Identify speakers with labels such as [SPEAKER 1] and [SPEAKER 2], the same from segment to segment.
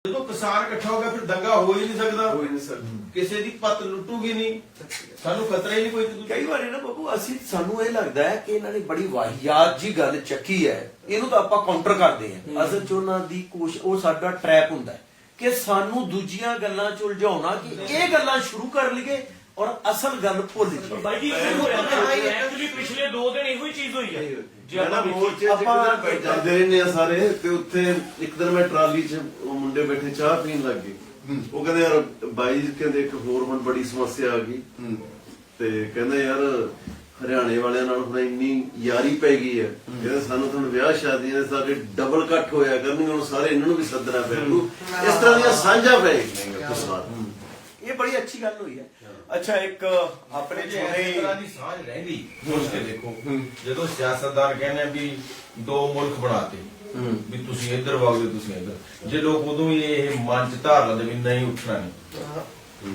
[SPEAKER 1] ਜਦੋਂ ਕਿਸਾਨ ਇਕੱਠਾ ਹੋ ਗਿਆ ਫਿਰ ਦੰਗਾ ਹੋ ਹੀ ਨਹੀਂ ਸਕਦਾ, ਕਿਸੇ ਦੀ ਪੱਤ ਲੁੱਟੂਗੀ ਨਹੀਂ, ਸਾਨੂੰ ਖਤਰਾ ਹੀ ਨਹੀਂ ਕੋਈ।
[SPEAKER 2] ਕਈ ਵਾਰੀ ਨਾ ਬੱਬੂ ਸਾਨੂੰ ਇਹ ਲੱਗਦਾ ਹੈ ਕਿ ਇਹਨਾਂ ਨੇ ਬੜੀ ਵਾਹਿਯਾਤ ਜੀ ਗੱਲ ਚੱਕੀ ਹੈ, ਇਹਨੂੰ ਤਾਂ ਆਪਾਂ ਕਾਊਂਟਰ ਕਰਦੇ ਹਾਂ। ਅਸਲ ਚ ਉਹਨਾਂ ਦੀ ਕੋਸ਼ਿਸ਼, ਉਹ ਸਾਡਾ ਟ੍ਰੈਪ ਹੁੰਦਾ ਹੈ ਕਿ ਸਾਨੂੰ ਦੂਜੀਆਂ ਗੱਲਾਂ ਚ ਉਲਝਾਉਣਾ, ਕਿ ਇਹ ਗੱਲਾਂ ਸ਼ੁਰੂ ਕਰ ਲਈਏ ਔਰ ਅਸਲ ਗੱਲ ਭੁੱਲ ਜਾਈਏ।
[SPEAKER 3] ਬਾਈ ਜੀ ਐਕਚੁਅਲੀ ਪਿਛਲੇ 2 ਦਿਨ ਇਹੋ ਹੀ ਚੀਜ਼ ਹੋਈ ਹੈ। ਜੇ
[SPEAKER 4] ਆਪਾਂ ਜਾਂਦੇ ਰਹਿੰਦੇ ਆ ਸਾਰੇ, ਤੇ ਉੱਥੇ ਇੱਕ ਦਿਨ ਮੈਂ ਟਰਾਲੀ 'ਚ ਉਹ ਮੁੰਡੇ ਬੈਠੇ ਚਾਹ ਪੀਣ ਲੱਗ ਗਏ। ਉਹ ਕਹਿੰਦੇ ਯਾਰ ਬਾਈ ਕਹਿੰਦੇ ਇੱਕ ਹੋਰ ਹੁਣ ਬੜੀ ਸਮੱਸਿਆ ਆ ਗਈ, ਤੇ ਕਹਿੰਦੇ ਯਾਰ ਹਰਿਆਣੇ ਵਾਲਿਆਂ ਨਾਲ ਹੁਣ ਇੰਨੀ ਯਾਰੀ ਪੈ ਗਈ ਹੈ, ਕਹਿੰਦੇ ਸਾਨੂੰ ਤੁਹਾਨੂੰ ਵਿਆਹ ਸ਼ਾਦੀਆਂ ਦੇ ਸਾਡੇ ਡਬਲ ਇਕੱਠ ਹੋਇਆ ਕਰਨਗੇ, ਹੁਣ ਸਾਰੇ ਇਹਨਾਂ ਨੂੰ ਵੀ ਸੱਦਣਾ ਪੈਣੂ। ਇਸ ਤਰ੍ਹਾਂ ਦੀਆਂ ਸਾਂਝਾਂ ਪੈ ਗਈਆਂ।
[SPEAKER 2] ਇਹ ਬੜੀ ਅੱਛੀ ਗੱਲ ਹੋਈ ਹੈ। ਅੱਛਾ, ਇੱਕ ਆਪਣੇ
[SPEAKER 1] ਇਸ ਤਰ੍ਹਾਂ ਦੀ ਸਾਂਝ ਰਹਿੰਦੀ ਸੋਚ ਕੇ ਦੇਖੋ, ਜਦੋਂ ਸਿਆਸਤਦਾਨ ਕਹਿੰਦੇ ਵੀ 2 ਮੁਲਕ ਬਣਾਤੇ ਵੀ ਤੁਸੀਂ ਇੱਧਰ ਵਗਦੇ ਤੁਸੀਂ ਇੱਧਰ, ਜੇ ਲੋਕ ਉਦੋਂ ਹੀ ਇਹ ਮਨ ਚ ਧਾਰ ਲੈਂਦੇ ਵੀ ਨਹੀਂ ਉੱਠਣਾ ਨਹੀਂ,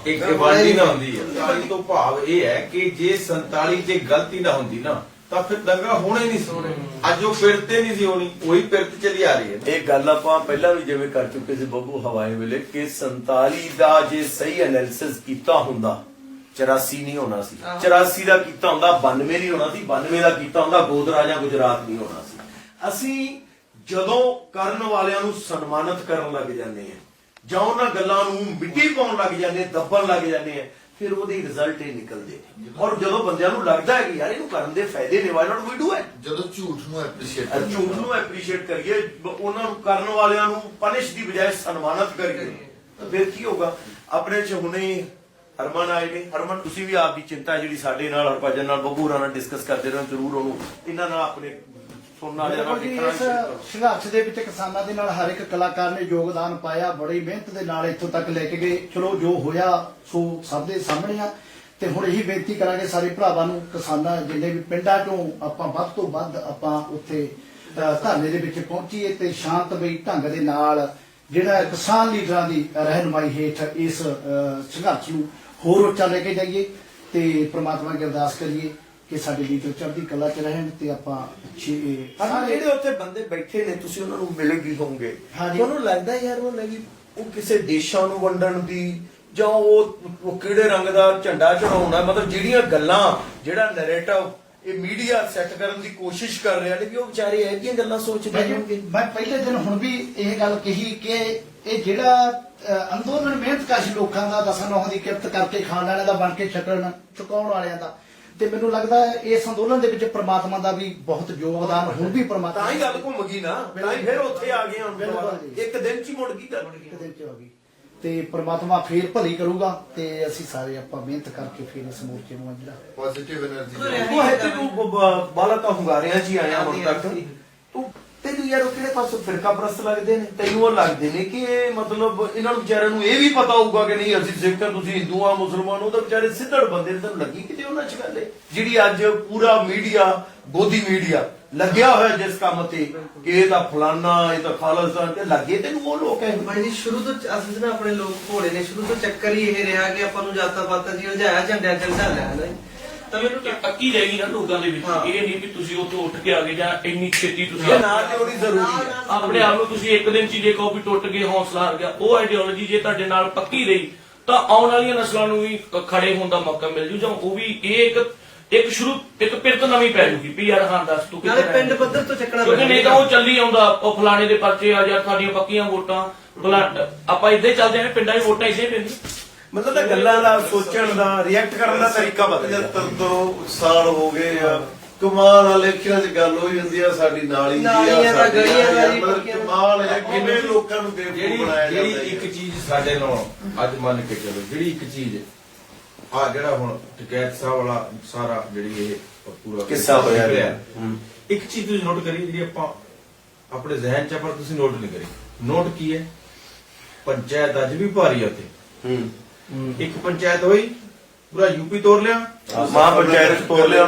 [SPEAKER 1] ਇੱਕ ਵਾਂਡੀ ਨਾ ਹੁੰਦੀ ਹੈ। 47 ਤੋਂ ਭਾਵ ਇਹ ਹੈ ਕਿ ਜੇ 47 ਚ ਗਲਤੀ ਨਾ ਹੁੰਦੀ ਨਾ ਤਾਂ ਫਿਰ ਦੰਗਾ ਹੋਣਾ ਹੀ ਨਹੀਂ ਸੀ। ਅੱਜ ਉਹ ਫਿਰਤੇ ਨਹੀਂ ਸੀ ਹੋਣੀ, ਉਹੀ ਫਿਰਤ ਚਲੀ ਆ ਰਹੀ ਹੈ।
[SPEAKER 2] ਇਹ ਗੱਲ ਆਪਾਂ ਪਹਿਲਾਂ ਵੀ ਜਿਵੇਂ ਕਰ ਚੁੱਕੇ ਸੀ ਬੱਬੂ ਹਵਾਏ ਵੇਲੇ, ਕਿ 47 ਦਾ ਜੇ ਸਹੀ ਐਨਾਲਿਸਿਸ ਕੀਤਾ ਹੁੰਦਾ 84 ਨਹੀਂ ਹੋਣਾ ਸੀ, 84 ਦਾ ਕੀਤਾ ਹੁੰਦਾ 92 ਨਹੀਂ ਹੋਣਾ ਸੀ, 92 ਦਾ ਕੀਤਾ ਹੁੰਦਾ ਗੋਦਰਾ ਜਾਂ ਗੁਜਰਾਤ ਨਹੀਂ ਹੋਣਾ ਸੀ। ਅਸੀਂ ਜਦੋਂ ਕਰਨ ਵਾਲਿਆਂ ਨੂੰ ਸਨਮਾਨਿਤ ਕਰਨ ਲੱਗ ਜਾਂਦੇ ਹਾਂ ਜਾਂ ਉਹਨਾਂ ਗੱਲਾਂ ਨੂੰ ਮਿੱਟੀ ਪਾਉਣ ਲੱਗ ਜਾਂਦੇ, ਦੱਬਣ ਲੱਗ ਜਾਂਦੇ ਆ, ਫਿਰ ਉਹਦੇ ਰਿਜ਼ਲਟ ਹੀ ਨਿਕਲਦੇ ਨੇ। ਔਰ ਜਦੋਂ ਬੰਦਿਆਂ ਨੂੰ ਲੱਗਦਾ ਹੈ ਕਿ ਯਾਰ ਇਹਨੂੰ ਕਰਨ ਦੇ ਫਾਇਦੇ ਨੇ, ਵਾਈ ਨਾਟ ਵੀ ਡੂ ਹੈ,
[SPEAKER 5] ਜਦੋਂ ਝੂਠ ਨੂੰ
[SPEAKER 2] ਐਪਰੀਸ਼ੀਏਟ ਕਰੀਏ, ਉਹਨਾਂ ਨੂੰ ਕਰਨ ਵਾਲਿਆਂ ਨੂੰ ਪਨਿਸ਼ ਦੀ ਬਜਾਏ ਸਨਮਾਨਿਤ ਕਰੀਏ, ਤਾਂ ਫਿਰ ਕੀ ਹੋਗਾ। ਆਪਣੇ ਚ ਹੁਣੇ ਹਰਮਨ ਆਏ ਨੇ। ਹਰਮਨ, ਤੁਸੀਂ ਵੀ ਆਪ ਦੀ ਚਿੰਤਾ ਜਿਹੜੀ ਸਾਡੇ ਨਾਲ ਹਰਭਜਨ ਨਾਲ ਬੱਬੂ ਹੋਰਾਂ ਨਾਲ ਡਿਸਕਸ ਕਰਦੇ ਰਹੋ, ਜ਼ਰੂਰ ਉਹਨੂੰ ਇਹਨਾਂ ਨਾਲ ਆਪਣੇ
[SPEAKER 6] ਇਸ ਸੰਘਰਸ਼ ਦੇ ਵਿੱਚ ਕਿਸਾਨਾਂ ਦੇ ਨਾਲ ਹਰ ਇੱਕ ਕਲਾਕਾਰ ਨੇ ਯੋਗਦਾਨ ਪਾਇਆ, ਬੜੀ ਮਿਹਨਤ ਦੇ ਨਾਲ ਇੱਥੋਂ ਤੱਕ ਲੈ ਕੇ ਗਏ। ਚਲੋ ਜੋ ਹੋਇਆ ਸੋ ਸਭ ਦੇ ਸਾਹਮਣੇ ਆ, ਤੇ ਹੁਣ ਇਹੀ ਬੇਨਤੀ ਕਰਾਂਗੇ ਸਾਰੇ ਭਰਾਵਾਂ ਨੂੰ, ਕਿਸਾਨਾਂ ਜਿੰਨੇ ਵੀ ਪਿੰਡਾਂ ਚੋਂ ਆਪਾਂ ਵੱਧ ਤੋਂ ਵੱਧ ਆਪਾਂ ਉੱਥੇ ਧਰਨੇ ਦੇ ਵਿੱਚ ਪਹੁੰਚੀਏ ਤੇ ਸ਼ਾਂਤਮਈ ਢੰਗ ਦੇ ਨਾਲ ਜਿਹੜਾ ਕਿਸਾਨ ਲੀਡਰਾਂ ਦੀ ਰਹਿਨੁਮਾਈ ਹੇਠ ਇਸ ਸੰਘਰਸ਼ ਨੂੰ ਹੋਰ ਉੱਚਾ ਲੈ ਕੇ ਜਾਈਏ, ਤੇ ਪ੍ਰਮਾਤਮਾ ਅੱਗੇ ਅਰਦਾਸ ਕਰੀਏ ਕਿ ਸਾਡੇ ਲੀਡਰ ਚੜ੍ਹਦੀ ਕਲਾ ਚ ਰਹਿਣ ਤੇ ਆਪਾਂ
[SPEAKER 2] ਜਿਹੜੇ ਉੱਥੇ ਬੰਦੇ ਬੈਠੇ ਨੇ, ਤੁਸੀਂ ਉਹਨਾਂ ਨੂੰ ਮਿਲੇ ਵੀ ਹੋਵੋਗੇ, ਤੁਹਾਨੂੰ ਲੱਗਦਾ ਯਾਰ ਉਹ ਕਿਸੇ ਦੇਸ਼ਾਂ ਨੂੰ ਵੰਡਣ ਦੀ ਜਾਂ ਉਹ ਕਿਹੜੇ ਰੰਗ ਦਾ ਝੰਡਾ ਚੜਾਉਣਾ, ਮਤਲਬ ਜਿਹੜੀਆਂ ਗੱਲਾਂ, ਜਿਹੜਾ ਨੈਰੇਟਿਵ ਇਹ ਮੀਡੀਆ ਸੈੱਟ ਕਰਨ ਦੀ ਕੋਸ਼ਿਸ਼ ਕਰ ਰਿਹਾ ਨੇ, ਕਿ ਉਹ ਵਿਚਾਰੇ ਇਹ ਜਿਹੀਆਂ ਗੱਲਾਂ ਸੋਚਦੇ ਹੋਣਗੇ।
[SPEAKER 6] ਮੈਂ ਪਹਿਲੇ ਦਿਨ ਹੁਣ ਵੀ ਇਹ ਗੱਲ ਕਹੀ ਕਿ ਇਹ ਜਿਹੜਾ ਅੰਦੋਲਨ ਮਿਹਨਤਕਸ਼ ਲੋਕਾਂ ਦਾ 10 ਦੀ ਕਿਰਤ ਕਰਕੇ ਖਾਣ ਵਾਲਿਆਂ ਦਾ ਬਣ ਕੇ ਚੁਕਾਉਣ ਵਾਲਿਆਂ ਦਾ, ਤੇ ਮੈਨੂੰ ਲੱਗਦਾ ਹੈ ਇਸ ਅੰਦੋਲਨ ਦੇ ਵਿੱਚ ਪ੍ਰਮਾਤਮਾ ਦਾ ਵੀ ਬਹੁਤ ਯੋਗਦਾਨ ਹੁਣ ਵੀ ਪ੍ਰਮਾਤਮਾ,
[SPEAKER 2] ਤਾਂ ਹੀ ਗੱਲ ਘੁੰਮ ਗਈ ਨਾ, ਤਾਂ ਹੀ ਫਿਰ ਉੱਥੇ ਆ ਗਏ ਹੁਣ, ਇੱਕ ਦਿਨ ਚ ਹੀ ਮੁੜ ਗਈ ਗੱਲ,
[SPEAKER 6] ਇੱਕ ਦਿਨ ਚ ਆ ਗਈ, ਤੇ ਪ੍ਰਮਾਤਮਾ ਫੇਰ ਭਲੀ ਕਰੂਗਾ, ਤੇ ਅਸੀਂ ਸਾਰੇ ਆਪਾਂ ਮਿਹਨਤ ਕਰਕੇ ਫੇਰ ਇਸ ਮੋਰਚੇ ਨੂੰ ਜਿਹੜਾ
[SPEAKER 5] ਪੋਜ਼ਿਟਿਵ એનર્ਜੀ
[SPEAKER 2] ਉਹ ਹੈ। ਤੇ ਤੂੰ ਬਾਲਾ ਤਾਂ ਹੁੰਗਾਰਿਆਂ ਚ ਹੀ ਆਇਆ ਹੁਣ ਤੱਕ, ਤੂੰ ਤੈਨੂੰ ਯਾਰ ਉਹ ਕਿਹੜੇ ਪਾਸੋਂ ਫਿਰਕਾ ਪ੍ਰਸਤ ਲੱਗਦੇ ਨੇ, ਤੈਨੂੰ ਉਹ ਲੱਗਦੇ ਨੇ ਕਿ ਮਤਲਬ ਇਹਨਾਂ ਨੂੰ ਵਿਚਾਰਿਆਂ ਨੂੰ ਇਹ ਵੀ ਪਤਾ ਹੋਊਗਾ ਕਿ ਨਹੀਂ ਅਸੀਂ ਸਿੱਖ ਹਾਂ, ਤੁਸੀਂ ਹਿੰਦੂ ਆ ਮੁਸਲਮਾਨ, ਉਹ ਤਾਂ ਵਿਚਾਰੇ ਸਿੱਧੜ ਬੰਦੇ ਨੇ, ਤੈਨੂੰ ਲੱਗੀ ਕਿਤੇ ਉਹਨਾਂ ਚ ਗੱਲ ਜਿਹੜੀ ਅੱਜ ਪੂਰਾ ਮੀਡੀਆ, ਗੋਦੀ ਮੀਡੀਆ ਲੱਗਿਆ ਹੋਇਆ ਜਿਸ ਕੰਮ ਤੇ ਕਿ ਇਹ ਤਾਂ ਫਲਾਨਾ, ਇਹ ਤਾਂ ਖਾਲਿਸਤਾਨ, ਤੇ ਲੱਗੇ ਤੈਨੂੰ ਉਹ ਲੋਕ ਹੈ।
[SPEAKER 7] ਭਾਈ ਜੀ ਸ਼ੁਰੂ ਤੋਂ ਅਸਲ ਵਿੱਚ ਆਪਣੇ ਲੋਕ ਘੋੜੇ ਨੇ, ਸ਼ੁਰੂ ਤੋਂ ਚੱਕਰ ਹੀ ਇਹ ਰਿਹਾ ਕਿ ਆਪਾਂ ਨੂੰ ਜਾਤਾਂ ਪਾਤਾਂ ਦੀ ਉਲਝਾਇਆ, ਝੰਡਿਆਂ ਚ ਉਲਝਾ ਲਿਆ ਹੈ।
[SPEAKER 3] ਤਾਂ ਮੈਨੂੰ ਪੱਕੀ ਰਹੇਗੀ ਨਾ ਲੋਕਾਂ ਦੇ ਵਿੱਚ, ਇਹ ਨਹੀਂ ਵੀ ਤੁਸੀਂ ਉੱਥੋਂ ਉੱਠ ਕੇ ਆ ਗਏ ਜਾਂ ਇੰਨੀ ਛੇਤੀ ਤੁਸੀਂ
[SPEAKER 2] ਨਾਲ ਤੇ ਉਹਦੀ ਜ਼ਰੂਰੀ ਹੈ।
[SPEAKER 3] ਆਪਣੇ ਆਪ ਨੂੰ ਤੁਸੀਂ ਇੱਕ ਦਿਨ ਚ ਜੇ ਕਹੋ ਵੀ ਟੁੱਟ ਗਏ, ਹੌਸਲਾ ਹਾਰ ਗਿਆ, ਉਹ ਆਈਡੀਓਲੋਜੀ ਜੇ ਤੁਹਾਡੇ ਨਾਲ ਪੱਕੀ ਰਹੀ ਤਾਂ ਆਉਣ ਵਾਲੀਆਂ ਨਸਲਾਂ ਨੂੰ ਵੀ ਖੜੇ ਹੋਣ ਦਾ ਮੌਕਾ ਮਿਲ ਜੂ, ਜਾਂ ਉਹ ਵੀ ਇਹ ਇੱਕ ਪਿਰਤ ਨਵੀਂ ਪੈ ਜੂਗੀ ਵੀ ਯਾਰ ਹਾਂ ਦੱਸ ਤੂੰ
[SPEAKER 7] ਨਾਲੇ ਪਿੰਡ ਪੱਧਰ ਤੋਂ ਚੱਕਣਾ
[SPEAKER 3] ਕਿਉਂਕਿ ਨਹੀਂ ਤਾਂ ਉਹ ਚੱਲੀ ਆਉਂਦਾ, ਉਹ ਫਲਾਣੇ ਦੇ ਪਰਚੇ ਆ ਜਾਂ ਸਾਡੀਆਂ ਪੱਕੀਆਂ ਵੋਟਾਂ, ਆਪਾਂ ਇੱਦਾਂ ਚੱਲਦੇ ਨੇ, ਪਿੰਡਾਂ 'ਚ ਵੋਟਾਂ ਇੱਦਾਂ ਪੈਂਦੀਆਂ।
[SPEAKER 2] ਮਤਲਬ ਤਾਂ ਗੱਲਾਂ ਦਾ, ਸੋਚਣ ਦਾ, ਰਿਐਕਟ ਕਰਨ ਦਾ ਤਰੀਕਾ ਬਦਲ ਗਿਆ।
[SPEAKER 4] 75 ਤੋਂ ਸਾਲ ਹੋ ਗਏ ਆ, ਕਮਾਲ ਵਾਲੇ ਇਲੈਕਸ਼ਨਾਂ 'ਚ ਗੱਲ ਹੋਈ ਹੁੰਦੀ ਆ, ਸਾਡੀ ਨਾਲੀ ਕਮਾਲ ਹੈ ਕਿਵੇਂ ਲੋਕਾਂ ਨੂੰ ਬੇਵਕੂਫ ਬਣਾਇਆ ਜਾਂਦਾ।
[SPEAKER 1] ਜਿਹੜੀ ਇੱਕ ਚੀਜ਼ ਸਾਡੇ ਨਾਲ ਅੱਜ ਮੰਨ ਕੇ ਚਲੋ, ਜਿਹੜੀ ਇੱਕ ਚੀਜ਼ ਆ ਜਿਹੜਾ ਹੁਣ ਟਕੈਤ ਸਾਹਿਬ ਵਾਲਾ ਸਾਰਾ ਜਿਹੜੀ ਇਹ ਪੂਰਾ
[SPEAKER 2] ਕਿੱਸਾ ਹੋਇਆ,
[SPEAKER 1] ਇੱਕ ਚੀਜ਼ ਤੁਸੀਂ ਨੋਟ ਕਰੀ, ਜਿਹੜੀ ਆਪਾਂ ਆਪਣੇ ਜ਼ਿਹਨ 'ਚ ਪਰ ਤੁਸੀਂ ਨੋਟ ਨਹੀਂ ਕਰੀ, ਨੋਟ ਕੀ ਹੈ, ਪੰਚਾਇਤ ਅੱਜ ਵੀ ਭਾਰੀ ਆ ਉੱਥੇ। ਇੱਕ ਪੰਚਾਇਤ ਹੋਈ, ਪੂਰਾ ਯੂਪੀ ਤੋੜ ਲਿਆ,
[SPEAKER 2] ਮਾਂ ਪੰਚਾਇਤ ਤੋੜ ਲਿਆ।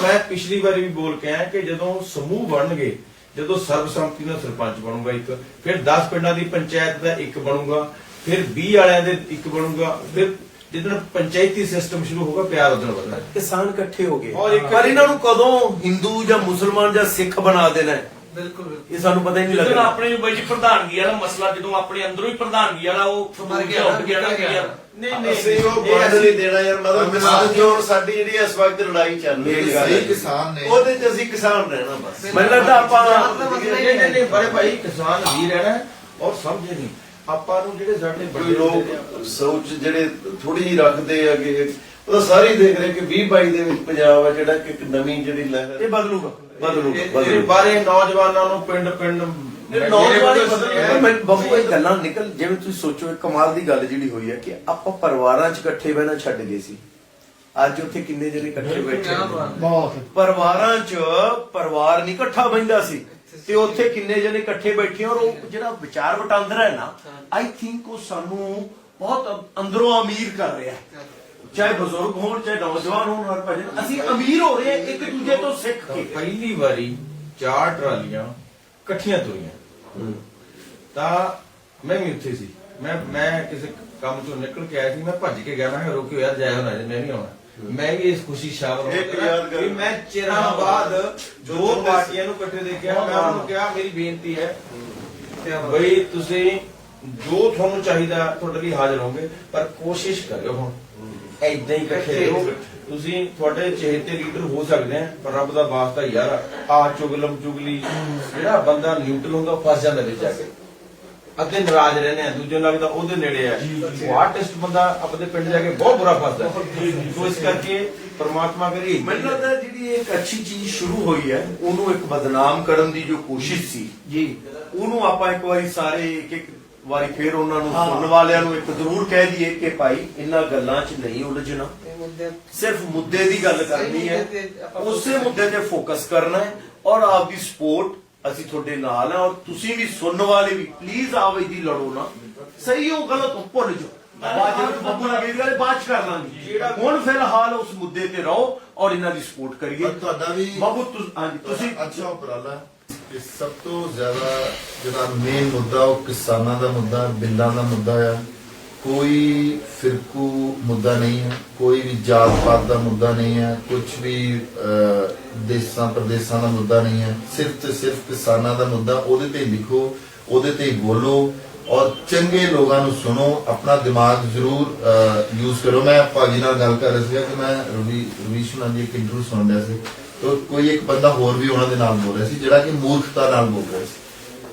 [SPEAKER 1] ਮੈਂ ਪਿਛਲੀ ਵਾਰੀ ਵੀ ਬੋਲ ਕੇ ਆਇਆ ਕਿ ਜਦੋਂ ਸਮੂਹ ਬਣਨਗੇ, ਜਦੋਂ ਸਰਬਸੰਮਤੀ ਨਾਲ ਸਰਪੰਚ ਬਣੂਗਾ ਇੱਕ, ਫਿਰ 10 ਪਿੰਡਾਂ ਦੀ ਪੰਚਾਇਤ ਦਾ ਇੱਕ ਬਣੂਗਾ, ਫਿਰ 20 ਵਾਲਿਆਂ ਦੇ ਇੱਕ ਬਣੂਗਾ, ਫਿਰ ਜਿੱਦਣ ਪੰਚਾਇਤੀ ਸਿਸਟਮ ਸ਼ੁਰੂ ਹੋਗਾ ਪਿਆਰ ਉਦੋਂ ਵਧਣਾ।
[SPEAKER 2] ਕਿਸਾਨ ਇਕੱਠੇ ਹੋ ਗਏ, ਪਰ ਇਹਨਾਂ ਨੂੰ ਕਦੋਂ ਹਿੰਦੂ ਜਾਂ ਮੁਸਲਮਾਨ ਜਾਂ ਸਿੱਖ ਬਣਾ ਦੇਣਾ,
[SPEAKER 7] ਬਿਲਕੁਲ
[SPEAKER 2] ਇਹ ਸਾਨੂੰ ਪਤਾ ਹੀ ਨਹੀਂ
[SPEAKER 3] ਜਦੋਂ
[SPEAKER 2] ਲੱਗਦਾ।
[SPEAKER 3] ਆਪਣੇ ਵੀ ਬਾਈ ਜੀ ਪ੍ਰਧਾਨਗੀ ਵਾਲਾ ਮਸਲਾ, ਜਦੋਂ ਆਪਣੇ ਅੰਦਰੋਂ ਹੀ ਪ੍ਰਧਾਨਗੀ ਵਾਲਾ ਉਹ
[SPEAKER 7] ਮਰ ਗਿਆ,
[SPEAKER 3] ਉੱਠ ਗਿਆ ਨਾ ਕਿ ਯਾਰ
[SPEAKER 1] ਨਹੀਂ
[SPEAKER 4] ਅਸੀਂ ਉਹ ਬੰਦ ਨਹੀਂ ਦੇਣਾ ਯਾਰ, ਮਤਲਬ ਕਿਸਾਨ ਜੋ ਸਾਡੀ ਜਿਹੜੀ ਇਸ ਵਕਤ ਲੜਾਈ ਚੱਲ ਰਹੀ ਹੈ
[SPEAKER 5] ਸਹੀ ਕਿਸਾਨ ਨੇ
[SPEAKER 4] ਉਹਦੇ 'ਚ ਅਸੀਂ ਕਿਸਾਨ ਰਹਿਣਾ ਬਸ।
[SPEAKER 2] ਮੈਨੂੰ ਲੱਗਦਾ ਆਪਾਂ
[SPEAKER 1] ਨਹੀਂ ਬੜੇ ਭਾਈ ਕਿਸਾਨ ਵੀ ਰਹਿਣਾ ਔਰ ਸਮਝੇ ਨਹੀਂ ਆਪਾਂ ਨੂੰ ਜਿਹੜੇ ਸਾਡੇ
[SPEAKER 4] ਕੋਈ
[SPEAKER 1] ਵੱਡੇ
[SPEAKER 4] ਲੋਕ ਸੋਚ ਜਿਹੜੇ ਥੋੜੀ ਜਿਹੀ ਰੱਖਦੇ ਆ ਕਿ ਉਹ ਤਾਂ ਸਾਰੇ ਹੀ ਦੇਖ ਰਹੇ ਕਿ 2022 ਦੇ ਵਿੱਚ ਪੰਜਾਬ ਆ ਜਿਹੜਾ ਕਿ ਇੱਕ ਨਵੀਂ ਜਿਹੜੀ ਲਹਿਰ
[SPEAKER 2] ਇਹ ਬਦਲੂਗਾ
[SPEAKER 1] ਇਹਦੇ ਬਾਰੇ ਨੌਜਵਾਨਾਂ ਨੂੰ ਪਿੰਡ
[SPEAKER 2] ਨੌਜਵਾਨ ਹੀ ਬਦਲਣਗੇ। ਮੈਂ ਬਾਬੂ ਇਹ ਗੱਲਾਂ ਨਿਕਲ, ਜਿਵੇਂ ਤੁਸੀਂ ਸੋਚੋ ਇਹ ਕਮਾਲ ਦੀ ਗੱਲ ਜਿਹੜੀ ਹੋਈ ਹੈ ਕਿ ਆਪਾਂ ਪਰਿਵਾਰਾਂ 'ਚ ਇਕੱਠੇ ਬਹਿਣਾ ਛੱਡ ਗਏ ਸੀ, ਅੱਜ ਉੱਥੇ ਕਿੰਨੇ ਜਣੇ ਇਕੱਠੇ ਬੈਠੇ ਨੇ।
[SPEAKER 6] ਬਹੁਤ
[SPEAKER 2] ਪਰਿਵਾਰਾਂ 'ਚ ਪਰਿਵਾਰ ਨਹੀਂ ਇਕੱਠਾ ਬੈਠਦਾ ਸੀ ਤੇ ਉੱਥੇ ਕਿੰਨੇ ਜਣੇ ਇਕੱਠੇ ਬੈਠੇ, ਔਰ ਉਹ ਜਿਹੜਾ ਵਿਚਾਰ ਵਟਾਂਦਰਾ ਹੈ ਨਾ, ਆਈ ਥਿੰਕ ਉਹ ਸਾਨੂੰ ਬਹੁਤ ਅੰਦਰੋਂ ਅਮੀਰ ਕਰ ਰਿਹਾ ਹੈ। ਚਾਹੇ ਬਜ਼ੁਰਗ ਹੋਣ ਚਾਹੇ ਨੌਜਵਾਨ ਹੋਣ, ਹਰ ਭਜਨ ਅਸੀਂ ਅਮੀਰ ਹੋ ਰਹੇ ਹਾਂ ਇੱਕ ਦੂਜੇ ਤੋਂ ਸਿੱਖ ਕੇ।
[SPEAKER 1] ਪਹਿਲੀ ਵਾਰੀ 4 ਟਰਾਲੀਆਂ ਇਕੱਠੀਆਂ ਤੁਰੀਆਂ ਤਾਂ ਮੈਂ ਵੀ ਉੱਥੇ ਸੀ। ਮੈਂ ਕਿਸੇ ਕੰਮ ਤੋਂ ਨਿਕਲ ਕੇ ਆਇਆ ਸੀ, ਮੈਂ ਭੱਜ ਕੇ ਗਿਆ, ਮੈਂ ਕਿਹਾ ਰੋਕਿਓ ਯਾਰ ਜਾਇਆ ਹੋਣਾ, ਮੈਂ ਨਹੀਂ ਆਉਣਾ। ਮੈਂ ਵੀ ਇਸ ਖੁਸ਼ੀ ਸ਼ਾਮਲ
[SPEAKER 4] ਇੱਕ ਯਾਦ
[SPEAKER 1] ਵੀ ਮੈਂ ਚਿਰਾਂ ਬਾਅਦ 2 ਪਾਰਟੀਆਂ ਨੂੰ ਇਕੱਠੇ ਦੇਖਿਆ। ਮੈਂ ਉਹਨਾਂ ਨੂੰ ਕਿਹਾ ਮੇਰੀ ਬੇਨਤੀ ਹੈ ਬਈ ਤੁਸੀਂ ਜੋ ਤੁਹਾਨੂੰ ਚਾਹੀਦਾ ਤੁਹਾਡੇ ਲਈ ਹਾਜ਼ਰ ਹੋਵਾਂਗੇ, ਪਰ ਕੋਸ਼ਿਸ਼ ਕਰਿਓ ਹੁਣ ਏਦਾਂ ਹੀ ਇਕੱਠੇ ਰਹੋ। ਤੁਸੀਂ ਤੁਹਾਡੇ ਚਹੇਤੇ ਲੀਡਰ ਹੋ ਸਕਦੇ ਆ, ਪਰ ਰੱਬ ਦਾ ਵਾਸਤਾ ਯਾਰ ਆ ਚੁਗਲਮ ਚੁਗਲੀ ਜਿਹੜਾ ਬੰਦਾ ਨਿਊਟਰਲ ਹੁੰਦਾ ਉਹ ਫਸ ਜਾਂਦਾ ਵਿੱਚ ਆ ਕੇ। ਅੱਧੇ ਨਾਰਾਜ਼ ਰਹਿੰਦੇ ਆ, ਦੂਜੇ ਨੂੰ ਲੱਗਦਾ ਉਹਦੇ ਨੇੜੇ ਆ। ਉਹ ਆਰਟਿਸਟ ਬੰਦਾ ਆਪਣੇ ਪਿੰਡ ਜਾ ਕੇ ਬਹੁਤ ਬੁਰਾ ਫਸਦਾ। ਸੋ ਇਸ ਕਰਕੇ ਪ੍ਰਮਾਤਮਾ ਕਰੇ।
[SPEAKER 2] ਮੈਨੂੰ ਲੱਗਦਾ ਜਿਹੜੀ ਇੱਕ ਅੱਛੀ ਚੀਜ਼ ਸ਼ੁਰੂ ਹੋਈ ਹੈ ਉਹਨੂੰ ਇੱਕ ਬਦਨਾਮ ਕਰਨ ਦੀ ਜੋ ਕੋਸ਼ਿਸ਼ ਸੀ ਜੀ, ਉਹਨੂੰ ਆਪਾਂ ਇੱਕ ਵਾਰੀ ਸਾਰੇ ਇੱਕ ਵਾਰੀ ਫੇਰ ਉਹਨਾਂ ਨੂੰ ਸੁਣਨ ਵਾਲਿਆਂ ਨੂੰ ਇੱਕ ਜ਼ਰੂਰ ਕਹਿ ਦਈਏ ਕਿ ਭਾਈ ਇਹਨਾਂ ਗੱਲਾਂ 'ਚ ਨਹੀਂ ਉਲਝਣਾ, ਸਿਰਫ ਮੁੱਦੇ ਦੀ ਗੱਲ ਕਰਨੀ ਹੈ, ਉਸੇ ਮੁੱਦੇ ਤੇ ਫੋਕਸ ਕਰਨਾ ਹੈ ਔਰ ਆਪਦੀ ਸਪੋਰਟ ਅਸੀਂ ਤੁਹਾਡੇ ਨਾਲ ਹਾਂ। ਔਰ ਤੁਸੀਂ ਵੀ ਸੁਣਨ ਵਾਲੇ ਵੀ ਪਲੀਜ਼ ਆਵੇ ਦੀ ਲੜੋ ਨਾ, ਸਹੀ ਹੋ ਗਲਤ ਹੋ ਭੁੱਲ ਜਾਓ, ਬਾਅਦ ਚ ਕਰ ਲਾਂਗੇ। ਹੁਣ ਫਿਲਹਾਲ ਉਸ ਮੁੱਦੇ ਤੇ ਰਹੋ ਔਰ ਇਹਨਾਂ ਦੀ ਸਪੋਰਟ ਕਰੀਏ।
[SPEAKER 5] ਪਰ ਤੁਹਾਡਾ ਵੀ
[SPEAKER 2] ਬਾਬੂ ਤੁਸੀਂ
[SPEAKER 5] ਅੱਛਾ ਉਪਰਾਲਾ ਕਿ ਸਭ ਤੋਂ ਜ਼ਿਆਦਾ ਜਿਹੜਾ ਮੇਨ ਮੁੱਦਾ ਉਹ ਕਿਸਾਨਾਂ ਦਾ ਮੁੱਦਾ, ਬਿੱਲਾਂ ਦਾ ਮੁੱਦਾ ਆ। ਕੋਈ ਫਿਰਕੂ ਮੁੱਦਾ ਨਹੀਂ ਹੈ, ਕੋਈ ਵੀ ਜਾਤ ਪਾਤ ਦਾ ਮੁੱਦਾ ਨਹੀਂ ਹੈ, ਕੁਝ ਵੀ ਦੇਸਾਂ ਪ੍ਰਦੇਸਾਂ ਦਾ ਮੁੱਦਾ ਨਹੀਂ ਹੈ, ਸਿਰਫ ਤੇ ਸਿਰਫ ਕਿਸਾਨਾਂ ਦਾ ਮੁੱਦਾ। ਉਹਦੇ ਤੇ ਲਿਖੋ, ਉਹਦੇ ਤੇ ਬੋਲੋ ਔਰ ਚੰਗੇ ਲੋਕਾਂ ਨੂੰ ਸੁਣੋ, ਆਪਣਾ ਦਿਮਾਗ ਜ਼ਰੂਰ ਯੂਜ਼ ਕਰੋ। ਮੈਂ ਭਾਜੀ ਨਾਲ ਗੱਲ ਕਰ ਰਿਹਾ ਸੀ ਕਿ ਮੈਂ ਰਵੀਸ਼ ਨਾਲ ਦੀ ਇੱਕ ਇੰਟਰਵਿਊ ਸੁਣ ਰਿਹਾ ਸੀ, ਤਾਂ ਕੋਈ ਇੱਕ ਬੰਦਾ ਹੋਰ ਵੀ ਉਹਨਾਂ ਦੇ ਨਾਲ ਬੋਲ ਰਿਹਾ ਸੀ ਜਿਹੜਾ ਕਿ ਮੂਰਖਤਾ ਨਾਲ ਬੋਲ ਰਿਹਾ ਸੀ,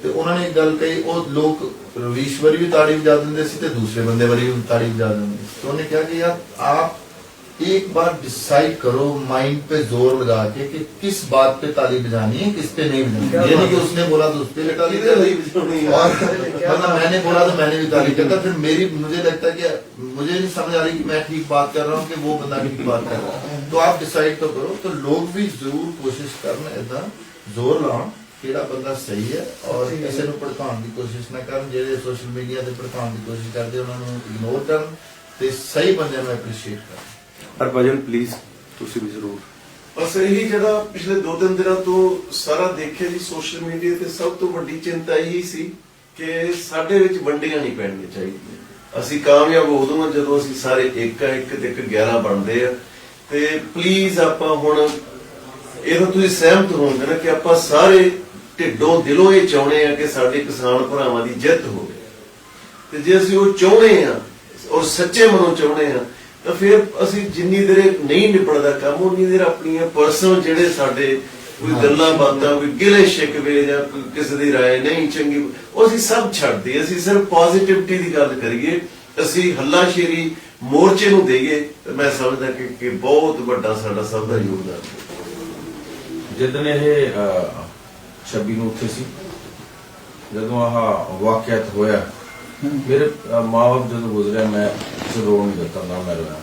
[SPEAKER 5] ਤੇ ਉਹਨਾਂ ਨੇ ਇੱਕ ਗੱਲ ਕਹੀ, ਉਹ ਲੋਕ ਰਵੀਸ਼ ਵਾਰੀ ਵੀ ਤਾੜੀ ਵਜਾ ਦਿੰਦੇ ਸੀ ਤੇ ਦੂਸਰੇ ਬੰਦੇ ਵਾਰੀ ਵੀ ਤਾੜੀ ਵਜਾ ਦਿੰਦੇ ਸੀ। तो उन्होंने क्या कि यार आप एक बार डिसाइड करो माइंड पे जोर लगा के कि किस बात पे ताली बजानी है, किस पे नहीं बजानी। ये नहीं कि उसने बोला तो उस पे ताली बजानी, और मतलब मैंने बोला तो मैंने भी ताली करता। फिर मुझे लगता है कि मुझे नहीं समझ आ रही कि मैं ठीक बात कर रहा हूँ कि वो बंदा ठीक बात कर रहा है। तो आप डिसाइड तो करो। तो लोग भी जरूर कोशिश करना इदा जोर लाओ ਕਿਹੜਾ ਬੰਦਾ ਸਹੀ ਹੈ ਔਰ ਕਿਸੇ ਨੂੰ ਭੜਕਾਉਣ ਦੀ ਕੋਸ਼ਿਸ਼ ਨਾ ਕਰਨ। ਜਿਹੜੇ ਸੋਸ਼ਲ ਮੀਡੀਆ ਤੇ ਭੜਕਾਉਣ ਦੀ ਕੋਸ਼ਿਸ਼ ਕਰਦੇ ਉਹਨਾਂ ਨੂੰ ਇਗਨੋਰ ਕਰਨ ਤੇ ਸਹੀ ਬੰਦਿਆਂ ਨੂੰ ਐਪਰੀਸ਼ੀਏਟ ਕਰਨ।
[SPEAKER 2] ਹਰਭਜਨ ਪਲੀਜ਼ ਤੁਸੀਂ ਵੀ ਜ਼ਰੂਰ।
[SPEAKER 4] ਬਸ ਇਹੀ ਜਿਹੜਾ ਪਿਛਲੇ 2-3 ਦਿਨਾਂ ਤੋਂ ਸਾਰਾ ਦੇਖਿਆ ਜੀ ਸੋਸ਼ਲ ਮੀਡੀਆ ਤੇ, ਸਭ ਤੋਂ ਵੱਡੀ ਚਿੰਤਾ ਇਹੀ ਸੀ ਕਿ ਸਾਡੇ ਵਿੱਚ ਵੰਡੀਆਂ ਨਹੀਂ ਪੈਣੀਆਂ ਚਾਹੀਦੀਆਂ। ਅਸੀਂ ਕਾਮਯਾਬ ਉਦੋਂ ਹਾਂ ਜਦੋਂ ਅਸੀਂ ਸਾਰੇ ਇੱਕ ਤੇ ਇੱਕ 11 ਬਣਦੇ ਆ। ਤੇ ਪਲੀਜ਼ ਆਪਾਂ ਹੁਣ ਇਹ ਤਾਂ ਤੁਸੀਂ ਸਹਿਮਤ ਹੋਵੋਗੇ ਨਾ ਕਿ ਆਪਾਂ ਸਾਰੇ ਢਿੱਡੋਂ ਦਿਲੋਂ ਇਹ ਚਾਹੁੰਦੇ ਆ ਕਿ ਸਾਡੇ ਕਿਸਾਨ ਭਰਾਵਾਂ ਦੀ ਜਿੱਤ ਹੋਵੇ। ਤੇ ਜੇ ਅਸੀਂ ਉਹ ਚਾਹੁੰਦੇ ਆ ਔਰ ਸੱਚੇ ਮਨੋਂ ਚਾਹੁੰਦੇ ਆ ਤਾਂ ਫਿਰ ਅਸੀਂ ਜਿੰਨੀ ਦੇਰ ਨਹੀਂ ਨਿਬੜਦਾ ਕੰਮ ਉਨੀ ਦੇਰ ਆਪਣੀਆਂ ਪਰਸਨਲ ਜਿਹੜੇ ਸਾਡੇ ਕੋਈ ਗੱਲਾਂ ਬਾਤਾਂ, ਕੋਈ ਗਿਲੇ ਸ਼ਿਕਵੇ ਜਾਂ ਕਿਸੇ ਦੀ ਰਾਏ ਨਹੀਂ ਚੰਗੀ, ਉਹ ਅਸੀਂ ਸਭ ਛੱਡ ਦਈਏ। ਅਸੀਂ ਸਿਰਫ ਪੋਜ਼ਿਟਿਵਿਟੀ ਦੀ ਗੱਲ ਕਰੀਏ, ਅਸੀਂ ਹੱਲਾਸ਼ੇਰੀ ਮੋਰਚੇ ਨੂੰ ਦੇਈਏ। ਤੇ ਮੈਂ ਸਮਝਦਾ ਕਿ ਬਹੁਤ ਵੱਡਾ ਸਾਡਾ ਸਭ ਦਾ ਯੋਗਦਾਨ ਹੈ।
[SPEAKER 1] ਜਿੱਦਣ ਇਹ 26 ਨੂੰ ਉੱਥੇ ਸੀ, ਜਦੋਂ ਆਹ ਵਾਕਿਆਤ ਹੋਇਆ, ਮੇਰੇ ਮਾਂ-ਬਾਪ ਜਦੋਂ ਗੁਜ਼ਰਿਆ ਮੈਂ ਰੋਣ ਨਹੀਂ ਦਿੱਤਾ ਨਾ ਮੈਂ ਰੋਇਆ।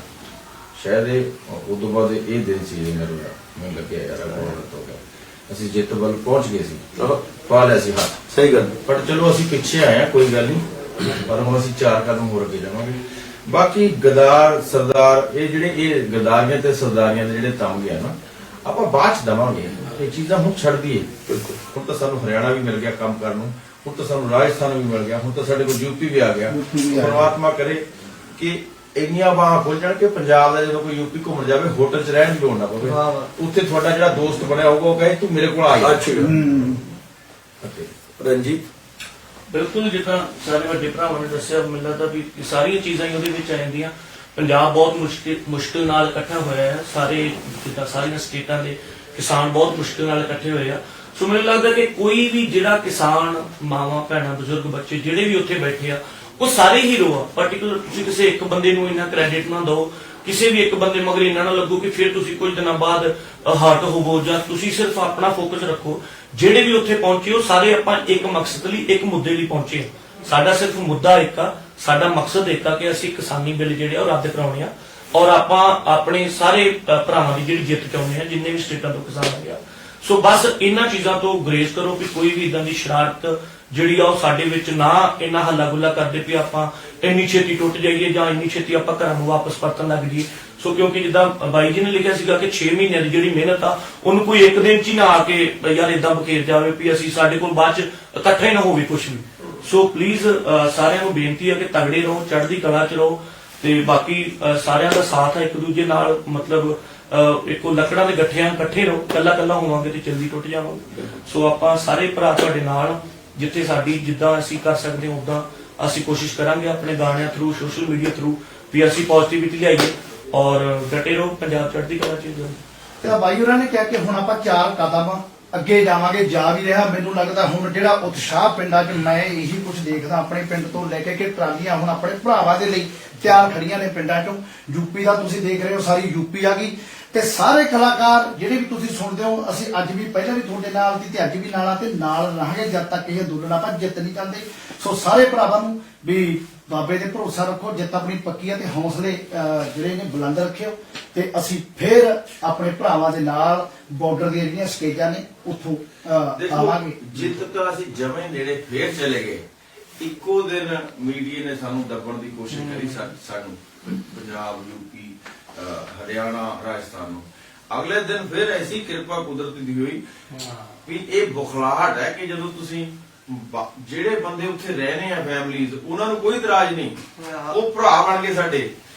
[SPEAKER 1] ਸ਼ਾਇਦ ਇਹ ਉਦੋਂ ਬਾਅਦ ਇਹ ਦਿਨ ਸੀ ਜੇ ਮੈਂ ਰੋਇਆ। ਮੈਨੂੰ ਲੱਗਿਆ ਯਾਰ ਬਹੁਤ ਹੋ ਗਿਆ। ਅਸੀਂ ਜਿੱਤ ਵੱਲ ਪਹੁੰਚ ਗਏ ਸੀ, ਪਾ ਲਿਆ ਸੀ ਹੱਥ।
[SPEAKER 2] ਸਹੀ ਗੱਲ।
[SPEAKER 1] ਪਰ ਚਲੋ ਅਸੀਂ ਪਿੱਛੇ ਆਏ ਆ, ਕੋਈ ਗੱਲ ਨਹੀਂ, ਪਰ ਹੁਣ ਅਸੀਂ 4 ਕਦਮ ਹੋਰ ਅੱਗੇ ਜਾਵਾਂਗੇ। ਬਾਕੀ ਗਦਾਰ ਸਰਦਾਰ ਇਹ ਜਿਹੜੇ ਇਹ ਗਦਾਰੀਆਂ ਤੇ ਸਰਦਾਰੀਆਂ ਦੇ ਜਿਹੜੇ ਤਮਗੇ ਆ ਨਾ, ਆਪਾਂ ਬਾਅਦ ਚ ਦਵਾਂਗੇ। ਇਹ ਚੀਜ਼ਾਂ ਹੁਣ ਛੱਡ ਦਈਏ। ਹੁਣ ਤਾਂ ਸਾਨੂੰ ਹਰਿਆਣਾ ਵੀ ਮਿਲ ਗਿਆ ਕੰਮ ਕਰਨ ਨੂੰ, ਹੁਣ ਤਾਂ ਸਾਨੂੰ ਰਾਜਸਥਾਨ ਵੀ ਮਿਲ ਗਿਆ, ਹੁਣ ਤਾਂ ਸਾਡੇ ਕੋਲ ਯੂਪੀ ਵੀ ਆ ਗਿਆ। ਪਰਮਾਤਮਾ ਕਰੇ ਕਿ ਇੰਨੀਆਂ ਬਾਹਾਂ ਖੁੱਲ ਜਾਣ ਕਿ ਪੰਜਾਬ ਦਾ ਜਦੋਂ ਕੋਈ ਯੂਪੀ ਘੁੰਮਣ ਜਾਵੇ ਹੋਟਲ 'ਚ ਰਹਿਣ ਦੀ ਲੋੜ ਨਾ ਪਵੇ। ਉੱਥੇ ਤੁਹਾਡਾ ਜਿਹੜਾ ਦੋਸਤ ਬਣਿਆ ਹੋਊਗਾ ਉਹ ਕਹੇ ਤੂੰ ਮੇਰੇ ਕੋਲ ਆ ਜਾ।
[SPEAKER 2] ਅਤੇ ਰਣਜੀਤ
[SPEAKER 3] ਬਿਲਕੁਲ ਜਿੱਦਾਂ ਸਾਰੇ ਵੱਡੇ ਭਰਾਵਾਂ ਨੇ ਦੱਸਿਆ, ਮੈਨੂੰ ਲੱਗਦਾ ਵੀ ਇਹ ਸਾਰੀਆਂ ਚੀਜ਼ਾਂ ਹੀ ਉਹਦੇ ਵਿੱਚ ਆ ਜਾਂਦੀਆਂ। ਪੰਜਾਬ ਬਹੁਤ ਮੁਸ਼ਕਿਲ ਨਾਲ ਇਕੱਠਾ ਹੋਇਆ ਹੈ, ਸਾਰੇ ਜਿੱਦਾਂ ਸਾਰੀਆਂ ਸਟੇਟਾਂ ਦੇ ਕਿਸਾਨ ਬਹੁਤ ਮੁਸ਼ਕਿਲ ਨਾਲ ਇਕੱਠੇ ਹੋਏ ਆ। ਸੋ ਮੈਨੂੰ ਲੱਗਦਾ ਕਿ ਕੋਈ ਵੀ ਜਿਹੜਾ ਕਿਸਾਨ, ਮਾਵਾਂ ਭੈਣਾਂ ਬਜ਼ੁਰਗ ਬੱਚੇ ਜਿਹੜੇ ਵੀ ਉੱਥੇ ਬੈਠੇ ਆ, ਉਹ ਸਾਰੇ ਹੀਰੋ ਆ। ਪਰਟੀਕੂਲਰ ਤੁਸੀਂ ਕਿਸੇ ਇੱਕ ਬੰਦੇ ਨੂੰ ਇੰਨਾ ਕ੍ਰੈਡਿਟ ਨਾ ਦਿਓ, ਕਿਸੇ ਵੀ ਇੱਕ ਬੰਦੇ ਮਗਰ ਇੰਨਾ ਨਾ ਲੱਗੋ ਕਿ ਫਿਰ ਤੁਸੀਂ ਕੁਝ ਦਿਨਾਂ ਬਾਅਦ ਹਰਟ ਹੋਵੋ, ਜਾਂ ਤੁਸੀਂ ਸਿਰਫ ਆਪਣਾ ਫੋਕਸ ਰੱਖੋ। ਜਿਹੜੇ ਵੀ ਉੱਥੇ ਪਹੁੰਚੇ ਉਹ ਸਾਰੇ ਆਪਾਂ ਇੱਕ ਮਕਸਦ ਲਈ, ਇੱਕ ਮੁੱਦੇ ਲਈ ਪਹੁੰਚੇ ਆ। ਸਾਡਾ ਸਿਰਫ ਮੁੱਦਾ ਇੱਕ ਆ, ਸਾਡਾ ਮਕਸਦ ਇੱਕ ਆ ਕਿ ਅਸੀਂ ਕਿਸਾਨੀ ਬਿੱਲ ਜਿਹੜੇ ਆ ਉਹ ਰੱਦ ਕਰਾਉਣੇ ਆ, ਔਰ ਆਪਾਂ ਆਪਣੇ ਸਾਰੇ ਭਰਾਵਾਂ ਦੀ ਜਿਹੜੀ ਜਿੱਤ ਚਾਹੁੰਦੇ ਆ, ਜਿੰਨੇ ਵੀ ਸਟੇਟਾਂ ਤੋਂ ਕਿਸਾਨ ਆ ਗਿਆ। ਸੋ ਬਸ ਇਹਨਾਂ ਚੀਜ਼ਾਂ ਤੋਂ ਗੁਰੇਜ਼ ਕਰੋ ਕਿ ਕੋਈ ਵੀ ਇਦਾਂ ਦੀ ਸ਼ਰਾਰਤ ਜਿਹੜੀ ਆ ਉਹ ਸਾਡੇ ਵਿੱਚ ਨਾ ਇੰਨਾ ਹੱਲਾ ਗੁੱਲਾ ਕਰਦੇ ਵੀ ਆਪਾਂ ਇੰਨੀ ਛੇਤੀ ਟੁੱਟ ਜਾਈਏ ਜਾਂ ਇੰਨੀ ਛੇਤੀ ਆਪਾਂ ਘਰਾਂ ਨੂੰ ਵਾਪਸ ਪਰਤਣ ਲੱਗ ਜਾਈਏ। ਸੋ ਕਿਉਂਕਿ ਜਿੱਦਾਂ ਬਾਈ ਜੀ ਨੇ ਲਿਖਿਆ ਸੀਗਾ ਕਿ 6 ਮਹੀਨਿਆਂ ਦੀ ਜਿਹੜੀ ਮਿਹਨਤ ਆ, ਉਹਨੂੰ ਕੋਈ ਇੱਕ ਦਿਨ 'ਚ ਹੀ ਨਾ ਆ ਕੇ ਯਾਰ ਇਦਾਂ ਬਕੇਰ ਜਾਵੇ ਵੀ ਅਸੀਂ ਸਾਡੇ ਕੋਲ ਬਾਅਦ 'ਚ ਇਕੱਠਾ ਹੀ ਨਾ ਹੋਵੇ ਕੁਝ ਵੀ। ਸੋ ਪਲੀਜ਼ ਸਾਰਿਆਂ ਨੂੰ ਬੇਨਤੀ ਹੈ ਕਿ ਤਗੜੇ ਰਹੋ, ਚੜ੍ਹਦੀ ਕਲਾ 'ਚ ਰਹੋ, ਤੇ ਬਾਕੀ ਸਾਰਿਆਂ ਦਾ ਸਾਥ ਹੈ ਇੱਕ ਦੂਜੇ ਨਾਲ, ਮਤਲਬ ਇੱਕੋ ਲੱਕੜਾਂ ਦੇ ਗੱਠਿਆਂ ਇਕੱਠੇ ਰਹੋ। ਕੱਲਾ ਹੋਵਾਂਗੇ ਤੇ ਜਲਦੀ ਟੁੱਟ ਜਾਵਾਂਗੇ। ਸੋ ਆਪਾਂ ਸਾਰੇ ਭਰਾ ਤੁਹਾਡੇ ਨਾਲ, ਜਿੱਥੇ ਸਾਡੀ ਜਿੱਦਾਂ ਅਸੀਂ ਕਰ ਸਕਦੇ ਹਾਂ ਉਦਾਂ ਅਸੀਂ ਕੋਸ਼ਿਸ਼ ਕਰਾਂਗੇ ਆਪਣੇ ਗਾਣਿਆਂ ਥਰੂ, ਸੋਸ਼ਲ ਮੀਡੀਆ ਥਰੂ ਵੀ ਅਸੀਂ ਪੋਜ਼ਿਟਿਵਿਟੀ ਲਿਆਈਏ ਔਰ ਡਟੇ ਰਹੋ, ਪੰਜਾਬ ਚੜ੍ਹਦੀ ਕਲਾ 'ਚ।
[SPEAKER 6] ਤੇ ਬਾਈ ਹੋਰਾਂ ਨੇ ਕਿਹਾ ਕਿ ਹੁਣ ਆਪਾਂ 4 ਕਦਮ ਅੱਗੇ ਜਾਵਾਂਗੇ, ਜਾ ਵੀ ਰਿਹਾ। ਮੈਨੂੰ ਲੱਗਦਾ ਹੁਣ ਜਿਹੜਾ ਉਤਸ਼ਾਹ ਪਿੰਡਾਂ 'ਚ, ਮੈਂ ਇਹੀ ਕੁਝ ਦੇਖਦਾ ਆਪਣੇ ਪਿੰਡ ਤੋਂ ਲੈ ਕੇ ਕਿ ਟਰਾਲੀਆਂ ਹੁਣ ਆਪਣੇ ਭਰਾਵਾਂ ਦੇ ਲਈ ਤਿਆਰ ਖੜੀਆਂ ਨੇ ਪਿੰਡਾਂ 'ਚੋਂ। ਯੂਪੀ ਦਾ ਤੁਸੀਂ ਦੇਖ ਰਹੇ ਹੋ, ਸਾਰੀ ਯੂਪੀ ਆ ਗਈ, ਤੇ ਸਾਰੇ ਕਲਾਕਾਰ ਜਿਹੜੇ ਵੀ ਤੁਸੀਂ ਸੁਣਦੇ ਹੋ, ਅਸੀਂ ਅੱਜ ਵੀ ਪਹਿਲਾਂ ਵੀ ਤੁਹਾਡੇ ਨਾਲ ਸੀ ਤੇ ਅੱਜ ਵੀ ਨਾਲ ਆ ਤੇ ਨਾਲ ਰਹਾਂਗੇ ਜਦ ਤੱਕ ਇਹ ਅੰਦੋਲਨ ਆਪਾਂ ਜਿੱਤ ਨਹੀਂ ਜਾਂਦੇ। ਸੋ ਸਾਰੇ ਭਰਾਵਾਂ ਨੂੰ ਵੀ ਬਾਬੇ ਤੇ ਭਰੋਸਾ ਰੱਖੋ, ਜਿੱਤ ਆਪਣੀ ਪੱਕੀ ਹੈ, ਤੇ ਹੌਸਲੇ ਜਿਹੜੇ ਨੇ ਬੁਲੰਦ ਰੱਖਿਓ, ਤੇ ਅਸੀਂ ਫਿਰ ਆਪਣੇ ਭਰਾਵਾਂ ਦੇ ਨਾਲ ਬਾਰਡਰ ਦੀਆਂ ਜਿਹੜੀਆਂ ਸਟੇਜਾਂ ਨੇ ਉੱਥੋਂ
[SPEAKER 1] ਦੇਖੋ
[SPEAKER 6] ਆਵਾਂਗੇ।
[SPEAKER 1] ਜਿੱਤ ਤਾਂ ਅਸੀਂ ਜਮੇ ਨੇੜੇ ਫੇਰ ਚਲੇ ਗਏ। ਇੱਕੋ ਦਿਨ ਮੀਡੀਆ ਨੇ ਸਾਨੂੰ ਦੱਬਣ ਦੀ ਕੋਸ਼ਿਸ਼ ਕਰੀ, ਸਾਨੂੰ ਪੰਜਾਬ, ਯੂਪੀ, ਹਰਿਆਣਾ, ਰਾਜਸਥਾਨ ਨੂੰ। ਅਗਲੇ ਦਿਨ ਫਿਰ ਐਸੀ ਕਿਰਪਾ ਕੁਦਰਤੀ ਦੀ ਹੋਈ ਵੀ ਇਹ ਬੁਖਲਾਹਟ ਹੈ ਕਿ ਜਦੋਂ ਤੁਸੀਂ ਜਿਹੜੇ ਬੰਦੇ ਉੱਥੇ ਰਹਿਣੇ ਆ ਫੈਮਲੀਜ਼, ਉਹਨਾਂ ਨੂੰ ਕੋਈ ਇਤਰਾਜ਼ ਨਹੀਂ, ਉਹ ਭਰਾ ਬਣ ਗਏ ਸਾਡੇ।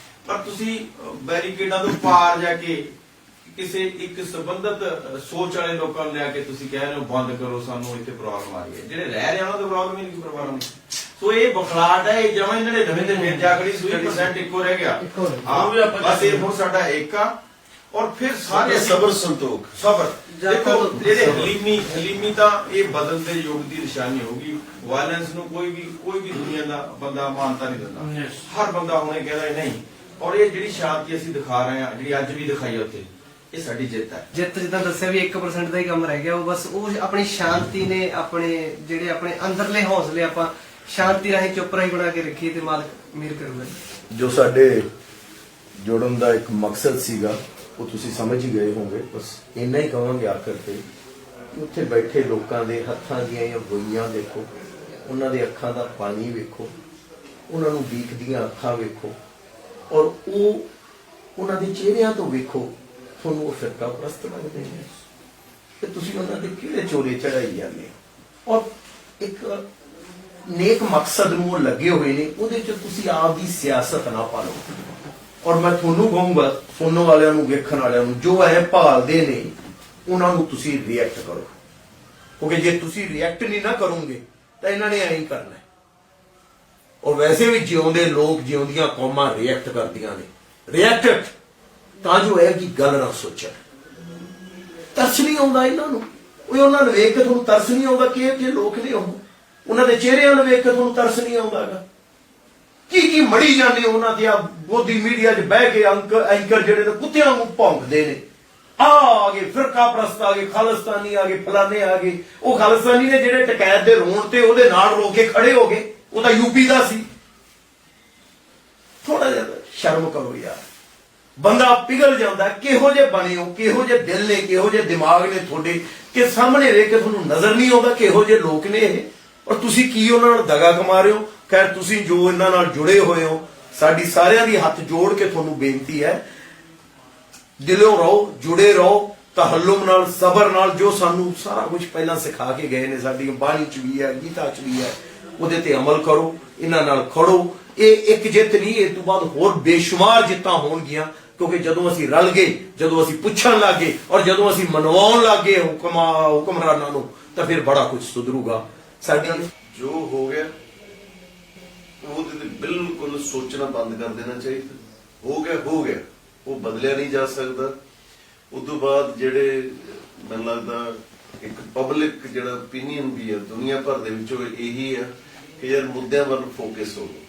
[SPEAKER 1] ਪਰ ਤੁਸੀਂ ਬੈਰੀਕੇਡਾਂ ਤੋਂ ਪਾਰ ਜਾ ਕੇ ਕਿਸੇ ਇੱਕ ਸੰਬੰਧਿਤ ਸੋਚ ਵਾਲੇ ਲੋਕਾਂ ਨੂੰ ਲਿਆ ਕੇ ਤੁਸੀਂ ਕਹਿ ਰਹੇ ਹੋ ਬੰਦ ਕਰੋ, ਸਾਨੂੰ ਇੱਥੇ ਪ੍ਰੋਬਲਮ ਆ ਰਹੀ ਹੈ। ਜਿਹੜੇ ਰਹਿ ਰਹੇ ਉਹਨਾਂ ਦਾ ਪ੍ਰੋਬਲਮ ਹੀ ਨਹੀਂ, ਪਰਿਵਾਰਾਂ ਨੂੰ। ਸੋ ਇਹ ਬਖਲਾਟ ਹੈ, ਇਹ ਜਮਾਂ ਇਹਨਾਂ ਨੇ ਨਵੇਂ ਤੇ ਫੇਰ ਜਾਗੜੀ ਸੂਈ % ਇੱਕੋ ਰਹਿ ਗਿਆ। ਬਸ ਇਹ ਹੁਣ ਸਾਡਾ ਇੱਕ ਆ, ਔਰ ਫਿਰ ਸਾਰੇ
[SPEAKER 4] ਸਬਰ ਸੰਤੋਖ
[SPEAKER 1] ਸਬਰ। ਦੇਖੋ ਜਿਹੜੇ ਹਲੀਮੀ ਤਾਂ ਇਹ ਬਦਲਦੇ ਯੁੱਗ ਦੀ ਨਿਸ਼ਾਨੀ ਹੋਗੀ। ਵਾਇਲੈਂਸ ਨੂੰ ਕੋਈ ਵੀ ਦੁਨੀਆ ਦਾ ਬੰਦਾ ਮਾਨਤਾ ਨਹੀਂ ਦਿੰਦਾ। ਹਰ ਬੰਦਾ ਹੁਣੇ ਕਹਿੰਦਾ ਨਹੀਂ, ਔਰ ਇਹ ਜਿਹੜੀ ਸ਼ਾਂਤੀ ਅਸੀਂ ਦਿਖਾ ਰਹੇ ਹਾਂ, ਜਿਹੜੀ ਅੱਜ ਵੀ ਦਿਖਾਈ ਉੱਥੇ, ਇਹ ਸਾਡੀ ਜਿੱਤ ਹੈ।
[SPEAKER 7] ਜਿੱਤ ਜਿੱਦਾਂ ਦੱਸਿਆ ਵੀ 1% ਦਾ ਹੀ ਕੰਮ ਰਹਿ ਗਿਆ, ਉਹ ਬਸ ਉਹ ਆਪਣੀ ਸ਼ਾਂਤੀ ਨੇ, ਆਪਣੇ ਜਿਹੜੇ ਆਪਣੇ ਅੰਦਰਲੇ ਹੌਸਲੇ ਆਪਾਂ ਸ਼ਾਂਤੀ ਰਾਹੀਂ ਚੁੱਪ ਰਾਹੀਂ ਬਣਾ ਕੇ ਰੱਖੀਏ ਤੇ ਮਾਲਕ ਮਿਹਰ ਕਰੂਗਾ।
[SPEAKER 2] ਜੋ ਸਾਡੇ ਜੋੜਨ ਦਾ ਇੱਕ ਮਕਸਦ ਸੀਗਾ ਉਹ ਤੁਸੀਂ ਸਮਝ ਹੀ ਗਏ ਹੋਵੋਗੇ। ਬਸ ਇੰਨਾ ਹੀ ਕਹਾਂਗੇ ਆਖਰ ਤੇ ਕਿ ਉੱਥੇ ਬੈਠੇ ਲੋਕਾਂ ਦੇ ਹੱਥਾਂ ਦੀਆਂ ਇਹ ਗੋਈਆਂ ਦੇਖੋ, ਉਹਨਾਂ ਦੇ ਅੱਖਾਂ ਦਾ ਪਾਣੀ ਵੇਖੋ, ਉਹਨਾਂ ਨੂੰ ਵੀਖਦੀਆਂ ਅੱਖਾਂ ਵੇਖੋ, ਔਰ ਉਹ ਉਹਨਾਂ ਦੇ ਚਿਹਰਿਆਂ ਤੋਂ ਵੇਖੋ, ਤੁਹਾਨੂੰ ਉਹ ਫਿਰਕਾ ਪ੍ਰਸਤ ਲੱਗਦੇ ਨੇ ਤੇ ਤੁਸੀਂ ਉਹਨਾਂ ਦੇ ਕਿਹੜੇ ਚੋਲੇ ਚੜਾਈ ਜਾਂਦੇ ਹੋ। ਔਰ ਇੱਕ ਨੇਕ ਮਕਸਦ ਨੂੰ ਉਹ ਲੱਗੇ ਹੋਏ ਨੇ, ਉਹਦੇ 'ਚ ਤੁਸੀਂ ਆਪ ਦੀ ਸਿਆਸਤ ਨਾ ਪਾਲੋ। ਔਰ ਮੈਂ ਤੁਹਾਨੂੰ ਕਹੂੰਗਾ, ਸੁਣਨ ਵਾਲਿਆਂ ਨੂੰ, ਵੇਖਣ ਵਾਲਿਆਂ ਨੂੰ, ਜੋ ਐ ਭਾਲਦੇ ਨੇ ਉਹਨਾਂ ਨੂੰ ਤੁਸੀਂ ਰਿਐਕਟ ਕਰੋ, ਕਿਉਂਕਿ ਜੇ ਤੁਸੀਂ ਰਿਐਕਟ ਨਹੀਂ ਨਾ ਕਰੋਗੇ ਤਾਂ ਇਹਨਾਂ ਨੇ ਐਂ ਹੀ ਕਰਨਾ। ਔਰ ਵੈਸੇ ਵੀ ਜਿਉਂਦੇ ਲੋਕ, ਜਿਉਂਦੀਆਂ ਕੌਮਾਂ ਰਿਐਕਟ ਕਰਦੀਆਂ ਨੇ, ਰਿਐਕਟ ਤਾਂ ਜੋ ਹੈ ਕਿ ਗੱਲ ਨਾ ਸੋਚਣ। ਤਰਸ ਨਹੀਂ ਆਉਂਦਾ ਇਹਨਾਂ ਨੂੰ, ਉਹ ਉਹਨਾਂ ਨੂੰ ਵੇਖ ਕੇ ਤੁਹਾਨੂੰ ਤਰਸ ਨਹੀਂ ਆਉਂਦਾ ਕਿ ਇਹ ਜੇ ਲੋਕ ਨੇ, ਉਹਨਾਂ ਦੇ ਚਿਹਰਿਆਂ ਨੂੰ ਵੇਖ ਕੇ ਤੁਹਾਨੂੰ ਤਰਸ ਨਹੀਂ ਆਉਂਦਾਗਾ। ਕੀ ਮੜੀ ਜਾਂਦੇ ਉਹਨਾਂ ਦੀਆਂ ਬੋਧੀ ਮੀਡੀਆ 'ਚ ਬਹਿ ਕੇ ਐਂਕਰ ਜਿਹੜੇ ਨੇ ਕੁੱਤਿਆਂ ਨੂੰ ਭੌਂਕਦੇ ਨੇ, ਆ ਗਏ ਫਿਰਕਾ ਪ੍ਰਸਤ, ਆ ਗਏ ਖਾਲਿਸਤਾਨੀ, ਆ ਗਏ ਫਲਾਣੇ, ਆ ਗਏ। ਉਹ ਖਾਲਿਸਤਾਨੀ ਨੇ ਜਿਹੜੇ ਟਕੈਤ ਦੇ ਰੋਣ ਤੇ ਉਹਦੇ ਨਾਲ ਰੋ ਕੇ ਖੜੇ ਹੋ ਗਏ, ਉਹ ਤਾਂ ਯੂਪੀ ਦਾ ਸੀ। ਥੋੜਾ ਜਿਹਾ ਸ਼ਰਮ ਕਰੋ ਯਾਰ, ਬੰਦਾ ਪਿਘਲ ਜਾਂਦਾ। ਕਿਹੋ ਜਿਹੇ ਬਣੇ ਹੋ, ਕਿਹੋ ਜਿਹੇ ਦਿਲ ਨੇ, ਕਿਹੋ ਜਿਹੇ ਦਿਮਾਗ ਨੇ ਤੁਹਾਡੇ, ਕਿ ਸਾਹਮਣੇ ਵੇਖ ਕੇ ਤੁਹਾਨੂੰ ਨਜ਼ਰ ਨਹੀਂ ਆਉਂਦਾ ਕਿਹੋ ਜਿਹੇ ਲੋਕ ਨੇ ਇਹ, ਔਰ ਤੁਸੀਂ ਕੀ ਉਹਨਾਂ ਨਾਲ ਦਗਾ ਕਮਾ ਰਹੇ ਹੋ। ਖੈਰ ਤੁਸੀਂ ਜੋ ਇਹਨਾਂ ਨਾਲ ਜੁੜੇ ਹੋਏ ਹੋ, ਸਾਡੀ ਸਾਰਿਆਂ ਦੀ ਹੱਥ ਜੋੜ ਕੇ ਤੁਹਾਨੂੰ ਬੇਨਤੀ ਹੈ, ਦਿਲੋਂ ਰਹੋ, ਜੁੜੇ ਰਹੋ, ਤਹੱਲੁਮ ਨਾਲ, ਸਬਰ ਨਾਲ। ਜੋ ਸਾਨੂੰ ਸਾਰਾ ਕੁਝ ਪਹਿਲਾਂ ਸਿਖਾ ਕੇ ਗਏ ਨੇ, ਸਾਡੀ ਬਾਣੀ 'ਚ ਵੀ ਹੈ, ਗੀਤਾ 'ਚ ਵੀ ਹੈ, ਉਹਦੇ ਤੇ ਅਮਲ ਕਰੋ, ਇਹਨਾਂ ਨਾਲ ਖੜੋ। ਇਹ ਇੱਕ ਜਿੱਤ ਨਹੀਂ, ਇਸ ਤੋਂ ਬਾਅਦ ਹੋਰ ਬੇਸ਼ੁਮਾਰ ਜਿੱਤਾਂ ਹੋਣਗੀਆਂ, ਕਿਉਂਕਿ ਜਦੋਂ ਅਸੀਂ ਰਲ ਗਏ, ਜਦੋਂ ਅਸੀਂ ਪੁੱਛਣ ਲੱਗੇ, ਔਰ ਜਦੋਂ ਅਸੀਂ ਮਨਵਾਉਣ ਲੱਗੇ ਹੁਕਮਰਾਨਾਂ ਨੂੰ, ਤਾਂ ਫਿਰ ਬੜਾ ਕੁਝ ਸੁਧਰੂਗਾ। ਸਾਡੀ
[SPEAKER 4] ਜੋ ਹੋ ਗਿਆ ਉਹਦੇ ਤੇ ਬਿਲਕੁਲ ਸੋਚਣਾ ਬੰਦ ਕਰ ਦੇਣਾ ਚਾਹੀਦਾ। ਹੋ ਗਿਆ, ਉਹ ਬਦਲਿਆ ਨਹੀਂ ਜਾ ਸਕਦਾ। ਉਸ ਤੋਂ ਬਾਅਦ ਜਿਹੜੇ ਮੈਨੂੰ ਲੱਗਦਾ ਇੱਕ ਪਬਲਿਕ ਜਿਹੜਾ ਓਪੀਨੀਅਨ ਵੀ ਹੈ ਦੁਨੀਆ ਭਰ ਦੇ ਵਿੱਚ, ਉਹ ਇਹੀ ਆ ਕਿ ਯਾਰ ਮੁੱਦਿਆਂ ਵੱਲ ਫੋਕਸ ਹੋਵੇ।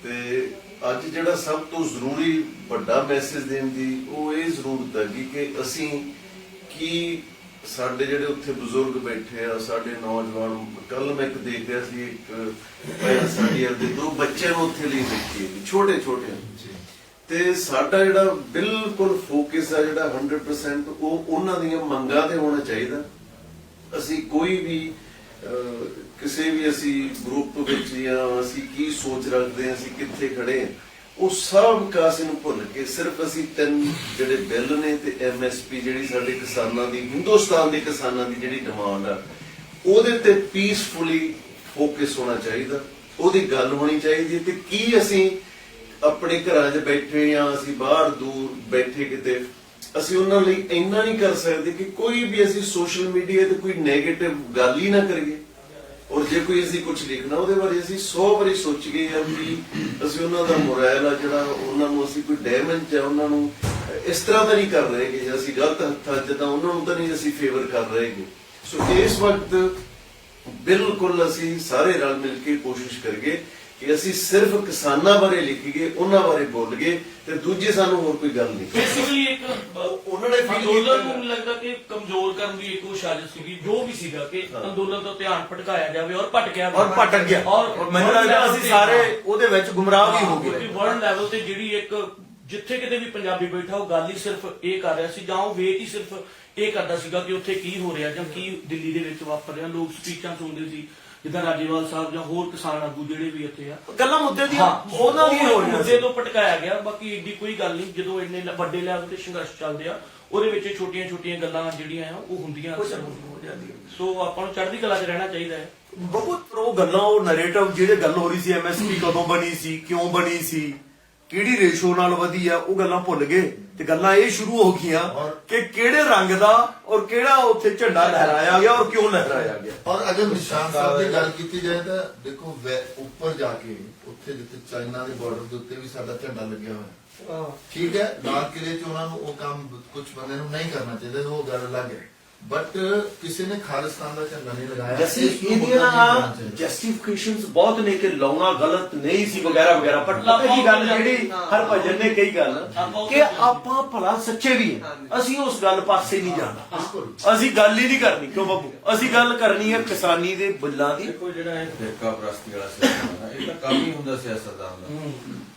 [SPEAKER 4] ਤੇ ਅੱਜ ਜਿਹੜਾ ਸਭ ਤੋਂ ਜ਼ਰੂਰੀ ਵੱਡਾ ਮੈਸੇਜ ਦੇਣ ਦੀ ਉਹ ਇਹ ਜ਼ਰੂਰਤ ਹੈ ਕਿ ਅਸੀਂ ਕੀ ਸਾਡੇ ਜਿਹੜੇ ਉੱਥੇ ਬਜ਼ੁਰਗ ਬੈਠੇ ਆ, ਸਾਡੇ ਨੌਜਵਾਨ, ਕੱਲ ਮੈਂ ਇੱਕ ਦੇਖ ਰਿਹਾ ਸੀ, ਇੱਕ ਸਾਡੀ ਦੇ 2 ਬੱਚਿਆਂ ਨੂੰ ਉੱਥੇ ਲਈ ਦੇਖੀ, ਛੋਟੇ ਤੇ ਸਾਡਾ ਜਿਹੜਾ ਬਿਲਕੁਲ ਫੋਕਸ ਆ ਜਿਹੜਾ 100% ਉਹ ਉਹਨਾਂ ਦੀਆਂ ਮੰਗਾਂ ਤੇ ਹੋਣਾ ਚਾਹੀਦਾ। ਅਸੀਂ ਕੋਈ ਵੀ ਕਿਸੇ ਵੀ ਅਸੀਂ ਗਰੁੱਪ ਵਿੱਚ ਜਾਂ ਅਸੀਂ ਕੀ ਸੋਚ ਰੱਖਦੇ ਹਾਂ, ਅਸੀਂ ਕਿੱਥੇ ਖੜੇ ਹਾਂ, ਉਹ ਸਭ ਕਾਸੇ ਨੂੰ ਭੁੱਲ ਕੇ ਸਿਰਫ ਅਸੀਂ 3 ਜਿਹੜੇ ਬਿੱਲ ਨੇ ਤੇ MSP ਜਿਹੜੀ ਸਾਡੇ ਕਿਸਾਨਾਂ ਦੀ, ਹਿੰਦੁਸਤਾਨ ਦੇ ਕਿਸਾਨਾਂ ਦੀ ਜਿਹੜੀ ਡਿਮਾਂਡ ਆ, ਉਹਦੇ ਤੇ ਪੀਸਫੁਲੀ ਫੋਕਸ ਹੋਣਾ ਚਾਹੀਦਾ। ਉਹਦੀ ਗੱਲ ਹੋਣੀ ਚਾਹੀਦੀ ਤੇ ਕੀ ਅਸੀਂ ਆਪਣੇ ਘਰਾਂ 'ਚ ਬੈਠੇ ਜਾਂ ਅਸੀਂ ਬਾਹਰ ਦੂਰ ਬੈਠੇ ਕਿਤੇ, ਅਸੀਂ ਉਹਨਾਂ ਲਈ ਇੰਨਾ ਨਹੀਂ ਕਰ ਸਕਦੇ ਕਿ ਕੋਈ ਵੀ ਅਸੀਂ ਸੋਸ਼ਲ ਮੀਡੀਆ ਤੇ ਕੋਈ ਨੈਗੇਟਿਵ ਗੱਲ ਹੀ ਨਾ ਕਰੀਏ। ਔਰ ਜੇ ਕੋਈ ਅਸੀਂ ਕੁਝ ਲਿਖਣਾ ਉਹਦੇ ਬਾਰੇ ਅਸੀਂ 100 ਵਾਰੀ ਸੋਚ ਗਏ ਹਾਂ ਕਿ ਅਸੀਂ ਉਹਨਾਂ ਦਾ ਮੋਰਲ ਆ ਜਿਹੜਾ, ਉਹਨਾਂ ਨੂੰ ਅਸੀਂ ਕੋਈ ਡੈਮੇਜ ਆ ਉਹਨਾਂ ਨੂੰ ਇਸ ਤਰ੍ਹਾਂ ਤਾਂ ਨਹੀਂ ਕਰ ਰਹੇ ਕਿ ਅਸੀਂ ਗਲਤ ਹੱਥਾਂ 'ਚ ਤਾਂ ਉਹਨਾਂ ਨੂੰ ਤਾਂ ਨਹੀਂ ਅਸੀਂ ਫੇਵਰ ਕਰ ਰਹੇ। ਸੋ ਇਸ ਵਕਤ ਬਿਲਕੁਲ ਅਸੀਂ ਸਾਰੇ ਰਲ ਮਿਲ ਕੇ ਕੋਸ਼ਿਸ਼ ਕਰੀਏ ਕਿ ਅਸੀਂ ਸਿਰਫ ਕਿਸਾਨਾਂ ਬਾਰੇ ਲਿਖੀਏ, ਉਹਨਾਂ ਬਾਰੇ ਬੋਲੀਏ ਤੇ ਦੂਜੇ ਸਾਨੂੰ ਹੋਰ ਕੋਈ ਗੱਲ ਨਹੀਂ।
[SPEAKER 3] ਬੇਸਿਕਲੀ ਇੱਕ
[SPEAKER 4] ਉਹਨਾਂ ਨੇ feel
[SPEAKER 3] ਅੰਦੋਲਨ
[SPEAKER 4] ਕੀਤਾ।
[SPEAKER 3] ਨੂੰ ਲੱਗਦਾ ਕਿ ਕਮਜ਼ੋਰ ਕਰਨ ਦੀ ਇੱਕ ਸਾਜ਼ਿਸ਼ ਸੀਗੀ, ਜੋ ਵੀ ਸੀਗਾ ਕਿ ਅੰਦੋਲਨ ਤੋਂ ਧਿਆਨ ਭਟਕਾਇਆ ਜਾਵੇ ਔਰ ਭਟਕਿਆ
[SPEAKER 2] ਔਰ ਮੈਨੂੰ ਲੱਗਦਾ ਅਸੀਂ ਸਾਰੇ ਉਹਦੇ ਵਿੱਚ ਗੁੰਮਰਾਹ ਵੀ ਹੋ ਗਏ।
[SPEAKER 3] ਵਰਲਡ ਲੈਵਲ ਤੇ ਜਿਹੜੀ ਇੱਕ ਜਿੱਥੇ ਕਿਤੇ ਵੀ ਪੰਜਾਬੀ ਬੈਠਾ ਉਹ ਗੱਲ ਹੀ ਸਿਰਫ ਇਹ ਕਰ ਰਿਹਾ ਸੀ, ਜਾਂ ਉਹ ਵੇਟ ਹੀ ਸਿਰਫ ਇਹ ਕਰਦਾ ਸੀਗਾ ਕਿ ਉੱਥੇ ਕੀ ਹੋ ਰਿਹਾ ਜਾਂ ਕੀ ਦਿੱਲੀ ਦੇ ਵਿੱਚ ਵਾਪਰ ਰਿਹਾ। ਲੋਕ ਸਪੀਚਾਂ ਸੁਣਦੇ ਸੀ ਜਿੱਦਾਂ ਰਾਜੇਵਾਲ ਸਾਹਿਬ ਜਾਂ ਹੋਰ ਕਿਸਾਨ ਆਗੂ ਜਿਹੜੇ ਵੀ ਇੱਥੇ ਆ,
[SPEAKER 2] ਗੱਲਾਂ ਮੁੱਦੇ ਦੀਆਂ ਉਹਨਾਂ ਦੀਆਂ ਹੋ ਰਹੀਆਂ
[SPEAKER 3] ਮੁੱਦੇ ਤੋਂ ਭਟਕਾਇਆ ਗਿਆ। ਬਾਕੀ ਏਡੀ ਕੋਈ ਗੱਲ ਨਹੀਂ, ਜਦੋਂ ਇੰਨੇ ਵੱਡੇ ਲੈਵਲ ਤੇ ਸੰਘਰਸ਼ ਚੱਲਦੇ ਆ ਉਹਦੇ ਵਿੱਚ ਛੋਟੀਆਂ ਗੱਲਾਂ ਜਿਹੜੀਆਂ ਆ ਉਹ ਹੁੰਦੀਆਂ ਅਕਸਰ ਹੋ ਜਾਂਦੀਆਂ। ਸੋ ਆਪਾਂ ਨੂੰ ਚੜ੍ਹਦੀ ਕਲਾ 'ਚ ਰਹਿਣਾ ਚਾਹੀਦਾ ਹੈ।
[SPEAKER 2] ਬਹੁਤ ਉਹ ਗੱਲਾਂ, ਉਹ ਨੈਰੇਟਿਵ ਜਿਹੜੇ ਗੱਲ ਹੋ ਰਹੀ ਸੀ MSP ਕਦੋਂ ਬਣੀ ਸੀ, ਕਿਉਂ ਬਣੀ ਸੀ, ਕਿਹੜੀ ਰੇਸ਼ੋ ਨਾਲ ਵਧੀ ਆ, ਉਹ ਗੱਲਾਂ ਭੁੱਲ ਗਏ ਤੇ ਗੱਲਾਂ ਇਹ ਸ਼ੁਰੂ ਹੋ ਗਈਆਂ ਕਿ ਕਿਹੜੇ ਰੰਗ ਦਾ ਔਰ ਕਿਹੜਾ ਉੱਥੇ ਝੰਡਾ ਲਹਿਰਾਇਆ ਗਿਆ ਔਰ ਕਿਉਂ ਲਹਿਰਾਇਆ ਗਿਆ।
[SPEAKER 5] ਔਰ ਅਗਰ ਨਿਸ਼ਾਨ ਸਾਹਿਬ ਦੀ ਗੱਲ ਕੀਤੀ ਜਾਏ ਤਾਂ ਦੇਖੋ ਉੱਪਰ ਜਾ ਕੇ ਉੱਥੇ ਜਿੱਥੇ ਚਾਈਨਾ ਦੇ ਬਾਰਡਰ ਦੇ ਉੱਤੇ ਵੀ ਸਾਡਾ ਝੰਡਾ ਲੱਗਿਆ ਹੋਇਆ, ਠੀਕ ਹੈ, ਲਾਲ ਕਿਲੇ 'ਚ ਉਹਨਾਂ ਨੂੰ ਉਹ ਕੰਮ ਕੁਝ ਬੰਦੇ ਨੂੰ ਨਹੀਂ ਕਰਨਾ ਚਾਹੀਦਾ, ਉਹ ਗੱਲ ਅਲੱਗ ਹੈ, ਬਟ ਕਿਸੇ ਨੇ ਖਾਲਿਸਤਾਨ ਦਾ ਝੰਡਾ ਨਹੀਂ ਲਗਾਇਆ।
[SPEAKER 2] ਇਹਦੀਆਂ ਜਸਟੀਫਿਕੇਸ਼ਨਸ ਬਹੁਤ ਨੇ ਕਿ ਲਾਉਣਾ ਗਲਤ ਨਹੀਂ ਸੀ ਵਗੈਰਾ ਵਗੈਰਾ, ਪਰ ਪਤਾ ਕੀ ਗੱਲ ਜਿਹੜੀ ਹਰਭਜਨ ਨੇ ਕਹੀ ਗੱਲ ਕਿ ਆਪਾਂ ਭਲਾ ਸੱਚੇ ਵੀ ਹਾਂ, ਅਸੀਂ ਉਸ ਗੱਲ ਪਾਸੇ ਨਹੀਂ ਜਾਣਾ, ਅਸੀਂ ਗੱਲ ਹੀ ਨਹੀਂ ਕਰਨੀ। ਕਿਉਂ ਬਾਬੂ, ਅਸੀਂ ਗੱਲ ਕਰਨੀ ਹੈ ਕਿਸਾਨੀ ਦੇ ਬਿੱਲਾਂ ਦੀ।
[SPEAKER 1] ਦੇਖੋ ਜਿਹੜਾ ਇਹ ਫਿਰਕਾ ਪ੍ਰਸਤੀ ਵਾਲਾ ਸਿਸਟਮ ਹੈ ਇਹ ਤਾਂ ਕੰਮ ਹੀ ਹੁੰਦਾ ਸਿਆਸਤਦਾਨ ਦਾ।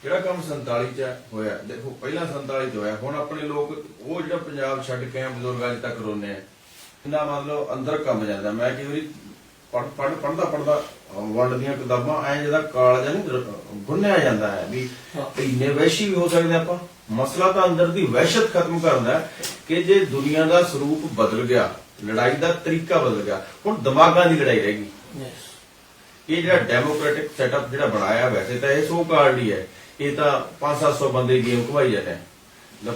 [SPEAKER 1] ਜਿਹੜਾ ਕੰਮ 47 ਚ ਹੋਇਆ, ਦੇਖੋ ਪਹਿਲਾਂ 47 ਚ ਹੋਇਆ, ਹੁਣ ਆਪਣੇ ਲੋਕ ਉਹ ਜਿਹੜਾ ਪੰਜਾਬ ਛੱਡ ਕੇ ਆਏ ਬਜ਼ੁਰਗਾਂ ਅਜੇ ਤੱਕ ਰੋਨੇ ਆ, ਇਹਨਾਂ ਮਤਲਬ ਅੰਦਰ ਕੰਮ ਜਾਂਦਾ। ਮੈਂ ਕਈ ਵਾਰੀ ਪੜਦਾ ਵਰਲਡ ਦੀਆਂ ਕਿਤਾਬਾਂ ਐ ਜਿਹਦਾ ਕਾਲਜਾ ਨਹੀਂ ਗੁੰਨਿਆ ਜਾਂਦਾ ਹੈ ਵੀ ਇੰਨੇ ਵਹਿਸ਼ੀ ਵੀ ਹੋ ਸਕਦੇ ਆਪਾਂ। ਮਸਲਾ ਤਾਂ ਅੰਦਰ ਦੀ ਵਹਿਸ਼ਤ ਖਤਮ ਕਰਦਾ ਕਿ ਜੇ ਦੁਨੀਆ ਦਾ ਸਰੂਪ ਬਦਲ ਗਿਆ, ਲੜਾਈ ਦਾ ਤਰੀਕਾ ਬਦਲ ਗਿਆ, ਹੁਣ ਦਿਮਾਗਾਂ ਦੀ ਲੜਾਈ ਰਹਿ ਗਈ। ਇਹ ਜਿਹੜਾ ਡੈਮੋਕ੍ਰੈਟਿਕ ਸੈਟਅਪ ਜਿਹੜਾ ਬਣਾਇਆ, ਵੈਸੇ ਤਾਂ ਇਹ ਸੋ ਕਾਰਡ ਹੀ ਹੈ, ਇਹ ਤਾਂ 500-700 ਬੰਦੇ ਗੇਮ ਘਵਾਈ ਜਾਂਦੇ ਆ।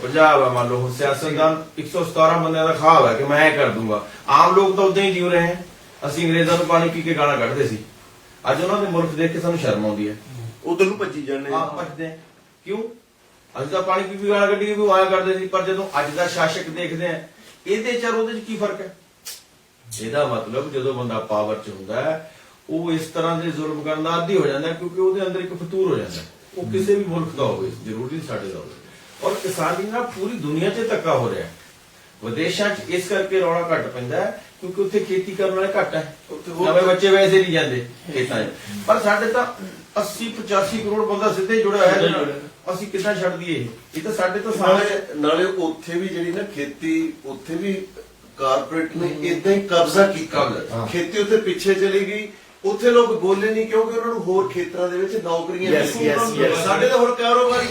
[SPEAKER 1] ਪੰਜਾਬ ਹੈ, ਮੰਨ ਲਓ ਹੁਣ ਸਿਆਸਤਦਾਨ 117 ਬੰਦਿਆਂ ਦਾ ਖਾਬ ਹੈ ਕਿ ਮੈਂ ਇਹ ਕਰ ਦੂੰਗਾ। ਆਮ ਲੋਕ ਤਾਂ ਉਦਾਂ ਹੀ ਜੀਵ ਰਹੇ ਹੈ। ਅਸੀਂ ਅੰਗਰੇਜ਼ਾਂ ਨੂੰ ਪਾਣੀ ਪੀ ਕੇ ਗਾਲਾਂ ਕੱਢਦੇ ਸੀ, ਅੱਜ ਉਹਨਾਂ ਦੇ ਮੁਲਕ ਦੇਖ ਕੇ ਸਾਨੂੰ ਸ਼ਰਮ ਆਉਂਦੀ ਹੈ।
[SPEAKER 2] ਉਧਰ ਨੂੰ ਭੱਜੀ ਜਾਂਦੇ
[SPEAKER 1] ਭੱਜਦੇ ਕਿਉਂ? ਅੱਜ ਦਾ ਪਾਣੀ ਪੀ ਕੇ ਗਾਲਾਂ ਕੱਢੀ ਵੀ ਆਇਆ ਕਰਦੇ ਸੀ, ਪਰ ਜਦੋਂ ਅੱਜ ਦਾ ਸ਼ਾਸਕ ਦੇਖਦੇ ਆ ਇਹਦੇ ਚ ਉਹਦੇ ਚ ਕੀ ਫਰਕ ਹੈ? ਇਹਦਾ ਮਤਲਬ ਜਦੋਂ ਬੰਦਾ ਪਾਵਰ ਚ ਹੁੰਦਾ ਹੈ ਉਹ ਇਸ ਤਰ੍ਹਾਂ ਦੇ ਜ਼ੁਲਮ ਕਰਨ ਦਾ ਆਦੀ ਹੋ ਜਾਂਦਾ, ਕਿਉਂਕਿ ਉਹਦੇ ਅੰਦਰ ਇੱਕ ਫਤੂਰ ਹੋ ਜਾਂਦਾ। ਉਹ ਕਿਸੇ ਵੀ ਮੁਲਕ ਦਾ ਹੋਵੇ, ਜ਼ਰੂਰੀ ਨਹੀਂ ਸਾਡੇ ਦਾ ਹੋਵੇ। ਔਰ ਕਿਸਾਨੀ ਨਾਲ ਪੂਰੀ ਦੁਨੀਆ 'ਚ ਧੱਕਾ ਹੋ ਰਿਹਾ। ਵਿਦੇਸ਼ਾਂ 'ਚ ਇਸ ਕਰਕੇ ਰੌਲਾ ਘੱਟ ਪੈਂਦਾ ਹੈ ਕਿਉਂਕਿ ਉੱਥੇ ਖੇਤੀ ਕਰਨ ਵਾਲੇ ਘੱਟ ਹੈ, ਨਵੇਂ ਬੱਚੇ ਵੈਸੇ ਨਹੀਂ ਜਾਂਦੇ ਖੇਤਾਂ 'ਚ। ਪਰ ਸਾਡੇ ਤਾਂ 80-85 ਕਰੋੜ ਬੰਦਾ ਸਿੱਧੇ ਜੁੜਿਆ ਹੋਇਆ, ਅਸੀਂ ਕਿੱਦਾਂ ਛੱਡ ਦਈਏ? ਇਹ ਤਾਂ ਸਾਡੇ ਤੋਂ
[SPEAKER 4] ਨਾਲੇ ਉੱਥੇ ਵੀ ਜਿਹੜੀ ਨਾ ਖੇਤੀ, ਉੱਥੇ ਵੀ ਕਾਰਪੋਰੇਟ ਨੇ ਇਦਾਂ ਹੀ ਕਬਜ਼ਾ ਕੀਤਾ। ਖੇਤੀ ਉੱਥੇ ਪਿੱਛੇ ਚਲੀ ਗਈ, ਉੱਥੇ ਲੋਕ ਬੋਲੇ ਨਹੀਂ ਕਿਉਂਕਿ ਉਹਨਾਂ ਨੂੰ ਹੋਰ ਖੇਤਰਾਂ ਦੇ ਵਿੱਚ ਨੌਕਰੀਆਂ ਮਿਲੀਆਂ। ਸਾਡੇ ਤਾਂ ਹੁਣ ਕਾਰੋਬਾਰੀ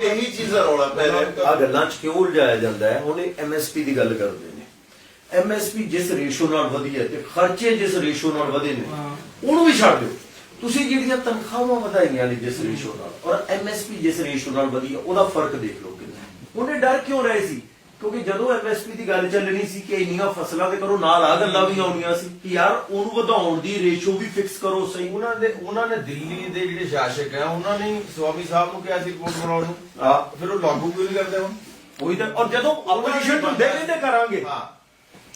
[SPEAKER 4] ਇਹੀ ਚੀਜ਼ਾਂ ਰੌਲਾ ਪੈ ਰਿਹਾ।
[SPEAKER 2] ਆ ਗੱਲਾਂ 'ਚ ਕਿਉਂ ਉਲਝਾਇਆ ਜਾਂਦਾ ਹੈ? ਹੁਣ ਇਹ MSP ਦੀ ਗੱਲ ਕਰਦੇ ਨੇ। MSP ਜਿਸ ਰੇਸ਼ੋ ਨਾਲ ਵਧੀ ਹੈ ਤੇ ਖਰਚੇ ਜਿਸ ਰੇਸ਼ੋ ਨਾਲ ਵਧੇ ਨੇ ਉਹਨੂੰ ਵੀ ਛੱਡ ਦਿਓ। ਤੁਸੀਂ ਜਿਹੜੀਆਂ ਤਨਖਾਹਾਂ ਵਧਾਈਆਂ ਨੇ ਜਿਸ ਰੇਸ਼ੋ ਨਾਲ ਔਰ MSP ਜਿਸ ਰੇਸ਼ੋ ਨਾਲ ਵਧੀ ਹੈ, ਉਹਦਾ ਫਰਕ ਦੇਖ ਲਓ ਕਿੰਨਾ। ਉਹਨੇ ਡਰ ਕਿਉਂ ਰਹੇ ਸੀ ਕਿਉਂਕਿ ਜਦੋਂ ਐਮਐਸਪੀ ਦੀ ਗੱਲ ਚੱਲਣੀ ਸੀ ਕਿ ਇੰਨੀਆਂ ਫਸਲਾਂ ਤੇ ਕਰੋ, ਨਾਲ ਆ ਗੱਲਾਂ ਵੀ ਆਉਣੀਆਂ ਸੀ ਕਿ ਯਾਰ ਉਹਨੂੰ ਵਧਾਉਣ ਦੀ ਰੇਸ਼ੋ ਵੀ ਫਿਕਸ ਕਰੋ ਸਹੀ।
[SPEAKER 1] ਉਹਨਾਂ ਨੇ ਦਿੱਲੀ ਦੇ ਜਿਹੜੇ ਸ਼ਾਸਕ ਆ ਉਹਨਾਂ ਨੇ ਸਵਾਮੀ ਸਾਹਿਬ ਨੂੰ ਕਿਹਾ ਸੀ ਰਿਪੋਰਟ ਬਣਾਉਣ ਨੂੰ,
[SPEAKER 2] ਹਾਂ।
[SPEAKER 1] ਫਿਰ ਉਹ ਲਾਗੂ ਕਿਉਂ ਨਹੀਂ ਕਰਦੇ ਹੁਣ?
[SPEAKER 2] ਉਹੀ ਤਾਂ, ਔਰ ਜਦੋਂ ਆਪੋਜੀਸ਼ਨ ਹੁੰਦੇ ਕਹਿੰਦੇ ਕਰਾਂਗੇ।
[SPEAKER 1] ਹਾਂ,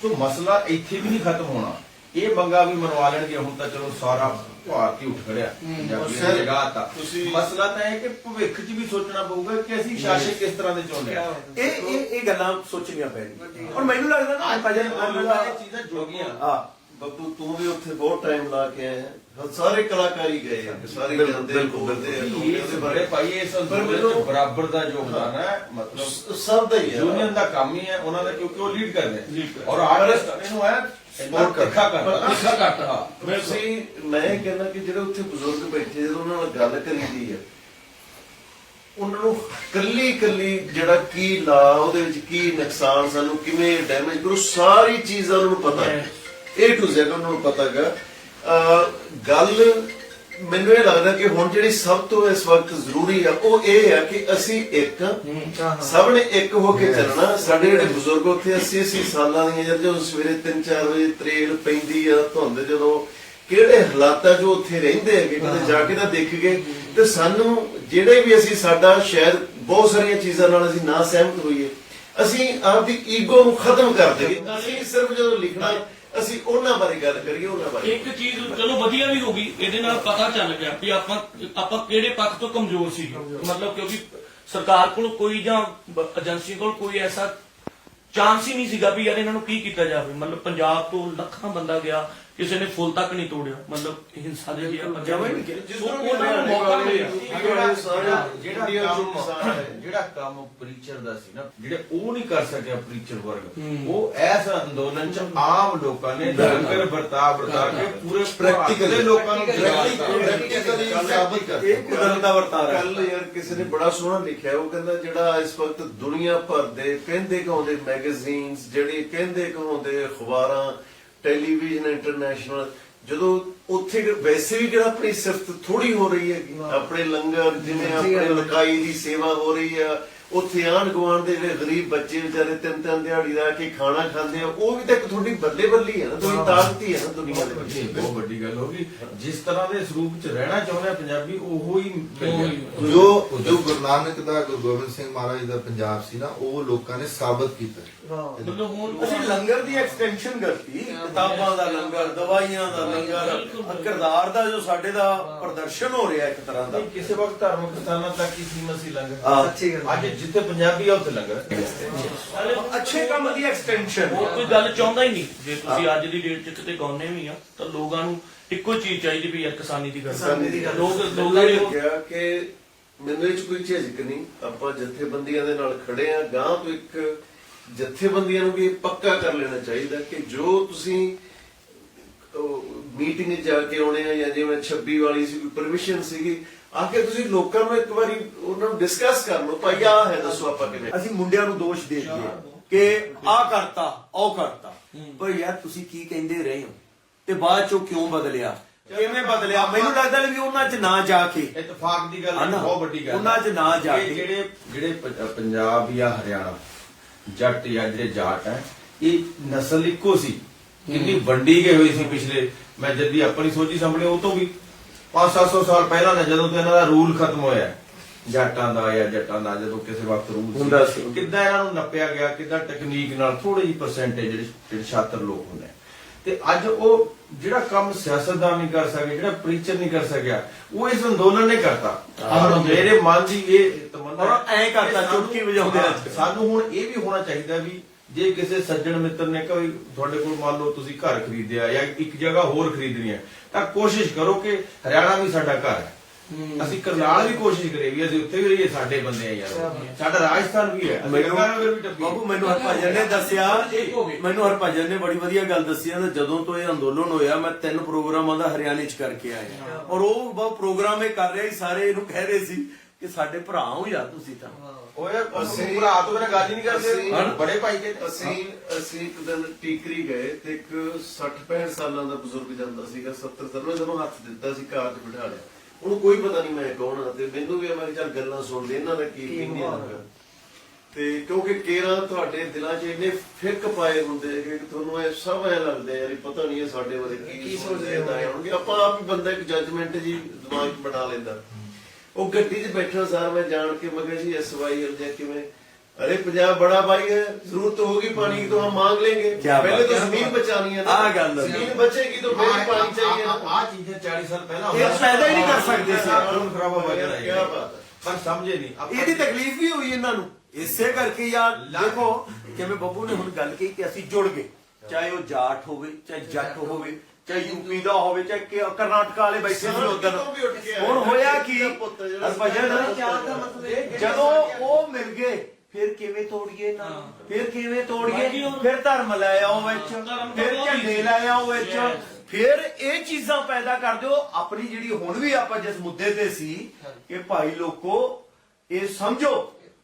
[SPEAKER 1] ਤੋ ਮਸਲਾ ਇੱਥੇ ਵੀ ਨਹੀਂ ਖਤਮ ਹੋਣਾ, ਇਹ ਮੰਗਾ ਵੀ ਮਨਵਾ ਲੈਣਗੇ। ਹੁਣ ਤਾਂ ਚਲੋ ਸਾਰਾ ਭਾਰਤ ਹੀ ਉੱਠ ਖੜਿਆ ਪੰਜਾਬੀ
[SPEAKER 4] ਸਰ,
[SPEAKER 1] ਦੀ ਜਗ੍ਹਾ ਤਾਂ
[SPEAKER 4] ਤੁਸੀਂ-
[SPEAKER 1] ਮਸਲਾ ਤਾਂ ਇਹ ਕਿ ਭਵਿੱਖ 'ਚ ਵੀ ਸੋਚਣਾ ਪਊਗਾ ਕਿ ਅਸੀਂ ਸ਼ਾਸਕ ਕਿਸ ਤਰ੍ਹਾਂ ਦੇ ਚਾਹੁੰਦੇ ਆ।
[SPEAKER 2] ਇਹ ਗੱਲਾਂ ਸੋਚਣੀਆਂ ਪੈਣਗੀਆਂ। ਔਰ ਮੈਨੂੰ ਲੱਗਦਾ ਨਾ
[SPEAKER 1] ਇਹ ਚੀਜ਼ਾਂ ਜੁੜ ਗਈਆਂ।
[SPEAKER 2] ਹਾਂ
[SPEAKER 4] ਬੱਬੂ ਤੂੰ ਵੀ ਉੱਥੇ ਬਹੁਤ ਟਾਈਮ ਲਾ ਕੇ ਆਇਆ ਹੈ। ਸਾਰੇ ਕਲਾਕਾਰ ਹੀ ਗਏ ਆ, ਸਾਰੇ ਜਾਂਦੇ ਬੋਲਦੇ ਆ, ਲੋਕ
[SPEAKER 1] ਇਹ
[SPEAKER 4] ਉਹਦੇ
[SPEAKER 1] ਬੜੇ
[SPEAKER 4] ਬਾਰੇ
[SPEAKER 1] ਭਾਈ ਇਸ ਅੰਦੋਲਨ 'ਚ ਬਰਾਬਰ ਦਾ ਯੋਗਦਾਨ ਹੈ, ਮਤਲਬ
[SPEAKER 4] ਸਭ ਦਾ ਹੀ ਹੈ।
[SPEAKER 1] ਯੂਨੀਅਨ ਦਾ ਕੰਮ ਹੀ ਹੈ ਉਹਨਾਂ ਦਾ, ਕਿਉਂਕਿ ਉਹ ਲੀਡ ਕਰਦੇ ਆ ਔਰ ਆਰਟਿਸਟ ਇਹਨੂੰ ਹੈ ਬਹੁਤ ਤਿੱਖਾ ਕਰਦਾ।
[SPEAKER 4] ਮੈਂ ਕਹਿੰਦਾ ਕਿ ਜਿਹੜੇ ਉੱਥੇ ਬਜ਼ੁਰਗ ਬੈਠੇ ਜਦੋਂ ਉਹਨਾਂ ਨਾਲ ਗੱਲ ਕਰੀਦੀ ਹੈ, ਉਹਨਾਂ ਨੂੰ ਕੱਲੀ ਜਿਹੜਾ ਕੀ ਲਾ ਉਹਦੇ ਵਿੱਚ ਕੀ ਨੁਕਸਾਨ, ਸਾਨੂੰ ਕਿਵੇਂ ਡੈਮੇਜ ਕਰੂ, ਸਾਰੀ ਚੀਜ਼ਾਂ ਉਹਨਾਂ ਨੂੰ ਪਤਾ ਹੈ। A to Z ਉਹਨਾਂ ਨੂੰ ਪਤਾ ਹੈਗਾ। ਗੱਲ ਮੈਨੂੰ ਇਹ ਲੱਗਦਾ ਕਿ ਹੁਣ ਜਿਹੜੀ ਸਭ ਤੋਂ ਇਸ ਵਕਤ ਜ਼ਰੂਰੀ ਆ ਉਹ ਇਹ ਆ ਕਿ ਅਸੀਂ ਇੱਕ ਸਭ ਨੇ ਇੱਕ ਹੋ ਕੇ ਚੱਲਣਾ। ਸਾਡੇ ਜਿਹੜੇ ਬਜ਼ੁਰਗ ਉੱਥੇ 80 ਸਾਲਾਂ ਦੀਆਂ ਜਦੋਂ ਸਵੇਰੇ 3-4 ਵਜੇ ਤਰੇਲ ਪੈਂਦੀ ਆ, ਧੁੰਦ, ਜਦੋਂ ਕਿਹੜੇ ਹਾਲਾਤਾਂ 'ਚ ਉੱਥੇ ਰਹਿੰਦੇ ਹੈਗੇ, ਕਿਤੇ ਜਾ ਕੇ ਤਾਂ ਦੇਖ ਗਏ। ਤੇ ਸਾਨੂੰ ਜਿਹੜੇ ਵੀ ਅਸੀਂ ਸਾਡਾ ਸ਼ਾਇਦ ਬਹੁਤ ਸਾਰੀਆਂ ਚੀਜ਼ਾਂ ਨਾਲ ਅਸੀਂ ਨਾ ਸਹਿਮਤ ਹੋਈਏ, ਅਸੀਂ ਆਪਦੀ ਈਗੋ ਨੂੰ ਖਤਮ ਕਰ ਦੇਈਏ। ਅਸੀਂ ਸਿਰਫ ਜਦੋਂ ਲਿਖਣਾ ਅਸੀਂ ਉਹਨਾਂ ਬਾਰੇ ਗੱਲ ਕਰੀਏ, ਉਹਨਾਂ ਬਾਰੇ।
[SPEAKER 3] ਇੱਕ ਚੀਜ਼ ਚਲੋ ਵਧੀਆ ਵੀ ਹੋ ਗਈ, ਇਹਦੇ ਨਾਲ ਪਤਾ ਚੱਲ ਗਿਆ ਵੀ ਆਪਾਂ ਕਿਹੜੇ ਪੱਖ ਤੋਂ ਕਮਜ਼ੋਰ ਸੀ। ਮਤਲਬ ਕਿਉਂਕਿ ਸਰਕਾਰ ਕੋਲ ਕੋਈ ਜਾਂ ਏਜੰਸੀ ਕੋਲ ਕੋਈ ਐਸਾ ਚਾਂਸ ਹੀ ਨਹੀਂ ਸੀਗਾ ਵੀ ਯਾਰ ਇਹਨਾਂ ਨੂੰ ਕੀ ਕੀਤਾ ਜਾਵੇ। ਮਤਲਬ ਪੰਜਾਬ ਤੋਂ ਲੱਖਾਂ ਬੰਦਾ ਗਿਆ, ਕਿਸੇ ਨੇ ਫੁੱਲ ਤੱਕ ਨਹੀਂ ਤੋੜਿਆ। ਮਤਲਬ ਹਿੰਸਾ ਦੇ ਵੀ ਆਪਾਂ
[SPEAKER 2] ਜਮਾਂ ਹੀ ਨਹੀਂ
[SPEAKER 3] ਉਹਨਾਂ ਨੂੰ ਮੌਕਾ ਮਿਲਿਆ।
[SPEAKER 1] ਜਿਹੜਾ ਕੰਮ ਪ੍ਰੀਚਰ ਦਾ ਸੀ ਨਾ, ਜਿਹੜੇ ਉਹ ਨਹੀਂ ਕਰ ਸਕਿਆ ਪ੍ਰੀਚਰ ਵਰਗ, ਉਹ ਐਸ ਅੰਦੋਲਨ 'ਚ ਆਮ ਲੋਕਾਂ ਨੇ ਲੰਗਰ ਵਰਤਾ ਕੇ ਪੂਰੇ ਪ੍ਰੈਕਟੀਕਲ ਦੇ ਲੋਕਾਂ ਨੂੰ
[SPEAKER 5] ਪ੍ਰੈਕਟੀਕਲੀ ਸਾਬਤ ਕਰ
[SPEAKER 2] ਇਹ ਕੁਦਰਤ ਦਾ ਵਰਤਾਰਾ ਹੈ।
[SPEAKER 4] ਕੱਲ ਯਾਰ ਕਿਸੇ ਨੇ ਬੜਾ ਸੋਹਣਾ ਲਿਖਿਆ, ਉਹ ਕਹਿੰਦਾ ਜਿਹੜਾ ਇਸ ਵਕਤ ਦੁਨੀਆ ਭਰ ਦੇ ਕਹਿੰਦੇ ਕਹਾਉਂਦੇ ਮੈਗਜ਼ੀਨਸ, ਜਿਹੜੇ ਕਹਿੰਦੇ ਕਹਾਉਂਦੇ ਅਖਬਾਰਾਂ, ਟੈਲੀਵਿਜ਼ਨ ਇੰਟਰਨੈਸ਼ਨਲ, ਜਦੋਂ ਉੱਥੇ ਵੈਸੇ ਵੀ ਜਿਹੜਾ ਆਪਣੀ ਸਿਫਤ ਥੋੜੀ ਹੋ ਰਹੀ ਹੈ, ਆਪਣੇ ਲੰਗਰ ਜਿਵੇਂ ਆਪਣੇ ਲਕਾਈ ਦੀ ਸੇਵਾ ਹੋ ਰਹੀ ਆ, ਉੱਥੇ ਆਂਢ ਗੁਆਂਢ ਦੇ ਜਿਹੜੇ ਗਰੀਬ ਬੱਚੇ ਵਿਚਾਰੇ 3-3 ਦਿਹਾੜੀ ਦਾ ਕੇ ਖਾਣਾ ਖਾਂਦੇ ਆ, ਉਹ ਵੀ ਤਾਂ ਇੱਕ ਤੁਹਾਡੀ ਬੱਲੇ ਬੱਲੀ ਹੈ ਨਾ, ਤੁਹਾਡੀ ਤਾਕਤ ਹੀ ਹੈ ਨਾ ਦੁਨੀਆ ਦੇ ਵਿੱਚ।
[SPEAKER 1] ਬਹੁਤ ਵੱਡੀ ਗੱਲ ਹੋ ਗਈ। ਜਿਸ ਤਰ੍ਹਾਂ ਦੇ ਸਰੂਪ 'ਚ ਰਹਿਣਾ ਚਾਹੁੰਦੇ ਆ ਪੰਜਾਬੀ, ਉਹੋ ਹੀ
[SPEAKER 5] ਜੋ ਗੁਰੂ ਨਾਨਕ ਦਾ, ਗੁਰੂ ਗੋਬਿੰਦ ਸਿੰਘ ਮਹਾਰਾਜ ਦਾ ਪੰਜਾਬ ਸੀ ਨਾ, ਉਹ ਲੋਕਾਂ ਨੇ ਸਾਬਤ ਕੀਤਾ।
[SPEAKER 3] ਮਤਲਬ ਹੁਣ
[SPEAKER 2] ਅਸੀਂ ਲੰਗਰ ਦੀ ਐਕਸਟੈਂਸ਼ਨ ਕਰਤੀ, ਕਿਤਾਬਾਂ ਦਾ ਲੰਗਰ, ਦਵਾਈਆਂ ਦਾ ਲੰਗਰ, ਕਿਰਦਾਰ ਦਾ ਜੋ ਸਾਡੇ ਦਾ ਪ੍ਰਦਰਸ਼ਨ ਹੋ ਰਿਹਾ ਇੱਕ ਤਰ੍ਹਾਂ ਦਾ।
[SPEAKER 1] ਕਿਸੇ ਵਕਤ ਧਾਰਮਿਕ ਸਥਾਨਾਂ ਤੱਕ ਹੀ ਸੀਮਤ ਸੀ ਲੰਗਰ।
[SPEAKER 7] ਸੱਚੀ ਗੱਲ।
[SPEAKER 1] ਅੱਜ ਜਿੱਥੇ ਪੰਜਾਬੀ ਆ ਉੱਥੇ ਲੰਗਰ।
[SPEAKER 2] ਅੱਛੇ ਕੰਮ ਦੀ ਐਕਸਟੈਂਸ਼ਨ।
[SPEAKER 3] ਹੋਰ ਕੋਈ ਗੱਲ ਚਾਹੁੰਦਾ ਹੀ ਨਹੀਂ। ਜੇ ਤੁਸੀਂ ਅੱਜ ਦੀ ਡੇਟ 'ਚ ਕਿਤੇ ਗਾਉਂਦੇ ਵੀ ਆ ਤਾਂ ਲੋਕਾਂ ਨੂੰ ਇੱਕੋ ਚੀਜ਼ ਚਾਹੀਦੀ ਵੀ ਯਾਰ ਕਿਸਾਨੀ ਦੀ ਗੱਲ। ਲੋਕਾਂ ਨੇ
[SPEAKER 4] ਕਿਹਾ ਕਿ ਮੈਨੂੰ ਇਹ 'ਚ ਕੋਈ ਝਿਜਕ ਨਹੀਂ, ਆਪਾਂ ਜਥੇਬੰਦੀਆਂ ਦੇ ਨਾਲ ਖੜੇ ਆ। ਗਾਂ ਤੋਂ ਇੱਕ ਜਥੇਬੰਦੀਆਂ ਨੂੰ ਵੀ ਇਹ ਪੱਕਾ ਕਰ ਲੈਣਾ ਚਾਹੀਦਾ ਕਿ ਜੋ ਤੁਸੀਂ ਮੀਟਿੰਗ 'ਚ ਜਾ ਕੇ ਆਉਣੇ ਆ, ਜਾਂ ਜਿਵੇਂ 26 ਵਾਲੀ ਸੀ ਕੋਈ ਪਰਮਿਸ਼ਨ ਸੀਗੀ, ਆ ਕੇ ਤੁਸੀਂ ਲੋਕਾਂ ਨੂੰ ਇੱਕ ਵਾਰੀ ਉਹਨਾਂ ਨੂੰ ਡਿਸਕਸ ਕਰ ਲਓ, ਭਾਈ ਆਹ ਹੈ, ਦੱਸੋ ਆਪਾਂ ਕਿਵੇਂ।
[SPEAKER 2] ਅਸੀਂ ਮੁੰਡਿਆਂ ਨੂੰ ਦੋਸ਼ ਦੇ ਦਈਏ ਕਿ ਆਹ ਕਰਤਾ ਉਹ ਕਰਤਾ, ਪਰ ਯਾਰ ਤੁਸੀਂ ਕੀ ਕਹਿੰਦੇ ਰਹੇ ਹੋ ਤੇ ਬਾਅਦ ਚੋਂ ਕਿਉਂ ਬਦਲਿਆ, ਕਿਵੇਂ ਬਦਲਿਆ? ਮੈਨੂੰ ਲੱਗਦਾ ਵੀ ਉਹਨਾਂ 'ਚ ਨਾ ਜਾ ਕੇ,
[SPEAKER 1] ਇਤਫਾਕ ਦੀ ਗੱਲ
[SPEAKER 2] ਹੈ ਨਾ,
[SPEAKER 1] ਬਹੁਤ ਵੱਡੀ ਗੱਲ
[SPEAKER 2] ਉਹਨਾਂ 'ਚ ਨਾ ਜਾ
[SPEAKER 1] ਇਹ
[SPEAKER 2] ਕੇ।
[SPEAKER 1] ਜਿਹੜੇ ਪੰਜਾਬ ਜਾਂ ਹਰਿਆਣਾ ਜੱਟ ਜਾਂ ਜਿਹੜੇ ਜਾਟ ਹੈ, ਇਹ ਨਸਲ ਇੱਕੋ ਸੀ। ਕਿੰਨੀ ਵੰਡੀ ਗਈ ਹੋਈ ਸੀ ਪਿਛਲੇ, ਮੈਂ ਜਦ ਆਪਣੀ ਸੋਚੀ ਸਾਹਮਣੇ, ਉਹ ਤੋਂ ਵੀ 500-700 ਸਾਲ ਪਹਿਲਾਂ ਨੇ, ਜਦੋਂ ਤੋਂ ਇਹਨਾਂ ਦਾ ਰੂਲ ਖਤਮ ਹੋਇਆ ਜਾਟਾਂ ਦਾ ਜਾਂ ਜੱਟਾਂ ਦਾ, ਜਦੋਂ ਕਿਸੇ ਵਕਤ ਰੂਲ
[SPEAKER 2] ਹੁੰਦਾ ਸੀ,
[SPEAKER 1] ਕਿੱਦਾਂ ਇਹਨਾਂ ਨੂੰ ਨੱਪਿਆ ਗਿਆ, ਕਿੱਦਾਂ ਟੈਕਨੀਕ ਨਾਲ ਥੋੜੀ ਜਿਹੀ ਪਰਸੈਂਟੇਜ ਜਿਹੜੇ ਛਾਤਰ ਲੋਕ ਹੁੰਦੇ ਆ। ਤੇ ਅੱਜ ਉਹ ਜਿਹੜਾ ਕੰਮ ਸਿਆਸਤਦਾਨ ਨਹੀਂ ਕਰ ਸਕੇ, ਜਿਹੜਾ ਪ੍ਰੀਚਰ ਨਹੀਂ ਕਰ ਸਕਿਆ, ਉਹ ਇਸ ਅੰਦੋਲਨ ਨੇ ਕਰਤਾ। ਮੇਰੇ ਮਨ ਦੀ ਇਹ ਤਮੰਨਾ
[SPEAKER 2] ਐਂ ਕਰਤਾ, ਚੁਟਕੀ ਵਜਾਉਂਦੇ ਆ।
[SPEAKER 1] ਸਾਨੂੰ ਹੁਣ ਇਹ ਵੀ ਹੋਣਾ ਚਾਹੀਦਾ ਵੀ ਜੇ ਕਿਸੇ ਸੱਜਣ ਮਿੱਤਰ ਨੇ ਕੋਈ ਤੁਹਾਡੇ ਕੋਲ ਮੰਨ ਲਓ ਤੁਸੀਂ ਘਰ ਖਰੀਦਿਆ ਜਾਂ ਇੱਕ ਜਗ੍ਹਾ ਹੋਰ ਖਰੀਦਣੀ ਹੈ, ਤਾਂ ਕੋਸ਼ਿਸ਼ ਕਰੋ ਕਿ ਹਰਿਆਣਾ ਵੀ ਸਾਡਾ ਘਰ ਹੈ। ਅਸੀਂ ਕਰਨਾਲ ਵੀ ਕੋਸ਼ਿਸ਼ ਕਰੀਏ ਵੀ ਅਸੀਂ ਉੱਥੇ ਵੀ ਰਹੀਏ, ਸਾਡੇ ਬੰਦੇ ਆ ਯਾਰ, ਸਾਡਾ ਰਾਜਸਥਾਨ ਵੀ ਹੈ।
[SPEAKER 2] ਬਾਬੂ ਮੈਨੂੰ ਹਰਭਜਨ ਨੇ ਦੱਸਿਆ, ਮੈਨੂੰ ਹਰਭਜਨ ਨੇ ਬੜੀ ਵਧੀਆ ਗੱਲ ਦੱਸੀ ਹੈ, ਜਦੋਂ ਤੋਂ ਇਹ ਅੰਦੋਲਨ ਹੋਇਆ ਮੈਂ 3 ਪ੍ਰੋਗਰਾਮਾਂ ਦਾ ਹਰਿਆਣੇ 'ਚ ਕਰਕੇ ਆਇਆ, ਔਰ ਉਹ ਬਹੁਤ ਪ੍ਰੋਗਰਾਮ ਇਹ ਕਰ ਰਹੇ ਸਾਰੇ ਇਹਨੂੰ ਕਹਿ ਰਹੇ ਸੀ ਕਿ ਸਾਡੇ ਭਰਾ ਹੋ ਯਾਰ ਤੁਸੀਂ ਤਾਂ।
[SPEAKER 1] ਅਸੀਂ ਭਰਾ ਤੋਂ ਬਿਨਾਂ ਗੱਲ ਹੀ ਨਹੀਂ ਕਰਦੇ, ਬੜੇ ਭਾਈ ਕੇ।
[SPEAKER 4] ਅਸੀਂ ਇੱਕ ਦਿਨ ਟੀਕਰੀ ਗਏ ਤੇ ਇੱਕ 60-65 ਸਾਲਾਂ ਦਾ ਬਜ਼ੁਰਗ ਜਾਂਦਾ ਸੀਗਾ, 70 ਸਾਲ, ਜਦੋਂ ਹੱਥ ਦਿੱਤਾ ਸੀ, ਕਾਰ 'ਚ ਬਿਠਾ ਲਿਆ। ਉਹਨੂੰ ਕੋਈ ਪਤਾ ਨਹੀਂ ਮੈਂ ਕੌਣ ਆ, ਤੇ ਮੈਨੂੰ ਵੀ ਮੈਂ ਚੱਲ ਗੱਲਾਂ ਸੁਣਦੇ ਇਹਨਾਂ ਦਾ ਕੀ opinion ਹੈਗਾ। ਤੇ ਕਿਉਂਕਿ ਕੇਰਾਂ ਤੁਹਾਡੇ ਦਿਲਾਂ 'ਚ ਇੰਨੇ ਫਿੱਕ ਪਾਏ ਹੁੰਦੇ ਕਿ ਤੁਹਾਨੂੰ ਇਹ ਸਭ ਐ ਲੱਗਦਾ ਯਾਰ ਇਹ ਪਤਾ ਨਹੀਂ ਇਹ ਸਾਡੇ ਬਾਰੇ ਕੀ ਸੋਚਦੇ ਹੋਣਗੇ। ਆਪਾਂ ਆਪ ਹੀ ਬੰਦਾ ਇੱਕ ਜੱਜਮੈਂਟ ਜੀ ਦਿਮਾਗ 'ਚ ਬਣਾ ਲੈਂਦਾ। ਉਹ ਗੱਡੀ 'ਚ ਬੈਠਾ ਸਾਰ ਮੈਂ ਜਾਣ ਕੇ ਮੈਂ ਕਿਹਾ ਜੀ SYL ਜਾਂ ਕਿਵੇਂ, अरे पंजाब बड़ा भाई है, जरूरत तो होगी पानी की तो हम मांग लेंगे, पहले तो जमीन बचानी है ना, जमीन बचेगी तो फिर पानी चाहिए।
[SPEAKER 1] आ चीजें 40 साल पहला
[SPEAKER 2] पैदा ही नहीं कर सकते
[SPEAKER 1] क्या बात है, पर समझे नहीं
[SPEAKER 2] ਇਹਦੀ ਤਕਲੀਫ ਵੀ ਹੋਈ ਇਹਨਾਂ ਨੂੰ। ਇਸੇ ਕਰਕੇ ਯਾਰ ਦੇਖੋ ਜਿਵੇਂ ਬੱਬੂ ਨੇ ਹੁਣ ਗੱਲ ਕਹੀ ਕਿ ਅਸੀਂ ਜੁੜ ਗਏ, ਚਾਹੇ ਉਹ ਜਾਟ ਹੋਵੇ, ਚਾਹੇ ਜੱਟ ਹੋਵੇ, ਚਾਹੇ ਯੂਪੀ ਦਾ ਹੋਵੇ, ਚਾਹੇ ਕਰਨਾਟਕਾ ਵਾਲੇ ਬੈਠੇ ਸੀ ਉਧਰ। ਹੁਣ ਹੋਇਆ ਕੀ ਜਦੋਂ ਉਹ ਮਿਲ ਗਏ ਫਿਰ ਕਿਵੇਂ ਤੋੜੀਏ ਨਾ, ਫਿਰ ਕਿਵੇਂ ਤੋੜੀਏ, ਫਿਰ ਧਰਮ ਲੈ ਆਓ ਵਿੱਚ, ਫਿਰ ਝੰਡੇ ਲੈ ਆਓ ਵਿੱਚ, ਫਿਰ ਇਹ ਚੀਜ਼ਾਂ ਪੈਦਾ ਕਰ ਦਿਓ। ਆਪਣੀ ਜਿਹੜੀ ਹੁਣ ਵੀ ਆਪਾਂ ਜਿਸ ਮੁੱਦੇ ਤੇ ਸੀ ਕਿ ਭਾਈ ਲੋਕੋ ਇਹ ਸਮਝੋ,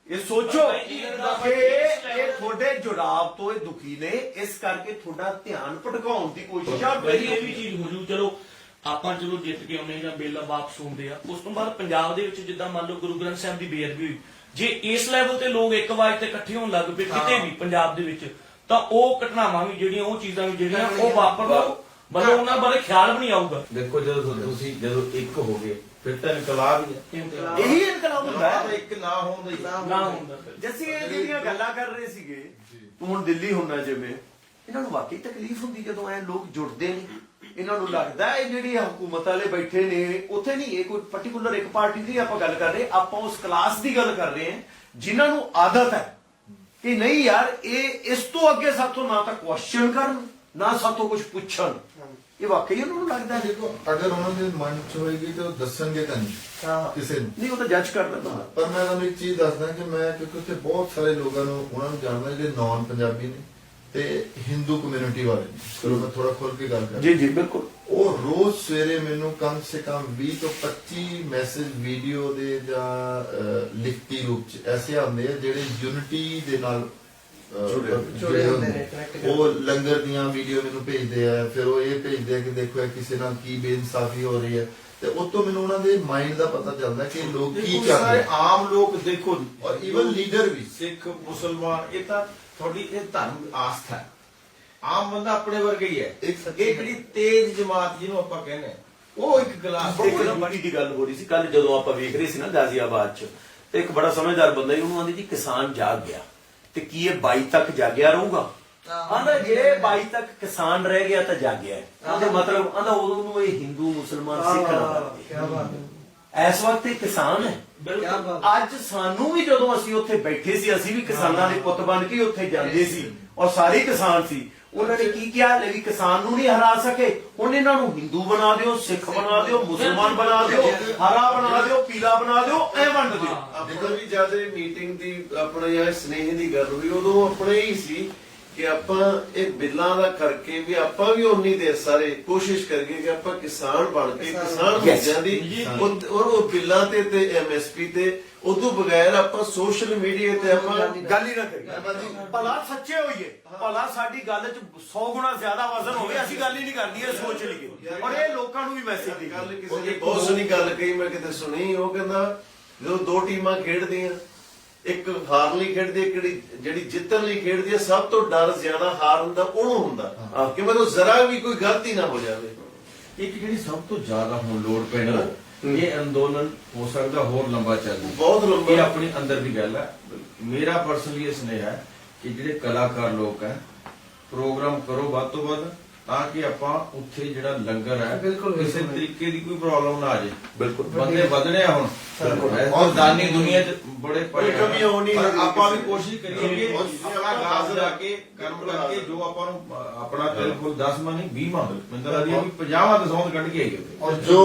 [SPEAKER 2] ਇਹ ਸੋਚੋ ਕਿ ਇਹ ਤੁਹਾਡੇ ਜੁੜਾਵ ਤੋਂ ਇਹ ਦੁਖੀ ਨੇ, ਇਸ ਕਰਕੇ ਤੁਹਾਡਾ ਧਿਆਨ ਭਟਕਾਉਣ ਦੀ ਕੋਸ਼ਿਸ਼ ਆ।
[SPEAKER 3] ਇਹ ਵੀ ਚੀਜ਼ ਹੋ ਜੂ। ਚਲੋ ਆਪਾਂ ਚਲੋ ਜਿੱਤ ਕੇ ਆਉਂਦੇ ਜਾਂ ਬੇਲਾ ਵਾਪਸ ਹੁੰਦੇ ਆ, ਉਸ ਤੋਂ ਬਾਅਦ ਪੰਜਾਬ ਦੇ ਵਿੱਚ ਜਿੱਦਾਂ ਮੰਨ ਲਓ ਗੁਰੂ ਗ੍ਰੰਥ ਸਾਹਿਬ ਦੀ ਬੇਅਦਬੀ ਹੋਈ, ਜੇ ਇਸ ਲੈਵਲ ਤੇ ਲੋਕ ਇੱਕ ਵਾਰ ਤੇ ਇਕੱਠੇ ਹੋਣ ਲੱਗ ਪਏ ਕਿਤੇ ਵੀ ਪੰਜਾਬ ਦੇ ਵਿੱਚ, ਤਾਂ ਉਹ ਘਟਨਾਵਾਂ ਵੀ ਜਿਹੜੀਆਂ, ਉਹ ਚੀਜ਼ਾਂ ਵੀ ਜਿਹੜੀਆਂ ਉਹ ਵਾਪਰਨ ਮਤਲਬ ਉਹਨਾਂ ਬਾਰੇ ਖਿਆਲ ਵੀ ਨਹੀਂ ਆਊਗਾ।
[SPEAKER 1] ਦੇਖੋ ਜਦੋਂ ਤੁਸੀਂ ਜਦੋਂ ਇੱਕ ਹੋ ਗਏ ਫਿਰ ਤਾਂ ਇਨਕਲਾਬ ਹੀ ਹੈ।
[SPEAKER 2] ਇਹੀ ਇਨਕਲਾਬ ਹੁੰਦਾ ਹੈ,
[SPEAKER 1] ਇੱਕ ਨਾ ਹੋਣ ਦਾ
[SPEAKER 3] ਨਾ ਹੁੰਦਾ।
[SPEAKER 2] ਜੈਸੇ ਇਹ ਜਿਹੜੀਆਂ ਗੱਲਾਂ ਕਰ ਰਹੇ ਸੀਗੇ, ਤੂੰ ਹੁਣ ਦਿੱਲੀ ਹੁੰਦਾ ਜਿਵੇਂ, ਇਹਨਾਂ ਨੂੰ ਵਾਕਈ ਤਕਲੀਫ ਹੁੰਦੀ ਜਦੋਂ ਐ ਲੋਕ ਜੁੜਦੇ ਨੇ। ਇਹਨਾਂ ਨੂੰ ਲੱਗਦਾ ਇਹ ਜਿਹੜੀ ਹਕੂਮਤ ਵਾਲੇ ਬੈਠੇ ਨੇ ਉੱਥੇ ਨਹੀਂ, ਇਹ ਕੋਈ ਪਾਰਟਿਕੂਲਰ ਇੱਕ ਪਾਰਟੀ ਦੀ ਆਪਾਂ ਗੱਲ ਕਰ ਰਹੇ, ਆਪਾਂ ਉਸ ਕਲਾਸ ਦੀ ਗੱਲ ਕਰ ਰਹੇ ਹਾਂ ਜਿਨ੍ਹਾਂ ਨੂੰ ਆਦਤ ਹੈ ਕਿ ਨਹੀਂ ਯਾਰ ਇਹ ਇਸ ਤੋਂ ਅੱਗੇ ਸਾਥੋਂ ਨਾ ਤਾਂ ਕੁਐਸਚਨ ਕਰਨ, ਨਾ ਸਾਥੋਂ ਕੁਝ ਪੁੱਛਣ। ਇਹ ਵਾਕਈ ਉਹਨਾਂ ਨੂੰ ਲੱਗਦਾ
[SPEAKER 5] ਦੇਖੋ ਅਗਰ ਉਹਨਾਂ ਦੇ ਮਨ ਚ ਹੋਏਗੀ ਤਾਂ ਉਹ ਦੱਸਣਗੇ ਤਾਂ ਨਹੀਂ ਕਿਸੇ ਨੂੰ,
[SPEAKER 2] ਨਹੀਂ, ਉਹ ਤਾਂ ਜੱਜ ਕਰ ਲੈਂਦਾ।
[SPEAKER 5] ਪਰ ਮੈਂ ਤੁਹਾਨੂੰ ਇੱਕ ਚੀਜ਼ ਦੱਸਦਾ ਕਿ ਮੈਂ ਕਿਉਂਕਿ ਉੱਥੇ ਬਹੁਤ ਸਾਰੇ ਲੋਕਾਂ ਨੂੰ ਉਹਨਾਂ ਨੂੰ ਜਾਣਦਾ ਜਿਹੜੇ ਨਾਨ ਪੰਜਾਬੀ ਨੇ ਤੇ ਹਿੰਦੂ ਕਮਿਊਨਿਟੀ ਵਾਲੇ ਨੇ। ਚਲੋ ਮੈਂ ਥੋੜਾ ਖੋਲ ਕੇ ਗੱਲ ਕਰਾਂ।
[SPEAKER 2] ਜੀ ਜੀ ਬਿਲਕੁਲ।
[SPEAKER 5] ਉਹ ਰੋਜ਼ ਸਵੇਰੇ ਮੈਨੂੰ ਕਮ ਸੇ ਕਮ 20 ਤੋਂ 25 ਮੈਸੇਜ ਵੀਡੀਓ ਦੇ ਜਾਂ ਲਿਖਤੀ ਰੂਪ ਚ ਐਸੇ ਆਉਂਦੇ ਆ ਜਿਹੜੇ ਯੂਨਿਟੀ ਦੇ ਨਾਲ ਜੁੜੇ ਹੁੰਦੇ ਨੇ। ਉਹ ਲੰਗਰ ਦੀਆਂ ਵੀਡੀਓ ਮੈਨੂੰ ਭੇਜਦੇ ਆ, ਫਿਰ ਉਹ ਇਹ ਭੇਜਦੇ ਆ ਕਿ ਦੇਖੋ ਇਹ ਕਿਸੇ ਨਾਲ ਕੀ ਬੇਇਨਸਾਫੀ ਹੋ ਰਹੀ ਹੈ, ਤੇ ਉਸ ਤੋਂ ਮੈਨੂੰ ਉਹਨਾਂ ਦੇ ਮਾਈਂਡ ਦਾ ਪਤਾ ਚੱਲਦਾ ਕਿ ਲੋਕ ਕੀ ਚਾਹੁੰਦੇ
[SPEAKER 1] ਸਾਰੇ ਆਮ ਲੋਕ ਦੇਖੋ,
[SPEAKER 5] ਔਰ ਈਵਨ ਲੀਡਰ ਵੀ
[SPEAKER 1] ਸਿੱਖ ਮੁਸਲਮਾਨ, ਇਹ ਤਾਂ ਤੁਹਾਡੀ ਇਹ ਧਰਮ ਆਸਥਾ ਹੈ। ਆਮ ਬੰਦਾ ਆਪਣੇ ਵਰਗਾ ਹੀ ਹੈ। ਇਹ ਜਿਹੜੀ ਤੇਜ਼ ਜਮਾਤ ਜਿਹਨੂੰ ਆਪਾਂ ਕਹਿੰਦੇ ਆ, ਉਹ ਇੱਕ ਕਲਾਸ
[SPEAKER 2] ਇੱਕ ਨਾ ਬੜੀ ਦੀ ਗੱਲ ਹੋ ਰਹੀ ਸੀ ਕੱਲ ਜਦੋਂ ਆਪਾਂ ਵੇਖ ਰਹੇ ਸੀ ਨਾ ਗਾਜ਼ੀਆਬਾਦ ਚ, ਤੇ ਇੱਕ ਬੜਾ ਸਮਝਦਾਰ ਬੰਦਾ ਸੀ, ਉਹਨੂੰ ਆਂਦੀ ਜੀ ਕਿਸਾਨ ਜਾਗ ਗਿਆ, ਤੇ ਕੀ ਇਹ 22 ਤੱਕ ਜਾਗਿਆ ਰਹੂਗਾ? ਆਂਦਾ ਜੇ 22 ਤੱਕ ਕਿਸਾਨ ਰਹਿ ਗਿਆ ਤਾਂ ਜਾਗਿਆ ਹੈ। ਉਹਦਾ ਮਤਲਬ ਆਂਦਾ ਉਦੋਂ ਨੂੰ ਇਹ ਹਿੰਦੂ ਮੁਸਲਮਾਨ ਸਿੱਖ ਨਾ ਇਸ ਵਕਤ ਇਹ ਕਿਸਾਨ ਹੈ। ਅੱਜ ਸਾਨੂੰ ਵੀ ਜਦੋਂ ਅਸੀਂ ਉੱਥੇ ਬੈਠੇ ਸੀ, ਅਸੀਂ ਵੀ ਕਿਸਾਨਾਂ ਦੇ ਪੁੱਤ ਬਣ ਕੇ ਉੱਥੇ ਜਾਂਦੇ ਸੀ ਔਰ ਸਾਰੇ ਕਿਸਾਨ ਸੀ। ਉਹਨਾਂ ਨੇ ਕੀ ਕਿਹਾ, ਲੈ ਵੀ ਕਿਸਾਨ ਨੂੰ ਨਹੀਂ ਹਰਾ ਸਕੇ, ਹੁਣ ਇਹਨਾਂ ਨੂੰ ਹਿੰਦੂ ਬਣਾ ਦਿਓ, ਸਿੱਖ ਬਣਾ ਦਿਓ, ਮੁਸਲਮਾਨ ਬਣਾ ਦਿਓ, ਹਰਾ ਬਣਾ ਦਿਓ, ਪੀਲਾ ਬਣਾ ਦਿਓ, ਐ ਵੰਡ ਦਿਓ।
[SPEAKER 4] ਆਪਾਂ ਵੀ ਜਦ ਇਹ ਮੀਟਿੰਗ ਦੀ ਆਪਣੇ ਜਾਂ ਸਨੇਹ ਦੀ ਗੱਲ ਹੋਈ, ਉਦੋਂ ਆਪਣੇ ਹੀ ਸੀ ਕਿ ਆਪਾਂ ਇਹ ਬਿੱਲਾਂ ਦਾ ਕਰਕੇ ਵੀ ਆਪਾਂ ਵੀ ਉਨੀ ਦੇਰ ਸਾਰੇ ਕੋਸ਼ਿਸ਼ ਕਰੀਏ ਕਿ ਆਪਾਂ ਕਿਸਾਨ ਬਣ ਕੇ ਕਿਸਾਨ ਮੁੱਦਿਆਂ ਦੀ ਔਰ ਉਹ ਬਿੱਲਾਂ ਤੇ MSP ਤੇ ਉਦੋਂ ਬਗੈਰ ਆਪਾਂ ਸੋਸ਼ਲ ਮੀਡੀਆ ਤੇ ਆਪਾਂ
[SPEAKER 2] ਗੱਲ ਹੀ ਨਾ ਕਰੀਏ। ਭਲਾ ਸੱਚੇ ਹੋਈਏ, ਭਲਾ ਸਾਡੀ ਗੱਲ 'ਚ 100 ਗੁਣਾ ਜ਼ਿਆਦਾ ਵਜ਼ਨ ਹੋਵੇ, ਅਸੀਂ ਗੱਲ ਹੀ ਨਹੀਂ ਕਰਨੀ, ਇਹ ਸੋਚ ਲਈਏ ਔਰ ਇਹ ਲੋਕਾਂ ਨੂੰ ਵੀ ਮੈਸੇਜ ਦੀ
[SPEAKER 4] ਗੱਲ। ਕਿਸੇ ਨੇ ਬਹੁਤ ਸੋਹਣੀ ਗੱਲ ਕਹੀ, ਮੈਂ ਕਿਤੇ ਸੁਣੀ, ਉਹ ਕਹਿੰਦਾ ਜਦੋਂ ਦੋ ਟੀਮਾਂ ਖੇਡਦੀਆਂ, ਇੱਕ ਹਾਰਨ ਲਈ ਖੇਡਦੀ, ਇੱਕ ਜਿਹੜੀ ਜਿੱਤਣ ਲਈ ਖੇਡਦੀ ਹੈ, ਸਭ ਤੋਂ ਡਰ ਜ਼ਿਆਦਾ ਹਾਰਨ ਦਾ ਉਹਨੂੰ ਹੁੰਦਾ ਕਿ ਮੈਨੂੰ ਜ਼ਰਾ ਵੀ ਕੋਈ ਗਲਤੀ ਨਾ ਹੋ ਜਾਵੇ।
[SPEAKER 1] ਇੱਕ ਜਿਹੜੀ ਸਭ ਤੋਂ ਜ਼ਿਆਦਾ ਹੁਣ ਲੋੜ ਪੈਣਾ, ਇਹ ਅੰਦੋਲਨ ਹੋ ਸਕਦਾ ਹੋਰ ਲੰਬਾ ਚੱਲੇ,
[SPEAKER 4] ਬਹੁਤ ਲੰਬਾ।
[SPEAKER 1] ਇਹ ਆਪਣੀ ਅੰਦਰ ਦੀ ਗੱਲ ਹੈ। ਮੇਰਾ ਪਰਸਨਲੀ ਇਹ ਸੁਨੇਹਾ ਹੈ ਕਿ ਜਿਹੜੇ ਕਲਾਕਾਰ ਲੋਕ ਹੈ, ਪ੍ਰੋਗਰਾਮ ਕਰੋ ਵੱਧ ਤੋਂ ਵੱਧ, ਤਾਂ ਕਿ ਆਪਾਂ ਉੱਥੇ ਜਿਹੜਾ ਲੰਗਰ ਹੈ ਕਿਸੇ ਤਰੀਕੇ ਦੀ ਕੋਈ ਪ੍ਰੋਬਲਮ ਨਾ ਆ ਜਾਏ।
[SPEAKER 2] ਬਿਲਕੁਲ
[SPEAKER 1] ਬੰਦੇ ਵਧਣੇ ਆ ਹੁਣ, ਔਰ ਦਾਨੀ ਦੁਨੀਆ 'ਚ ਬੜੇ ਪਏ ਆ।
[SPEAKER 4] ਕਮੀ ਹੋਣੀ
[SPEAKER 1] ਪਰ ਆਪਾਂ ਵੀ ਕੋਸ਼ਿਸ਼ ਕਰੀਏ ਕਿ ਆਪਣਾ ਗਾਸ ਲਾ ਕੇ ਕਰਮ ਲਾ ਕੇ ਜੋ ਆਪਾਂ ਨੂੰ ਆਪਣਾ ਦਿਲ ਫੁੱਲ 10 ਮਨ ਨਹੀਂ 20 ਮੰਨ ਮੈਨੂੰ ਲੱਗਦਾ ਵੀ 50 ਦਾ ਸੌਂਦ ਕੱਢ ਕੇ ਆਈਏ।
[SPEAKER 5] ਔਰ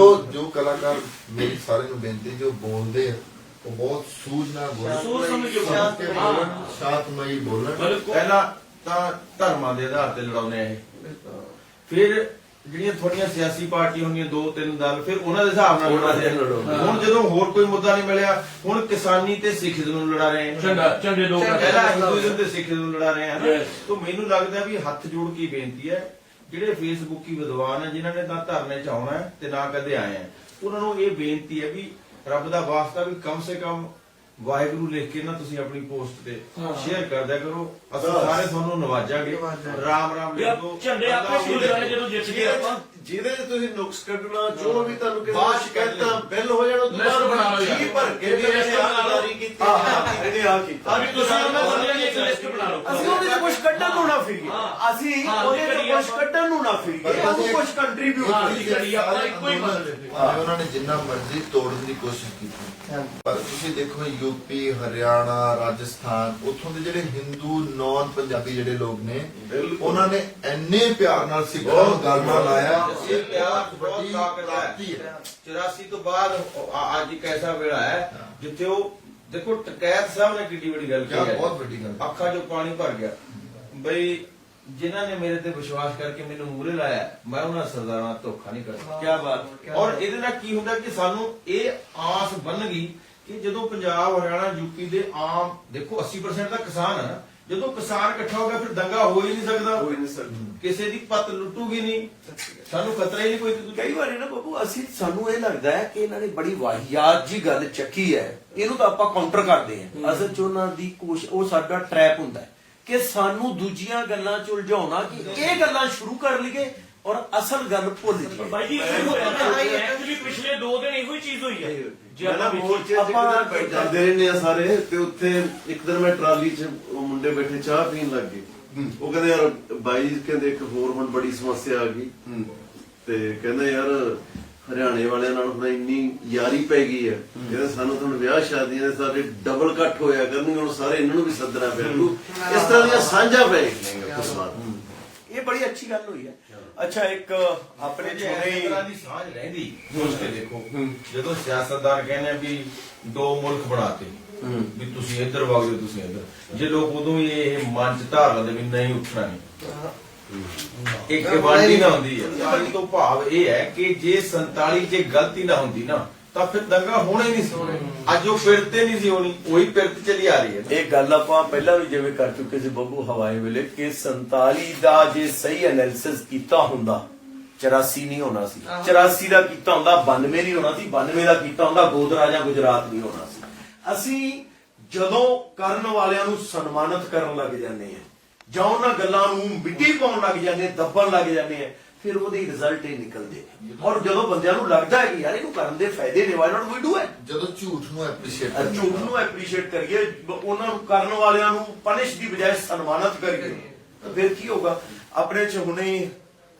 [SPEAKER 5] ਜੋ ਕਲਾਕਾਰ ਮੇਰੀ ਸਾਰੇ ਨੂੰ ਬੇਨਤੀ ਜੋ ਬੋਲਦੇ ਆ ਉਹ ਬਹੁਤ ਸੂਝ ਨਾਲ
[SPEAKER 3] ਸੋਚ ਸਮਝ ਕੇ
[SPEAKER 5] ਬੋਲਣ, ਸ਼ਾਂਤਮਈ ਬੋਲਣ।
[SPEAKER 1] ਪਹਿਲਾਂ ਤਾਂ ਧਰਮਾਂ ਦੇ ਆਧਾਰ ਤੇ ਲੜਾਉਨੇ ਆ ਇਹ, ਫਿਰ ਜਿਹੜੀਆਂ ਥੋੜੀਆਂ ਸਿਆਸੀ ਪਾਰਟੀਆਂ ਹੁੰਦੀਆਂ 2-3 ਦਲ, ਫਿਰ ਉਹਨਾਂ ਦੇ ਹਿਸਾਬ ਨਾਲ ਲੜਾਦੇ ਆ। ਹੁਣ ਜਦੋਂ ਹੋਰ ਕੋਈ ਮੁੱਦਾ ਨਹੀਂ ਮਿਲਿਆ, ਹੁਣ ਕਿਸਾਨੀ ਤੇ ਸਿੱਖੀਜ਼ਮ ਨੂੰ ਲੜਾ ਰਹੇ ਆ,
[SPEAKER 3] ਝੰਡੇ ਲੋਕ
[SPEAKER 1] ਪਹਿਲਾਂ ਹਿੰਦੂਇਜ਼ਮ ਤੇ ਸਿੱਖੀਜ਼ਮ ਨੂੰ ਲੜਾ ਰਹੇ ਆ। ਤਾਂ ਮੈਨੂੰ ਲੱਗਦਾ ਵੀ ਹੱਥ ਜੋੜ ਕੇ ਬੇਨਤੀ ਹੈ, ਜਿਹੜੇ ਫੇਸਬੁੱਕੀ ਵਿਦਵਾਨ ਹੈ ਜਿਨ੍ਹਾਂ ਨੇ ਤਾਂ ਧਰਨੇ 'ਚ ਆਉਣਾ ਹੈ ਤੇ ਨਾ ਕਦੇ ਆਏ ਆ, ਉਹਨਾਂ ਨੂੰ ਇਹ ਬੇਨਤੀ ਹੈ ਵੀ ਰੱਬ ਦਾ ਵਾਸਤਾ ਵੀ ਕਮ ਸੇ ਕਮ ਵਾਹਿਗੁਰੂ ਲਿਖ ਕੇ ਨਾ ਤੁਸੀਂ ਆਪਣੀ ਪੋਸਟ ਤੇ ਸ਼ੇਅਰ ਕਰ ਦਿਆ ਕਰੋ, ਅਸੀਂ ਸਾਰੇ ਤੁਹਾਨੂੰ ਨਵਾਜਾਂਗੇ। ਰਾਮ ਰਾਮ ਲਿਖ ਦਿਓ।
[SPEAKER 3] ਝੰਡੇ ਆਪੇ ਸ਼ੁਰੂ ਜਾਣੇ ਜਦੋਂ ਜਿੱਤ ਗਏ ਆਪਾਂ।
[SPEAKER 4] ਜਿਹਦੇ ਚ ਤੁਸੀਂ ਨੁਕਸ ਕੱਢਣਾ, ਜੋ ਵੀ ਤੁਹਾਨੂੰ ਕਿਸੇ
[SPEAKER 1] ਬਾਅਦ
[SPEAKER 4] ਦੀ
[SPEAKER 1] ਚ
[SPEAKER 4] ਸ਼ਿਕਾਇਤਾਂ ਬਿੱਲ ਹੋ ਜਾਣਾ,
[SPEAKER 3] ਲਿਸਟ ਬਣਾ ਲਓ ਯਾਰ।
[SPEAKER 4] ਜੀ ਭਰ ਕੇ ਵੀ ਇਹਨੇ ਆਗਦਾਰੀ ਕੀਤੀ, ਇਹਨੇ ਆ ਕੀਤਾ।
[SPEAKER 3] ਵੀ ਤੁਸੀਂ ਉਹਨਾਂ ਬੰਦਿਆਂ ਦੀ ਇੱਕ ਲਿਸਟ ਬਣਾ ਲਓ।
[SPEAKER 2] ਅਸੀਂ ਉਹਦੇ ਚ ਕੁਝ ਕੱਢਣ ਨੂੰ ਨਾ ਫਿਰੀਏ, ਅਸੀਂ ਉਹਦੇ ਚ ਕੁਝ ਕੱਢਣ ਨੂੰ ਨਾ ਫਿਰੀਏ, ਉਹ ਕੁਝ ਕੰਟਰੀਬਿਊਟ
[SPEAKER 3] ਕਰੀਏ, ਆਪਣਾ ਇੱਕੋ ਹੀ ਮਤਲਬ
[SPEAKER 5] ਭਾਵੇਂ ਉਹਨਾਂ ਨੇ ਜਿੰਨਾ ਮਰਜ਼ੀ ਤੋੜਨ ਦੀ ਕੋਸ਼ਿਸ਼ ਕੀਤੀ, ਪਰ ਤੁਸੀਂ ਦੇਖੋ ਯੂਪੀ, ਹਰਿਆਣਾ, ਰਾਜਸਥਾਨ, ਉੱਥੋਂ ਦੇ ਜਿਹੜੇ ਹਿੰਦੂ ਨੌਨ ਪੰਜਾਬੀ ਜਿਹੜੇ ਲੋਕ ਨੇ, ਉਹਨਾਂ ਨੇ ਇੰਨੇ ਪਿਆਰ ਨਾਲ ਸਿੱਖਾਂ ਨੂੰ ਗੱਲ ਨਾਲ ਲਾਇਆ।
[SPEAKER 1] ਇਹ ਪਿਆਰ ਬਹੁਤ ਤਾਕਤ
[SPEAKER 5] ਪ੍ਰਾਪਤੀ
[SPEAKER 1] ਹੈ। 84 ਤੋਂ ਬਾਅਦ ਅੱਜ ਇੱਕ ਐਸਾ ਵੇਲਾ ਹੈ ਜਿੱਥੇ ਉਹ ਦੇਖੋ ਟਕੈਤ ਸਾਹਿਬ ਨੇ ਕਿੰਨੀ ਵੱਡੀ ਗੱਲ
[SPEAKER 5] ਕਿਆ
[SPEAKER 1] ਕੀਤੀ ਹੈ।
[SPEAKER 5] ਬਹੁਤ ਵੱਡੀ ਗੱਲ।
[SPEAKER 1] ਅੱਖਾਂ 'ਚੋਂ ਪਾਣੀ ਭਰ ਗਿਆ ਬਈ ਜਿਨ੍ਹਾਂ ਨੇ ਮੇਰੇ ਤੇ ਵਿਸ਼ਵਾਸ ਕਰਕੇ ਮੈਨੂੰ ਮੂਹਰੇ ਲਾਇਆ, ਮੈਂ ਉਹਨਾਂ ਸਰਦਾਰਾਂ ਨਾਲ ਧੋਖਾ ਨਹੀਂ ਕਰਦਾ।
[SPEAKER 2] ਕੀ ਬਾਤ।
[SPEAKER 1] ਔਰ ਇਹਦੇ ਨਾਲ ਕੀ ਹੁੰਦਾ ਕਿ ਸਾਨੂੰ ਇਹ ਆਸ ਬਣ ਗਈ ਕਿ ਜਦੋਂ ਪੰਜਾਬ, ਹਰਿਆਣਾ, ਯੂਪੀ ਦੇ ਆਮ ਦੇਖੋ 80% ਤਾਂ ਕਿਸਾਨ ਹੈ ਨਾ, ਜਦੋਂ ਕਿਸਾਨ ਇਕੱਠਾ ਹੋ ਗਿਆ ਫਿਰ ਦੰਗਾ ਹੋ ਹੀ ਨਹੀਂ ਸਕਦਾ,
[SPEAKER 4] ਹੋ ਹੀ ਨਹੀਂ ਸਕਦਾ।
[SPEAKER 1] ਕਿਸੇ ਦੀ ਪੱਤ ਲੁੱਟੂਗੀ ਨਹੀਂ, ਸਾਨੂੰ ਖਤਰਾ ਹੀ ਨਹੀਂ ਕੋਈ।
[SPEAKER 2] ਕਈ ਵਾਰੀ ਨਾ ਬਾਬੂ ਸਾਨੂੰ ਇਹ ਲੱਗਦਾ ਹੈ ਕਿ ਇਹਨਾਂ ਨੇ ਬੜੀ ਵਾਹਿਯਾਤ ਜੀ ਗੱਲ ਚੱਕੀ ਹੈ, ਇਹਨੂੰ ਤਾਂ ਆਪਾਂ ਕਾਊਂਟਰ ਕਰਦੇ ਹਾਂ। ਅਸਲ ਚ ਉਹਨਾਂ ਦੀ ਕੋਸ਼ਿਸ਼, ਉਹ ਸਾਡਾ ਟ੍ਰੈਪ ਹੁੰਦਾ ਹੈ ਕਿ ਸਾਨੂੰ ਦੂਜੀਆਂ ਗੱਲਾਂ ਚ ਉਲਝਾਉਣਾ, ਕਿ ਇਹ ਗੱਲਾਂ ਸ਼ੁਰੂ ਕਰ ਲਈਏ ਔਰ ਅਸਲ ਗੱਲ ਭੁੱਲ ਜਾਈਏ।
[SPEAKER 3] ਬਾਈ ਜੀ ਐਕਚੁਅਲੀ ਪਿਛਲੇ 2 ਦਿਨ ਇਹੋ ਹੀ ਚੀਜ਼ ਹੋਈ ਹੈ। ਜੇ ਆਪਾਂ
[SPEAKER 4] ਮੋਰਚੇ ਚ ਆਪਾਂ ਜਾਂਦੇ ਰਹਿੰਦੇ ਆ ਸਾਰੇ, ਤੇ ਉੱਥੇ ਇੱਕ ਦਿਨ ਮੈਂ ਟਰਾਲੀ 'ਚ ਉਹ ਮੁੰਡੇ ਬੈਠੇ ਚਾਹ ਪੀਣ ਲੱਗ ਗਏ। ਉਹ ਕਹਿੰਦੇ ਯਾਰ ਬਾਈ ਕਹਿੰਦੇ ਇੱਕ ਹੋਰ ਹੁਣ ਬੜੀ ਸਮੱਸਿਆ ਆ ਗਈ, ਤੇ ਕਹਿੰਦੇ ਯਾਰ ਹਰਿਆਣੇ ਵਾਲਿਆਂ ਨਾਲ ਹੁਣ ਇੰਨੀ ਯਾਰੀ ਪੈ ਗਈ ਹੈ, ਕਹਿੰਦੇ ਸਾਨੂੰ ਤਾਂ ਹੁਣ ਵਿਆਹ ਸ਼ਾਦੀਆਂ ਦੇ ਸਾਰੇ ਡਬਲ ਕੱਟ ਹੋਇਆ ਕਰਨਗੇ, ਹੁਣ ਸਾਰੇ ਇਹਨਾਂ ਨੂੰ ਵੀ ਸੱਦਣਾ ਪਿਆ। ਇਸ ਤਰ੍ਹਾਂ ਦੀਆਂ ਸਾਂਝਾਂ ਪੈ ਗਈਆਂ ਉਸ ਵਾਰ।
[SPEAKER 2] ਇਹ ਬੜੀ ਅੱਛੀ ਗੱਲ ਹੋਈ ਹੈ। ਅੱਛਾ, ਇੱਕ ਆਪਣੇ
[SPEAKER 1] ਜੇ ਇਸ ਤਰ੍ਹਾਂ ਦੀ ਸਾਂਝ ਰਹਿੰਦੀ, ਸੋਚ ਕੇ ਦੇਖੋ, ਜਦੋਂ ਸਿਆਸਤਦਾਨ ਕਹਿੰਦੇ ਵੀ 2 ਮੁਲਕ ਬਣਾਤੇ ਵੀ ਤੁਸੀਂ ਇੱਧਰ ਵਗਦੇ ਤੁਸੀਂ ਇੱਧਰ, ਜੇ ਲੋਕ ਉਦੋਂ ਹੀ ਇਹ ਮਨ ਚ ਧਾਰ ਲੈਂਦੇ ਵੀ ਨਹੀਂ ਉੱਠਣਾ ਨਹੀਂ, ਇੱਕ ਵਾਂਡੀ ਨਾ ਹੁੰਦੀ ਹੈ। ਵਾਂਡੀ ਤੋਂ ਭਾਵ ਇਹ ਹੈ ਕਿ ਜੇ 47 ਜੇ ਗਲਤੀ ਨਾ ਹੁੰਦੀ ਨਾ ਤਾਂ ਫਿਰ ਦੰਗਾ ਹੋਣਾ ਹੀ ਨਹੀਂ ਸੀ। ਅੱਜ ਉਹ ਫਿਰਤੇ ਨਹੀਂ ਸੀ ਹੋਣੀ, ਉਹੀ ਫਿਰਤ ਚਲੀ ਆ ਰਹੀ ਹੈ।
[SPEAKER 2] ਇਹ ਗੱਲ ਆਪਾਂ ਪਹਿਲਾਂ ਵੀ ਜਿਵੇਂ ਕਰ ਚੁੱਕੇ ਸੀ ਬੱਬੂ ਹਵਾਈ ਵੇਲੇ, ਕਿ 47 ਦਾ ਜੇ ਸਹੀ ਐਨਾਲਿਸਿਸ ਕੀਤਾ ਹੁੰਦਾ 84 ਨਹੀਂ ਹੋਣਾ ਸੀ, 84 ਦਾ ਕੀਤਾ ਹੁੰਦਾ 92 ਨਹੀਂ ਹੋਣਾ ਸੀ, 92 ਦਾ ਕੀਤਾ ਹੁੰਦਾ ਗੋਦਰਾ ਜਾਂ ਗੁਜਰਾਤ ਨਹੀਂ ਹੋਣਾ ਸੀ। ਅਸੀਂ ਜਦੋਂ ਕਰਨ ਵਾਲਿਆਂ ਨੂੰ ਸਨਮਾਨਿਤ ਕਰਨ ਲੱਗ ਜਾਂਦੇ ਆ, ਜਾਂ ਉਹਨਾਂ ਗੱਲਾਂ ਨੂੰ ਮਿੱਟੀ ਪਾਉਣ ਲੱਗ ਜਾਂਦੇ, ਦੱਬਣ ਲੱਗ ਜਾਂਦੇ ਆ, ਫਿਰ ਉਹਦੇ ਰਿਜ਼ਲਟ ਹੀ ਨਿਕਲਦੇ ਨੇ। ਔਰ ਜਦੋਂ ਬੰਦਿਆਂ ਨੂੰ ਲੱਗਦਾ ਹੈ ਕਿ ਯਾਰ ਇਹਨੂੰ ਕਰਨ ਦੇ ਫਾਇਦੇ ਨੇ, why not we do it.
[SPEAKER 5] ਜਦੋਂ ਝੂਠ ਨੂੰ ਐਪਰੀਸ਼ੀਏਟ
[SPEAKER 2] ਝੂਠ ਨੂੰ ਐਪਰੀਸ਼ੀਏਟ ਕਰੀਏ, ਉਹਨਾਂ ਨੂੰ ਕਰਨ ਵਾਲਿਆਂ ਨੂੰ ਪਨਿਸ਼ ਦੀ ਬਜਾਏ ਸਨਮਾਨਿਤ ਕਰੀਏ, ਤਾਂ ਫਿਰ ਕੀ ਹੋਗਾ। ਆਪਣੇ ਚ ਹੁਣੇ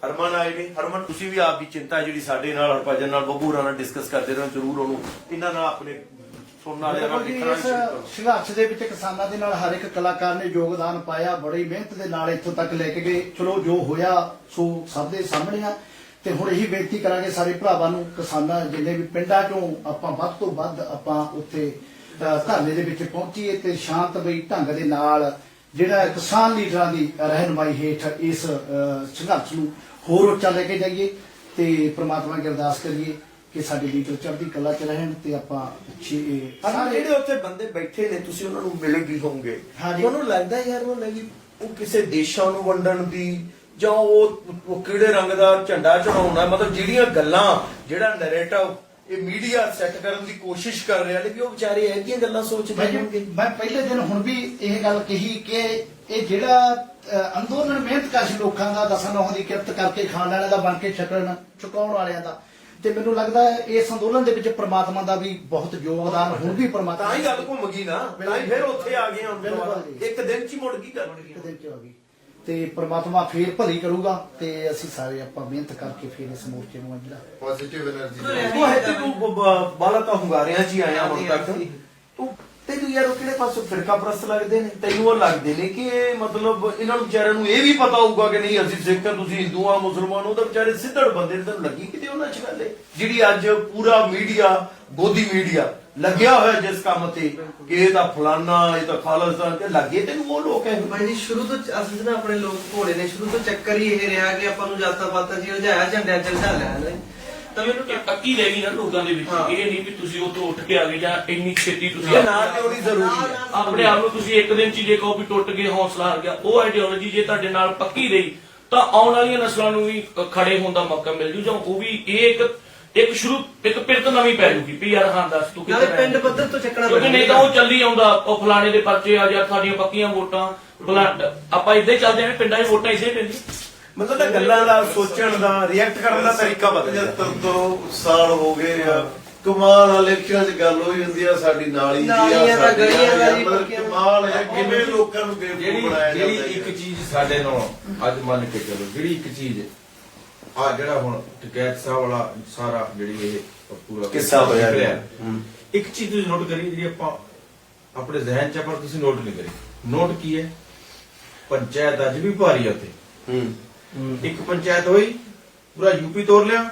[SPEAKER 2] ਹਰਮਨ ਆਏ ਨੇ। ਹਰਮਨ, ਤੁਸੀਂ ਵੀ ਆਪ ਦੀ ਚਿੰਤਾ ਜਿਹੜੀ ਸਾਡੇ ਨਾਲ, ਹਰਭਜਨ ਨਾਲ, ਬੱਬੂ ਹੋਰਾਂ ਨਾਲ ਡਿਸਕਸ ਕਰਦੇ ਰਹੋ, ਜ਼ਰੂਰ ਉਹਨੂੰ ਇਹਨਾਂ ਨਾਲ ਆਪਣੇ ਸੁਣਨ ਵਾਲਿਆਂ ਨਾਲ ਲਿਖਣਾ
[SPEAKER 6] ਇਸ ਸੰਘਰਸ਼ ਦੇ ਵਿੱਚ ਕਿਸਾਨਾਂ ਦੇ ਨਾਲ ਹਰ ਇੱਕ ਕਲਾਕਾਰ ਨੇ ਯੋਗਦਾਨ ਪਾਇਆ, ਬੜੀ ਮਿਹਨਤ ਦੇ ਨਾਲ ਇੱਥੋਂ ਤੱਕ ਲੈ ਕੇ ਗਏ। ਚਲੋ ਜੋ ਹੋਇਆ ਸੋ ਸਭ ਦੇ ਸਾਹਮਣੇ ਆ, ਤੇ ਹੁਣ ਇਹੀ ਬੇਨਤੀ ਕਰਾਂਗੇ ਸਾਰੇ ਭਰਾਵਾਂ ਨੂੰ, ਕਿਸਾਨਾਂ ਜਿੰਨੇ ਵੀ ਪਿੰਡਾਂ ਚੋਂ ਆਪਾਂ ਵੱਧ ਤੋਂ ਵੱਧ ਆਪਾਂ ਉੱਥੇ ਧਰਨੇ ਦੇ ਵਿੱਚ ਪਹੁੰਚੀਏ ਤੇ ਸ਼ਾਂਤਮਈ ਢੰਗ ਦੇ ਨਾਲ ਜਿਹੜਾ ਕਿਸਾਨ ਲੀਡਰਾਂ ਦੀ ਰਹਿਨੁਮਾਈ ਹੇਠ ਇਸ ਸੰਘਰਸ਼ ਨੂੰ ਹੋਰ ਉੱਚਾ ਲੈ ਕੇ ਜਾਈਏ, ਤੇ ਪ੍ਰਮਾਤਮਾ ਅੱਗੇ ਅਰਦਾਸ ਕਰੀਏ ਕਿ ਸਾਡੇ ਲੀਡਰ ਚੜ੍ਹਦੀ ਕਲਾ ਚ ਰਹਿਣ, ਤੇ ਆਪਾਂ
[SPEAKER 2] ਜਿਹੜੇ ਉੱਥੇ ਬੰਦੇ ਬੈਠੇ ਨੇ, ਤੁਸੀਂ ਉਹਨਾਂ ਨੂੰ ਮਿਲੇ ਵੀ ਹੋਵੋਗੇ,
[SPEAKER 6] ਹਾਂਜੀ।
[SPEAKER 2] ਤੁਹਾਨੂੰ ਲੱਗਦਾ ਯਾਰ ਉਹ ਕਿਸੇ ਦੇਸ਼ਾਂ ਨੂੰ ਵੰਡਣ ਦੀ, ਜਾਂ ਉਹ ਕਿਹੜੇ ਰੰਗ ਦਾ ਝੰਡਾ ਚੜਾਉਣਾ, ਮਤਲਬ ਜਿਹੜੀਆਂ ਗੱਲਾਂ, ਜਿਹੜਾ ਨੈਰੇਟਿਵ ਇਹ ਮੀਡੀਆ ਸੈੱਟ ਕਰਨ ਦੀ ਕੋਸ਼ਿਸ਼ ਕਰ ਰਿਹਾ, ਲੇਕਿਨ ਉਹ ਵਿਚਾਰੇ ਇਹਦੀਆਂ ਗੱਲਾਂ ਸੋਚਦੇ ਹੋਣਗੇ।
[SPEAKER 6] ਮੈਂ ਪਹਿਲੇ ਦਿਨ ਹੁਣ ਵੀ ਇਹ ਗੱਲ ਕਹੀ ਕਿ ਇਹ ਜਿਹੜਾ ਅੰਦੋਲਨ ਮਿਹਨਤਕਸ਼ ਲੋਕਾਂ ਦਾ, 10 ਦੀ ਕਿਰਤ ਕਰਕੇ ਖਾਣ ਵਾਲਿਆਂ ਦਾ ਬਣ ਕੇ ਚੁਕਾਉਣ ਵਾਲਿਆਂ ਦਾ, ਤੇ ਮੈਨੂੰ ਲੱਗਦਾ ਹੈ ਇਸ ਅੰਦੋਲਨ ਦੇ ਵਿੱਚ ਪ੍ਰਮਾਤਮਾ ਦਾ ਵੀ ਬਹੁਤ ਯੋਗਦਾਨ ਹੁਣ ਵੀ ਪ੍ਰਮਾਤਮਾ।
[SPEAKER 2] ਤਾਂ ਹੀ ਗੱਲ ਘੁੰਮ ਗਈ ਨਾ, ਤਾਂ ਹੀ ਫਿਰ ਉੱਥੇ ਆ ਗਏ ਹੁਣ
[SPEAKER 6] ਬਿਲਕੁਲ ਜੀ।
[SPEAKER 2] ਇੱਕ ਦਿਨ ਚ ਹੀ ਮੁੜ ਗਈ ਗੱਲ।
[SPEAKER 6] ਇੱਕ ਦਿਨ ਚ ਆ ਗਈ, ਤੇ ਪ੍ਰਮਾਤਮਾ ਫੇਰ ਭਲੀ ਕਰੂਗਾ, ਤੇ ਅਸੀਂ ਸਾਰੇ ਆਪਾਂ ਮਿਹਨਤ ਕਰਕੇ ਫੇਰ ਇਸ ਮੋਰਚੇ ਨੂੰ ਜਿਹੜਾ
[SPEAKER 5] ਪੋਜ਼ਿਟਿਵ એનર્ਜੀ
[SPEAKER 2] ਤੂੰ ਹੈ ਤੇ ਤੂੰ ਬਾਲਾ ਤਾਂ ਹੁੰਗਾਰਿਆਂ ਚ ਹੀ ਆਇਆ ਹੁਣ ਤੱਕ, ਤੂੰ ਤੈਨੂੰ ਯਾਰ ਉਹ ਕਿਹੜੇ ਪਾਸੋਂ ਫਿਰਕਾ ਪ੍ਰਸਤ ਲੱਗਦੇ ਨੇ? ਤੈਨੂੰ ਉਹ ਲੱਗਦੇ ਨੇ ਕਿ ਇਹ ਮਤਲਬ ਇਹਨਾਂ ਨੂੰ ਵਿਚਾਰਿਆਂ ਨੂੰ ਇਹ ਵੀ ਪਤਾ ਹੋਊਗਾ ਕਿ ਨਹੀਂ ਅਸੀਂ ਸਿੱਖ ਹਾਂ, ਤੁਸੀਂ ਹਿੰਦੂ ਆ, ਮੁਸਲਮਾਨ ਹੋ, ਤਾਂ ਵਿਚਾਰੇ ਸਿੱਧੜ ਬੰਦੇ ਨੇ। ਤੈਨੂੰ ਲੱਗੀ ਕਿਤੇ ਉਹਨਾਂ ਚ ਗੱਲ ਜਿਹੜੀ ਅੱਜ ਪੂਰਾ ਮੀਡੀਆ, ਗੋਦੀ ਮੀਡੀਆ ਲੱਗਿਆ ਹੋਇਆ ਜਿਸ ਕੰਮ ਤੇ ਕਿ ਇਹ ਤਾਂ ਫਲਾਨਾ, ਇਹ ਤਾਂ ਖਾਲਿਸਤਾਨ, ਤੇ ਲੱਗੇ ਤੈਨੂੰ ਉਹ ਲੋਕ ਹੈ?
[SPEAKER 7] ਭਾਈ ਜੀ ਸ਼ੁਰੂ ਤੋਂ ਅਸਲ ਨਾ ਆਪਣੇ ਲੋਕ ਭੋਲੇ ਨੇ, ਸ਼ੁਰੂ ਤੋਂ ਚੱਕਰ ਹੀ ਇਹ ਰਿਹਾ ਕਿ ਆਪਾਂ ਨੂੰ ਜਾਤਾਂ ਪਾਤਾਂ ਜੀ ਉਲਝਾਇਆ, ਝੰਡਿਆਂ ਚ ਉਲਝਾ ਲਿਆ ਨੇ।
[SPEAKER 3] ਤਾਂ ਮੈਨੂੰ ਇੱਕ ਪੱਕੀ ਰਹਿ ਗਈ ਨਾ ਲੋਕਾਂ ਦੇ ਵਿੱਚ, ਇਹ ਨਹੀਂ ਵੀ ਤੁਸੀਂ ਉਹ ਤੋਂ ਉੱਠ ਕੇ ਆ ਗਏ ਜਾਂ ਇੰਨੀ ਛੇਤੀ ਤੁਸੀਂ
[SPEAKER 2] ਇਹ ਨਾਲ ਲਿਆਉਣੀ ਜ਼ਰੂਰੀ ਹੈ।
[SPEAKER 3] ਆਪਣੇ ਆਪ ਨੂੰ ਤੁਸੀਂ ਇੱਕ ਦਿਨ ਚ ਜੇ ਕਹੋ ਵੀ ਟੁੱਟ ਗਏ, ਹੌਸਲਾ ਹਾਰ ਗਿਆ, ਉਹ ਆਈਡੀਓਲੋਜੀ ਜੇ ਤੁਹਾਡੇ ਨਾਲ ਪੱਕੀ ਰਹੀ ਤਾਂ ਆਉਣ ਵਾਲੀਆਂ ਨਸਲਾਂ ਨੂੰ ਵੀ ਖੜੇ ਹੋਣ ਦਾ ਮੌਕਾ ਮਿਲ ਜੂ, ਜਾਂ ਉਹ ਵੀ ਇਹ ਇੱਕ ਪਿਰਤ ਨਵੀਂ ਪੈ ਜੂਗੀ ਵੀ ਯਾਰ ਹਾਂ ਦੱਸ ਤੂੰ
[SPEAKER 7] ਨਾਲੇ
[SPEAKER 3] ਕਿੱਥੇ
[SPEAKER 7] ਪਿੰਡ
[SPEAKER 3] ਰਹਿੰਦਾ?
[SPEAKER 7] ਪੱਧਰ ਤੋਂ ਚੱਕਣਾ
[SPEAKER 3] ਕਿਉਂਕਿ ਨਹੀਂ ਤਾਂ ਉਹ ਚੱਲੀ ਆਉਂਦਾ ਉਹ ਫਲਾਣੇ ਦੇ ਪਰਚੇ ਆ ਜਾਂ ਸਾਡੀਆਂ ਪੱਕੀਆਂ ਵੋਟਾਂ ਆਪਾਂ ਇਦਾਂ ਹੀ ਚੱਲਦੇ ਆਂ ਪਿੰਡਾਂ 'ਚ ਵੋਟਾਂ ਇਦਾਂ ਹੀ ਪੈਂਦੀਆਂ।
[SPEAKER 2] ਮਤਲਬ ਤਾਂ ਗੱਲਾਂ ਦਾ ਸੋਚਣ ਦਾ ਰਿਐਕਟ ਕਰਨ ਦਾ ਤਰੀਕਾ ਬਦਲ ਗਿਆ
[SPEAKER 4] 75 ਤੋਂ ਸਾਲ ਹੋ ਗਏ ਆ। ਕਮਾਲ ਵਾਲੇ ਇਲੈਕਸ਼ਨਾਂ 'ਚ ਗੱਲ ਹੋਈ ਹੁੰਦੀ ਆ ਸਾਡੀ ਨਾਲੀ ਦੀ ਆ
[SPEAKER 7] ਨਾਲੀਆਂ ਦਾ,
[SPEAKER 4] ਸਾਡੀ
[SPEAKER 7] ਗਲੀਆਂ ਦਾ
[SPEAKER 4] ਆ,
[SPEAKER 7] ਜੀ,
[SPEAKER 4] ਮਤਲਬ
[SPEAKER 7] ਪੱਕੀਆਂ।
[SPEAKER 4] ਕਮਾਲ ਹੈ ਕਿਵੇਂ ਲੋਕਾਂ ਨੂੰ ਬੇਵਕੂਫ ਬਣਾਇਆ
[SPEAKER 1] ਜਿਹੜੀ
[SPEAKER 4] ਜਾਂਦਾ
[SPEAKER 1] ਇੱਕ
[SPEAKER 4] ਹੈ।
[SPEAKER 1] ਚੀਜ਼ ਸਾਡੇ ਨਾਲ ਅੱਜ ਮੰਨ ਕੇ ਚੱਲੋ ਜਿਹੜੀ ਇੱਕ ਚੀਜ਼ ਆ ਜਿਹੜਾ ਹੁਣ ਟਕੈਤ ਸਾਹਿਬ ਵਾਲਾ ਸਾਰਾ ਜਿਹੜੀ ਇਹ ਪੂਰਾ
[SPEAKER 2] ਕਿੱਸਾ ਹੋਇਆ
[SPEAKER 1] ਨਿਕਲਿਆ।
[SPEAKER 2] ਹੂੰ।
[SPEAKER 1] ਇੱਕ ਚੀਜ਼ ਤੁਸੀਂ ਨੋਟ ਕਰੀ ਜਿਹੜੀ ਆਪਾਂ ਆਪਣੇ ਜ਼ਿਹਨ 'ਚ ਆ, ਪਰ ਤੁਸੀਂ ਨੋਟ ਨਹੀਂ ਕਰੀ। ਨੋਟ ਕੀ ਹੈ? ਪੰਚਾਇਤ ਅੱਜ ਵੀ ਭਾਰੀ ਆ ਉੱਥੇ। ਇੱਕ ਪੰਚਾਇਤ ਹੋਈ ਪੂਰਾ ਯੂਪੀ ਤੋੜ ਲਿਆ।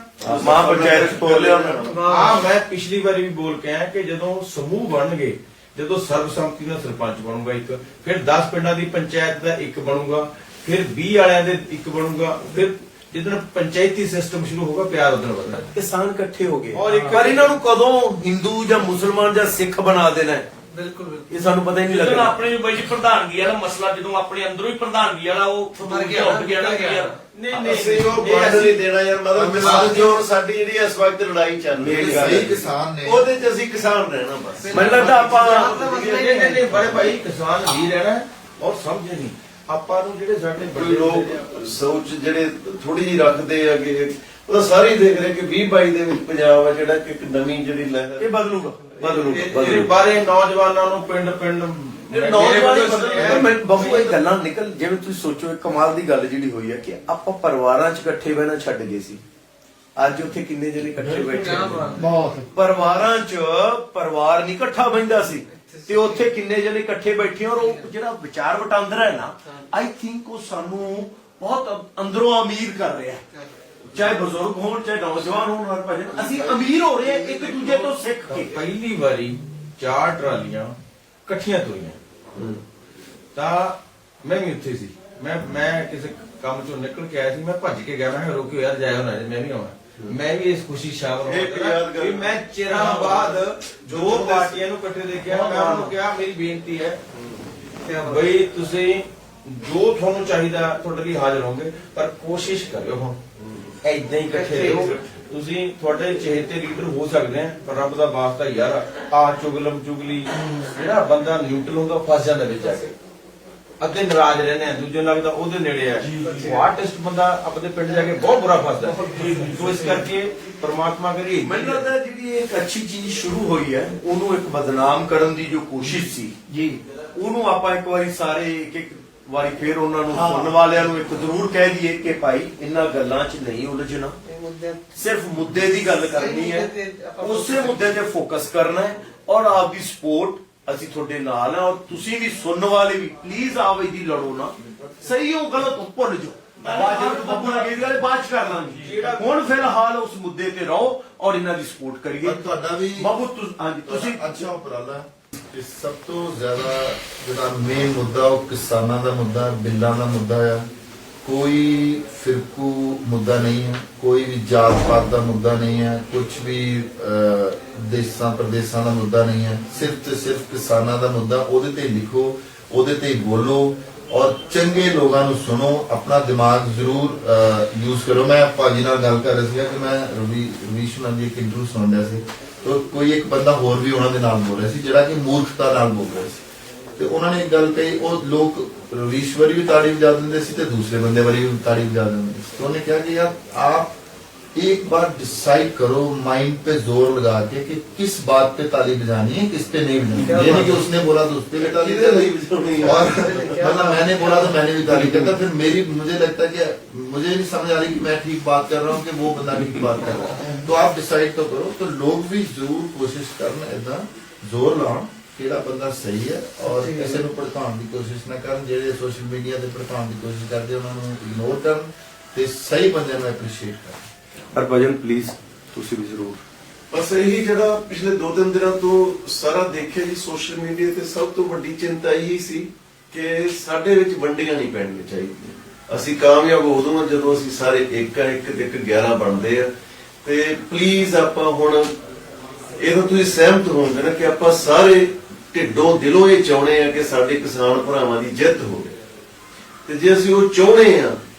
[SPEAKER 2] ਮਾਂ ਪੰਚਾਇਤ ਤੋੜ ਲਿਆ ਉਹਨਾਂ ਨੇ।
[SPEAKER 1] ਮੈਂ ਪਿਛਲੀ ਵਾਰੀ ਵੀ ਬੋਲ ਕੇ ਆਇਆ ਕਿ ਜਦੋਂ ਸਮੂਹ ਬਣਨਗੇ, ਜਦੋਂ ਸਰਬਸੰਮਤੀ ਨਾਲ ਸਰਪੰਚ ਬਣੂਗਾ ਇੱਕ, ਫਿਰ 10 ਪਿੰਡਾਂ ਦੀ ਪੰਚਾਇਤ ਦਾ ਇੱਕ ਬਣੂਗਾ, ਫਿਰ 20 ਵਾਲਿਆਂ ਦੇ ਇੱਕ ਬਣੂਗਾ, ਫਿਰ ਜਦੋਂ ਪੰਚਾਇਤੀ ਸਿਸਟਮ ਸ਼ੁਰੂ ਹੋਗਾ ਪਿਆਰ ਉਧਰ ਵਧਣਾ।
[SPEAKER 2] ਕਿਸਾਨ ਇਕੱਠੇ ਹੋ ਗਏ
[SPEAKER 1] ਔਰ ਇੱਕ-
[SPEAKER 2] ਪਰ ਇਹਨਾਂ ਨੂੰ ਕਦੋਂ ਹਿੰਦੂ ਜਾਂ ਮੁਸਲਮਾਨ ਜਾਂ ਸਿੱਖ ਬਣਾ ਦੇਣਾ ਹੈ,
[SPEAKER 7] ਬਿਲਕੁਲ ਬਿਲਕੁਲ
[SPEAKER 2] ਇਹ ਸਾਨੂੰ ਪਤਾ ਹੀ ਨਹੀਂ
[SPEAKER 3] ਜਦੋਂ
[SPEAKER 2] ਲੱਗਦਾ।
[SPEAKER 3] ਆਪਣੇ ਬਾਈ ਜੀ ਪ੍ਰਧਾਨਗੀ ਵਾਲਾ ਮਸਲਾ ਜਦੋਂ ਆਪਣੇ ਅੰਦਰੋਂ ਹੀ ਪ੍ਰਧਾਨਗੀ ਵਾਲਾ ਉਹ
[SPEAKER 7] ਮਰ ਗਿਆ,
[SPEAKER 3] ਉੱਠ ਗਿਆ ਨਾ
[SPEAKER 7] ਨਿਕਲ ਗਿਆ।
[SPEAKER 3] ਯਾਰ
[SPEAKER 1] ਨਹੀਂ
[SPEAKER 4] ਅਸੀਂ ਉਹ ਬਣ ਨਹੀਂ ਦੇਣਾ ਯਾਰ। ਮਤਲਬ ਕਿਸਾਨ ਜੋ ਸਾਡੀ ਜਿਹੜੀ ਇਸ ਵਕਤ ਲੜਾਈ ਚੱਲ ਰਹੀ
[SPEAKER 5] ਜਿਹੜੇ
[SPEAKER 4] ਹੈ
[SPEAKER 5] ਸਹੀ ਕਿਸਾਨ ਨੇ
[SPEAKER 4] ਉਹਦੇ 'ਚ ਅਸੀਂ ਕਿਸਾਨ ਰਹਿਣਾ ਬਸ।
[SPEAKER 2] ਮੈਨੂੰ ਲੱਗਦਾ ਆਪਾਂ
[SPEAKER 1] ਨਹੀਂ ਬੜੇ ਭਾਈ ਕਿਸਾਨ ਹੀ ਰਹਿਣਾ ਔਰ ਸਮਝੇ ਨਹੀਂ ਆਪਾਂ ਨੂੰ ਜਿਹੜੇ ਸਾਡੇ
[SPEAKER 4] ਕੋਈ
[SPEAKER 1] ਵੱਡੇ
[SPEAKER 4] ਲੋਕ ਸੋਚ ਜਿਹੜੇ ਥੋੜੀ ਜਿਹੀ ਰੱਖਦੇ ਆ ਕਿ ਉਹ ਤਾਂ ਸਾਰੇ ਹੀ ਦੇਖ ਰਹੇ ਕਿ 2022 ਦੇ ਵਿੱਚ ਪੰਜਾਬ ਆ ਜਿਹੜਾ ਕਿ ਇੱਕ ਨਵੀਂ ਜਿਹੜੀ ਲਹਿਰ
[SPEAKER 2] ਇਹ ਬਦਲੂਗਾ ਬਦਲੂਗਾ
[SPEAKER 1] ਇਹਦੇ
[SPEAKER 2] ਬਦਲੂਗਾ।
[SPEAKER 1] ਬਾਰੇ ਨੌਜਵਾਨਾਂ ਨੂੰ ਪਿੰਡ
[SPEAKER 2] ਨੌਜਵਾਨ ਪਰ ਮੈਂ ਬਾਬੂ ਇਹ ਗੱਲਾਂ ਨਿਕਲ ਜਿਵੇਂ ਤੁਸੀਂ ਸੋਚੋ ਇੱਕ ਕਮਾਲ ਦੀ ਗੱਲ ਜਿਹੜੀ ਹੋਈ ਹੈ ਕਿ ਆਪਾਂ ਪਰਿਵਾਰਾਂ 'ਚ ਇਕੱਠੇ ਬਹਿਣਾ ਛੱਡ ਗਏ ਸੀ। ਅੱਜ ਉੱਥੇ ਕਿੰਨੇ ਜਣੇ ਇਕੱਠੇ ਬੈਠੇ ਨੇ।
[SPEAKER 6] ਬਹੁਤ
[SPEAKER 2] ਪਰਿਵਾਰਾਂ 'ਚ ਪਰਿਵਾਰ ਨਹੀਂ ਇਕੱਠਾ ਬੈਠਦਾ ਸੀ ਤੇ ਉੱਥੇ ਕਿੰਨੇ ਜਣੇ ਇਕੱਠੇ ਬੈਠੇ ਔਰ ਉਹ ਜਿਹੜਾ ਵਿਚਾਰ ਵਟਾਂਦਰਾ ਹੈ ਨਾ ਆਈ ਥਿੰਕ ਉਹ ਸਾਨੂੰ ਬਹੁਤ ਅੰਦਰੋਂ ਅਮੀਰ ਕਰ ਰਿਹਾ ਹੈ। ਚਾਹੇ ਬਜ਼ੁਰਗ ਹੋਣ ਚਾਹੇ ਨੌਜਵਾਨ ਹੋਣ ਹਰ ਭਜਨ ਅਸੀਂ ਅਮੀਰ ਹੋ ਰਹੇ ਹਾਂ ਇੱਕ ਦੂਜੇ ਤੋਂ ਸਿੱਖ ਕੇ।
[SPEAKER 1] ਪਹਿਲੀ ਵਾਰੀ 4 ਟਰਾਲੀਆਂ ਇਕੱਠੀਆਂ ਤੁਰੀਆਂ ਤਾਂ ਮੈਂ ਵੀ ਉੱਥੇ ਸੀ। ਮੈਂ ਕਿਸੇ ਕੰਮ ਚੋਂ ਨਿਕਲ ਕੇ ਆਇਆ ਸੀ। ਮੈਂ ਭੱਜ ਕੇ ਗਿਆ। ਮੈਂ ਕਿਹਾ ਰੋਕਿਓ ਯਾਰ ਜਾਇਓ ਨਾ ਮੈਂ ਵੀ ਆਉਣਾ। ਮੈਂ ਵੀ ਇਸ ਖੁਸ਼ੀ ਸ਼ਾਮਲ ਹੋਣਾ ਕਿ ਮੈਂ ਚਿਰਾਂ ਬਾਅਦ 2 ਪਾਰਟੀਆਂ ਨੂੰ ਇਕੱਠੇ ਦੇਖਿਆ। ਮੈਂ ਉਹਨਾਂ ਨੂੰ ਕਿਹਾ ਮੇਰੀ ਬੇਨਤੀ ਹੈ ਬਈ ਤੁਸੀਂ ਜੋ ਤੁਹਾਨੂੰ ਚਾਹੀਦਾ ਤੁਹਾਡੇ ਲਈ ਹਾਜ਼ਰ ਹੋਵਾਂਗੇ ਪਰ ਕੋਸ਼ਿਸ਼ ਕਰਿਓ ਹੁਣ ਏਦਾਂ ਹੀ ਇਕੱਠੇ ਰਹੋ। ਤੁਸੀਂ ਤੁਹਾਡੇ ਚਹੇਤੇ ਲੀਡਰ ਹੋ ਸਕਦੇ ਆ ਪਰ ਰੱਬ ਦਾ ਵਾਸਤਾ ਯਾਰ ਆ ਚੁਗਲਮ ਚੁਗਲੀ ਜਿਹੜਾ ਬੰਦਾ ਨਿਊਟਰਲ ਹੁੰਦਾ ਫਸ ਜਾਂਦਾ ਵਿੱਚ ਆ ਕੇ। ਅੱਗੇ ਨਾਰਾਜ਼ ਰਹਿੰਦੇ ਆ ਦੂਜੇ ਨੂੰ ਲੱਗਦਾ ਉਹਦੇ ਨੇੜੇ ਆ। ਉਹ ਆਰਟਿਸਟ ਬੰਦਾ ਆਪਣੇ ਪਿੰਡ ਜਾ ਕੇ ਬਹੁਤ ਬੁਰਾ ਫਸਦਾ। ਸੋ ਇਸ ਕਰਕੇ ਪ੍ਰਮਾਤਮਾ ਕਰੀ
[SPEAKER 2] ਮੈਨੂੰ ਲੱਗਦਾ ਜਿਹੜੀ ਇੱਕ ਅੱਛੀ ਚੀਜ਼ ਸ਼ੁਰੂ ਹੋਈ ਹੈ ਉਹਨੂੰ ਇੱਕ ਬਦਨਾਮ ਕਰਨ ਦੀ ਜੋ ਕੋਸ਼ਿਸ਼ ਸੀ
[SPEAKER 6] ਜੀ
[SPEAKER 2] ਉਹਨੂੰ ਆਪਾਂ ਇੱਕ ਵਾਰੀ ਸਾਰੇ ਇੱਕ ਵਾਰੀ ਫੇਰ ਉਹਨਾਂ ਨੂੰ ਸੁਣਨ ਵਾਲਿਆਂ ਨੂੰ ਇੱਕ ਜ਼ਰੂਰ ਕਹਿ ਦਈਏ ਕਿ ਭਾਈ ਇਹਨਾਂ ਗੱਲਾਂ 'ਚ ਨਹੀਂ ਉਲਝਣਾ। ਸਿਰਫ ਮੁੱਦੇ ਦੀ ਗੱਲ ਕਰਨੀ ਹੈ, ਉਸੇ ਮੁੱਦੇ ਤੇ ਫੋਕਸ ਕਰਨਾ ਹੈ ਔਰ ਆਪਦੀ ਸਪੋਰਟ ਅਸੀਂ ਤੁਹਾਡੇ ਨਾਲ ਹਾਂ। ਔਰ ਤੁਸੀਂ ਵੀ ਸੁਣਨ ਵਾਲੇ ਵੀ ਪਲੀਜ਼ ਆਵੇ ਦੀ ਲੜੋ ਨਾ। ਸਹੀ ਹੋ ਗਲਤ ਹੋ ਭੁੱਲ ਜਾਓ। ਬੱਬੂ ਲੱਗੇ ਗੱਲ ਬਾਅਦ 'ਚ ਕਰ ਲਾਂਗੇ। ਹੁਣ ਫਿਲਹਾਲ ਉਸ ਮੁੱਦੇ ਤੇ ਰਹੋ ਔਰ ਇਹਨਾਂ ਦੀ ਸਪੋਰਟ ਕਰੀਏ।
[SPEAKER 5] ਪਰ ਤੁਹਾਡਾ ਵੀ
[SPEAKER 2] ਬਾਬੂ ਹਾਂਜੀ ਤੁਸੀਂ
[SPEAKER 5] ਅੱਛਾ ਉਪਰਾਲਾ ਹੈ। ਸਭ ਤੋਂ ਜ਼ਿਆਦਾ ਜਿਹੜਾ ਮੇਨ ਮੁੱਦਾ ਉਹ ਕਿਸਾਨਾਂ ਦਾ ਮੁੱਦਾ, ਬਿੱਲਾਂ ਦਾ ਮੁੱਦਾ ਆ। ਕੋਈ ਫਿਰਕੂ ਮੁੱਦਾ ਨਹੀਂ ਹੈ, ਕੋਈ ਵੀ ਜਾਤ ਪਾਤ ਦਾ ਮੁੱਦਾ ਨਹੀਂ ਹੈ, ਕੁਝ ਵੀ ਦੇਸ਼ਾਂ ਪ੍ਰਦੇਸ਼ਾਂ ਦਾ ਮੁੱਦਾ ਨਹੀਂ ਹੈ। ਸਿਰਫ ਤੇ ਸਿਰਫ ਕਿਸਾਨਾਂ ਦਾ ਮੁੱਦਾ। ਉਹਦੇ ਤੇ ਲਿਖੋ, ਉਹਦੇ ਤੇ ਬੋਲੋ ਔਰ ਚੰਗੇ ਲੋਕਾਂ ਨੂੰ ਸੁਣੋ। ਆਪਣਾ ਦਿਮਾਗ ਜ਼ਰੂਰ ਯੂਜ਼ ਕਰੋ। ਮੈਂ ਭਾਜੀ ਨਾਲ ਗੱਲ ਕਰ ਰਿਹਾ ਸੀ ਕਿ ਮੈਂ ਰਵੀਸ਼ ਨਾਲ ਦੀ ਇੱਕ ਇੰਟਰਵਿਊ ਸੁਣ ਰਿਹਾ ਸੀ ਤਾਂ ਕੋਈ ਇੱਕ ਬੰਦਾ ਹੋਰ ਵੀ ਉਹਨਾਂ ਦੇ ਨਾਲ ਬੋਲ ਰਿਹਾ ਸੀ ਜਿਹੜਾ ਕਿ ਮੂਰਖਤਾ ਨਾਲ ਬੋਲ ਰਿਹਾ ਸੀ ਤੇ ਉਹਨਾਂ ਨੇ ਇੱਕ ਗੱਲ ਕਹੀ। ਉਹ ਲੋਕ ਰਵੀਸ਼ ਵਾਰੀ ਵੀ ਤਾੜੀ ਵਜਾ ਦਿੰਦੇ ਸੀ ਤੇ ਦੂਸਰੇ ਬੰਦੇ ਵਾਰੀ ਵੀ ਤਾੜੀ वजा दिंदे तो उन्होंने कहा कि यार आप एक बार डिसाइड करो माइंड पे जोर लगा के कि किस बात पे ताली बजानी है, किस पे नहीं बजानी। ये नहीं कि उसने बोला तो उस पे भी ताली बजानी और मतलब मैंने बोला तो मैंने भी ताली करता। फिर मेरी मुझे लगता है कि मुझे नहीं समझ आ रही कि मैं ठीक बात कर रहा हूँ कि वो बंदा ठीक बात कर रहा है। तो आप डिसाइड तो करो। तो लोग भी जरूर कोशिश करन इदा जोर लाउन ਕਿਹੜਾ ਬੰਦਾ ਸਹੀ ਹੈ ਔਰ ਕਿਸੇ ਨੂੰ ਭੜਕਾਉਣ ਦੀ ਕੋਸ਼ਿਸ਼ ਨਾ ਕਰਨ। ਜਿਹੜੇ ਸੋਸ਼ਲ ਮੀਡੀਆ ਤੇ ਭੜਕਾਉਣ ਦੀ ਕੋਸ਼ਿਸ਼ ਕਰਦੇ ਉਹਨਾਂ ਨੂੰ ਇਗਨੋਰ ਕਰਨ ਤੇ ਸਹੀ ਬੰਦਿਆਂ ਨੂੰ ਐਪਰੀਸ਼ੀਏਟ ਕਰਨ।
[SPEAKER 2] ਹਰਭਜਨ ਪਲੀਜ਼ ਤੁਸੀਂ ਵੀ ਜ਼ਰੂਰ।
[SPEAKER 4] ਬਸ ਇਹੀ ਜਿਹੜਾ ਪਿਛਲੇ 2-3 ਦਿਨਾਂ ਤੋਂ ਸਾਰਾ ਦੇਖਿਆ ਜੀ ਸੋਸ਼ਲ ਮੀਡੀਆ ਤੇ ਸਭ ਤੋਂ ਵੱਡੀ ਚਿੰਤਾ ਇਹੀ ਸੀ ਕਿ ਸਾਡੇ ਵਿੱਚ ਵੰਡੀਆਂ ਨਹੀਂ ਪੈਣੀਆਂ ਚਾਹੀਦੀਆਂ। ਅਸੀਂ ਕਾਮਯਾਬ ਉਦੋਂ ਜਦੋਂ ਅਸੀਂ ਸਾਰੇ ਇੱਕ 11 ਬਣਦੇ ਆ। ਤੇ ਪਲੀਜ਼ ਆਪਾਂ ਹੁਣ ਇਹਨੂੰ ਤੁਸੀਂ ਸਹਿਮਤ ਹੋਵੋਗੇ ਨਾ ਕਿ ਆਪਾਂ ਸਾਰੇ ਢਿੱਡੋਂ ਦਿਲੋਂ ਇਹ ਚਾਹੁੰਦੇ ਆ ਕਿ ਸਾਡੇ ਕਿਸਾਨ ਭਰਾਵਾਂ ਦੀ ਜਿੱਤ ਹੋਵੇ। ਤੇ ਜੇ ਅਸੀਂ ਉਹ ਚਾਹੁੰਦੇ ਆ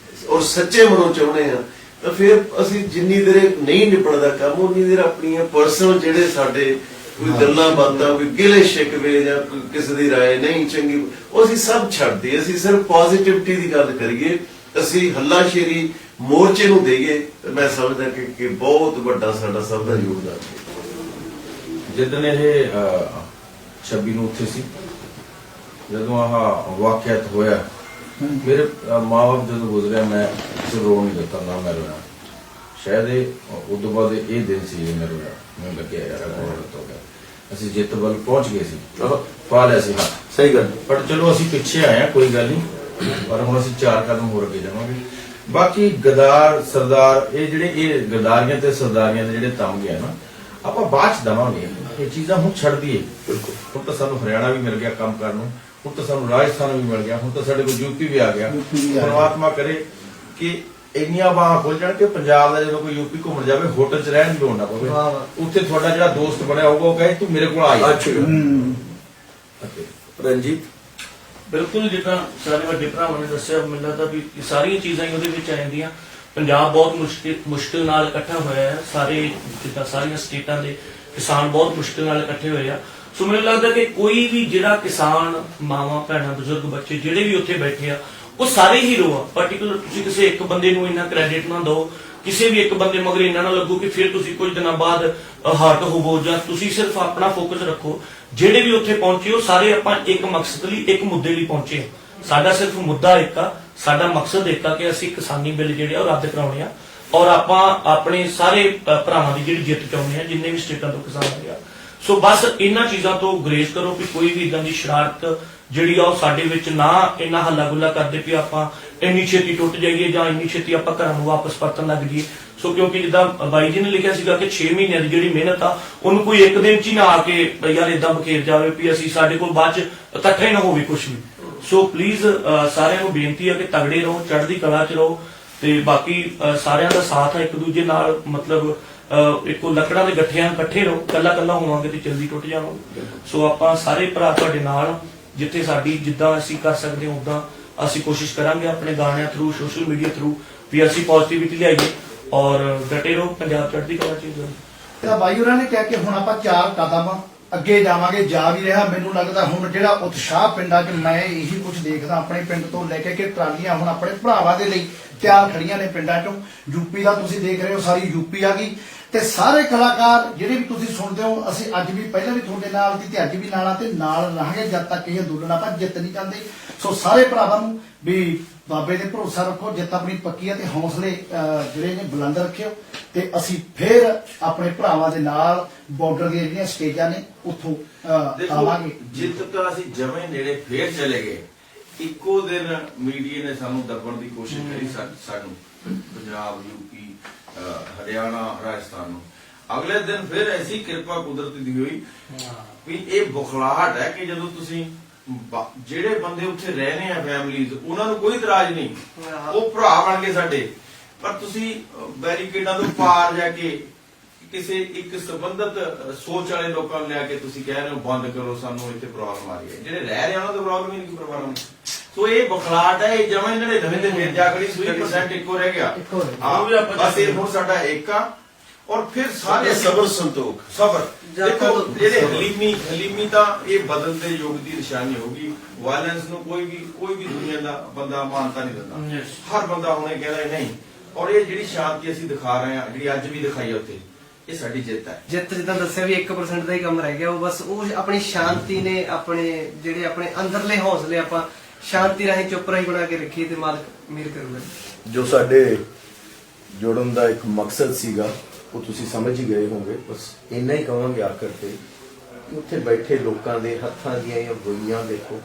[SPEAKER 4] ਔਰ ਸੱਚੇ ਮਨੋਂ ਚਾਹੁੰਦੇ ਆ ਤਾਂ ਫਿਰ ਅਸੀਂ ਜਿੰਨੀ ਦੇਰ ਨਹੀਂ ਨਿਪੜਦਾ ਕੰਮ ਉਨੀ ਦੇਰ ਆਪਣੀਆਂ ਪਰਸਨਲ ਜਿਹੜੇ ਸਾਡੇ ਕੋਈ ਗੱਲਾਂ ਬਾਤਾਂ ਕੋਈ ਗਿਲੇ ਸ਼ਿਕਵੇ ਜਾਂ ਕੋਈ ਕਿਸੇ ਦੀ ਰਾਏ ਨਹੀਂ ਚੰਗੀ ਉਹ ਅਸੀਂ ਸਭ ਛੱਡ ਦਈਏ, ਅਸੀਂ ਸਿਰਫ ਪੋਜ਼ਿਟਿਵਿਟੀ ਦੀ ਗੱਲ ਕਰੀਏ, ਅਸੀਂ ਹੱਲਾਸ਼ੇਰੀ ਮੋਰਚੇ ਨੂੰ ਦੇਈਏ। ਤੇ ਮੈਂ ਸਮਝਦਾ ਕਿ ਬਹੁਤ ਵੱਡਾ ਸਾਡਾ ਸਭ ਦਾ ਯੋਗਦਾਨ ਹੈ।
[SPEAKER 1] ਜਿੱਦਣ ਇਹ 26 ਨੂੰ ਉੱਥੇ ਸੀ, ਜਦੋਂ ਆਹ ਵਾਕਿਆਤ ਹੋਇਆ, ਮੇਰੇ ਮਾਂ-ਬਾਪ ਜਦੋਂ ਗੁਜ਼ਰਿਆ ਮੈਂ ਕਿਸੇ ਰੋ ਨਹੀਂ ਦਿੱਤਾ, ਨਾ ਮੈਂ ਰੋਇਆ। ਸ਼ਾਇਦ ਇਹ ਉਦੋਂ ਬਾਅਦ ਇਹ ਦਿਨ ਸੀ ਜੇ ਮੈਂ ਰੋਇਆ। ਮੈਨੂੰ ਲੱਗਿਆ ਯਾਰ ਬਹੁਤ ਹੋ ਗਿਆ, ਅਸੀਂ ਜਿੱਤ ਵੱਲ ਪਹੁੰਚ ਗਏ ਸੀ, ਪਾ ਲਿਆ ਸੀ ਹੱਥ।
[SPEAKER 2] ਸਹੀ ਗੱਲ।
[SPEAKER 1] ਪਰ ਚਲੋ ਅਸੀਂ ਪਿੱਛੇ ਆਏ ਆ, ਕੋਈ ਗੱਲ ਨਹੀਂ, ਪਰ ਹੁਣ ਅਸੀਂ 4 ਕਦਮ ਹੋਰ ਅੱਗੇ ਜਾਵਾਂਗੇ। ਬਾਕੀ ਗਦਾਰ ਸਰਦਾਰ ਇਹ ਗਦਾਰੀਆਂ ਤੇ ਸਰਦਾਰੀਆਂ ਦੇ ਜਿਹੜੇ ਤਮਗੇ ਆ ਨਾ, ਆਪਾਂ ਬਾਅਦ ਚ ਦਵਾਂਗੇ। ਇਹ ਚੀਜ਼ਾਂ ਹੁਣ ਛੱਡ ਦਈਏ। ਹੁਣ ਤਾਂ ਸਾਨੂੰ ਹਰਿਆਣਾ ਵੀ ਮਿਲ ਗਿਆ ਕੰਮ ਕਰਨ ਨੂੰ, ਹੁਣ ਤਾਂ ਸਾਨੂੰ ਰਾਜਸਥਾਨ ਵੀ ਮਿਲ ਗਿਆ, ਹੁਣ ਤਾਂ ਸਾਡੇ ਕੋਲ ਯੂਪੀ ਵੀ ਆ ਗਿਆ। ਪਰਮਾਤਮਾ ਕਰੇ ਕਿ ਇੰਨੀਆਂ ਬਾਹਾਂ ਖੁੱਲ ਜਾਣ ਕਿ ਪੰਜਾਬ ਦਾ ਜਦੋਂ ਕੋਈ ਯੂਪੀ ਘੁੰਮਣ ਜਾਵੇ ਹੋਟਲ 'ਚ ਰਹਿਣ ਦੀ ਲੋੜ ਨਾ ਪਵੇ। ਉੱਥੇ ਤੁਹਾਡਾ ਜਿਹੜਾ ਦੋਸਤ ਬਣਿਆ ਹੋਊਗਾ ਉਹ ਕਹੇ ਤੂੰ ਮੇਰੇ ਕੋਲ ਆ ਜਾ।
[SPEAKER 2] ਰਣਜੀਤ,
[SPEAKER 3] ਬਿਲਕੁਲ ਜਿੱਦਾਂ ਸਾਰੇ ਵੱਡੇ ਭਰਾਵਾਂ ਨੇ ਦੱਸਿਆ, ਮੈਨੂੰ ਲੱਗਦਾ ਵੀ ਇਹ ਸਾਰੀਆਂ ਚੀਜ਼ਾਂ ਹੀ ਉਹਦੇ ਵਿੱਚ ਆ ਜਾਂਦੀਆਂ। ਪੰਜਾਬ ਬਹੁਤ ਮੁਸ਼ਕਿਲ ਨਾਲ ਇਕੱਠਾ ਹੋਇਆ ਹੈ, ਸਾਰੇ ਜਿੱਦਾਂ ਸਾਰੀਆਂ ਸਟੇਟਾਂ ਦੇ ਕਿਸਾਨ ਬਹੁਤ ਮੁਸ਼ਕਿਲ ਨਾਲ ਇਕੱਠੇ ਹੋਏ ਆ। ਸੋ ਮੈਨੂੰ ਲੱਗਦਾ ਕਿ ਕੋਈ ਵੀ ਜਿਹੜਾ ਕਿਸਾਨ ਮਾਵਾਂ ਭੈਣਾਂ ਬਜ਼ੁਰਗ ਬੱਚੇ ਜਿਹੜੇ ਵੀ ਉੱਥੇ ਬੈਠੇ ਆ ਉਹ ਸਾਰੇ ਹੀਰੋ ਆ। ਪਰਟੀਕੂਲਰ ਤੁਸੀਂ ਕਿਸੇ ਇੱਕ ਬੰਦੇ ਨੂੰ ਇੰਨਾ ਕ੍ਰੈਡਿਟ ਨਾ ਦਿਓ, ਕਿਸੇ ਵੀ ਇੱਕ ਬੰਦੇ ਮਗਰ ਇੰਨਾ ਨਾ ਲੱਗੋ ਕਿ ਫਿਰ ਤੁਸੀਂ ਕੁਝ ਦਿਨਾਂ ਬਾਅਦ ਹਰਟ ਹੋਵੋ, ਜਾਂ ਤੁਸੀਂ ਸਿਰਫ ਆਪਣਾ ਫੋਕਸ ਰੱਖੋ। ਜਿਹੜੇ ਵੀ ਉੱਥੇ ਪਹੁੰਚੇ ਉਹ ਸਾਰੇ ਆਪਾਂ ਇੱਕ ਮਕਸਦ ਲਈ, ਇੱਕ ਮੁੱਦੇ ਲਈ ਪਹੁੰਚੇ। ਸਾਡਾ ਸਿਰਫ ਮੁੱਦਾ ਇੱਕ ਆ, ਸਾਡਾ ਮਕਸਦ ਇੱਕ ਆ ਕਿ ਅਸੀਂ ਕਿਸਾਨੀ ਬਿੱਲ ਜਿਹੜੇ ਆ ਉਹ ਰੱਦ ਕਰਾਉਣੇ ਆ, ਔਰ ਆਪਾਂ ਆਪਣੇ ਸਾਰੇ ਭਰਾਵਾਂ ਦੀ ਜਿਹੜੀ ਜਿੱਤ ਚਾਹੁੰਦੇ ਆ, ਜਿੰਨੇ ਵੀ ਸਟੇਟਾਂ ਤੋਂ ਕਿਸਾਨ ਹੋਏ ਆ। ਸੋ ਬਸ ਇਹਨਾਂ ਚੀਜ਼ਾਂ ਤੋਂ ਗੁਰੇਜ਼ ਕਰੋ ਕਿ ਕੋਈ ਵੀ ਇਦਾਂ ਦੀ ਸ਼ਰਾਰਤ ਜਿਹੜੀ ਆ ਉਹ ਸਾਡੇ ਵਿੱਚ ਨਾ ਇੰਨਾ ਹੱਲਾ ਗੁੱਲਾ ਕਰਦੇ ਵੀ ਆਪਾਂ ਇੰਨੀ ਛੇਤੀ ਟੁੱਟ ਜਾਈਏ ਜਾਂ ਇੰਨੀ ਛੇਤੀ ਆਪਾਂ ਘਰਾਂ ਨੂੰ ਵਾਪਸ ਪਰਤਣ ਲੱਗ ਜਾਈਏ। ਸੋ ਕਿਉਂਕਿ ਜਿੱਦਾਂ ਬਾਈ ਜੀ ਨੇ ਲਿਖਿਆ ਸੀਗਾ ਕਿ 6 ਮਹੀਨਿਆਂ ਦੀ ਜਿਹੜੀ ਮਿਹਨਤ ਆ ਉਹਨੂੰ ਕੋਈ ਇੱਕ ਦਿਨ 'ਚ ਹੀ ਨਾ ਆ ਕੇ ਯਾਰ ਇਦਾਂ ਬਖੇਰ ਜਾਵੇ ਵੀ ਅਸੀਂ ਸਾਡੇ ਕੋਲ ਬਾਅਦ 'ਚ ਇਕੱਠਾ ਹੀ ਨਾ ਹੋਵੇ ਕੁਝ ਵੀ। ਸੋ ਪਲੀਜ਼ ਸਾਰਿਆਂ ਨੂੰ ਬੇਨਤੀ ਆ ਕਿ ਤਗੜੇ ਰਹੋ, ਚੜ੍ਹਦੀ ਕਲਾ 'ਚ ਰਹੋ, ਤੇ ਬਾਕੀ ਸਾਰਿਆਂ ਦਾ ਸਾਥ ਆ ਇੱਕ ਦੂਜੇ ਨਾਲ, ਮਤਲਬ ਇੱਕੋ ਲੱਕੜਾਂ ਦੇ ਗੱਠਿਆਂ ਇਕੱਠੇ ਰਹੋ। ਕੱਲਾ ਕੱਲਾ ਹੋਵਾਂਗੇ ਤੇ ਜਲਦੀ ਟੁੱਟ ਜਾਵਾਂਗੇ। ਸੋ ਆਪਾਂ ਸਾਰੇ ਭਰਾ ਤੁਹਾਡੇ ਨਾਲ, ਜਿੱਥੇ ਸਾਡੀ ਜਿੱਦਾਂ ਅਸੀਂ ਕਰ ਸਕਦੇ ਹਾਂ ਉਦਾਂ ਅਸੀਂ ਕੋਸ਼ਿਸ਼ ਕਰਾਂਗੇ ਆਪਣੇ ਗਾਣਿਆਂ ਥਰੂ, ਸੋਸ਼ਲ ਮੀਡੀਆ ਥਰੂ ਵੀ ਅਸੀਂ ਪੋਜ਼ਿਟਿਵਿਟੀ ਲਿਆਈਏ ਔਰ ਡਟੇ ਰਹੋ। ਪੰਜਾਬ ਚੜ੍ਹਦੀ ਕਲਾ ਚ।
[SPEAKER 6] ਤਾਂ ਬਾਈ ਹੋਰਾਂ ਨੇ ਕਿਹਾ ਕਿ ਹੁਣ ਆਪਾਂ 4 ਕਦਮ ਅੱਗੇ ਜਾਵਾਂਗੇ, ਜਾ ਵੀ ਰਿਹਾ। ਮੈਨੂੰ ਲੱਗਦਾ ਹੁਣ ਜਿਹੜਾ ਉਤਸ਼ਾਹ ਪਿੰਡਾਂ 'ਚ ਮੈਂ ਇਹੀ ਕੁਝ ਦੇਖਦਾ ਆਪਣੇ ਪਿੰਡ ਤੋਂ ਲੈ ਕੇ ਕਿ ਟਰਾਲੀਆਂ ਹੁਣ ਆਪਣੇ ਭਰਾਵਾਂ ਦੇ ਲਈ ਤਿਆਰ ਖੜੀਆਂ ਨੇ ਪਿੰਡਾਂ 'ਚੋਂ। ਯੂਪੀ ਦਾ ਤੁਸੀਂ ਦੇਖ ਰਹੇ ਹੋ, ਸਾਰੀ ਯੂਪੀ ਆ ਗਈ, ਤੇ ਸਾਰੇ ਕਲਾਕਾਰ ਜਿਹੜੇ ਵੀ ਤੁਸੀਂ ਸੁਣਦੇ ਹੋ, ਅਸੀਂ ਅੱਜ ਵੀ ਪਹਿਲਾਂ ਵੀ ਤੁਹਾਡੇ ਨਾਲ ਸੀ ਤੇ ਅੱਜ ਵੀ ਨਾਲ ਆ ਤੇ ਨਾਲ ਰਹਾਂਗੇ ਜਦ ਤੱਕ ਇਹ ਅੰਦੋਲਨ ਆਪਾਂ ਜਿੱਤ ਨਹੀਂ ਜਾਂਦੇ। ਸੋ ਸਾਰੇ ਭਰਾਵਾਂ ਨੂੰ ਵੀ ਬਾਬੇ ਤੇ ਭਰੋਸਾ ਰੱਖੋ, ਜਿੱਤ ਆਪਣੀ ਪੱਕੀ ਹੈ, ਤੇ ਹੌਸਲੇ ਜਿਹੜੇ ਨੇ ਬੁਲੰਦ ਰੱਖਿਓ, ਤੇ ਅਸੀਂ ਫੇਰ ਆਪਣੇ ਭਰਾਵਾਂ ਦੇ ਨਾਲ ਬਾਰਡਰ ਦੀਆਂ ਜਿਹੜੀਆਂ ਸਟੇਜਾਂ ਨੇ ਉੱਥੋਂ ਆਵਾਂਗੇ।
[SPEAKER 1] ਜਿੱਤ ਤਾਂ ਅਸੀਂ ਜਮੇ ਨੇੜੇ ਫੇਰ ਚਲੇ ਗਏ। ਇੱਕੋ ਦਿਨ ਮੀਡੀਆ ਨੇ ਸਾਨੂੰ ਦੱਬਣ ਦੀ ਕੋਸ਼ਿਸ਼ ਕਰੀ, ਸਾਨੂੰ ਪੰਜਾਬ, ਯੂਪੀ, ਹਰਿਆਣਾ, ਰਾਜਸਥਾਨ ਨੂੰ। ਅਗਲੇ ਦਿਨ ਫਿਰ ਐਸੀ ਕਿਰਪਾ ਕੁਦਰਤ ਦੀ ਹੋਈ ਵੀ ਇਹ ਬੁਖਲਾਹਟ ਹੈ ਕਿ ਜਦੋਂ ਤੁਸੀਂ ਜਿਹੜੇ ਬੰਦੇ ਉੱਥੇ ਰਹਿੰਦੇ ਆ ਫੈਮਲੀਜ਼, ਉਹਨਾਂ ਨੂੰ ਕੋਈ ਇਤਰਾਜ਼ ਨਹੀਂ, ਉਹ ਭਰਾ ਬਣ ਗਏ ਸਾਡੇ। ਪਰ ਤੁਸੀਂ ਬੈਰੀਕੇਡਾਂ ਤੋਂ ਪਾਰ ਜਾ ਕੇ ਕਿਸੇ ਇੱਕ ਸੰਬੰਧਿਤ ਸੋਚ ਵਾਲੇ ਲੋਕਾਂ ਨੂੰ ਲਿਆ ਕੇ ਤੁਸੀਂ ਕਹਿ ਰਹੇ ਹੋ ਬੰਦ ਕਰੋ, ਸਾਨੂੰ ਇੱਥੇ ਪ੍ਰੋਬਲਮ ਆ ਰਹੀ ਹੈ। ਜਿਹੜੇ ਰਹਿ ਰਹੇ ਉਹਨਾਂ ਤੋਂ ਪ੍ਰੋਬਲਮ ਹੀ ਨਹੀਂ, ਕੋਈ ਪ੍ਰੋਬਲਮ ਨਹੀਂ। ਸੋ ਇਹ ਬਖਲਾਟ ਹੈ, ਇਹ ਜਮਾਂ ਇਹਨਾਂ ਦੇ ਨਵੇਂ ਦੇ ਫੇਰ ਜਾ ਕਰੀ 20% ਇੱਕੋ ਰਹਿ ਗਿਆ। ਬਸ ਇਹ ਹੁਣ ਸਾਡਾ ਇੱਕ ਆ, ਔਰ ਫਿਰ ਸਾਰੇ
[SPEAKER 4] ਸਬਰ ਸੰਤੋਖ
[SPEAKER 1] ਸਬਰ। ਦੇਖੋ ਜਿਹੜੇ ਹਲੀਮੀ ਤਾਂ ਇਹ ਬਦਲਦੇ ਯੁੱਗ ਦੀ ਨਿਸ਼ਾਨੀ ਹੋਗੀ। ਵਾਇਲੈਂਸ ਨੂੰ ਕੋਈ ਵੀ ਦੁਨੀਆ ਦਾ ਬੰਦਾ ਮਾਨਤਾ ਨਹੀਂ ਦਿੰਦਾ। ਹਰ ਬੰਦਾ ਹੁਣੇ ਕਹਿੰਦਾ ਨਹੀਂ, ਔਰ ਇਹ ਜਿਹੜੀ ਸ਼ਾਂਤੀ ਅਸੀਂ ਦਿਖਾ ਰਹੇ ਹਾਂ, ਜਿਹੜੀ ਅੱਜ ਵੀ ਦਿਖਾਈ ਉੱਥੇ, ਇਹ ਸਾਡੀ ਜਿੱਤ ਹੈ।
[SPEAKER 7] ਜਿੱਤ ਜਿੱਦਾਂ ਦੱਸਿਆ ਵੀ 1% ਦਾ ਹੀ ਕੰਮ ਰਹਿ ਗਿਆ, ਉਹ ਬਸ ਉਹ ਆਪਣੀ ਸ਼ਾਂਤੀ ਨੇ, ਆਪਣੇ ਜਿਹੜੇ ਆਪਣੇ ਅੰਦਰਲੇ ਹੌਸਲੇ ਆਪਾਂ ਸ਼ਾਂਤੀ ਰਾਹੀਂ ਚੁੱਪ ਰਾਹੀਂ ਬਣਾ ਕੇ ਰੱਖੀਏ ਤੇ ਮਾਲਕ ਮਿਹਰ ਕਰੂਗਾ।
[SPEAKER 2] ਜੋ ਸਾਡੇ ਜੋੜਨ ਦਾ ਇੱਕ ਮਕਸਦ ਸੀਗਾ ਉਹ ਤੁਸੀਂ ਸਮਝ ਹੀ ਗਏ ਹੋਵੋਗੇ। ਬਸ ਇੰਨਾ ਹੀ ਕਹਾਂਗੇ ਆਖਰ ਤੇ, ਉੱਥੇ ਬੈਠੇ ਲੋਕਾਂ ਦੇ ਹੱਥਾਂ ਦੀਆਂ ਬੋਈਆਂ ਵੇਖੋ,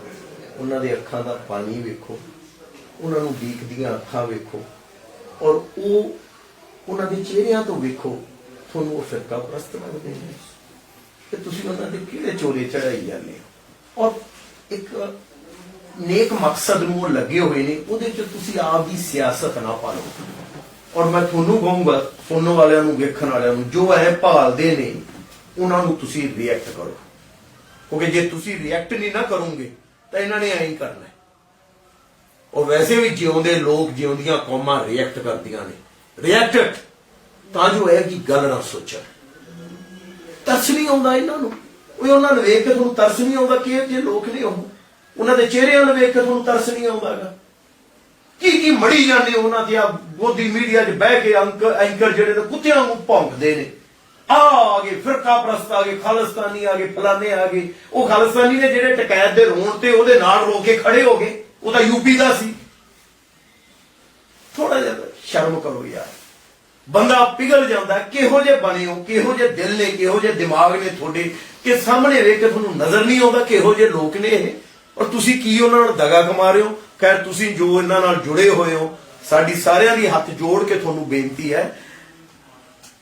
[SPEAKER 2] ਉਹਨਾਂ ਦੇ ਅੱਖਾਂ ਦਾ ਪਾਣੀ ਵੇਖੋ, ਉਹਨਾਂ ਨੂੰ ਡੀਕਦੀਆਂ ਅੱਖਾਂ ਵੇਖੋ, ਔਰ ਉਹ ਉਹਨਾਂ ਦੇ ਚਿਹਰਿਆਂ ਤੋਂ ਵੇਖੋ, ਤੁਹਾਨੂੰ ਉਹ ਫਿਰਕਾ ਪ੍ਰਸਤ ਲੱਗਦੇ ਨੇ ਕਿ ਤੁਸੀਂ ਉਹਨਾਂ ਦੇ ਕਿਹੜੇ ਚੋਲੇ ਚੜਾਈ ਜਾਂਦੇ ਹੋ। ਔਰ ਇੱਕ ਨੇਕ ਮਕਸਦ ਨੂੰ ਉਹ ਲੱਗੇ ਹੋਏ ਨੇ, ਉਹਦੇ ਚ ਤੁਸੀਂ ਆਪ ਦੀ ਸਿਆਸਤ ਨਾ ਪਾਲੋ। ਔਰ ਮੈਂ ਤੁਹਾਨੂੰ ਕਹੂੰਗਾ, ਸੁਣਨ ਵਾਲਿਆਂ ਨੂੰ, ਵੇਖਣ ਵਾਲਿਆਂ ਨੂੰ, ਜੋ ਐ ਭਾਲਦੇ ਨੇ ਉਹਨਾਂ ਨੂੰ ਤੁਸੀਂ ਰਿਐਕਟ ਕਰੋ, ਕਿਉਂਕਿ ਜੇ ਤੁਸੀਂ ਰਿਐਕਟ ਨਹੀਂ ਨਾ ਕਰੋਗੇ ਤਾਂ ਇਹਨਾਂ ਨੇ ਐਂ ਹੀ ਕਰਨਾ। ਔਰ ਵੈਸੇ ਵੀ ਜਿਉਂਦੇ ਲੋਕ, ਜਿਉਂਦੀਆਂ ਕੌਮਾਂ ਰਿਐਕਟ ਕਰਦੀਆਂ ਨੇ। ਰਿਐਕਟਡ ਤਾਂ ਜੋ ਇਹ ਕੀ ਗੱਲ ਨਾ ਸੋਚਣ। ਤਰਸ ਨਹੀਂ ਆਉਂਦਾ ਇਹਨਾਂ ਨੂੰ, ਉਹ ਉਹਨਾਂ ਨੂੰ ਵੇਖ ਕੇ ਤੁਹਾਨੂੰ ਤਰਸ ਨਹੀਂ ਆਉਂਦਾ ਕਿ ਇਹ ਜੇ ਲੋਕ ਨੇ ਉਹ ਉਹਨਾਂ ਦੇ ਚਿਹਰਿਆਂ ਨੂੰ ਵੇਖ ਕੇ ਤੁਹਾਨੂੰ ਤਰਸ ਨਹੀਂ ਆਉਂਦਾਗਾ। ਕੀ ਮੜੀ ਜਾਂਦੇ ਉਹਨਾਂ ਦੀਆਂ ਗੋਦੀ ਮੀਡੀਆ 'ਚ ਬਹਿ ਕੇ ਐਂਕਰ ਜਿਹੜੇ ਨੇ ਕੁੱਤਿਆਂ ਨੂੰ ਭੌਂਕਦੇ ਨੇ, ਆ ਗਏ ਫਿਰਕਾ ਪ੍ਰਸਤ ਆ ਗਏ, ਖਾਲਿਸਤਾਨੀ ਆ ਗਏ, ਫਲਾਣੇ ਆ ਗਏ। ਉਹ ਖਾਲਿਸਤਾਨੀ ਨੇ ਜਿਹੜੇ ਟਕੈਤ ਦੇ ਰੋਣ ਤੇ ਉਹਦੇ ਨਾਲ ਰੋ ਕੇ ਖੜੇ ਹੋ ਗਏ, ਉਹ ਤਾਂ ਯੂਪੀ ਦਾ ਸੀ। ਥੋੜਾ ਜਿਹਾ ਸ਼ਰਮ ਕਰੋ ਯਾਰ, ਬੰਦਾ ਪਿਘਲ ਜਾਂਦਾ। ਕਿਹੋ ਜਿਹੇ ਬਣੇ ਹੋ, ਕਿਹੋ ਜਿਹੇ ਦਿਲ ਨੇ, ਕਿਹੋ ਜਿਹੇ ਦਿਮਾਗ ਨੇ ਤੁਹਾਡੇ, ਕਿ ਸਾਹਮਣੇ ਵੇਖ ਕੇ ਤੁਹਾਨੂੰ ਨਜ਼ਰ ਨਹੀਂ ਆਉਂਦਾ ਕਿਹੋ ਜਿਹੇ ਲੋਕ ਨੇ ਇਹ, ਔਰ ਤੁਸੀਂ ਕੀ ਉਹਨਾਂ ਨਾਲ ਦਗਾ ਕਮਾ ਰਹੇ ਹੋ। ਖੈਰ ਤੁਸੀਂ ਜੋ ਇਹਨਾਂ ਨਾਲ ਜੁੜੇ ਹੋਏ ਹੋ, ਸਾਡੀ ਸਾਰਿਆਂ ਦੀ ਹੱਥ ਜੋੜ ਕੇ ਤੁਹਾਨੂੰ ਬੇਨਤੀ ਹੈ,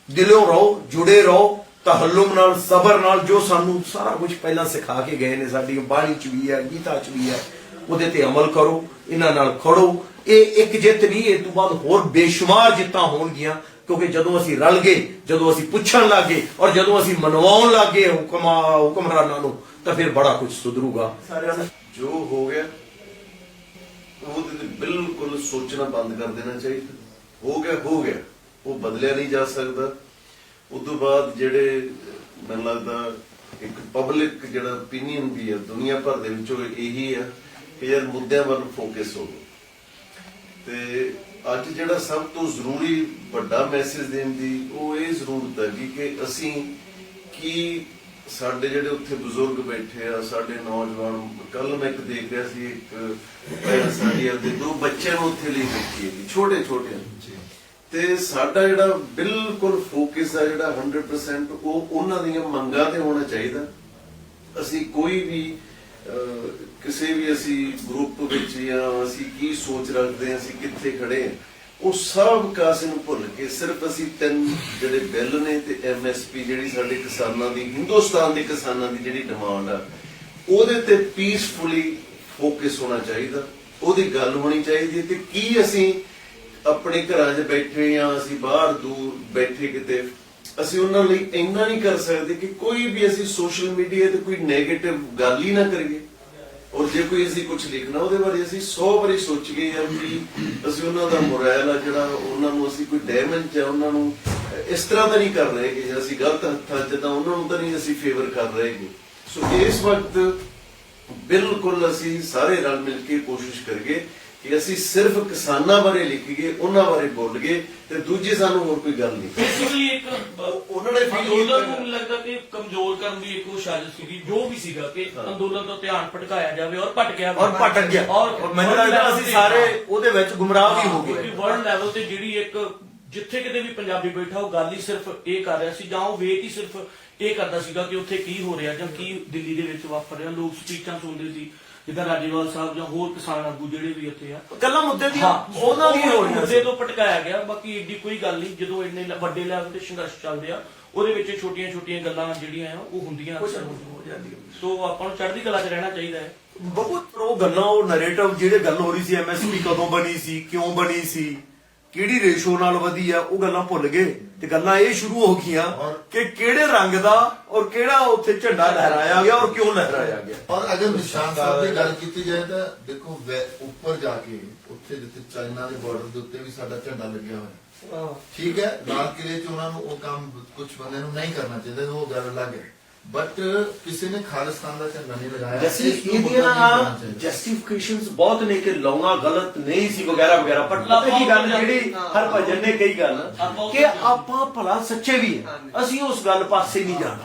[SPEAKER 2] ਦਿਲੋਂ ਰਹੋ, ਜੁੜੇ ਰਹੋ, ਤਹੱਲੁਮ ਨਾਲ, ਸਬਰ ਨਾਲ। ਜੋ ਸਾਨੂੰ ਸਾਰਾ ਕੁਝ ਪਹਿਲਾਂ ਸਿਖਾ ਕੇ ਗਏ ਨੇ, ਸਾਡੀ ਬਾਣੀ 'ਚ ਵੀ ਹੈ, ਗੀਤਾ 'ਚ ਵੀ ਹੈ, ਉਹਦੇ ਤੇ ਅਮਲ ਕਰੋ, ਇਹਨਾਂ ਨਾਲ ਖੜੋ। ਇਹ ਇੱਕ ਜਿੱਤ ਨਹੀਂ, ਇਹ ਤੋਂ ਬਾਅਦ ਹੋਰ ਬੇਸ਼ੁਮਾਰ ਜਿੱਤਾਂ ਹੋਣਗੀਆਂ, ਕਿਉਂਕਿ ਜਦੋਂ ਅਸੀਂ ਰਲ ਗਏ, ਜਦੋਂ ਅਸੀਂ ਪੁੱਛਣ ਲੱਗੇ ਔਰ ਜਦੋਂ ਅਸੀਂ ਮਨਵਾਉਣ ਲੱਗੇ ਹੁਕਮਰਾਨਾਂ ਨੂੰ, ਤਾਂ ਫਿਰ ਬੜਾ ਕੁਝ ਸੁਧਰੂਗਾ ਸਾਰਿਆਂ ਨੂੰ।
[SPEAKER 4] ਜੋ ਹੋ ਗਿਆ ਉਹਦੇ ਤੇ ਬਿਲਕੁਲ ਸੋਚਣਾ ਬੰਦ ਕਰ ਦੇਣਾ ਚਾਹੀਦਾ। ਹੋ ਗਿਆ, ਉਹ ਬਦਲਿਆ ਨਹੀਂ ਜਾ ਸਕਦਾ। ਉਦੋਂ ਬਾਅਦ ਜਿਹੜੇ ਮੈਨੂੰ ਲੱਗਦਾ ਇੱਕ ਪਬਲਿਕ ਜਿਹੜਾ ਓਪੀਨੀਅਨ ਵੀ ਹੈ ਦੁਨੀਆ ਭਰ ਦੇ ਵਿੱਚੋਂ ਇਹੀ ਹੈ ਕਿ ਯਾਰ ਮੁੱਦਿਆਂ ਵੱਲ ਫੋਕਸ ਹੋਵੇ। ਤੇ ਅੱਜ ਜਿਹੜਾ ਸਭ ਤੋਂ ਜ਼ਰੂਰੀ ਵੱਡਾ ਮੈਸੇਜ ਦੇਣ ਦੀ ਉਹ ਇਹ ਜ਼ਰੂਰਤ ਹੈ ਕਿ ਅਸੀਂ ਕੀ ਸਾਡੇ ਜਿਹੜੇ ਉੱਥੇ ਬਜ਼ੁਰਗ ਬੈਠੇ ਆ, ਸਾਡੇ ਨੌਜਵਾਨ, ਕੱਲ ਮੈਂ ਇੱਕ ਦੇਖ ਰਿਹਾ ਸੀ, ਇੱਕ ਸਾਡੀ ਆਪਦੇ 2 ਬੱਚਿਆਂ ਨੂੰ ਉੱਥੇ ਲਈ ਬੈਠੀ ਹੈ, ਛੋਟੇ ਤੇ ਸਾਡਾ ਜਿਹੜਾ ਬਿਲਕੁਲ ਫੋਕਸ ਹੈ ਜਿਹੜਾ 100% ਉਹ ਉਹਨਾਂ ਦੀਆਂ ਮੰਗਾਂ ਤੇ ਹੋਣਾ ਚਾਹੀਦਾ। ਅਸੀਂ ਕੋਈ ਵੀ ਕਿਸੇ ਵੀ ਅਸੀਂ ਗਰੁੱਪ ਵਿੱਚ ਜਾਂ ਅਸੀਂ ਕੀ ਸੋਚ ਰੱਖਦੇ ਹਾਂ, ਅਸੀਂ ਕਿੱਥੇ ਖੜੇ ਹਾਂ, ਉਹ ਸਭ ਕਾਸੇ ਨੂੰ ਭੁੱਲ ਕੇ ਸਿਰਫ ਅਸੀਂ 3 ਜਿਹੜੇ ਬਿੱਲ ਨੇ ਤੇ MSP ਜਿਹੜੀ ਸਾਡੇ ਕਿਸਾਨਾਂ ਦੀ, ਹਿੰਦੁਸਤਾਨ ਦੇ ਕਿਸਾਨਾਂ ਦੀ ਜਿਹੜੀ ਡਿਮਾਂਡ ਆ, ਉਹਦੇ ਤੇ ਪੀਸਫੁਲੀ ਫੋਕਸ ਹੋਣਾ ਚਾਹੀਦਾ, ਉਹਦੀ ਗੱਲ ਹੋਣੀ ਚਾਹੀਦੀ। ਤੇ ਕੀ ਅਸੀਂ ਆਪਣੇ ਘਰਾਂ 'ਚ ਬੈਠੇ ਜਾਂ ਅਸੀਂ ਬਾਹਰ ਦੂਰ ਬੈਠੇ ਕਿਤੇ, ਅਸੀਂ ਉਹਨਾਂ ਲਈ ਇੰਨਾ ਨਹੀਂ ਕਰ ਸਕਦੇ ਕਿ ਕੋਈ ਵੀ ਅਸੀਂ ਸੋਸ਼ਲ ਮੀਡੀਆ ਤੇ ਕੋਈ ਨੈਗੇਟਿਵ ਗੱਲ ਹੀ ਨਾ ਕਰੀਏ। ਔਰ ਜੇ ਕੋਈ ਅਸੀਂ ਕੁਝ ਲਿਖਣਾ ਉਹਦੇ ਬਾਰੇ ਅਸੀਂ 100 ਵਾਰੀ ਸੋਚੀਏ ਯਾਰ ਕਿ ਅਸੀਂ ਉਹਨਾਂ ਦਾ ਮੋਰਲ ਆ ਜਿਹੜਾ, ਉਹਨਾਂ ਨੂੰ ਅਸੀਂ ਕੋਈ ਡੈਮੇਜ ਆ ਉਹਨਾਂ ਨੂੰ ਇਸ ਤਰ੍ਹਾਂ ਤਾਂ ਨਹੀਂ ਕਰ ਰਹੇ ਕਿ ਅਸੀਂ ਗਲਤ ਹੱਥਾਂ 'ਚ ਤਾਂ ਉਹਨਾਂ ਨੂੰ ਤਾਂ ਨਹੀਂ ਅਸੀਂ ਫੇਵਰ ਕਰ ਰਹੇ। ਸੋ ਇਸ ਵਕਤ ਬਿਲਕੁਲ ਅਸੀਂ ਸਾਰੇ ਰਲ ਮਿਲ ਕੇ ਕੋਸ਼ਿਸ਼ ਕਰੀਏ ਕਿ ਅਸੀਂ ਸਿਰਫ ਕਿਸਾਨਾਂ ਬਾਰੇ ਲਿਖੀਏ, ਉਹਨਾਂ ਬਾਰੇ ਬੋਲੀਏ ਤੇ ਦੂਜੀ ਸਾਨੂੰ ਹੋਰ ਕੋਈ ਗੱਲ ਨਹੀਂ।
[SPEAKER 3] ਬੇਸਿਕਲੀ ਇੱਕ
[SPEAKER 4] ਉਹਨਾਂ ਨੇ
[SPEAKER 3] ਅੰਦੋਲਨ ਨੂੰ ਲੱਗਦਾ ਕਿ ਕਮਜ਼ੋਰ ਕਰਨ ਦੀ ਇੱਕ ਸਾਜ਼ਿਸ਼ ਸੀਗੀ, ਜੋ ਵੀ ਸੀਗਾ ਕਿ ਅੰਦੋਲਨ ਤੋਂ ਧਿਆਨ ਭਟਕਾਇਆ ਜਾਵੇ ਔਰ ਭਟਕ ਗਿਆ
[SPEAKER 2] ਔਰ ਮੈਨੂੰ ਲੱਗਦਾ ਅਸੀਂ ਸਾਰੇ ਉਹਦੇ ਵਿੱਚ ਗੁੰਮਰਾਹ ਵੀ ਹੋ ਗਏ।
[SPEAKER 3] ਵਰਲਡ ਲੈਵਲ ਤੇ ਜਿਹੜੀ ਇੱਕ ਜਿੱਥੇ ਕਿਤੇ ਵੀ ਪੰਜਾਬੀ ਬੈਠਾ ਉਹ ਗੱਲ ਹੀ ਸਿਰਫ ਇਹ ਕਰ ਰਿਹਾ ਸੀ, ਜਾਂ ਉਹ ਵੇਖ ਹੀ ਸਿਰਫ ਇਹ ਕਰਦਾ ਸੀਗਾ ਕਿ ਉੱਥੇ ਕੀ ਹੋ ਰਿਹਾ ਜਾਂ ਕੀ ਦਿੱਲੀ ਦੇ ਵਿੱਚ ਵਾਪਰ ਰਿਹਾ। ਲੋਕ ਸਪੀਚਾਂ ਸੁਣਦੇ ਸੀ ਜਿੱਦਾਂ ਰਾਜੇਵਾਲ ਸਾਹਿਬ ਜਾਂ ਹੋਰ ਕਿਸਾਨ ਆਗੂ ਜਿਹੜੇ ਵੀ ਇੱਥੇ ਆ,
[SPEAKER 2] ਗੱਲਾਂ ਮੁੱਦੇ ਦੀਆਂ ਉਹਨਾਂ ਦੀਆਂ ਹੋਣੀਆਂ,
[SPEAKER 3] ਮੁੱਦੇ ਤੋਂ ਭਟਕਾਇਆ ਗਿਆ। ਬਾਕੀ ਏਡੀ ਕੋਈ ਗੱਲ ਨਹੀਂ, ਜਦੋਂ ਇੰਨੇ ਵੱਡੇ ਲੈਵਲ ਤੇ ਸੰਘਰਸ਼ ਚੱਲਦੇ ਆ ਉਹਦੇ ਵਿੱਚ ਛੋਟੀਆਂ ਗੱਲਾਂ ਜਿਹੜੀਆਂ ਆ ਉਹ ਹੁੰਦੀਆਂ ਅਕਸਰ ਹੋ ਜਾਂਦੀਆਂ। ਸੋ ਆਪਾਂ ਨੂੰ ਚੜ੍ਹਦੀ ਕਲਾ 'ਚ ਰਹਿਣਾ ਚਾਹੀਦਾ ਹੈ।
[SPEAKER 2] ਬਹੁਤ ਉਹ ਗੱਲਾਂ, ਉਹ ਨੈਰੇਟਿਵ ਜਿਹੜੇ ਗੱਲ ਹੋ ਰਹੀ ਸੀ, MSP ਕਦੋਂ ਬਣੀ ਸੀ, ਕਿਉਂ ਬਣੀ ਸੀ, ਕਿਹੜੀ ਰੇਸ਼ੋ ਨਾਲ ਵਧੀ ਆ, ਉਹ ਗੱਲਾਂ ਭੁੱਲ ਗਏ ਤੇ ਗੱਲਾਂ ਇਹ ਸ਼ੁਰੂ ਹੋ ਗਈਆਂ ਕਿ ਕਿਹੜੇ ਰੰਗ ਦਾ ਔਰ ਕਿਹੜਾ ਉੱਥੇ ਝੰਡਾ ਲਹਿਰਾਇਆ ਗਿਆ ਔਰ ਕਿਉਂ ਲਹਿਰਾਇਆ ਗਿਆ।
[SPEAKER 5] ਔਰ ਅਗਰ ਨਿਸ਼ਾਨ ਸਾਹਿਬ ਦੀ ਗੱਲ ਕੀਤੀ ਜਾਏ ਤਾਂ ਦੇਖੋ ਉੱਪਰ ਜਾ ਕੇ ਉੱਥੇ ਜਿੱਥੇ ਚਾਈਨਾ ਦੇ ਬਾਰਡਰ ਦੇ ਉੱਤੇ ਵੀ ਸਾਡਾ ਝੰਡਾ ਲੱਗਿਆ ਹੋਇਆ, ਠੀਕ ਹੈ, ਲਾਲ ਕਿਲੇ 'ਚ ਉਹਨਾਂ ਨੂੰ ਉਹ ਕੰਮ ਕੁਝ ਬੰਦੇ ਨੂੰ ਨਹੀਂ ਕਰਨਾ ਚਾਹੀਦਾ, ਉਹ ਗੱਲ ਅਲੱਗ ਹੈ, ਬਟ ਕਿਸੇ ਨੇ ਖਾਲਿਸਤਾਨ ਦਾ ਝੰਡਾ ਨਹੀਂ ਲਗਾਇਆ।
[SPEAKER 2] ਜਸਟੀਫਿਕੇਸ਼ਨਸ ਬਹੁਤ ਨੇ ਕਿ ਲਾਉਣਾ ਗਲਤ ਨਹੀਂ ਸੀ ਵਗੈਰਾ ਵਗੈਰਾ, ਪਰ ਪਤਾ ਕੀ ਗੱਲ ਜਿਹੜੀ ਹਰਭਜਨ ਨੇ ਕਹੀ ਗੱਲ ਕਿ ਆਪਾਂ ਭਲਾ ਸੱਚੇ ਵੀ ਹਾਂ, ਅਸੀਂ ਉਸ ਗੱਲ ਪਾਸੇ ਨਹੀਂ ਜਾਣਾ,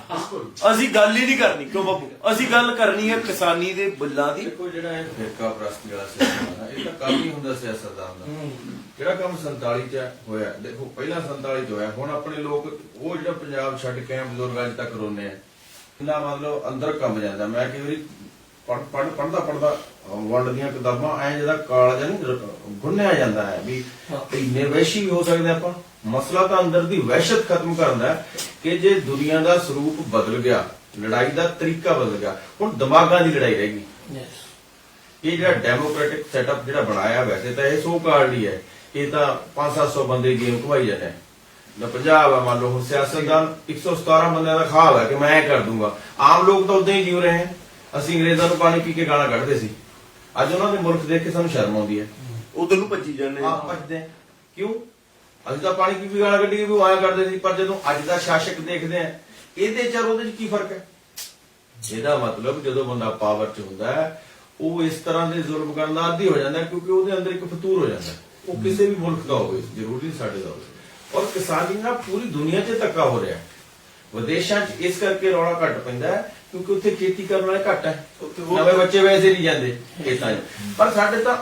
[SPEAKER 2] ਅਸੀਂ ਗੱਲ ਹੀ ਨਹੀਂ ਕਰਨੀ। ਕਿਉਂ ਬਾਬੂ, ਅਸੀਂ ਗੱਲ ਕਰਨੀ ਹੈ ਕਿਸਾਨੀ ਦੇ ਬੁੱਲਾਂ ਦੀ।
[SPEAKER 1] ਦੇਖੋ ਜਿਹੜਾ ਇਹ ਫਿਰਕਾ ਪ੍ਰਸਤੀ ਵਾਲਾ ਸਿਸਟਮ ਹੈ, ਇਹ ਤਾਂ ਕੰਮ ਹੀ ਹੁੰਦਾ ਸਿਆਸਤਦਾਨ ਦਾ। ਜਿਹੜਾ ਕੰਮ 47 'ਚ ਹੋਇਆ, ਦੇਖੋ ਪਹਿਲਾਂ 47 'ਚ ਹੋਇਆ, ਹੁਣ ਆਪਣੇ ਲੋਕ ਉਹ ਜਿਹੜਾ ਪੰਜਾਬ ਛੱਡ ਕੇ ਬਜ਼ੁਰਗਾਂ 'ਚ ਤੱਕ ਰੋਨੇ ਆ, ਇਹਨਾਂ ਮਤਲਬ ਅੰਦਰ ਕੰਬ ਜਾਂਦਾ। ਮੈਂ ਕਈ ਵਾਰੀ ਪੜਦਾ ਵਰਲਡ ਦੀਆਂ ਕਿਤਾਬਾਂ ਐ ਜਿਹਦਾ ਕਾਲਜ ਨਹੀਂ ਗੁੰਨਿਆ ਜਾਂਦਾ ਹੈ ਵੀ ਇੰਨੇ ਵਹਿਸ਼ੀ ਵੀ ਹੋ ਸਕਦੇ ਆਪਾਂ। ਮਸਲਾ ਤਾਂ ਅੰਦਰ ਦੀ ਵਹਿਸ਼ਤ ਖਤਮ ਕਰਨ ਦਾ ਕਿ ਜੇ ਦੁਨੀਆ ਦਾ ਸਰੂਪ ਬਦਲ ਗਿਆ, ਲੜਾਈ ਦਾ ਤਰੀਕਾ ਬਦਲ ਗਿਆ, ਹੁਣ ਦਿਮਾਗਾਂ ਦੀ ਲੜਾਈ ਰਹੇਗੀ। ਇਹ ਜਿਹੜਾ ਡੈਮੋਕ੍ਰੈਟਿਕ ਸੈਟਅਪ ਜਿਹੜਾ ਬਣਾਇਆ, ਵੈਸੇ ਤਾਂ ਇਹ ਸੋ ਕਾਰਡ ਹੀ ਹੈ, ਇਹ ਤਾਂ 500-700 ਬੰਦੇ ਗੇਮ ਘਵਾਈ ਜਾਂਦੇ ਨਾ। ਪੰਜਾਬ ਆ ਮੰਨ ਲਓ, ਹੁਣ ਸਿਆਸਤਦਾਨ 117 ਬੰਦਿਆਂ ਦਾ ਖਾਬ ਹੈ ਕਿ ਮੈਂ ਇਹ ਕਰ ਦੂੰਗਾ। ਆਮ ਲੋਕ ਤਾਂ ਉਦਾਂ ਹੀ ਜੀਵ ਰਹੇ ਹੈ। ਅਸੀਂ ਅੰਗਰੇਜ਼ਾਂ ਨੂੰ ਪਾਣੀ ਪੀ ਕੇ ਗਾਲਾਂ ਕੱਢਦੇ ਸੀ, ਅੱਜ ਉਹਨਾਂ ਦੇ ਮੁਲਕ ਦੇਖ ਕੇ ਸਾਨੂੰ ਸ਼ਰਮ ਆਉਂਦੀ ਹੈ।
[SPEAKER 2] ਉਧਰ ਨੂੰ ਭੱਜੀ ਜਾਂਦੇ
[SPEAKER 1] ਆਪ ਭੱਜਦੇ ਕਿਉਂ? ਅਸੀਂ ਤਾਂ ਪਾਣੀ ਪੀ ਗਾਲ ਕੱਢੀ ਵੀ ਆਇਆ ਕਰਦੇ ਸੀ, ਪਰ ਜਦੋਂ ਅੱਜ ਦਾ ਸ਼ਾਸਕ ਦੇਖਦੇ ਆ ਇਹਦੇ ਚ ਉਹਦੇ ਚ ਕੀ ਫਰਕ ਹੈ? ਇਹਦਾ ਮਤਲਬ ਜਦੋਂ ਬੰਦਾ ਪਾਵਰ 'ਚ ਹੁੰਦਾ ਹੈ ਉਹ ਇਸ ਤਰ੍ਹਾਂ ਦੇ ਜ਼ੁਲਮ ਕਰਨ ਦਾ ਆਦੀ ਹੋ ਜਾਂਦਾ, ਕਿਉਂਕਿ ਉਹਦੇ ਅੰਦਰ ਇੱਕ ਫਤੂਰ ਹੋ ਜਾਂਦਾ। ਉਹ ਕਿਸੇ ਵੀ ਮੁਲਕ ਦਾ ਹੋਵੇ, ਜ਼ਰੂਰੀ ਨਹੀਂ ਸਾਡੇ ਦਾ ਹੋਵੇ। ਔਰ ਕਿਸਾਨੀ ਨਾਲ ਪੂਰੀ ਦੁਨੀਆ 'ਚ ਧੱਕਾ ਹੋ ਰਿਹਾ। ਵਿਦੇਸ਼ਾਂ 'ਚ ਇਸ ਕਰਕੇ ਰੌਲਾ ਘੱਟ ਪੈਂਦਾ ਹੈ ਕਿਉਂਕਿ ਉੱਥੇ ਖੇਤੀ ਕਰਨ ਵਾਲੇ ਘੱਟ ਹੈ, ਨਵੇਂ ਬੱਚੇ ਵੈਸੇ ਨਹੀਂ ਜਾਂਦੇ ਖੇਤਾਂ 'ਚ। ਪਰ ਸਾਡੇ ਤਾਂ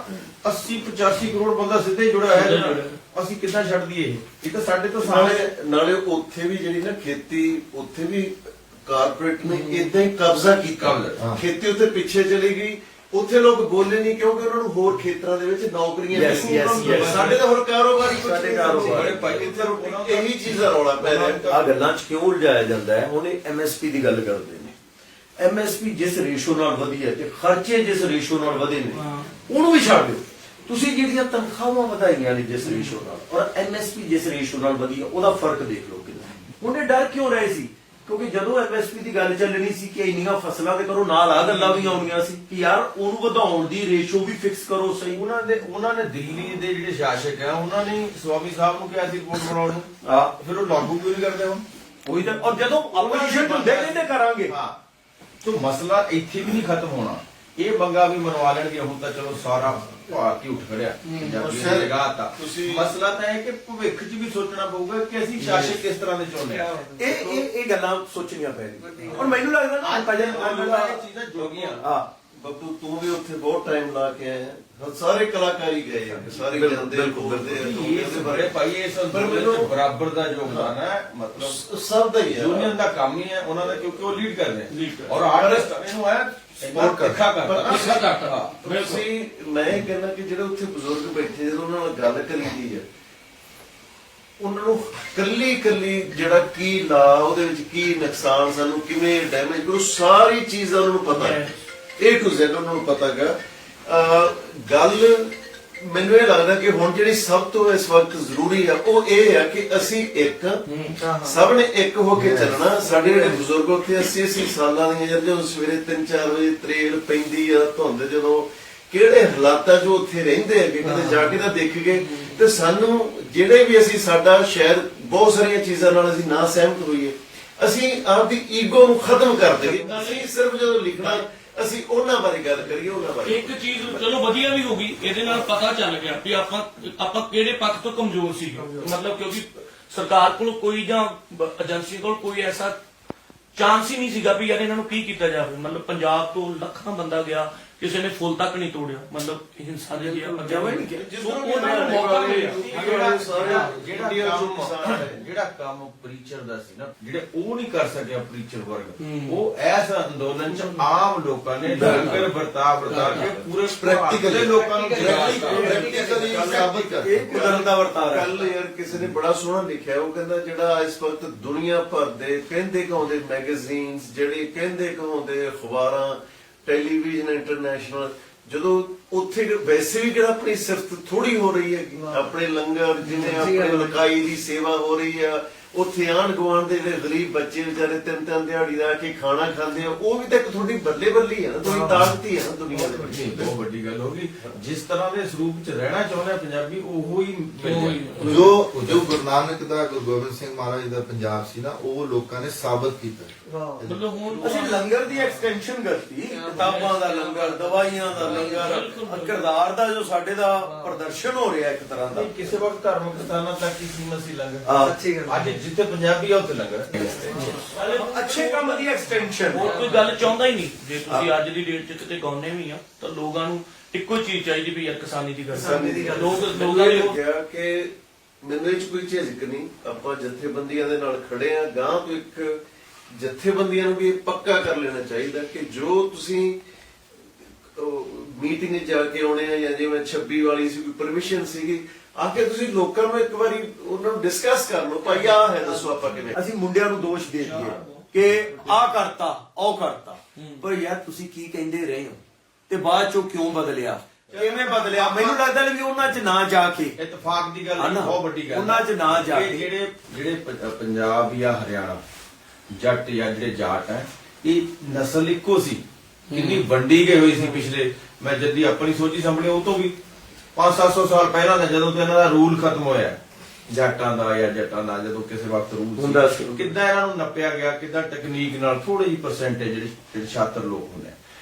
[SPEAKER 1] 80-85 ਕਰੋੜ ਬੰਦਾ ਸਿੱਧੇ ਜੁੜਿਆ ਹੋਇਆ ਇਹਦੇ ਨਾਲ। ਅਸੀਂ ਕਿੱਦਾਂ ਛੱਡ ਦਈਏ ਇਹ ਤਾਂ ਸਾਡੇ ਤੋਂ ਸਾਹਮਣੇ।
[SPEAKER 4] ਨਾਲੇ ਉੱਥੇ ਵੀ ਜਿਹੜੀ ਨਾ ਖੇਤੀ, ਉੱਥੇ ਵੀ ਕਾਰਪੋਰੇਟ ਨੇ ਇਦਾਂ ਹੀ ਕਬਜ਼ਾ ਕੀਤਾ। ਖੇਤੀ ਉੱਥੇ ਪਿੱਛੇ ਚਲੀ ਗਈ, ਉੱਥੇ ਲੋਕ ਬੋਲੇ ਨਹੀਂ ਕਿਉਂਕਿ ਉਹਨਾਂ ਨੂੰ ਹੋਰ ਖੇਤਰਾਂ ਦੇ ਵਿੱਚ ਨੌਕਰੀਆਂ ਮਿਲੀਆਂ। ਸਾਡੇ ਤਾਂ ਹੋਰ ਕਾਰੋਬਾਰੀ
[SPEAKER 2] ਸਾਡੇ ਕਾਰੋਬਾਰ
[SPEAKER 4] ਇਹੀ ਚੀਜ਼ ਦਾ ਰੌਲਾ ਪੈ ਰਿਹਾ।
[SPEAKER 2] ਆ ਗੱਲਾਂ 'ਚ ਕਿਉਂ ਉਲਝਾਇਆ ਜਾਂਦਾ ਹੈ? ਹੁਣ ਇਹ MSP ਦੀ ਗੱਲ ਕਰਦੇ ਨੇ। MSP ਜਿਸ ਰੇਸ਼ੋ ਨਾਲ ਵਧੀ ਹੈ ਤੇ ਖਰਚੇ ਜਿਸ ਰੇਸ਼ੋ ਨਾਲ ਵਧੇ ਨੇ ਉਹਨੂੰ ਵੀ ਛੱਡ ਦਿਓ। ਤੁਸੀਂ ਜਿਹੜੀਆਂ ਤਨਖਾਹਾਂ ਵਧਾਈਆਂ ਨੇ ਜਿਸ ਰੇਸ਼ੋ ਨਾਲ ਔਰ MSP ਜਿਸ ਰੇਸ਼ੋ ਨਾਲ ਵਧੀ ਹੈ ਉਹਦਾ ਫਰਕ ਦੇਖ ਲਓ ਕਿੰਨਾ। ਉਹਨੇ ਡਰ ਕਿਉਂ ਰਹੇ ਸੀ? ਕਿਉਂਕਿ ਜਦੋਂ MSP ਦੀ ਗੱਲ ਚੱਲਣੀ ਸੀ ਕਿ ਇੰਨੀਆਂ ਫਸਲਾਂ ਦੇ ਕਰੋ, ਨਾਲ ਆ ਗੱਲਾਂ ਵੀ ਆਉਣੀਆਂ ਸੀ ਕਿ ਯਾਰ ਉਹਨੂੰ ਵਧਾਉਣ ਦੀ ਰੇਸ਼ੋ ਵੀ ਫਿਕਸ ਕਰੋ ਸਹੀ।
[SPEAKER 1] ਉਹਨਾਂ ਨੇ ਦਿੱਲੀ ਦੇ ਜਿਹੜੇ ਸ਼ਾਸਕ ਆ ਉਹਨਾਂ ਨੇ ਸਵਾਮੀ ਸਾਹਿਬ ਨੂੰ ਕਿਹਾ ਸੀ ਰਿਪੋਰਟ ਬਣਾਉਣ ਨੂੰ, ਫਿਰ ਉਹ ਲਾਗੂ ਕਿਉਂ ਨਹੀਂ ਕਰਦੇ ਹੁਣ?
[SPEAKER 2] ਉਹੀ ਤਾਂ। ਔਰ ਜਦੋਂ ਆਪੋਜੀਸ਼ਨ ਹੁੰਦੇ ਕਹਿੰਦੇ ਕਰਾਂਗੇ।
[SPEAKER 1] ਹਾਂ, तो ਮਸਲਾ ਇੱਥੇ ਵੀ ਨਹੀਂ ਖਤਮ ਹੋਣਾ। ਇਹ ਮੰਗਾ ਵੀ ਮਨਵਾ ਲੈਣਗੇ। ਹੁਣ ਤਾਂ ਚਲੋ ਸਾਰਾ ਭਾਰਤ ਹੀ ਉੱਠ ਖੜਿਆ ਪੰਜਾਬੀ ਦੀ ਨਿਗਾਹ ਤਾਂ। ਮਸਲਾ ਤਾਂ ਹੈ ਕਿ ਭਵਿੱਖ 'ਚ ਵੀ ਸੋਚਣਾ ਪਊਗਾ ਕਿ ਅਸੀਂ ਸ਼ਾਸਕ ਕਿਸ ਤਰ੍ਹਾਂ ਦੇ ਚਾਹੁੰਦੇ ਆ।
[SPEAKER 2] ਇਹ ਗੱਲਾਂ ਸੋਚਣੀਆਂ ਪੈਣਗੀਆਂ। ਔਰ ਮੈਨੂੰ ਲੱਗਦਾ ਨਾ
[SPEAKER 1] ਇਹ ਚੀਜ਼ਾਂ ਜੋਗੀਆਂ।
[SPEAKER 4] ਬੱਬੂ ਤੂੰ ਵੀ ਉੱਥੇ ਬਹੁਤ ਟਾਈਮ ਲਾ ਕੇ ਆਇਆ, ਸਾਰੇ ਕਲਾਕਾਰ ਹੀ ਗਏ ਆ, ਸਾਰੇ ਜਾਂਦੇ
[SPEAKER 1] ਬੜੇ ਭਾਈ ਇਸ ਅੰਦੋਲਨ ਬਰਾਬਰ ਦਾ ਯੋਗਦਾਨ ਹੈ। ਮਤਲਬ
[SPEAKER 4] ਸਭ ਦਾ ਹੀ ਹੈ,
[SPEAKER 1] ਯੂਨੀਅਨ ਦਾ ਕੰਮ ਹੀ ਹੈ ਉਹਨਾਂ ਦਾ, ਕਿਉਂਕਿ ਉਹ ਲੀਡ ਕਰ ਰਹੇ ਆ ਔਰ ਆਰਟਿਸਟ ਇਹਨੂੰ ਹੈ ਸਪੋਰਟ ਕਰਦਾ।
[SPEAKER 4] ਤੁਸੀਂ ਮੈਂ ਕਹਿੰਦਾ ਕਿ ਜਿਹੜੇ ਉੱਥੇ ਬਜ਼ੁਰਗ ਬੈਠੇ ਜਦੋਂ ਉਹਨਾਂ ਨਾਲ ਗੱਲ ਕਰੀਦੀ ਹੈ ਉਹਨਾਂ ਨੂੰ ਕੱਲੀ ਜਿਹੜਾ ਕੀ ਲਾ ਉਹਦੇ ਵਿੱਚ ਕੀ ਨੁਕਸਾਨ ਸਾਨੂੰ ਕਿਵੇਂ ਡੈਮੇਜ ਕਰੋ ਸਾਰੀ ਚੀਜ਼ ਦਾ ਉਹਨਾਂ ਨੂੰ ਪਤਾ ਹੈ। A to Z ਉਹਨਾਂ ਨੂੰ ਪਤਾ ਗਾ। ਗੱਲ ਮੈਨੂੰ ਇਹ ਲੱਗਦਾ ਕਿ ਹੁਣ ਜਿਹੜੀ ਸਭ ਤੋਂ ਇਸ ਵਕਤ ਜ਼ਰੂਰੀ ਆ ਉਹ ਇਹ ਆ ਕਿ ਅਸੀਂ ਇੱਕ ਸਭ ਨੇ ਇੱਕ ਹੋ ਕੇ ਚੱਲਣਾ। ਸਾਡੇ ਜਿਹੜੇ ਬਜ਼ੁਰਗ ਉੱਥੇ 80 ਸਾਲਾਂ ਦੀਆਂ ਜਦੋਂ ਸਵੇਰੇ 3-4 ਵਜੇ ਤਰੇਲ ਪੈਂਦੀ ਆ, ਧੁੰਦ, ਜਦੋਂ ਕਿਹੜੇ ਹਾਲਾਤਾਂ 'ਚ ਉੱਥੇ ਰਹਿੰਦੇ ਆ ਕਿ ਕਦੇ ਜਾ ਕੇ ਤਾਂ ਦੇਖ ਗਏ। ਤੇ ਸਾਨੂੰ ਜਿਹੜੇ ਵੀ ਅਸੀਂ ਸਾਡਾ ਸ਼ਾਇਦ ਬਹੁਤ ਸਾਰੀਆਂ ਚੀਜ਼ਾਂ ਨਾਲ ਅਸੀਂ ਨਾ ਸਹਿਮਤ ਹੋਈਏ, ਅਸੀਂ ਆਪਦੀ ਈਗੋ ਨੂੰ ਖਤਮ ਕਰ ਦੇਈਏ। ਅਸੀਂ ਸਿਰਫ ਜਦੋਂ ਲਿਖਣਾ ਅਸੀਂ ਉਹਨਾਂ ਬਾਰੇ ਗੱਲ ਕਰੀਏ, ਉਹਨਾਂ ਬਾਰੇ।
[SPEAKER 3] ਇੱਕ ਚੀਜ਼ ਚਲੋ ਵਧੀਆ ਵੀ ਹੋ ਗਈ, ਇਹਦੇ ਨਾਲ ਪਤਾ ਚੱਲ ਗਿਆ ਵੀ ਆਪਾਂ ਕਿਹੜੇ ਪੱਖ ਤੋਂ ਕਮਜ਼ੋਰ ਸੀ। ਮਤਲਬ ਕਿਉਂਕਿ ਸਰਕਾਰ ਕੋਲ ਕੋਈ ਜਾਂ ਏਜੰਸੀ ਕੋਲ ਕੋਈ ਐਸਾ ਚਾਂਸ ਹੀ ਨਹੀਂ ਸੀਗਾ ਵੀ ਯਾਰ ਇਹਨਾਂ ਨੂੰ ਕੀ ਕੀਤਾ ਜਾਵੇ। ਮਤਲਬ ਪੰਜਾਬ ਤੋਂ ਲੱਖਾਂ ਬੰਦਾ ਗਿਆ, ਕਿਸੇ ਨੇ ਫੁੱਲ ਤੱਕ ਨਹੀਂ ਤੋੜਿਆ। ਮਤਲਬ ਹਿੰਸਾ ਦੇ
[SPEAKER 1] ਜਿਹੜਾ ਕੰਮ ਪ੍ਰੀਚਰ ਦਾ ਸੀ ਨਾ, ਜਿਹੜੇ ਉਹ ਨਹੀਂ ਕਰ ਸਕਿਆ ਪ੍ਰੀਚਰ ਵਰਗ, ਉਹ ਐਸ ਅੰਦੋਲਨ 'ਚ ਆਮ ਲੋਕਾਂ ਨੇ ਲੰਗਰ ਵਰਤਾ ਕੇ ਪੂਰੇ ਪ੍ਰੈਕਟੀਕਲੀ ਲੋਕਾਂ ਨੂੰ
[SPEAKER 4] ਸਾਬਤ ਕਰ ਕੁਦਰਤ ਦਾ ਵਰਤਾਰਾ। ਕੱਲ ਯਾਰ ਕਿਸੇ ਨੇ ਬੜਾ ਸੋਹਣਾ ਲਿਖਿਆ, ਉਹ ਕਹਿੰਦਾ ਜਿਹੜਾ ਇਸ ਵਕਤ ਦੁਨੀਆ ਭਰ ਦੇ ਕਹਿੰਦੇ ਕਹਾਉਂਦੇ ਮੈਗਜ਼ੀਨਸ, ਜਿਹੜੇ ਕਹਿੰਦੇ ਕਹਾਉਂਦੇ ਅਖਬਾਰਾਂ, ਟੈਲੀਵਿਜ਼ਨ ਇੰਟਰਨੈਸ਼ਨਲ, ਜਦੋਂ ਉੱਥੇ ਵੈਸੇ ਵੀ ਜਿਹੜਾ ਆਪਣੀ ਸਿਫਤ ਥੋੜੀ ਹੋ ਰਹੀ ਹੈ, ਆਪਣੇ ਲੰਗਰ ਜਿਵੇਂ ਆਪਣੇ ਲਕਾਈ ਦੀ ਸੇਵਾ ਹੋ ਰਹੀ ਆ, ਉੱਥੇ ਆਂਢ ਗੁਆਂਢ ਦੇ ਜਿਹੜੇ ਗਰੀਬ ਬੱਚੇ ਵਿਚਾਰੇ 3-3 ਦਿਹਾੜੀ ਦਾ ਕੇ ਖਾਣਾ ਖਾਂਦੇ ਆ, ਉਹ ਵੀ ਤਾਂ ਇੱਕ ਤੁਹਾਡੀ ਬੱਲੇ ਬੱਲੀ ਹੈ ਨਾ, ਤੁਹਾਡੀ ਤਾਕਤ ਹੀ ਹੈ ਨਾ ਦੁਨੀਆ ਦੇ ਵਿੱਚ।
[SPEAKER 1] ਬਹੁਤ ਵੱਡੀ ਗੱਲ ਹੋ ਗਈ। ਜਿਸ ਤਰ੍ਹਾਂ ਦੇ ਸਰੂਪ 'ਚ ਰਹਿਣਾ ਚਾਹੁੰਦੇ ਆ ਪੰਜਾਬੀ, ਉਹੋ ਹੀ
[SPEAKER 5] ਜੋ ਗੁਰੂ ਨਾਨਕ ਦਾ, ਗੁਰੂ ਗੋਬਿੰਦ ਸਿੰਘ ਮਹਾਰਾਜ ਦਾ ਪੰਜਾਬ ਸੀ ਨਾ, ਉਹ ਲੋਕਾਂ ਨੇ ਸਾਬਤ ਕੀਤਾ।
[SPEAKER 3] ਮਤਲਬ ਹੁਣ
[SPEAKER 2] ਅਸੀਂ ਲੰਗਰ ਦੀ ਐਕਸਟੈਂਸ਼ਨ ਕਰਤੀ, ਕਿਤਾਬਾਂ ਦਾ ਲੰਗਰ, ਦਵਾਈਆਂ ਦਾ ਲੰਗਰ, ਕਿਰਦਾਰ ਦਾ ਜੋ ਸਾਡੇ ਦਾ ਪ੍ਰਦਰਸ਼ਨ ਹੋ ਰਿਹਾ ਇੱਕ ਤਰ੍ਹਾਂ ਦਾ।
[SPEAKER 1] ਕਿਸੇ ਵਕਤ ਧਾਰਮਿਕ ਸਥਾਨਾਂ ਤੱਕ ਹੀ ਸੀਮਤ ਸੀ ਲੰਗਰ। ਅੱਜ ਜਿੱਥੇ ਪੰਜਾਬੀ ਆ ਉੱਥੇ ਲੰਗਰ।
[SPEAKER 2] ਅੱਛੇ ਕੰਮ ਦੀ ਐਕਸਟੈਂਸ਼ਨ।
[SPEAKER 3] ਹੋਰ ਕੋਈ ਗੱਲ ਚਾਹੁੰਦਾ ਹੀ ਨਹੀਂ। ਜੇ ਤੁਸੀਂ ਅੱਜ ਦੀ ਡੇਟ 'ਚ ਕਿਤੇ ਗਾਉਂਦੇ ਵੀ ਆ ਤਾਂ ਲੋਕਾਂ ਨੂੰ ਇੱਕੋ ਚੀਜ਼ ਚਾਹੀਦੀ ਵੀ ਯਾਰ ਕਿਸਾਨੀ ਦੀ ਗੱਲ। ਲੋਕਾਂ ਨੇ
[SPEAKER 4] ਕਿਹਾ ਕਿ ਮੈਨੂੰ ਇਹ 'ਚ ਕੋਈ ਝਿਜਕ ਨਹੀਂ, ਆਪਾਂ ਜਥੇਬੰਦੀਆਂ ਦੇ ਨਾਲ ਖੜੇ ਆ। ਗਾਂ ਤੋਂ ਇੱਕ ਜਥੇਬੰਦੀਆਂ ਨੂੰ ਵੀ ਪੱਕਾ ਕਰ ਲੈਣਾ ਚਾਹੀਦਾ ਕਿ ਜੋ ਤੁਸੀਂ ਮੀਟਿੰਗ 'ਚ ਜਾ ਕੇ ਆਉਣੇ ਆ, ਜਾਂ ਜਿਵੇਂ 26 ਵਾਲੀ ਸੀ ਕੋਈ ਪਰਮਿਸ਼ਨ ਸੀਗੀ, ਆ ਕੇ ਤੁਸੀਂ ਲੋਕਾਂ ਨੂੰ ਇੱਕ ਵਾਰੀ ਉਹਨਾਂ ਨੂੰ ਡਿਸਕਸ ਕਰ ਲਓ, ਭਾਈ ਆਹ ਹੈ, ਦੱਸੋ ਆਪਾਂ ਕਿਵੇਂ।
[SPEAKER 2] ਅਸੀਂ ਮੁੰਡਿਆਂ ਨੂੰ ਦੋਸ਼ ਦੇ ਦਈਏ ਕਿ ਆਹ ਕਰਤਾ ਉਹ ਕਰਤਾ, ਪਰ ਯਾਰ ਤੁਸੀਂ ਕੀ ਕਹਿੰਦੇ ਰਹੇ ਹੋ ਤੇ ਬਾਅਦ ਚੋਂ ਕਿਉਂ ਬਦਲਿਆ, ਕਿਵੇਂ ਬਦਲਿਆ? ਮੈਨੂੰ ਲੱਗਦਾ ਵੀ ਉਹਨਾਂ 'ਚ ਨਾ ਜਾ ਕੇ,
[SPEAKER 1] ਇਤਫਾਕ ਦੀ ਗੱਲ ਨਹੀਂ, ਬਹੁਤ ਵੱਡੀ ਗੱਲ
[SPEAKER 2] ਉਹਨਾਂ 'ਚ ਨਾ ਜਾ ਕੇ,
[SPEAKER 1] ਜਿਹੜੇ ਪੰਜਾਬ ਜਾਂ ਹਰਿਆਣਾ ਜੱਟ ਜਾਂ ਜਿਹੜੇ ਜਾਟ ਹੈ, ਇਹ ਨਸਲ ਇੱਕੋ ਸੀ, ਕਿੰਨੀ ਵੰਡੀ ਗਈ ਹੋਈ ਸੀ। ਪਿਛਲੇ ਮੈਂ ਜਦ ਦੀ ਆਪਣੀ ਸੋਚੀ ਸਾਹਮਣੇ ਉਹ ਤੋਂ ਵੀ 500-700 ਸਾਲ ਪਹਿਲਾਂ ਦਾ, ਜਦੋਂ ਤੋਂ ਇਹਨਾਂ ਦਾ ਰੂਲ ਖਤਮ ਹੋਇਆ, ਜਾਟਾਂ ਦਾ ਜਾਂ ਜੱਟਾਂ ਦਾ ਜਦੋਂ ਕਿਸੇ ਵਕਤ
[SPEAKER 2] ਹੁੰਦਾ
[SPEAKER 1] ਰੂਲ
[SPEAKER 2] ਸੀ।
[SPEAKER 1] ਸੀ ਕਿੱਦਾਂ ਇਹਨਾਂ ਨੂੰ ਨੱਪਿਆ ਗਿਆ, ਕਿੱਦਾਂ ਟੈਕਨੀਕ ਨਾਲ ਥੋੜੀ ਜਿਹੀ ਪਰਸੈਂਟੇਜ ਜਿਹੜੇ ਛਾਤਰ ਲੋਕ ਹੁੰਦੇ ਆ।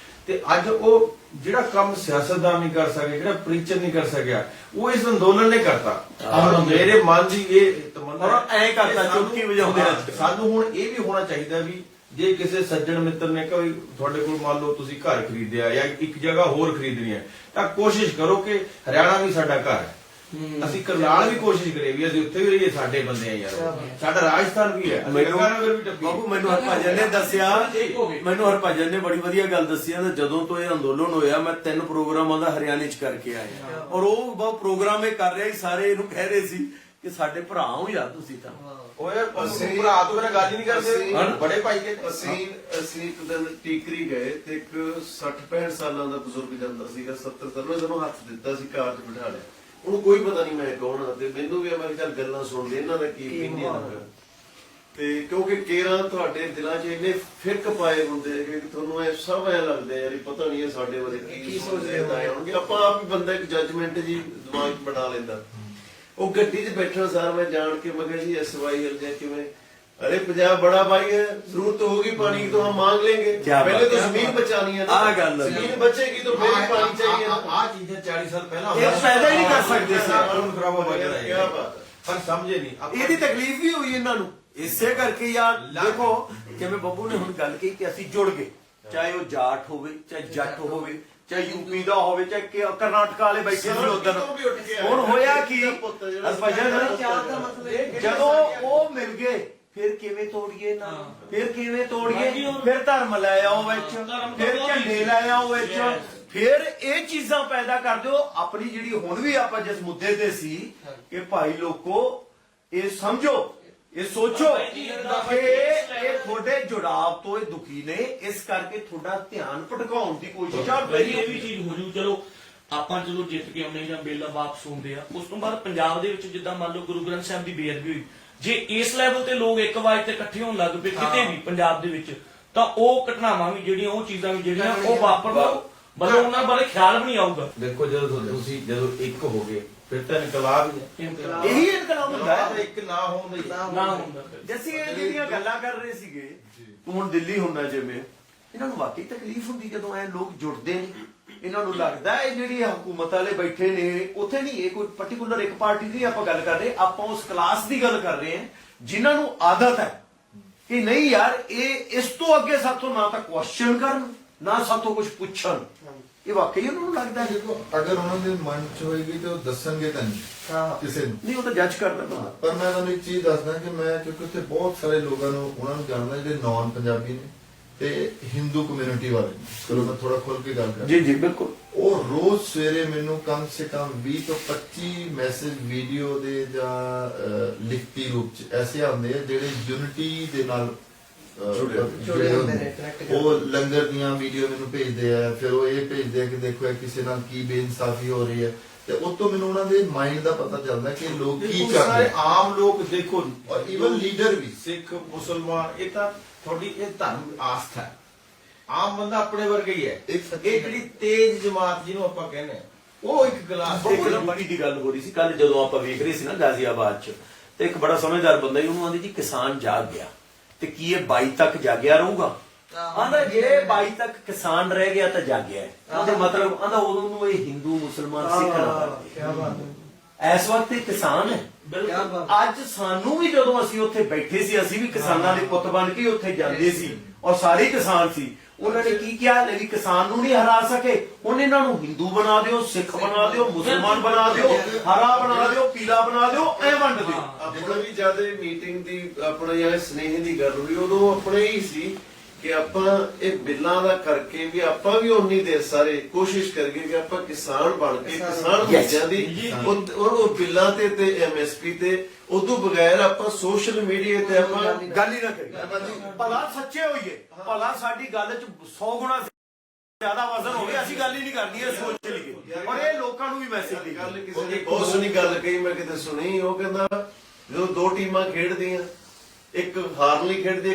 [SPEAKER 1] ਤੇ ਅੱਜ ਉਹ ਜਿਹੜਾ ਕੰਮ ਸਿਆਸਤਦਾਨ ਨਹੀਂ ਕਰ ਸਕੇ, ਜਿਹੜਾ ਪ੍ਰੀਚਰ ਨਹੀਂ ਕਰ ਸਕਿਆ, ਉਹ ਇਸ ਅੰਦੋਲਨ ਨੇ ਕਰਤਾ। ਮੇਰੇ ਮਨ ਦੀ ਇਹ ਤਮੰਨਾ
[SPEAKER 2] ਐਂ ਕਰਤਾ, ਚੁਟਕੀ ਵਜਾਉਂਦੇ ਆ।
[SPEAKER 1] ਸਾਨੂੰ ਹੁਣ ਇਹ ਵੀ ਹੋਣਾ ਚਾਹੀਦਾ ਵੀ ਜੇ ਕਿਸੇ ਸੱਜਣ ਮਿੱਤਰ ਨੇ ਕੋਈ ਤੁਹਾਡੇ ਕੋਲ ਮੰਨ ਲਓ ਤੁਸੀਂ ਘਰ ਖਰੀਦਿਆ ਜਾਂ ਇੱਕ ਜਗ੍ਹਾ ਹੋਰ ਖਰੀਦਣੀ ਹੈ, ਤਾਂ ਕੋਸ਼ਿਸ਼ ਕਰੋ ਕਿ ਹਰਿਆਣਾ ਵੀ ਸਾਡਾ ਘਰ ਹੈ। ਅਸੀਂ ਕਰਨਾਲ ਵੀ ਕੋਸ਼ਿਸ਼ ਕਰੀਏ ਵੀ ਅਸੀਂ ਉੱਥੇ ਵੀ ਰਹੀਏ, ਸਾਡੇ ਬੰਦੇ ਆ ਯਾਰ, ਸਾਡਾ ਰਾਜਸਥਾਨ ਵੀ ਹੈ।
[SPEAKER 2] ਬਾਬੂ ਮੈਨੂੰ ਹਰਭਜਨ ਨੇ ਦੱਸਿਆ, ਮੈਨੂੰ ਹਰਭਜਨ ਨੇ ਬੜੀ ਵਧੀਆ ਗੱਲ ਦੱਸੀ ਆ। ਜਦੋਂ ਤੋਂ ਇਹ ਅੰਦੋਲਨ ਹੋਇਆ ਮੈਂ 3 ਪ੍ਰੋਗਰਾਮਾਂ ਦਾ ਹਰਿਆਣੇ ਚ ਕਰਕੇ ਆਇਆ, ਔਰ ਉਹ ਬਹੁਤ ਪ੍ਰੋਗਰਾਮ ਇਹ ਕਰ ਰਿਹਾ ਸੀ, ਸਾਰੇ ਇਹਨੂੰ ਕਹਿ ਰਹੇ ਸੀ ਕਿ ਸਾਡੇ ਭਰਾ ਹੋ ਯਾਰ ਤੁਸੀਂ ਤਾਂ।
[SPEAKER 1] ਓਏ ਅਸੀਂ ਭਰਾ ਤੋਂ ਬਿਨਾਂ ਗੱਲ ਹੀ ਨਹੀਂ ਕਰਦੇ, ਬੜੇ ਭਾਈ ਕੇ
[SPEAKER 4] ਅਸੀਂ ਇੱਕ ਦਿਨ ਟੀਕਰੀ ਗਏ ਤੇ ਇੱਕ 60-65 ਸਾਲਾਂ ਦਾ ਬਜ਼ੁਰਗ ਜਾਂਦਾ ਸੀਗਾ, 70 ਸਾਲ ਮੈਂ ਜਦੋਂ ਹੱਥ ਦਿੱਤਾ ਸੀ, ਕਾਰ 'ਚ ਬਿਠਾ ਲਿਆ। ਉਹਨੂੰ ਕੋਈ ਪਤਾ ਨਹੀਂ ਮੈਂ ਕੌਣ ਆ, ਤੇ ਮੈਨੂੰ ਵੀ ਮੈਂ ਚੱਲ ਗੱਲਾਂ ਸੁਣਦੇ ਇਹਨਾਂ ਦਾ ਕੀ opinion ਹੈ। ਤੇ ਕਿਉਂਕਿ ਕੇਰਾਂ ਤੁਹਾਡੇ ਦਿਲਾਂ 'ਚ ਇੰਨੇ ਫਿਰਕ ਪਾਏ ਹੁੰਦੇ ਕਿ ਤੁਹਾਨੂੰ ਇਹ ਸਭ ਐ ਲੱਗਦਾ ਯਾਰ ਪਤਾ ਨਹੀਂ ਇਹ ਸਾਡੇ ਬਾਰੇ ਕੀ ਸੋਚਦੇ ਹੋਣਗੇ। ਆਪਾਂ ਆਪ ਹੀ ਬੰਦਾ ਇੱਕ ਜੱਜਮੈਂਟ ਜੀ ਦਿਮਾਗ 'ਚ ਬਣਾ ਲੈਂਦਾ। ਉਹ ਗੱਡੀ 'ਚ ਬੈਠਣ ਸਾਰ ਮੈਂ ਜਾਣ ਕੇ ਮੈਂ ਕਿਹਾ ਜੀ SYL ਜਾਂ ਕਿਵੇਂ, अरे पंजाब बड़ा भाई है, जरूरत तो होगी पानी की तो हम मांग लेंगे, पहले तो जमीन बचानी है ना, जमीन बचेगी तो फिर पानी चाहिए।
[SPEAKER 1] चीजें 40 साल पहला
[SPEAKER 2] पैदा ही नहीं कर सकते
[SPEAKER 1] क्या बात है, पर समझे नहीं
[SPEAKER 2] ਇਹਦੀ ਤਕਲੀਫ ਵੀ ਹੋਈ ਇਹਨਾਂ ਨੂੰ ਇਸੇ ਕਰਕੇ ਯਾਰ। ਦੇਖੋ ਜਿਵੇਂ ਬੱਬੂ ਨੇ ਹੁਣ ਗੱਲ ਕਹੀ ਕਿ ਅਸੀਂ ਜੁੜ ਗਏ, ਚਾਹੇ ਉਹ ਜਾਟ ਹੋਵੇ, ਚਾਹੇ ਜੱਟ ਹੋਵੇ, ਚਾਹੇ ਯੂਪੀ ਦਾ ਹੋਵੇ, ਚਾਹੇ ਕਰਨਾਟਕਾ ਵਾਲੇ ਬੈਠੇ ਸੀ ਉਧਰ। ਹੁਣ ਹੋਇਆ ਕੀ ਜਦੋਂ ਉਹ ਮਿਲ ਗਏ ਫਿਰ ਕਿਵੇਂ ਤੋੜੀਏ ਨਾ, ਫਿਰ ਕਿਵੇਂ ਤੋੜੀਏ, ਫਿਰ ਧਰਮ ਲੈ ਆਓ ਵਿੱਚ, ਫਿਰ ਝੰਡੇ ਲੈ ਆਓ ਵਿੱਚ, ਫਿਰ ਇਹ ਚੀਜ਼ਾਂ ਪੈਦਾ ਕਰ ਦਿਓ। ਆਪਣੀ ਜਿਹੜੀ ਹੁਣ ਵੀ ਆਪਾਂ ਜਿਸ ਮੁੱਦੇ ਤੇ ਸੀ ਕਿ ਭਾਈ ਲੋਕੋ ਇਹ ਸਮਝੋ, ਇਹ ਸੋਚੋ ਕਿ ਇਹ ਤੁਹਾਡੇ ਜੁੜਾਵ ਤੋਂ ਇਹ ਦੁਖੀ ਨੇ, ਇਸ ਕਰਕੇ ਤੁਹਾਡਾ ਧਿਆਨ ਭਟਕਾਉਣ ਦੀ ਕੋਸ਼ਿਸ਼ ਆ।
[SPEAKER 3] ਇਹ ਵੀ ਚੀਜ਼ ਹੋ ਜੂ। ਚਲੋ ਆਪਾਂ ਜਦੋਂ ਜਿੱਤ ਕੇ ਆਉਂਦੇ ਜਾਂ ਬੇਲਾ ਵਾਪਸ ਹੁੰਦੇ ਆ, ਉਸ ਤੋਂ ਬਾਅਦ ਪੰਜਾਬ ਦੇ ਵਿੱਚ ਜਿੱਦਾਂ ਮੰਨ ਲਓ ਗੁਰੂ ਗ੍ਰੰਥ ਸਾਹਿਬ ਦੀ ਬੇਅਦਬੀ ਹੋਈ, ਜੇ ਇਸ ਲੈਵਲ ਤੇ ਲੋਕ ਇੱਕ ਵਾਰ ਤੇ ਇਕੱਠੇ ਹੋਣ ਲੱਗ ਪਏ ਕਿਤੇ ਵੀ ਪੰਜਾਬ ਦੇ ਵਿੱਚ, ਤਾਂ ਉਹ ਘਟਨਾਵਾਂ ਵੀ ਜਿਹੜੀਆਂ, ਉਹ ਚੀਜ਼ਾਂ ਵੀ ਜਿਹੜੀਆਂ ਉਹ ਵਾਪਰਨ, ਮਤਲਬ ਉਹਨਾਂ ਬਾਰੇ ਖਿਆਲ ਵੀ ਨਹੀਂ ਆਊਗਾ।
[SPEAKER 1] ਦੇਖੋ ਜਦੋਂ ਤੁਸੀਂ ਜਦੋਂ ਇੱਕ ਹੋ ਗਏ ਫਿਰ ਤਾਂ ਇਨਕਲਾਬ ਹੀ ਹੈ।
[SPEAKER 2] ਇਹੀ ਇਨਕਲਾਬ ਹੁੰਦਾ ਹੈ,
[SPEAKER 1] ਇੱਕ ਨਾ ਹੋਣ ਦਾ
[SPEAKER 3] ਨਾ ਹੁੰਦਾ।
[SPEAKER 2] ਜੈਸੇ ਇਹ ਜਿਹੜੀਆਂ ਗੱਲਾਂ ਕਰ ਰਹੇ ਸੀਗੇ, ਤੂੰ ਹੁਣ ਦਿੱਲੀ ਹੁੰਦਾ ਜਿਵੇਂ, ਇਹਨਾਂ ਨੂੰ ਵਾਕਈ ਤਕਲੀਫ ਹੁੰਦੀ ਜਦੋਂ ਐ ਲੋਕ ਜੁੜਦੇ ਨੇ। ਇਹਨਾਂ ਨੂੰ ਲੱਗਦਾ ਇਹ ਜਿਹੜੀ ਹਕੂਮਤ ਵਾਲੇ ਬੈਠੇ ਨੇ ਉੱਥੇ ਨਹੀਂ, ਇਹ ਕੋਈ ਪਾਰਟਿਕੂਲਰ ਇੱਕ ਪਾਰਟੀ ਦੀ ਆਪਾਂ ਗੱਲ ਕਰ ਰਹੇ, ਆਪਾਂ ਉਸ ਕਲਾਸ ਦੀ ਗੱਲ ਕਰ ਰਹੇ ਹਾਂ ਜਿਨ੍ਹਾਂ ਨੂੰ ਆਦਤ ਹੈ ਕਿ ਨਹੀਂ ਯਾਰ ਇਹ ਇਸ ਤੋਂ ਅੱਗੇ ਸਾਥੋਂ ਨਾ ਤਾਂ ਕੁਐਸਚਨ ਕਰਨ, ਨਾ ਸਾਥੋਂ ਕੁਝ ਪੁੱਛਣ। ਇਹ ਵਾਕਈ ਉਹਨਾਂ ਨੂੰ ਲੱਗਦਾ ਹੈ
[SPEAKER 5] ਅਗਰ ਉਹਨਾਂ ਦੇ ਮਨ ਚ ਹੋਏਗੀ ਤੇ ਉਹ ਦੱਸਣਗੇ ਤਾਂ ਨਹੀਂ ਕਿਸੇ ਨੂੰ,
[SPEAKER 2] ਨਹੀਂ, ਉਹ ਤਾਂ ਜੱਜ ਕਰਦਾ ਬੰਦਾ।
[SPEAKER 5] ਪਰ ਮੈਂ ਤੁਹਾਨੂੰ ਇੱਕ ਚੀਜ਼ ਦੱਸਦਾ ਕਿ ਮੈਂ ਕਿਉਂਕਿ ਉੱਥੇ ਬਹੁਤ ਸਾਰੇ ਲੋਕਾਂ ਨੂੰ ਉਹਨਾਂ ਨੂੰ ਜਾਣਦਾ ਜਿਹੜੇ ਨਾਨ ਪੰਜਾਬੀ ਨੇ ਤੇ ਹਿੰਦੂ ਕਮਿਊਨਿਟੀ ਵਾਲੇ ਨੇ। ਚਲੋ ਮੈਂ ਥੋੜਾ ਖੋਲ ਕੇ ਗੱਲ ਕਰਾਂ।
[SPEAKER 2] ਜੀ ਜੀ ਬਿਲਕੁਲ।
[SPEAKER 5] ਉਹ ਰੋਜ਼ ਸਵੇਰੇ ਮੈਨੂੰ ਕਮ ਸੇ ਕਮ 20 ਤੋਂ 25 ਮੈਸੇਜ ਵੀਡੀਓ ਦੇ ਜਾਂ ਲਿਖਤੀ ਰੂਪ ਚ ਐਸੇ ਆਉਂਦੇ ਆ ਜਿਹੜੇ ਯੂਨਿਟੀ ਦੇ ਨਾਲ ਜੁੜੇ ਹੁੰਦੇ ਨੇ। ਉਹ ਲੰਗਰ ਦੀਆਂ ਵੀਡੀਓ ਮੈਨੂੰ ਭੇਜਦੇ ਆ, ਫਿਰ ਉਹ ਇਹ ਭੇਜਦੇ ਆ ਕਿ ਦੇਖੋ ਕਿਸੇ ਨਾਲ ਕੀ ਬੇਇਨਸਾਫੀ ਹੋ ਰਹੀ ਹੈ, ਤੇ ਉਸ ਤੋਂ ਮੈਨੂੰ ਉਹਨਾਂ ਦੇ ਮਾਈਂਡ ਦਾ ਪਤਾ ਚੱਲਦਾ ਕਿ ਲੋਕ ਕੀ ਕਰ ਰਹੇ।
[SPEAKER 1] ਆਮ ਲੋਕ ਦੇਖੋ,
[SPEAKER 5] ਔਰ ਈਵਨ ਲੀਡਰ ਵੀ
[SPEAKER 1] ਸਿੱਖ ਮੁਸਲਮਾਨ, ਇਹ ਤਾਂ ਤੁਹਾਡੀ ਇਹ ਧਰਮ ਆਸਥਾ ਹੈ। ਆਮ ਬੰਦਾ ਆਪਣੇ ਵਰਗਾ ਹੀ ਹੈ। ਇਹ ਜਿਹੜੀ ਤੇਜ਼ ਜਮਾਤ ਜਿਹਨੂੰ ਆਪਾਂ ਕਹਿੰਦੇ ਆ, ਉਹ ਇੱਕ ਗਲਾਸ
[SPEAKER 2] ਇੱਕ ਲੰਬੀ ਦੀ ਗੱਲ ਹੋ ਰਹੀ ਸੀ ਕੱਲ ਜਦੋਂ ਆਪਾਂ ਵੇਖ ਰਹੇ ਸੀ ਨਾ ਗਾਜ਼ੀਆਬਾਦ ਚ, ਤੇ ਇੱਕ ਬੜਾ ਸਮਝਦਾਰ ਬੰਦਾ ਹੀ ਉਹਨੂੰ ਆਂਦੀ ਜੀ ਕਿਸਾਨ ਜਾਗ ਗਿਆ, ਤੇ ਕੀ ਇਹ 22 ਤੱਕ ਜਾਗਿਆ ਰਹੂਗਾ? ਆਂਦਾ ਜੇ 22 ਤੱਕ ਕਿਸਾਨ ਰਹਿ ਗਿਆ ਤਾਂ ਜਾਗਿਆ ਹੈ। ਉਹਦੇ ਮਤਲਬ ਆਂਦਾ ਉਦੋਂ ਨੂੰ ਇਹ ਹਿੰਦੂ ਮੁਸਲਮਾਨ ਸਿੱਖ ਨਾ ਇਸ ਵਕਤ ਇਹ ਕਿਸਾਨ ਹੈ। ਅੱਜ ਸਾਨੂੰ ਵੀ ਜਦੋਂ ਅਸੀਂ ਉੱਥੇ ਬੈਠੇ ਸੀ, ਅਸੀਂ ਵੀ ਕਿਸਾਨਾਂ ਦੇ ਪੁੱਤ ਬਣ ਕੇ ਉੱਥੇ ਜਾਂਦੇ ਸੀ, ਔਰ ਸਾਰੇ ਕਿਸਾਨ ਸੀ। ਉਹਨਾਂ ਨੇ ਕੀ ਕਿਹਾ ਲੈ ਵੀ ਕਿਸਾਨ ਨੂੰ ਨਹੀਂ ਹਰਾ ਸਕੇ, ਹੁਣ ਇਹਨਾਂ ਨੂੰ ਹਿੰਦੂ ਬਣਾ ਦਿਓ, ਸਿੱਖ ਬਣਾ ਦਿਓ, ਮੁਸਲਮਾਨ ਬਣਾ ਦਿਓ, ਹਰਾ ਬਣਾ ਦਿਓ, ਪੀਲਾ ਬਣਾ ਦਿਓ, ਐ ਵੰਡ ਦਿਓ।
[SPEAKER 4] ਆਪਣਾ ਵੀ ਜਦ ਮੀਟਿੰਗ ਦੀ ਆਪਣੇ ਜਾਂ ਸਨੇਹ ਦੀ ਗੱਲ ਹੋਈ, ਉਦੋਂ ਆਪਣੇ ਹੀ ਸੀ ਕਿ ਆਪਾਂ ਇਹ ਬਿੱਲਾਂ ਦਾ ਕਰਕੇ ਵੀ ਆਪਾਂ ਵੀ ਉਨੀ ਦੇਰ ਸਾਰੇ ਕੋਸ਼ਿਸ਼ ਕਰੀਏ ਕਿ ਆਪਾਂ ਕਿਸਾਨ ਬਣ ਕੇ ਕਿਸਾਨ ਮੁੱਦਿਆਂ ਦੀ ਉਹ ਬਿੱਲਾਂ ਤੇ MSP ਤੇ ਉਦੋਂ ਬਗੈਰ ਆਪਾਂ ਸੋਸ਼ਲ ਮੀਡੀਆ ਤੇ ਆਪਾਂ
[SPEAKER 2] ਗੱਲ ਹੀ ਨਾ ਕਰੀਏ। ਭਲਾ ਸੱਚੇ ਹੋਈਏ, ਭਲਾ ਸਾਡੀ ਗੱਲ ਚ 100 ਗੁਣਾ ਜ਼ਿਆਦਾ ਵਜ਼ਨ ਹੋਵੇ, ਅਸੀਂ ਗੱਲ ਹੀ ਨਹੀਂ ਕਰਨੀ, ਇਹ ਸੋਚ ਲਈਏ ਔਰ ਇਹ ਲੋਕਾਂ ਨੂੰ ਵੀ ਮੈਸੇਜ ਦੀ
[SPEAKER 4] ਗੱਲ। ਕਿਸੇ ਨੇ ਬਹੁਤ ਸੋਹਣੀ ਗੱਲ ਕਹੀ, ਮੈਂ ਕਿਤੇ ਸੁਣੀ, ਉਹ ਕਹਿੰਦਾ ਜਦੋਂ 2 ਟੀਮਾਂ ਖੇਡਦੀਆਂ, ਇੱਕ ਹਾਰਨ ਲਈ ਖੇਡਦੀ ਹੈ,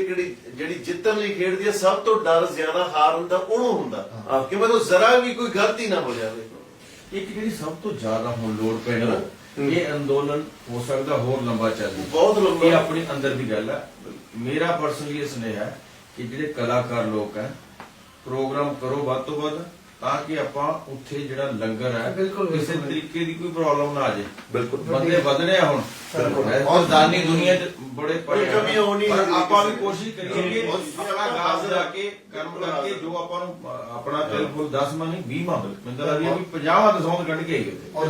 [SPEAKER 4] ਜਿਹੜੀ ਜਿੱਤਣ ਲਈ ਖੇਡਦੀ ਹੈ, ਸਭ ਤੋਂ ਡਰ ਜ਼ਿਆਦਾ ਹਾਰਨ ਦਾ ਉਹਨੂੰ ਹੁੰਦਾ ਕਿ ਮੈਨੂੰ ਜ਼ਰਾ ਵੀ ਕੋਈ ਗਲਤੀ ਨਾ ਹੋ ਜਾਵੇ।
[SPEAKER 1] ਇੱਕ ਜਿਹੜੀ ਸਭ ਤੋਂ ਜ਼ਿਆਦਾ ਹੁਣ ਲੋੜ ਪੈਣੀ ਇਹ ਅੰਦੋਲਨ ਹੋ ਸਕਦਾ ਹੋਰ ਲੰਬਾ ਚੱਲੇ,
[SPEAKER 4] ਬਹੁਤ ਲੰਬਾ।
[SPEAKER 1] ਇਹ ਆਪਣੀ ਅੰਦਰ ਦੀ ਗੱਲ ਹੈ। ਮੇਰਾ ਪਰਸਨਲੀ ਇਹ ਸੁਨੇਹਾ ਹੈ ਕਿ ਜਿਹੜੇ ਕਲਾਕਾਰ ਲੋਕ ਹੈ, ਪ੍ਰੋਗਰਾਮ ਕਰੋ ਵੱਧ ਤੋਂ ਵੱਧ, ਤਾਂ ਕਿ ਆਪਾਂ ਉੱਥੇ ਜਿਹੜਾ ਲੰਗਰ ਹੈ
[SPEAKER 7] ਬਿਲਕੁਲ,
[SPEAKER 1] ਕਿਸੇ
[SPEAKER 7] ਬਿਲਕੁਲ।
[SPEAKER 1] ਤਰੀਕੇ ਦੀ ਕੋਈ ਪ੍ਰੋਬਲਮ ਨਾ ਆ ਜਾਏ।
[SPEAKER 2] ਬਿਲਕੁਲ।
[SPEAKER 1] ਬੰਦੇ ਵਧਣੇ ਆ ਹੁਣ, ਔਰ ਦਾਨੀ ਦੁਨੀਆ 'ਚ ਬੜੇ ਪਏ ਆ।
[SPEAKER 4] ਕਮੀ ਆਉਣੀ
[SPEAKER 1] ਪਰ
[SPEAKER 4] ਨਹੀਂ।
[SPEAKER 1] ਆਪਾਂ ਵੀ ਕੋਸ਼ਿਸ਼ ਕਰੀਏ ਕਿ
[SPEAKER 4] ਬਹੁਤ
[SPEAKER 1] ਆਪਣਾ ਗਾਸ ਲਾ ਕੇ ਕਰਮ ਕਰਕੇ ਜੋ ਆਪਾਂ ਨੂੰ ਆਪਣਾ ਤਿਲ ਫੁੱਲ 10 ਮਨ ਨਹੀਂ 20 ਮੰਗ ਮੈਨੂੰ ਤਾਂ ਲੱਗਦਾ ਵੀ 50 ਦਸੌਂਦ ਕੱਢ ਕੇ ਆਈ ਉੱਥੇ।
[SPEAKER 5] ਔਰ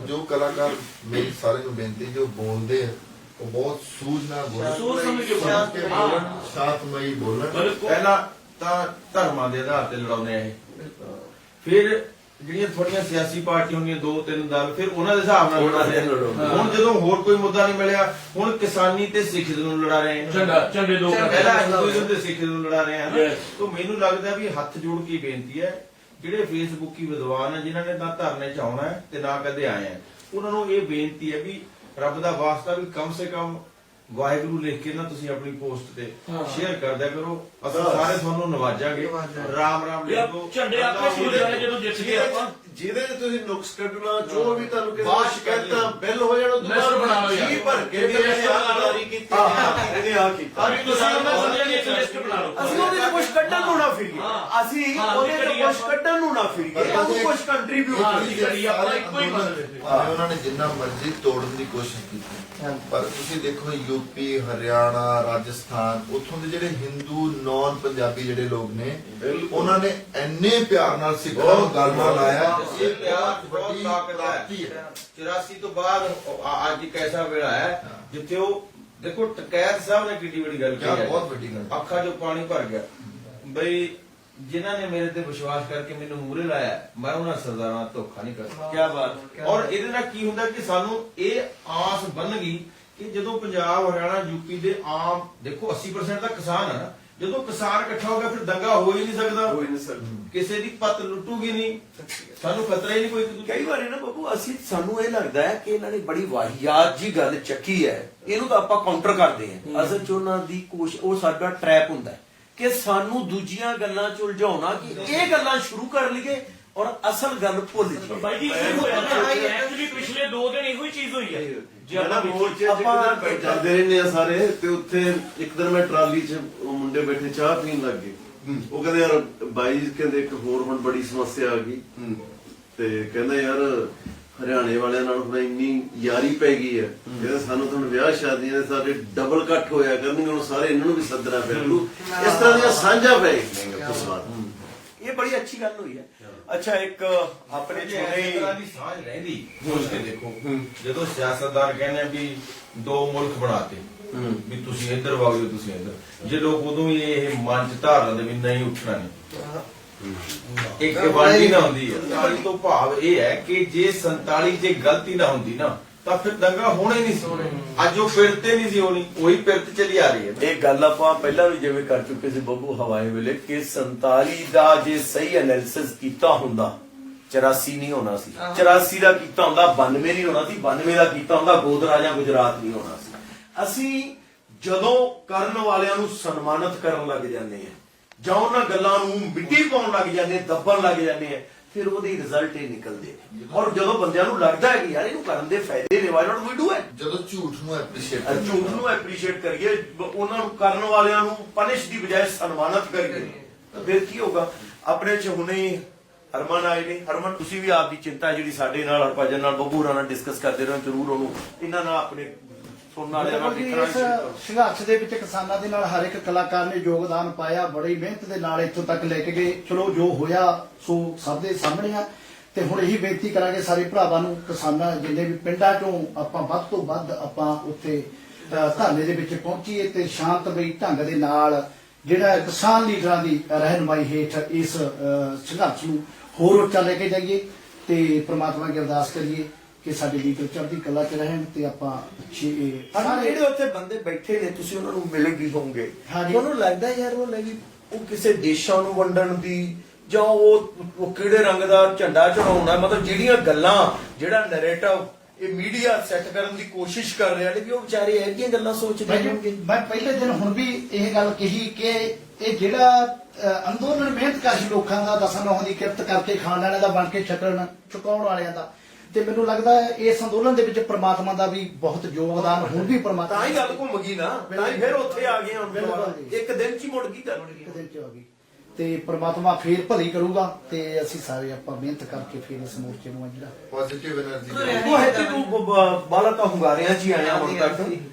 [SPEAKER 5] ਜੋ ਕਲਾਕਾਰ ਮੇਰੀ ਸਾਰੇ ਨੂੰ ਬੇਨਤੀ ਜੋ ਬੋਲਦੇ ਆ ਉਹ ਬਹੁਤ ਸੂਝ ਨਾਲ ਬੋਲਣ,
[SPEAKER 3] ਸੋਚ ਸਮਝ ਕੇ
[SPEAKER 5] ਸ਼ਾਂਤ ਕੇ
[SPEAKER 3] ਹਾਂ।
[SPEAKER 5] ਬੋਲਣ, ਸ਼ਾਂਤਮਈ ਬੋਲਣ।
[SPEAKER 1] ਪਹਿਲਾਂ ਤਾਂ ਧਰਮਾਂ ਦੇ ਆਧਾਰ ਤੇ ਲੜਾਉਂਦੇ ਆ ਇਹ, ਫਿਰ ਜਿਹੜੀਆਂ ਥੋੜੀਆਂ ਸਿਆਸੀ ਪਾਰਟੀਆਂ ਹੁੰਦੀਆਂ 2-3 ਦਲ, ਫਿਰ ਉਹਨਾਂ ਦੇ ਹਿਸਾਬ ਨਾਲ
[SPEAKER 2] ਉਹਨਾਂ ਦੇ
[SPEAKER 1] ਲੜਾਉਂਦੇ ਆ।
[SPEAKER 2] ਲੜਾਉਂਦੇ।
[SPEAKER 1] ਹੁਣ ਜਦੋਂ ਹੋਰ ਕੋਈ ਮੁੱਦਾ ਨਹੀਂ ਮਿਲਿਆ, ਹੁਣ ਕਿਸਾਨੀ ਤੇ ਸਿੱਖ ਨੂੰ ਲੜਾ ਰਹੇ ਆ।
[SPEAKER 3] ਝੰਡੇ ਦੋ
[SPEAKER 1] ਪਹਿਲਾਂ ਹਿੰਦੂਇਜ਼ਮ ਤੇ ਸਿੱਖ ਨੂੰ ਲੜਾ ਰਹੇ ਆ।
[SPEAKER 3] Yes।
[SPEAKER 1] ਤਾਂ ਮੈਨੂੰ ਲੱਗਦਾ ਵੀ ਹੱਥ ਜੋੜ ਕੇ ਬੇਨਤੀ ਹੈ, ਜਿਹੜੇ ਫੇਸਬੁੱਕੀ ਵਿਦਵਾਨ ਆ ਜਿਨ੍ਹਾਂ ਨੇ ਨਾ ਧਰਨੇ ਚ ਆਉਣਾ ਹੈ ਤੇ ਨਾ ਕਦੇ ਆਏ ਆ, ਉਹਨਾਂ ਨੂੰ ਇਹ ਬੇਨਤੀ ਹੈ ਵੀ ਰੱਬ ਦਾ ਵਾਸਤਾ ਵੀ ਕਮ ਸੇ ਕਮ ਵਾਹਿਗੁਰੂ ਲਿਖ ਕੇ ਨਾ ਤੁਸੀਂ ਆਪਣੀ ਪੋਸਟ ਤੇ ਸ਼ੇਅਰ ਕਰ ਦਿਆ ਕਰੋ। ਅਸੀਂ ਸਾਰੇ ਤੁਹਾਨੂੰ ਨਵਾਜਾਂਗੇ। ਰਾਮ ਰਾਮ
[SPEAKER 3] ਯਾਰ,
[SPEAKER 1] ਲਿਖੋ।
[SPEAKER 3] ਝੰਡੇ ਆਪੇ ਸ਼ੁਰੂ ਜਾਣੇ ਜਦੋਂ ਜਿੱਤ ਗਏ ਆਪਾਂ।
[SPEAKER 4] ਜਿਹਦੇ ਚ ਤੁਸੀਂ ਨੁਕਸ ਕੱਢਣਾ, ਜੋ ਵੀ ਤੁਹਾਨੂੰ ਕਿਸੇ
[SPEAKER 1] ਬਾਅਦ
[SPEAKER 4] ਦਾ
[SPEAKER 1] ਚ
[SPEAKER 4] ਸ਼ਿਕਾਇਤਾਂ ਬਿੱਲ ਹੋ ਜਾਣਾ,
[SPEAKER 3] ਲਿਸਟ ਬਣਾ ਲਓ ਯਾਰ।
[SPEAKER 4] ਜੀ ਭਰ ਕੇ ਵੀ ਇਹਨੇ ਆਹ ਜਾਰੀ ਕੀਤੀ, ਇਹਨੇ ਆਹ ਕੀਤਾ।
[SPEAKER 3] ਤੁਸੀਂ ਉਹਨਾਂ ਬੰਦਿਆਂ ਦੀ ਇੱਕ ਲਿਸਟ ਬਣਾ ਲਓ।
[SPEAKER 2] ਅਸੀਂ ਉਹਦੇ ਚ ਕੁਝ ਕੱਢਣ ਨੂੰ ਨਾ ਫਿਰੀਏ,
[SPEAKER 3] ਹਾਂ।
[SPEAKER 2] ਅਸੀਂ
[SPEAKER 3] ਹਾਂ,
[SPEAKER 2] ਉਹਦੇ ਚ
[SPEAKER 3] ਨਿਕਲੀਏ
[SPEAKER 2] ਕੁਝ
[SPEAKER 3] ਆਪਾਂ।
[SPEAKER 2] ਕੱਢਣ ਨੂੰ ਨਾ ਫਿਰੀਏ,
[SPEAKER 5] ਪਰ
[SPEAKER 2] ਉਹਨੂੰ
[SPEAKER 5] ਅਸੀਂ-
[SPEAKER 2] ਕੁਝ ਕੰਟਰੀਬਿਊਟ
[SPEAKER 3] ਹਾਂ,
[SPEAKER 2] ਕਰੀਏ।
[SPEAKER 3] ਅਸੀਂ ਕਰੀਏ, ਆਪਾਂ ਇੱਕੋ ਹੀ ਬੰਦੇ।
[SPEAKER 5] ਭਾਵੇਂ ਉਹਨਾਂ ਨੇ ਜਿੰਨਾ ਮਰਜ਼ੀ ਤੋੜਨ ਦੀ ਕੋਸ਼ਿਸ਼ ਕੀਤੀ, ਪਰ ਤੁਸੀਂ ਦੇਖੋ ਯੂਪੀ, ਹਰਿਆਣਾ, ਰਾਜਸਥਾਨ, ਉੱਥੋਂ ਦੇ ਜਿਹੜੇ ਹਿੰਦੂ ਨੌਨ ਪੰਜਾਬੀ ਜਿਹੜੇ ਲੋਕ ਨੇ, ਉਹਨਾਂ ਨੇ ਇੰਨੇ ਪਿਆਰ ਨਾਲ ਸਿੱਖਾਂ ਨੂੰ ਗੱਲ ਨਾਲ ਲਾਇਆ।
[SPEAKER 1] ਇਹ ਪਿਆਰ ਬਹੁਤ
[SPEAKER 5] ਵੱਡੀ
[SPEAKER 1] ਤਾਕਤ
[SPEAKER 5] ਪ੍ਰਾਪਤੀ
[SPEAKER 1] ਹੈ।
[SPEAKER 5] ਹੈ।
[SPEAKER 1] 84 ਤੋਂ ਬਾਅਦ ਅੱਜ ਇੱਕ ਐਸਾ ਵੇਲਾ ਹੈ ਜਿੱਥੇ ਉਹ ਦੇਖੋ ਟਕੈਤ ਸਾਹਿਬ ਨੇ ਕਿੰਨੀ ਵੱਡੀ ਗੱਲ
[SPEAKER 5] ਕਿਆ
[SPEAKER 1] ਕਹੀ ਹੈ।
[SPEAKER 5] ਬਹੁਤ ਵੱਡੀ ਗੱਲ।
[SPEAKER 1] ਅੱਖਾਂ 'ਚੋਂ ਪਾਣੀ ਭਰ ਗਿਆ ਬਈ ਜਿਨ੍ਹਾਂ ਨੇ ਮੇਰੇ ਤੇ ਵਿਸ਼ਵਾਸ ਕਰਕੇ ਮੈਨੂੰ ਮੂਹਰੇ ਲਾਇਆ, ਮੈਂ ਉਹਨਾਂ ਸਰਦਾਰਾਂ ਨਾਲ ਧੋਖਾ ਨਹੀਂ ਕਰਦਾ। ਕੀ ਬਾਤ। ਔਰ ਇਹਦੇ ਨਾਲ ਕੀ ਹੁੰਦਾ ਕਿ ਸਾਨੂੰ ਇਹ ਆਸ ਬਣ ਗਈ ਕਿ ਜਦੋਂ ਪੰਜਾਬ, ਹਰਿਆਣਾ, ਯੂਪੀ ਦੇ ਆਮ ਦੇਖੋ 80% ਤਾਂ ਕਿਸਾਨ ਹੈ ਨਾ, ਜਦੋਂ ਕਿਸਾਨ ਇਕੱਠਾ ਹੋ ਗਿਆ ਫਿਰ ਦੰਗਾ ਹੋ ਹੀ ਨਹੀਂ ਸਕਦਾ,
[SPEAKER 4] ਹੋ ਹੀ ਨਹੀਂ ਸਕਦਾ।
[SPEAKER 1] ਕਿਸੇ ਦੀ ਪੱਤ ਲੁੱਟੂਗੀ ਨਹੀਂ, ਸਾਨੂੰ ਖਤਰਾ ਹੀ ਨਹੀਂ ਕੋਈ।
[SPEAKER 2] ਕਈ ਵਾਰੀ ਨਾ ਬੱਬੂ ਸਾਨੂੰ ਇਹ ਲੱਗਦਾ ਹੈ ਕਿ ਇਹਨਾਂ ਨੇ ਬੜੀ ਵਾਹਿਯਾਤ ਜੀ ਗੱਲ ਚੱਕੀ ਹੈ, ਇਹਨੂੰ ਤਾਂ ਆਪਾਂ ਕਾਊਂਟਰ ਕਰਦੇ ਹਾਂ। ਅਸਲ ਚ ਉਹਨਾਂ ਦੀ ਕੋਸ਼ਿਸ਼, ਉਹ ਸਾਡਾ ਟ੍ਰੈਪ ਹੁੰਦਾ ਹੈ ਕਿ ਸਾਨੂੰ ਦੂਜੀਆਂ ਗੱਲਾਂ ਚ ਉਲਝਾਉਣਾ, ਕਿ ਇਹ ਗੱਲਾਂ ਸ਼ੁਰੂ ਕਰ ਲਈਏ ਔਰ ਅਸਲ ਗੱਲ ਭੁੱਲ ਜਾਈਏ।
[SPEAKER 3] ਬਾਈ ਜੀ ਇਹ ਹੋਇਆ ਨਾ, ਐਕਚੁਅਲੀ ਪਿਛਲੇ 2 ਦਿਨ ਇਹੋ ਹੀ ਚੀਜ਼ ਹੋਈ ਹੈ। ਜੇ ਆਪਾਂ
[SPEAKER 4] ਮੈਂ ਮੋਰਚੇ ਚ
[SPEAKER 2] ਆਪਾਂ
[SPEAKER 4] ਜਾਂਦੇ ਰਹਿੰਦੇ ਆ ਸਾਰੇ, ਤੇ ਉੱਥੇ ਇੱਕ ਦਿਨ ਮੈਂ ਟਰਾਲੀ 'ਚ ਉਹ ਮੁੰਡੇ ਬੈਠੇ ਚਾਹ ਪੀਣ ਲੱਗ ਗਏ। ਉਹ ਕਹਿੰਦੇ ਯਾਰ ਬਾਈ ਕਹਿੰਦੇ ਇੱਕ ਹੋਰ ਹੁਣ ਬੜੀ ਸਮੱਸਿਆ ਆ ਗਈ, ਤੇ ਕਹਿੰਦਾ ਯਾਰ ਹਰਿਆਣੇ ਵਾਲਿਆਂ ਨਾਲ ਹੁਣ ਇੰਨੀ ਯਾਰੀ ਪੈ ਗਈ ਹੈ, ਕਹਿੰਦਾ ਸਾਨੂੰ ਤਾਂ ਹੁਣ ਵਿਆਹ ਸ਼ਾਦੀਆਂ ਦੇ ਸਾਡੇ ਡਬਲ ਕੱਟ ਹੋਇਆ ਕਰਨਗੇ, ਹੁਣ ਸਾਰੇ ਇਹਨਾਂ ਨੂੰ ਵੀ ਸੱਦਣਾ ਪਿਆ ਕਰੂ। ਇਸ ਤਰ੍ਹਾਂ ਦੀਆਂ ਸਾਂਝਾਂ ਪੈ ਗਈਆਂ ਇਸ ਵਾਰ।
[SPEAKER 2] ਇਹ ਬੜੀ ਅੱਛੀ ਗੱਲ ਹੋਈ ਹੈ। ਅੱਛਾ, ਇੱਕ ਆਪਣੇ
[SPEAKER 1] ਇਸ
[SPEAKER 2] ਛੋਟੇ
[SPEAKER 1] ਤਰ੍ਹਾਂ ਦੀ ਸਾਂਝ ਰਹਿੰਦੀ। ਸੋਚ ਕੇ ਦੇਖੋ, ਜਦੋਂ ਸਿਆਸਤਦਾਨ ਕਹਿੰਦੇ ਆ ਵੀ 2 ਮੁਲਕ ਬਣਾਤੇ, ਵੀ ਤੁਸੀਂ ਇੱਧਰ ਵਗ ਜਾਓ, ਤੁਸੀਂ ਇੱਧਰ, ਜੇ ਲੋਕ ਉਦੋਂ ਹੀ ਇਹ ਮਨ ਚ ਧਾਰ ਲੈਂਦੇ ਵੀ ਨਹੀਂ ਉੱਠਣਾ ਨਹੀਂ, ਇੱਕ ਵੰਡੀ ਨਾ ਹੁੰਦੀ ਹੈ। 47 ਤੋਂ ਭਾਵ ਇਹ ਹੈ ਕਿ ਜੇ 47 ਜੇ ਗਲਤੀ ਨਾ ਹੁੰਦੀ ਨਾ ਤਾਂ ਫਿਰ ਦੰਗਾ ਹੋਣਾ ਹੀ ਨਹੀਂ ਸੀ। ਅੱਜ ਉਹ ਫਿਰਤੇ ਨਹੀਂ ਸੀ ਹੋਣੀ, ਉਹੀ ਫਿਰਤ ਚਲੀ ਆ ਰਹੀ ਹੈ।
[SPEAKER 2] ਇਹ ਗੱਲ ਆਪਾਂ ਪਹਿਲਾਂ ਵੀ ਜਿਵੇਂ ਕਰ ਚੁੱਕੇ ਸੀ ਬੱਬੂ ਹਵਾਏ ਵੇਲੇ, ਕਿ 47 ਦਾ ਜੇ ਸਹੀ ਐਨਾਲਿਸਿਸ ਕੀਤਾ ਹੁੰਦਾ 84 ਨਹੀਂ ਹੋਣਾ ਸੀ, 84 ਦਾ ਕੀਤਾ ਹੁੰਦਾ 92 ਨਹੀਂ ਹੋਣਾ ਸੀ, 92 ਦਾ ਕੀਤਾ ਹੁੰਦਾ ਗੋਦਰਾਜਾ ਗੁਜਰਾਤ ਨਹੀਂ ਹੋਣਾ ਸੀ। ਅਸੀਂ ਜਦੋਂ ਕਰਨ ਵਾਲਿਆਂ ਨੂੰ ਸਨਮਾਨਿਤ ਕਰਨ ਲੱਗ ਜਾਂਦੇ ਆ ਜਾਂ ਉਹਨਾਂ ਗੱਲਾਂ ਨੂੰ ਮਿੱਟੀ ਪਾਉਣ ਲੱਗ ਜਾਂਦੇ, ਦੱਬਣ ਲੱਗ ਜਾਂਦੇ ਆ, ਫਿਰ ਉਹਦੇ ਰਿਜ਼ਲਟ ਇਹ ਨਿਕਲਦੇ ਨੇ। ਔਰ ਜਦੋਂ ਬੰਦਿਆਂ ਨੂੰ ਲੱਗਦਾ ਹੈ ਕਿ ਯਾਰ ਇਹਨੂੰ ਕਰਨ ਦੇ ਫਾਇਦੇ ਨੇ, why not we do it,
[SPEAKER 5] ਜਦੋਂ ਝੂਠ ਨੂੰ ਐਪਰੀਸ਼ੀਏਟ
[SPEAKER 2] ਝੂਠ ਨੂੰ ਐਪਰੀਸ਼ੀਏਟ ਕਰੀਏ, ਉਹਨਾਂ ਨੂੰ ਕਰਨ ਵਾਲਿਆਂ ਨੂੰ ਪਨਿਸ਼ ਦੀ ਬਜਾਏ ਸਨਮਾਨਿਤ ਕਰੀਏ, ਤਾਂ ਫਿਰ ਕੀ ਹੋਗਾ। ਆਪਣੇ ਚ ਹੁਣੇ ਹੀ ਹਰਮਨ ਆਏ ਨੇ। ਹਰਮਨ, ਤੁਸੀਂ ਵੀ ਆਪਦੀ ਚਿੰਤਾ ਜਿਹੜੀ ਸਾਡੇ ਨਾਲ ਹਰਭਜਨ ਨਾਲ ਬੱਬੂ ਹੋਰਾਂ ਨਾਲ ਡਿਸਕਸ ਕਰਦੇ ਰਹੋ, ਜ਼ਰੂਰ ਉਹਨੂੰ ਇਹਨਾਂ ਨਾਲ ਆਪਣੇ ਸੁਣਨ ਵਾਲਿਆਂ ਨਾਲ ਦੇਖਣਾ
[SPEAKER 6] ਇਸ ਸੰਘਰਸ਼ ਦੇ ਵਿੱਚ ਕਿਸਾਨਾਂ ਦੇ ਨਾਲ ਹਰ ਇੱਕ ਕਲਾਕਾਰ ਨੇ ਯੋਗਦਾਨ ਪਾਇਆ, ਬੜੀ ਮਿਹਨਤ ਦੇ ਨਾਲ ਇੱਥੋਂ ਤੱਕ ਲੈ ਕੇ ਗਏ। ਚਲੋ ਜੋ ਹੋਇਆ ਸੋ ਸਭ ਦੇ ਸਾਹਮਣੇ ਆ, ਤੇ ਹੁਣ ਇਹੀ ਬੇਨਤੀ ਕਰਾਂਗੇ ਸਾਰੇ ਭਰਾਵਾਂ ਨੂੰ, ਕਿਸਾਨਾਂ ਜਿੰਨੇ ਵੀ ਪਿੰਡਾਂ ਚੋਂ ਆਪਾਂ ਵੱਧ ਤੋਂ ਵੱਧ ਆਪਾਂ ਉੱਥੇ ਧਰਨੇ ਦੇ ਵਿੱਚ ਪਹੁੰਚੀਏ ਤੇ ਸ਼ਾਂਤਮਈ ਢੰਗ ਦੇ ਨਾਲ ਜਿਹੜਾ ਕਿਸਾਨ ਲੀਡਰਾਂ ਦੀ ਰਹਿਨੁਮਾਈ ਹੇਠ ਇਸ ਸੰਘਰਸ਼ ਨੂੰ ਹੋਰ ਉੱਚਾ ਲੈ ਕੇ ਜਾਈਏ ਤੇ ਪ੍ਰਮਾਤਮਾ ਅੱਗੇ ਅਰਦਾਸ ਕਰੀਏ ਕਿ ਸਾਡੇ ਲੀਡਰ ਚੜ੍ਹਦੀ ਕਲਾ 'ਚ ਰਹਿਣ ਤੇ ਆਪਾਂ
[SPEAKER 2] ਜਿਹੜੇ ਉੱਥੇ ਬੰਦੇ ਬੈਠੇ ਨੇ, ਤੁਸੀਂ ਉਹਨਾਂ ਨੂੰ ਮਿਲੇ ਵੀ ਹੋਵੋਗੇ,
[SPEAKER 6] ਹਾਂਜੀ।
[SPEAKER 2] ਤੁਹਾਨੂੰ ਲੱਗਦਾ ਯਾਰ ਉਹ ਕਿਸੇ ਦੇਸ਼ਾਂ ਨੂੰ ਵੰਡਣ ਦੀ ਜਾਂ ਉਹ ਕਿਹੜੇ ਰੰਗ ਦਾ ਝੰਡਾ ਚੜਾਉਣਾ, ਮਤਲਬ ਜਿਹੜੀਆਂ ਗੱਲਾਂ, ਜਿਹੜਾ ਨੈਰੇਟਿਵ ਇਹ ਮੀਡੀਆ ਸੈੱਟ ਕਰਨ ਦੀ ਕੋਸ਼ਿਸ਼ ਕਰ ਰਿਹਾ ਨੇ, ਵੀ ਉਹ ਵਿਚਾਰੇ ਇਹਦੀਆਂ ਗੱਲਾਂ ਸੋਚਦੇ ਹੋਣਗੇ।
[SPEAKER 6] ਮੈਂ ਪਹਿਲੇ ਦਿਨ ਹੁਣ ਵੀ ਇਹ ਗੱਲ ਕਹੀ ਕਿ ਇਹ ਜਿਹੜਾ ਅੰਦੋਲਨ ਮਿਹਨਤਕਸ਼ ਲੋਕਾਂ ਦਾ, ਦਸਾਂ ਨੌਂ ਦੀ ਕਿਰਤ ਕਰਕੇ ਖਾਣ ਵਾਲਿਆਂ ਦਾ ਬਣ ਕੇ ਚੁਕਾਉਣ ਵਾਲਿਆਂ ਦਾ, ਤੇ ਮੈਨੂੰ ਲੱਗਦਾ ਹੈ ਇਸ ਅੰਦੋਲਨ ਦੇ ਵਿੱਚ ਪ੍ਰਮਾਤਮਾ ਦਾ ਵੀ ਬਹੁਤ ਯੋਗਦਾਨ ਹੁਣ ਵੀ
[SPEAKER 2] ਤਾਂ
[SPEAKER 6] ਪ੍ਰਮਾਤਮਾ
[SPEAKER 2] ਹੀ ਗੱਲ ਘੁੰਮ ਗਈ ਨਾ, ਤਾਂ ਹੀ ਫਿਰ ਉੱਥੇ ਆ ਗਏ ਹੁਣ
[SPEAKER 6] ਬਿਲਕੁਲ
[SPEAKER 2] ਦੁਬਾਰਾ।
[SPEAKER 6] ਜੀ।
[SPEAKER 2] ਇੱਕ ਦਿਨ ਚ ਹੀ ਮੁੜ ਗਈ ਗੱਲ।
[SPEAKER 6] ਇੱਕ ਦਿਨ ਚ ਆ ਗਈ ਤੇ ਪ੍ਰਮਾਤਮਾ ਫੇਰ ਭਲੀ ਕਰੂਗਾ ਤੇ ਅਸੀਂ ਸਾਰੇ ਆਪਾਂ ਮਿਹਨਤ ਕਰਕੇ ਫੇਰ ਇਸ ਮੋਰਚੇ ਨੂੰ ਆ ਜਿਹੜਾ
[SPEAKER 5] ਪੋਜ਼ਿਟਿਵ એનર્ਜੀ
[SPEAKER 2] ਤੂੰ ਹੈ ਤੂੰ ਬਾਲਾ ਤਾਂ ਹੁੰਗਾਰਿਆਂ ਚ ਹੀ ਆਇਆ ਹੁਣ ਤੱਕ।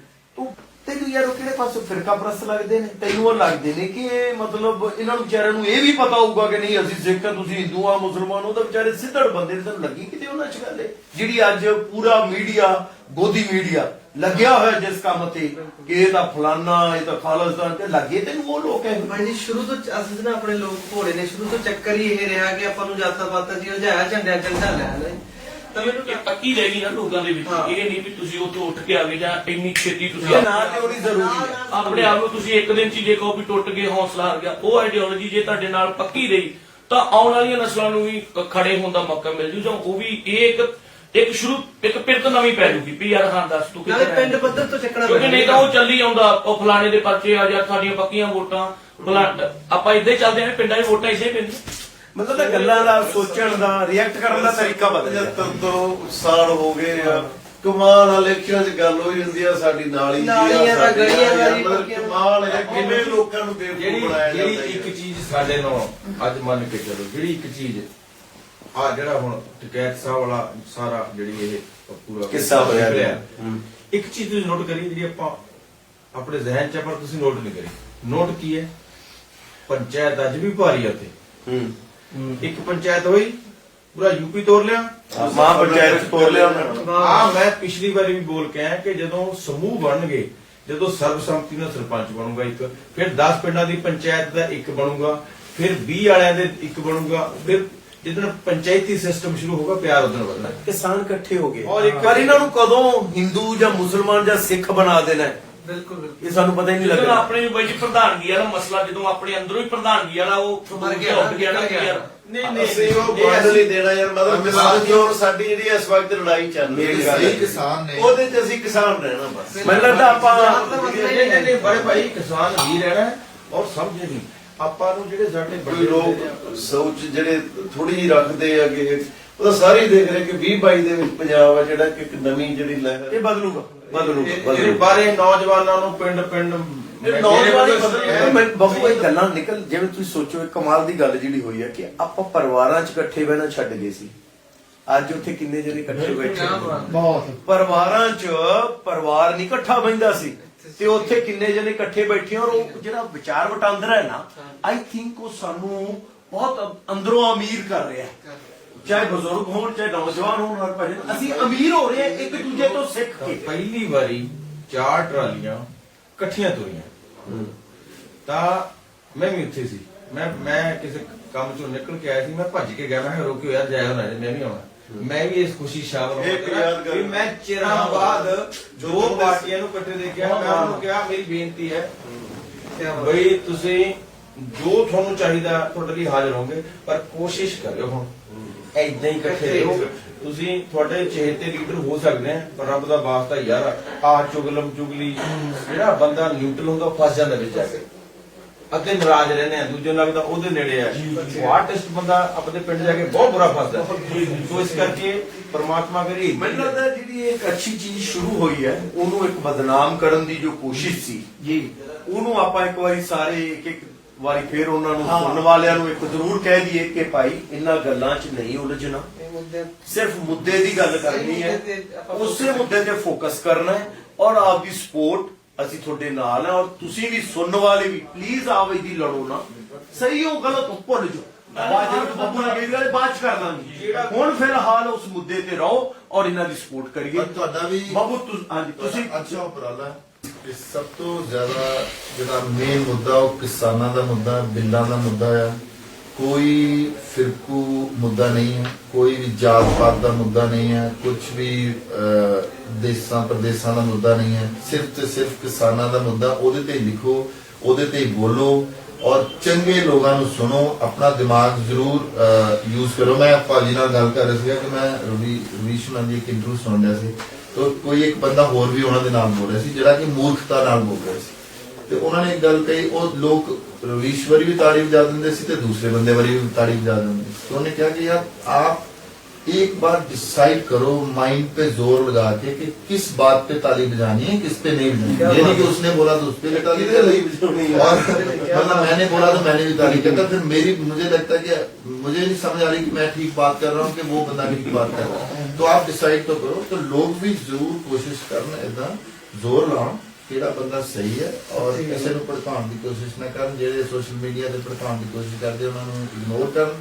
[SPEAKER 2] ਤੂੰ ਤੈਨੂੰ ਯਾਰ ਉਹ ਕਿਹੜੇ ਪਾਸੋਂ ਫਿਰਕਾ ਪ੍ਰਸਤ ਲੱਗਦੇ ਨੇ? ਤੈਨੂੰ ਉਹ ਲੱਗਦੇ ਨੇ ਕਿ ਇਹ ਮਤਲਬ ਇਹਨਾਂ ਨੂੰ ਵਿਚਾਰਿਆਂ ਨੂੰ ਇਹ ਵੀ ਪਤਾ ਹੋਊਗਾ ਕਿ ਨਹੀਂ ਅਸੀਂ ਸਿੱਖ ਆ, ਤੁਸੀਂ ਹਿੰਦੂ ਆ, ਮੁਸਲਮਾਨ ਹੋ, ਤਾਂ ਵਿਚਾਰੇ ਸਿੱਧੜ ਬੰਦੇ ਨੇ। ਤੈਨੂੰ ਲੱਗੀ ਕਿਤੇ ਉਹਨਾਂ ਚ ਗੱਲ ਹੈ ਜਿਹੜੀ ਅੱਜ ਪੂਰਾ ਮੀਡੀਆ, ਗੋਦੀ ਮੀਡੀਆ ਲੱਗਿਆ ਹੋਇਆ ਜਿਸ ਕੰਮ ਤੇ ਕਿ ਇਹ ਤਾਂ ਫਲਾਨਾ, ਇਹ ਤਾਂ ਖਾਲਿਸਤਾਨ, ਤੇ ਲੱਗੇ ਤੈਨੂੰ ਉਹ ਲੋਕ ਹੈ?
[SPEAKER 7] ਭਾਈ ਜੀ ਸ਼ੁਰੂ ਤੋਂ ਅਸੀਂ ਨਾ ਆਪਣੇ ਲੋਕ ਭੋਲੇ ਨੇ, ਸ਼ੁਰੂ ਤੋਂ ਚੱਕਰ ਹੀ ਇਹ ਰਿਹਾ ਕਿ ਆਪਾਂ ਨੂੰ ਜਾਤਾਂ ਪਾਤਾਂ ਜੀ ਉਲਝਾਇਆ, ਝੰਡਿਆਂ ਝੰਡਾ ਲੈ ਲੈ ਤਾਂ ਮੈਨੂੰ
[SPEAKER 3] ਇਹ ਪੱਕੀ ਰਹਿ ਗਈ ਨਾ ਲੋਕਾਂ ਦੇ ਵਿੱਚ। ਇਹ ਨਹੀਂ ਵੀ ਤੁਸੀਂ ਉੱਥੋਂ ਉੱਠ ਕੇ ਆ ਗਏ ਜਾਂ ਇੰਨੀ ਛੇਤੀ ਤੁਸੀਂ
[SPEAKER 2] ਇਹ ਨਾ ਤੇ ਉਹਦੀ ਜ਼ਰੂਰੀ ਹੈ।
[SPEAKER 3] ਆਪਣੇ ਆਪ ਨੂੰ ਤੁਸੀਂ ਇੱਕ ਦਿਨ ਚ ਹੀ ਜੇ ਕਹੋ ਵੀ ਟੁੱਟ ਗਏ, ਹੌਸਲਾ ਹਾਰ ਗਿਆ, ਉਹ ਆਈਡੀਓਲੋਜੀ ਜੇ ਤੁਹਾਡੇ ਨਾਲ ਪੱਕੀ ਰਹੀ ਤਾਂ ਆਉਣ ਵਾਲੀਆਂ ਨਸਲਾਂ ਨੂੰ ਵੀ ਖੜੇ ਹੋਣ ਦਾ ਮੌਕਾ ਮਿਲ ਜੂ, ਜਾਂ ਉਹ ਵੀ ਇਹ ਇੱਕ ਪਿਰਤ ਨਵੀਂ ਪੈ ਜੂਗੀ ਵੀ ਯਾਰ ਹਾਂ ਦੱਸ ਤੂੰ
[SPEAKER 7] ਨਾਲੇ
[SPEAKER 3] ਕਿੱਥੇ
[SPEAKER 7] ਪਿੰਡ ਪੱਧਰ ਤੋਂ ਚੱਕਣਾ
[SPEAKER 3] ਕਿਉਂਕਿ ਨਹੀਂ ਤਾਂ ਉਹ ਚੱਲੀ ਆਉਂਦਾ, ਉਹ ਫਲਾਣੇ ਦੇ ਪਰਚੇ ਆ ਜਾਂ ਸਾਡੀਆਂ ਪੱਕੀਆਂ ਵੋਟਾਂ ਆਪਾਂ ਇਦਾਂ ਹੀ ਚੱਲਦੇ ਆਂ, ਪਿੰਡਾਂ 'ਚ ਵੋਟਾਂ ਇਸੇ ਪੈਂਦੀਆਂ।
[SPEAKER 2] ਮਤਲਬ ਤਾਂ ਗੱਲਾਂ ਦਾ, ਸੋਚਣ ਦਾ, ਰਿਐਕਟ ਕਰਨ ਦਾ ਤਰੀਕਾ ਬਦਲ ਗਿਆ।
[SPEAKER 4] 75 ਤੋਂ ਸਾਲ ਹੋ ਗਏ ਆ। ਕਮਾਲ ਆ, ਇਲੈਕਸ਼ਨ 'ਚ ਗੱਲ ਹੋਈ ਹੁੰਦੀ ਆ ਸਾਡੀ ਨਾਲੀ ਦੀ ਆ,
[SPEAKER 7] ਨਾਲੀਆਂ ਦਾ,
[SPEAKER 4] ਸਾਡੀ
[SPEAKER 7] ਗਲੀਆਂ ਦਾ,
[SPEAKER 4] ਮਤਲਬ ਕਮਾਲ ਹੈ ਕਿਵੇਂ ਲੋਕਾਂ ਨੂੰ ਬੇਵਕੂਫ ਬਣਾਇਆ ਜਾਂਦਾ
[SPEAKER 1] ਜਿਹੜੀ ਇੱਕ ਚੀਜ਼ ਸਾਡੇ ਨਾਲ ਅੱਜ ਮੰਨ ਕੇ ਚੱਲੋ, ਜਿਹੜੀ ਇੱਕ ਚੀਜ਼ ਆ ਜਿਹੜਾ ਹੁਣ ਟਕੈਤ ਸਾਹਿਬ ਵਾਲਾ ਸਾਰਾ ਜਿਹੜੀ ਇਹ ਪੂਰਾ
[SPEAKER 2] ਕਿੱਸਾ ਹੋਇਆ
[SPEAKER 1] ਨਿਕਲਿਆ, ਇੱਕ ਚੀਜ਼ ਤੁਸੀਂ ਨੋਟ ਕਰੀ ਜਿਹੜੀ ਆਪਾਂ ਆਪਣੇ ਜ਼ਿਹਨ 'ਚ, ਪਰ ਤੁਸੀਂ ਨੋਟ ਨਹੀਂ ਕਰੀ। ਨੋਟ ਕੀ ਹੈ? ਪੰਚਾਇਤ ਅੱਜ ਵੀ ਭਾਰੀ ਆ ਉੱਥੇ। ਇੱਕ ਪੰਚਾਇਤ ਹੋਈ, ਪੂਰਾ ਯੂਪੀ ਤੋੜ ਲਿਆ,
[SPEAKER 2] ਮਾਂ ਪੰਚਾਇਤ ਚ ਤੋੜ ਲਿਆ ਉਹਨਾਂ ਨੂੰ।
[SPEAKER 1] ਆ ਮੈਂ ਪਿਛਲੀ ਵਾਰੀ ਵੀ ਬੋਲ ਕੇ ਆਇਆ ਕਿ ਜਦੋਂ ਸਮੂਹ ਬਣਨਗੇ, ਜਦੋਂ ਸਰਬਸੰਮਤੀ ਨਾਲ ਸਰਪੰਚ ਬਣੂਗਾ ਇੱਕ, ਫਿਰ 10 ਪਿੰਡਾਂ ਦੀ ਪੰਚਾਇਤ ਦਾ ਇੱਕ ਬਣੂਗਾ, ਫਿਰ 20 ਵਾਲਿਆਂ ਦੇ ਇੱਕ ਬਣੂਗਾ, ਫਿਰ ਜਿੱਦਣ ਪੰਚਾਇਤੀ ਸਿਸਟਮ ਸ਼ੁਰੂ ਹੋਗਾ ਪਿਆਰ ਉਦੋਂ ਵਧਣਾ।
[SPEAKER 2] ਕਿਸਾਨ ਇਕੱਠੇ ਹੋ ਗਏ
[SPEAKER 1] ਔਰ ਇੱਕ-
[SPEAKER 2] ਪਰ ਇਹਨਾਂ ਨੂੰ ਕਦੋਂ ਹਿੰਦੂ ਜਾਂ ਮੁਸਲਮਾਨ ਜਾਂ ਸਿੱਖ ਬਣਾ ਦੇਣਾ ਹੈ,
[SPEAKER 7] ਬਿਲਕੁਲ ਬਿਲਕੁਲ
[SPEAKER 2] ਇਹ ਸਾਨੂੰ ਪਤਾ ਹੀ ਨਹੀਂ
[SPEAKER 3] ਜਦੋਂ
[SPEAKER 2] ਲੱਗਦਾ।
[SPEAKER 3] ਆਪਣੇ ਵੀ ਬਾਈ ਜੀ ਪ੍ਰਧਾਨਗੀ ਵਾਲਾ ਮਸਲਾ, ਜਦੋਂ ਆਪਣੇ ਅੰਦਰੋਂ ਹੀ ਪ੍ਰਧਾਨਗੀ ਵਾਲਾ ਉਹ
[SPEAKER 7] ਮਰ ਗਿਆ,
[SPEAKER 3] ਉੱਠ ਗਿਆ ਨਾ ਕਿ ਯਾਰ
[SPEAKER 4] ਅਸੀਂ ਉਹ ਬਦਲ ਨਹੀਂ ਦੇਣਾ ਯਾਰ। ਮਤਲਬ ਕਿਸਾਨ ਦੀ ਔਰ ਸਾਡੀ ਜਿਹੜੀ ਇਸ ਵਕਤ ਲੜਾਈ ਚੱਲ ਰਹੀ
[SPEAKER 2] ਮੇਰੀ
[SPEAKER 4] ਹੈ,
[SPEAKER 2] ਗੱਲ
[SPEAKER 5] ਸਹੀ ਕਿਸਾਨ ਨੇ
[SPEAKER 4] ਉਹਦੇ 'ਚ ਅਸੀਂ ਕਿਸਾਨ ਰਹਿਣਾ ਬਸ।
[SPEAKER 2] ਮੈਨੂੰ ਲੱਗਦਾ ਆਪਾਂ
[SPEAKER 1] ਨਹੀਂ ਬੜੇ ਭਾਈ ਕਿਸਾਨ ਵੀ ਰਹਿਣਾ ਹੈ, ਔਰ ਸਮਝੇ ਨਹੀਂ ਆਪਾਂ ਨੂੰ ਜਿਹੜੇ ਸਾਡੇ
[SPEAKER 4] ਕੋਈ
[SPEAKER 1] ਵੱਡੇ
[SPEAKER 4] ਲੋਕ ਸੋਚ ਜਿਹੜੇ ਥੋੜੀ ਜਿਹੀ ਰੱਖਦੇ ਆ ਕਿ ਉਹ ਤਾਂ ਸਾਰੇ ਹੀ ਦੇਖ ਰਹੇ ਕਿ 2022 ਦੇ ਵਿੱਚ ਪੰਜਾਬ ਆ ਜਿਹੜਾ ਕਿ ਇੱਕ ਨਵੀਂ ਜਿਹੜੀ ਲਹਿਰ
[SPEAKER 2] ਇਹ ਬਦਲੂਗਾ
[SPEAKER 1] ਇਹਦੇ ਬਾਰੇ ਨੌਜਵਾਨਾਂ ਨੂੰ ਪਿੰਡ
[SPEAKER 2] ਨੌਜਵਾਨ ਹੀ ਬਦਲੂਗਾ। ਮੈਂ ਬਾਬੂ ਇਹ ਗੱਲਾਂ ਨਿਕਲ, ਜਿਵੇਂ ਤੁਸੀਂ ਸੋਚੋ ਇਹ ਕਮਾਲ ਦੀ ਗੱਲ ਜਿਹੜੀ ਹੋਈ ਹੈ ਕਿ ਆਪਾਂ ਪਰਿਵਾਰਾਂ 'ਚ ਇਕੱਠੇ ਬਹਿਣਾ ਛੱਡ ਗਏ ਸੀ। ਅੱਜ ਉੱਥੇ ਕਿੰਨੇ ਜਣੇ ਇਕੱਠੇ ਬੈਠੇ
[SPEAKER 6] ਬਹੁਤ
[SPEAKER 2] ਪਰਿਵਾਰਾਂ 'ਚ ਪਰਿਵਾਰ ਨਹੀਂ ਇਕੱਠਾ ਬੈਠਦਾ ਸੀ, ਤੇ ਉੱਥੇ ਕਿੰਨੇ ਜਣੇ ਇਕੱਠੇ ਬੈਠੇ, ਔਰ ਉਹ ਜਿਹੜਾ ਵਿਚਾਰ ਵਟਾਂਦਰਾ ਹੈ ਨਾ, ਆਈ ਥਿੰਕ ਉਹ ਸਾਨੂੰ ਬਹੁਤ ਅੰਦਰੋਂ ਅਮੀਰ ਕਰ ਰਿਹਾ ਹੈ। ਚਾਹੇ ਬਜ਼ੁਰਗ ਹੋਣ, ਚਾਹੇ ਨੌਜਵਾਨ ਹੋਣ, ਹਰ ਭਜਨ ਅਸੀਂ ਅਮੀਰ ਹੋ ਰਹੇ ਹਾਂ ਇੱਕ ਦੂਜੇ ਤੋਂ ਸਿੱਖ ਕੇ।
[SPEAKER 1] ਪਹਿਲੀ ਵਾਰੀ 4 ਟਰਾਲੀਆਂ ਇਕੱਠੀਆਂ ਤੁਰੀਆਂ ਤਾਂ ਮੈਂ ਵੀ ਉੱਥੇ ਸੀ। ਮੈਂ ਕਿਸੇ ਕੰਮ ਚੋਂ ਨਿਕਲ ਕੇ ਆਇਆ ਸੀ, ਮੈਂ ਭੱਜ ਕੇ ਗਿਆ, ਮੈਂ ਕਿਹਾ ਰੋਕਿਓ ਯਾਰ, ਜਾਇਆ ਹੋਣਾ ਮੈਂ ਵੀ ਆਉਣਾ। ਮੈਂ ਵੀ ਇਸ ਖੁਸ਼ੀ ਸ਼ਾਮਲ
[SPEAKER 4] ਇੱਕ ਯਾਦ ਕਰ-
[SPEAKER 1] ਵੀ ਮੈਂ ਚਿਰਾਂ ਬਾਅਦ ਦੋ ਪਾਰਟੀਆਂ ਨੂੰ ਇਕੱਠੇ ਦੇਖਿਆ। ਮੈਂ ਉਹਨਾਂ ਨੂੰ ਕਿਹਾ ਮੇਰੀ ਬੇਨਤੀ ਹੈ ਬਈ ਤੁਸੀਂ ਜੋ ਤੁਹਾਨੂੰ ਚਾਹੀਦਾ ਤੁਹਾਡੇ ਲਈ ਹਾਜ਼ਰ ਹੋਵਾਂਗੇ, ਪਰ ਕੋਸ਼ਿਸ਼ ਕਰਿਓ ਹੁਣ ਏਦਾਂ ਹੀ ਇਕੱਠੇ ਰਹੋ। ਤੁਸੀਂ ਤੁਹਾਡੇ ਚਹੇਤੇ ਲੀਡਰ ਹੋ ਸਕਦੇ ਆ, ਪਰ ਰੱਬ ਦਾ ਵਾਸਤਾ ਯਾਰ ਆ ਚੁਗਲਮ ਚੁਗਲੀ ਜਿਹੜਾ ਬੰਦਾ ਨਿਊਟਰਲ ਹੁੰਦਾ ਉਹ ਫਸ ਜਾਂਦਾ ਵਿੱਚ ਜਾ ਕੇ। ਅੱਗੇ ਨਾਰਾਜ਼ ਰਹਿੰਦੇ ਆ, ਦੂਜੇ ਨੂੰ ਲੱਗਦਾ ਉਹਦੇ ਨੇੜੇ ਆ। ਉਹ ਆਰਟਿਸਟ ਬੰਦਾ ਆਪਣੇ ਪਿੰਡ ਜਾ ਕੇ ਬਹੁਤ ਬੁਰਾ ਫਸਦਾ। ਸੋ ਇਸ ਕਰਕੇ ਪ੍ਰਮਾਤਮਾ ਕਰੇ।
[SPEAKER 2] ਮੈਨੂੰ ਲੱਗਦਾ ਜਿਹੜੀ ਇੱਕ ਅੱਛੀ ਚੀਜ਼ ਸ਼ੁਰੂ ਹੋਈ ਹੈ, ਉਹਨੂੰ ਇੱਕ ਬਦਨਾਮ ਕਰਨ ਦੀ ਜੋ ਕੋਸ਼ਿਸ਼ ਸੀ
[SPEAKER 6] ਜੀ,
[SPEAKER 2] ਉਹਨੂੰ ਆਪਾਂ ਇੱਕ ਵਾਰੀ ਸਾਰੇ ਇੱਕ ਵਾਰੀ ਫੇਰ ਉਹਨਾਂ ਨੂੰ ਸੁਣਨ ਵਾਲਿਆਂ ਨੂੰ ਇੱਕ ਜ਼ਰੂਰ ਕਹਿ ਦਈਏ ਕਿ ਭਾਈ ਇਹਨਾਂ ਗੱਲਾਂ 'ਚ ਨਹੀਂ ਉਲਝਣਾ, ਸਿਰਫ ਮੁੱਦੇ ਦੀ ਗੱਲ ਕਰਨੀ ਹੈ, ਉਸੇ ਮੁੱਦੇ ਤੇ ਫੋਕਸ ਕਰਨਾ ਹੈ, ਔਰ ਆਪਦੀ ਸਪੋਰਟ ਅਸੀਂ ਤੁਹਾਡੇ ਨਾਲ ਹਾਂ। ਔਰ ਤੁਸੀਂ ਵੀ ਸੁਣਨ ਵਾਲੇ ਵੀ ਪਲੀਜ਼ ਆਪ ਇਹਦੀ ਲੜੋ ਨਾ, ਸਹੀ ਹੋ ਗਲਤ ਹੋ ਭੁੱਲ ਜਾਓ, ਬੱਬੂ ਨੇ ਕਹੀ ਗੱਲ ਬਾਅਦ 'ਚ ਕਰ ਲਾਂਗੇ। ਹੁਣ ਫਿਲਹਾਲ ਉਸ ਮੁੱਦੇ ਤੇ ਰਹੋ ਔਰ ਇਹਨਾਂ ਦੀ ਸਪੋਰਟ ਕਰੀਏ।
[SPEAKER 5] ਪਰ ਤੁਹਾਡਾ ਵੀ
[SPEAKER 2] ਬਾਬੂ ਹਾਂਜੀ ਤੁਸੀਂ
[SPEAKER 5] ਅੱਛਾ ਉਪਰਾਲਾ ਹੈ। ਇਹ ਸਭ ਤੋਂ ਜ਼ਿਆਦਾ ਜਿਹੜਾ ਮੇਨ ਮੁੱਦਾ ਉਹ ਕਿਸਾਨਾਂ ਦਾ ਮੁੱਦਾ, ਬਿੱਲਾਂ ਦਾ ਮੁੱਦਾ ਆ। ਕੋਈ ਫਿਰਕੂ ਮੁੱਦਾ ਨਹੀਂ ਹੈ, ਕੋਈ ਵੀ ਜਾਤ ਪਾਤ ਦਾ ਮੁੱਦਾ ਨਹੀਂ ਹੈ, ਕੁਝ ਵੀ ਦੇਸਾਂ ਪ੍ਰਦੇਸਾਂ ਦਾ ਮੁੱਦਾ ਨਹੀਂ ਹੈ। ਸਿਰਫ ਤੇ ਸਿਰਫ ਕਿਸਾਨਾਂ ਦਾ ਮੁੱਦਾ। ਉਹਦੇ ਤੇ ਲਿਖੋ, ਉਹਦੇ ਤੇ ਬੋਲੋ ਔਰ ਚੰਗੇ ਲੋਕਾਂ ਨੂੰ ਸੁਣੋ, ਆਪਣਾ ਦਿਮਾਗ ਜ਼ਰੂਰ ਯੂਜ਼ ਕਰੋ। ਮੈਂ ਭਾਜੀ ਨਾਲ ਗੱਲ ਕਰ ਰਿਹਾ ਸੀ ਕਿ ਮੈਂ ਰਵੀਸ਼ ਨਾਲ ਦੀ ਇੱਕ ਇੰਟਰਵਿਊ ਸੁਣ ਰਿਹਾ ਸੀ, ਤਾਂ ਕੋਈ ਇੱਕ ਬੰਦਾ ਹੋਰ ਵੀ ਉਹਨਾਂ ਦੇ ਨਾਲ ਬੋਲ ਰਿਹਾ ਸੀ ਜਿਹੜਾ ਕਿ ਮੂਰਖਤਾ ਨਾਲ ਬੋਲ ਰਿਹਾ ਸੀ। ਤੇ ਉਹਨਾਂ ਨੇ ਇੱਕ ਗੱਲ ਕਹੀ, ਉਹ ਲੋਕ ਰਵੀਸ਼ ਵਾਰੀ ਵੀ ਤਾੜੀ ਵਜਾ ਦਿੰਦੇ ਸੀ ਤੇ ਦੂਸਰੇ ਬੰਦੇ ਵਾਰੀ ਵੀ ਤਾੜੀ ਵਜਾ ਦਿੰਦੇ ਸੀ। ਤੇ ਉਹਨੇ ਕਿਹਾ ਕਿ ਯਾਰ ਆਪ एक बार डिसाइड करो माइंड पे जोर लगा के कि किस बात पे ताली बजानी है, किस पे नहीं बजानी। ये नहीं कि उसने बोला तो उस पे ताली बजानी, और मतलब मैंने बोला तो मैंने भी ताली करता। फिर मुझे लगता है कि मुझे नहीं समझ आ रही कि मैं ठीक बात कर रहा हूँ कि वो बंदा ठीक बात कर रहा है। तो आप डिसाइड तो करो। तो लोग भी जरूर कोशिश करन इदा जोर लाउन ਕਿਹੜਾ ਬੰਦਾ ਸਹੀ ਹੈ, ਔਰ ਕਿਸੇ ਨੂੰ ਭੜਕਾਉਣ ਦੀ ਕੋਸ਼ਿਸ਼ ਨਾ ਕਰਨ। ਜਿਹੜੇ ਸੋਸ਼ਲ ਮੀਡੀਆ ਤੇ ਭੜਕਾਉਣ ਦੀ ਕੋਸ਼ਿਸ਼ ਕਰਦੇ ਉਹਨਾਂ ਨੂੰ ਇਗਨੋਰ ਕਰਨ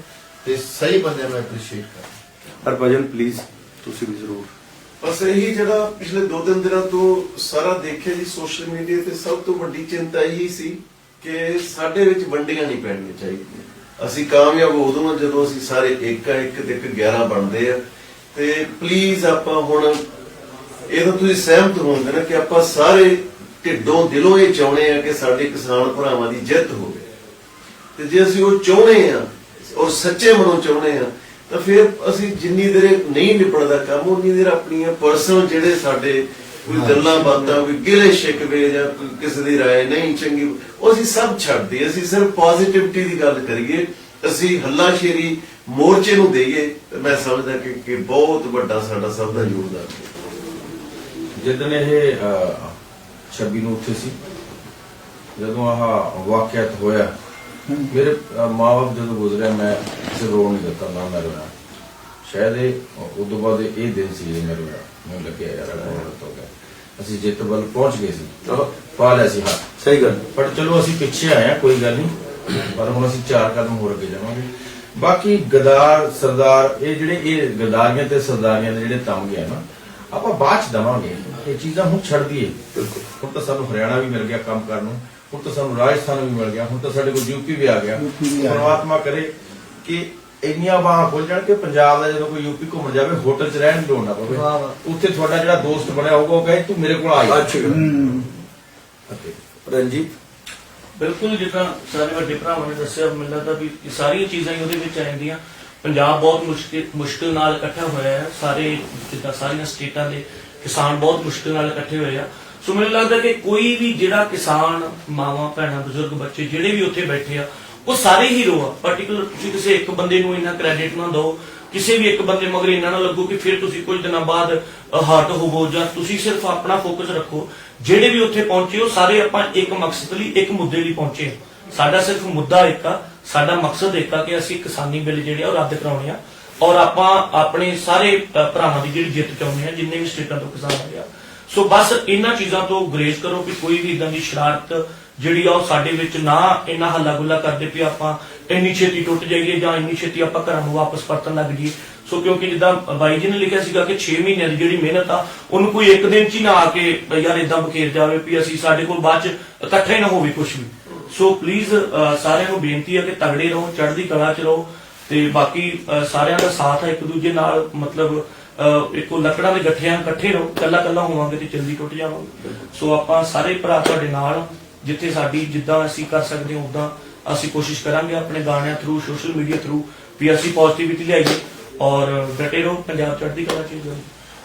[SPEAKER 5] ਤੇ ਸਹੀ ਬੰਦਿਆਂ ਨੂੰ ਐਪਰੀਸ਼ੀਏਟ ਕਰਨ।
[SPEAKER 2] ਹਰਭਜਨ ਪਲੀਜ਼ ਤੁਸੀਂ ਵੀ ਜ਼ਰੂਰ।
[SPEAKER 4] ਬਸ ਇਹੀ ਜਿਹੜਾ ਪਿਛਲੇ 2-3 ਦਿਨਾਂ ਤੋਂ ਸਾਰਾ ਦੇਖਿਆ ਜੀ ਸੋਸ਼ਲ ਮੀਡੀਆ ਤੇ, ਸਭ ਤੋਂ ਵੱਡੀ ਚਿੰਤਾ ਇਹੀ ਸੀ ਕਿ ਸਾਡੇ ਵਿੱਚ ਵੰਡੀਆਂ ਨਹੀਂ ਪੈਣੀਆਂ ਚਾਹੀਦੀਆਂ। ਅਸੀਂ ਕਾਮਯਾਬ ਉਦੋਂ ਹਾਂ ਜਦੋਂ ਅਸੀਂ ਸਾਰੇ ਇੱਕ ਤੇ ਇੱਕ 11 ਬਣਦੇ ਆ। ਤੇ ਪਲੀਜ਼ ਆਪਾਂ ਹੁਣ ਇਹ ਤਾਂ ਤੁਸੀਂ ਸਹਿਮਤ ਹੋਵੋਗੇ ਨਾ ਕਿ ਆਪਾਂ ਸਾਰੇ ਢਿੱਡੋਂ ਦਿਲੋਂ ਇਹ ਚਾਹੁੰਦੇ ਆ ਕਿ ਸਾਡੇ ਕਿਸਾਨ ਭਰਾਵਾਂ ਦੀ ਜਿੱਤ ਹੋਵੇ। ਤੇ ਜੇ ਅਸੀਂ ਉਹ ਚਾਹੁੰਦੇ ਆ ਔਰ ਸੱਚੇ ਮਨੋਂ ਚਾਹੁੰਦੇ ਆ ਤਾਂ ਫਿਰ ਅਸੀਂ ਜਿੰਨੀ ਦੇਰ ਨਹੀਂ ਨਿਪੜਦਾ ਕੰਮ ਉਨੀ ਦੇਰ ਆਪਣੀਆਂ ਪਰਸਨਲ ਜਿਹੜੇ ਸਾਡੇ ਕੋਈ ਗੱਲਾਂ ਬਾਤਾਂ, ਕੋਈ ਗਿਲੇ ਸ਼ਿਕਵੇ ਜਾਂ ਕੋਈ ਕਿਸੇ ਦੀ ਰਾਏ ਨਹੀਂ ਚੰਗੀ, ਉਹ ਅਸੀਂ ਸਭ ਛੱਡ ਦਈਏ। ਅਸੀਂ ਸਿਰਫ ਪੋਜ਼ਿਟਿਵਿਟੀ ਦੀ ਗੱਲ ਕਰੀਏ, ਅਸੀਂ ਹੱਲਾਸ਼ੇਰੀ ਮੋਰਚੇ ਨੂੰ ਦੇਈਏ। ਮੈਂ ਸਮਝਦਾ ਕਿ ਬਹੁਤ ਵੱਡਾ ਸਾਡਾ ਸਭ ਦਾ ਯੋਗਦਾਨ ਹੈ।
[SPEAKER 1] ਜਿੱਦਣ ਇਹ 26 ਨੂੰ ਉੱਥੇ ਸੀ, ਜਦੋਂ ਆਹ ਵਾਕਿਆ ਹੋਇਆ, ਮੇਰੇ ਮਾਂ-ਬਾਪ ਜਦੋਂ ਗੁਜ਼ਰਿਆ ਮੈਂ ਕਿਸੇ ਰੋਣ ਨਹੀਂ ਦਿੱਤਾ, ਨਾ ਮੈਂ ਰੋਇਆ। ਸ਼ਾਇਦ ਇਹ ਉਦੋਂ ਬਾਅਦ ਇਹ ਦਿਨ ਸੀ ਜੇ ਮੈਂ ਰੋਇਆ। ਮੈਨੂੰ ਲੱਗਿਆ ਯਾਰ ਬਹੁਤ ਹੋ ਗਿਆ। ਅਸੀਂ ਜਿੱਤ ਵੱਲ ਪਹੁੰਚ ਗਏ ਸੀ, ਪਾ ਲਿਆ ਸੀ ਹੱਥ।
[SPEAKER 2] ਸਹੀ ਗੱਲ।
[SPEAKER 1] ਪਰ ਚਲੋ ਅਸੀਂ ਪਿੱਛੇ ਆਏ ਆ, ਕੋਈ ਗੱਲ ਨਹੀਂ, ਪਰ ਹੁਣ ਅਸੀਂ 4 ਕਦਮ ਹੋਰ ਅੱਗੇ ਜਾਵਾਂਗੇ। ਬਾਕੀ ਗਦਾਰ ਸਰਦਾਰ ਇਹ ਗਦਾਰੀਆਂ ਤੇ ਸਰਦਾਰੀਆਂ ਦੇ ਜਿਹੜੇ ਤਮਗੇ ਆ ਨਾ, ਆਪਾਂ ਬਾਅਦ ਚ ਦਵਾਂਗੇ। ਇਹ ਚੀਜ਼ਾਂ ਹੁਣ ਛੱਡ ਦਈਏ। ਹੁਣ ਤਾਂ ਸਾਨੂੰ ਹਰਿਆਣਾ ਵੀ ਮਿਲ ਗਿਆ ਕੰਮ ਕਰਨ ਨੂੰ, ਹੁਣ ਤਾਂ ਸਾਨੂੰ ਰਾਜਸਥਾਨ ਵੀ ਮਿਲ ਗਿਆ, ਹੁਣ ਤਾਂ ਸਾਡੇ ਕੋਲ ਯੂਪੀ ਵੀ ਆ ਗਿਆ। ਪਰਮਾਤਮਾ ਕਰੇ ਕਿ ਇੰਨੀਆਂ ਬਾਹਾਂ ਖੁੱਲ ਜਾਣ ਕਿ ਪੰਜਾਬ ਦਾ ਜਦੋਂ ਕੋਈ ਯੂਪੀ ਘੁੰਮਣ ਜਾਵੇ ਹੋਟਲ 'ਚ ਰਹਿਣ ਦੀ ਲੋੜ ਨਾ ਪਵੇ। ਉੱਥੇ ਤੁਹਾਡਾ ਜਿਹੜਾ ਦੋਸਤ ਬਣਿਆ ਹੋਊਗਾ ਉਹ ਕਹੇ ਤੂੰ ਮੇਰੇ ਕੋਲ ਆ ਜਾ।
[SPEAKER 2] ਰਣਜੀਤ
[SPEAKER 3] ਬਿਲਕੁਲ ਜਿੱਦਾਂ ਸਾਰੇ ਵੱਡੇ ਭਰਾਵਾਂ ਨੇ ਦੱਸਿਆ, ਮੈਨੂੰ ਲੱਗਦਾ ਵੀ ਇਹ ਸਾਰੀਆਂ ਚੀਜ਼ਾਂ ਹੀ ਉਹਦੇ ਵਿੱਚ ਆ ਜਾਂਦੀਆਂ। ਪੰਜਾਬ ਬਹੁਤ ਮੁਸ਼ਕਿਲ ਨਾਲ ਇਕੱਠਾ ਹੋਇਆ ਹੈ। ਸਾਰੇ ਜਿੱਦਾਂ ਸਾਰੀਆਂ ਸਟੇਟਾਂ ਦੇ ਕਿਸਾਨ ਬਹੁਤ ਮੁਸ਼ਕਿਲ ਨਾਲ ਇਕੱਠੇ ਹੋਏ ਆ। ਸੋ ਮੈਨੂੰ ਲੱਗਦਾ ਕਿ ਕੋਈ ਵੀ ਜਿਹੜਾ ਕਿਸਾਨ, ਮਾਵਾਂ, ਭੈਣਾਂ, ਬਜ਼ੁਰਗ, ਬੱਚੇ ਜਿਹੜੇ ਵੀ ਉੱਥੇ ਬੈਠੇ ਆ, ਉਹ ਸਾਰੇ ਹੀਰੋ ਆ। ਪਾਰਟਿਕੂਲਰ ਤੁਸੀਂ ਕਿਸੇ ਇੱਕ ਬੰਦੇ ਨੂੰ ਇੰਨਾ ਕ੍ਰੈਡਿਟ ਨਾ ਦਿਓ, ਕਿਸੇ ਵੀ ਇੱਕ ਬੰਦੇ ਮਗਰ ਇੰਨਾ ਨਾ ਲੱਗੋ ਕਿ ਫਿਰ ਤੁਸੀਂ ਕੁਝ ਦਿਨਾਂ ਬਾਅਦ ਹਰਟ ਹੋਵੋ, ਜਾਂ ਤੁਸੀਂ ਸਿਰਫ ਆਪਣਾ ਫੋਕਸ ਰੱਖੋ। ਜਿਹੜੇ ਵੀ ਉੱਥੇ ਪਹੁੰਚੇ ਉਹ ਸਾਰੇ ਆਪਾਂ ਇੱਕ ਮਕਸਦ ਲਈ, ਇੱਕ ਮੁੱਦੇ ਲਈ ਪਹੁੰਚੇ। ਸਾਡਾ ਸਿਰਫ ਮੁੱਦਾ ਇੱਕ ਆ, ਸਾਡਾ ਮਕਸਦ ਇੱਕ ਆ ਕਿ ਅਸੀਂ ਕਿਸਾਨੀ ਬਿੱਲ ਜਿਹੜੇ ਆ ਉਹ ਰੱਦ ਕਰਾਉਣੇ ਆ, ਔਰ ਆਪਾਂ ਆਪਣੇ ਸਾਰੇ ਭਰਾਵਾਂ ਦੀ ਜਿਹੜੀ ਜਿੱਤ ਚਾਹੁੰਦੇ ਆ, ਜਿੰਨੇ ਵੀ ਸਟੇਟਾਂ ਤੋਂ ਕਿਸਾਨ ਆ ਗਿਆ। ਸੋ ਬਸ ਇਹਨਾਂ ਚੀਜ਼ਾਂ ਤੋਂ ਗੁਰੇਜ਼ ਕਰੋ ਕਿ ਕੋਈ ਵੀ ਇਦਾਂ ਦੀ ਸ਼ਰਾਰਤ ਜਿਹੜੀ ਆ ਉਹ ਸਾਡੇ ਵਿੱਚ ਨਾ ਇੰਨਾ ਹੱਲਾ ਗੁੱਲਾ ਕਰਦੇ ਵੀ ਆਪਾਂ ਇੰਨੀ ਛੇਤੀ ਟੁੱਟ ਜਾਈਏ ਜਾਂ ਇੰਨੀ ਛੇਤੀ ਆਪਾਂ ਘਰਾਂ ਨੂੰ ਵਾਪਸ ਪਰਤਣ ਲੱਗ ਜਾਈਏ। ਸੋ ਕਿਉਂਕਿ ਜਿੱਦਾਂ ਬਾਈ ਜੀ ਨੇ ਲਿਖਿਆ ਸੀਗਾ ਕਿ 6 ਮਹੀਨਿਆਂ ਦੀ ਜਿਹੜੀ ਮਿਹਨਤ ਆ ਉਹਨੂੰ ਕੋਈ ਇੱਕ ਦਿਨ 'ਚ ਹੀ ਨਾ ਆ ਕੇ ਯਾਰ ਇਦਾਂ ਬਖੇਰ ਜਾਵੇ ਵੀ ਅਸੀਂ ਸਾਡੇ ਕੋਲ ਬਾਅਦ 'ਚ ਇਕੱਠੇ ਨਾ ਹੋਵੇ ਕੁਝ ਵੀ। ਸੋ ਪਲੀਜ਼ ਸਾਰਿਆਂ ਨੂੰ ਬੇਨਤੀ ਹੈ ਕਿ ਤਗੜੇ ਰਹੋ, ਚੜ੍ਹਦੀ ਕਲਾ 'ਚ ਰਹੋ, ਤੇ ਬਾਕੀ ਸਾਰਿਆਂ ਦਾ ਸਾਥ ਹੈ ਇੱਕ ਦੂਜੇ ਨਾਲ, ਮਤਲਬ ਇੱਕੋ ਲੱਕੜਾਂ ਦੇ ਗੱਠਿਆਂ ਇਕੱਠੇ ਰਹੋ। ਕੱਲਾ ਹੋਵਾਂਗੇ ਤੇ ਜਲਦੀ ਟੁੱਟ ਜਾਵਾਂਗੇ। ਸੋ ਆਪਾਂ ਸਾਰੇ ਭਰਾ ਤੁਹਾਡੇ ਨਾਲ, ਜਿੱਥੇ ਸਾਡੀ ਜਿੱਦਾਂ ਅਸੀਂ ਕਰ ਸਕਦੇ ਹਾਂ ਉਦਾਂ ਅਸੀਂ ਕੋਸ਼ਿਸ਼ ਕਰਾਂਗੇ ਆਪਣੇ ਗਾਣਿਆਂ ਥਰੂ, ਸੋਸ਼ਲ ਮੀਡੀਆ ਥਰੂ ਵੀ ਅਸੀਂ ਪੋਜ਼ਿਟਿਵਿਟੀ ਲਿਆਈਏ ਔਰ ਡਟੇ ਰਹੋ। ਪੰਜਾਬ ਚੜ੍ਹਦੀ ਕਲਾ 'ਚ ਰਹੋ।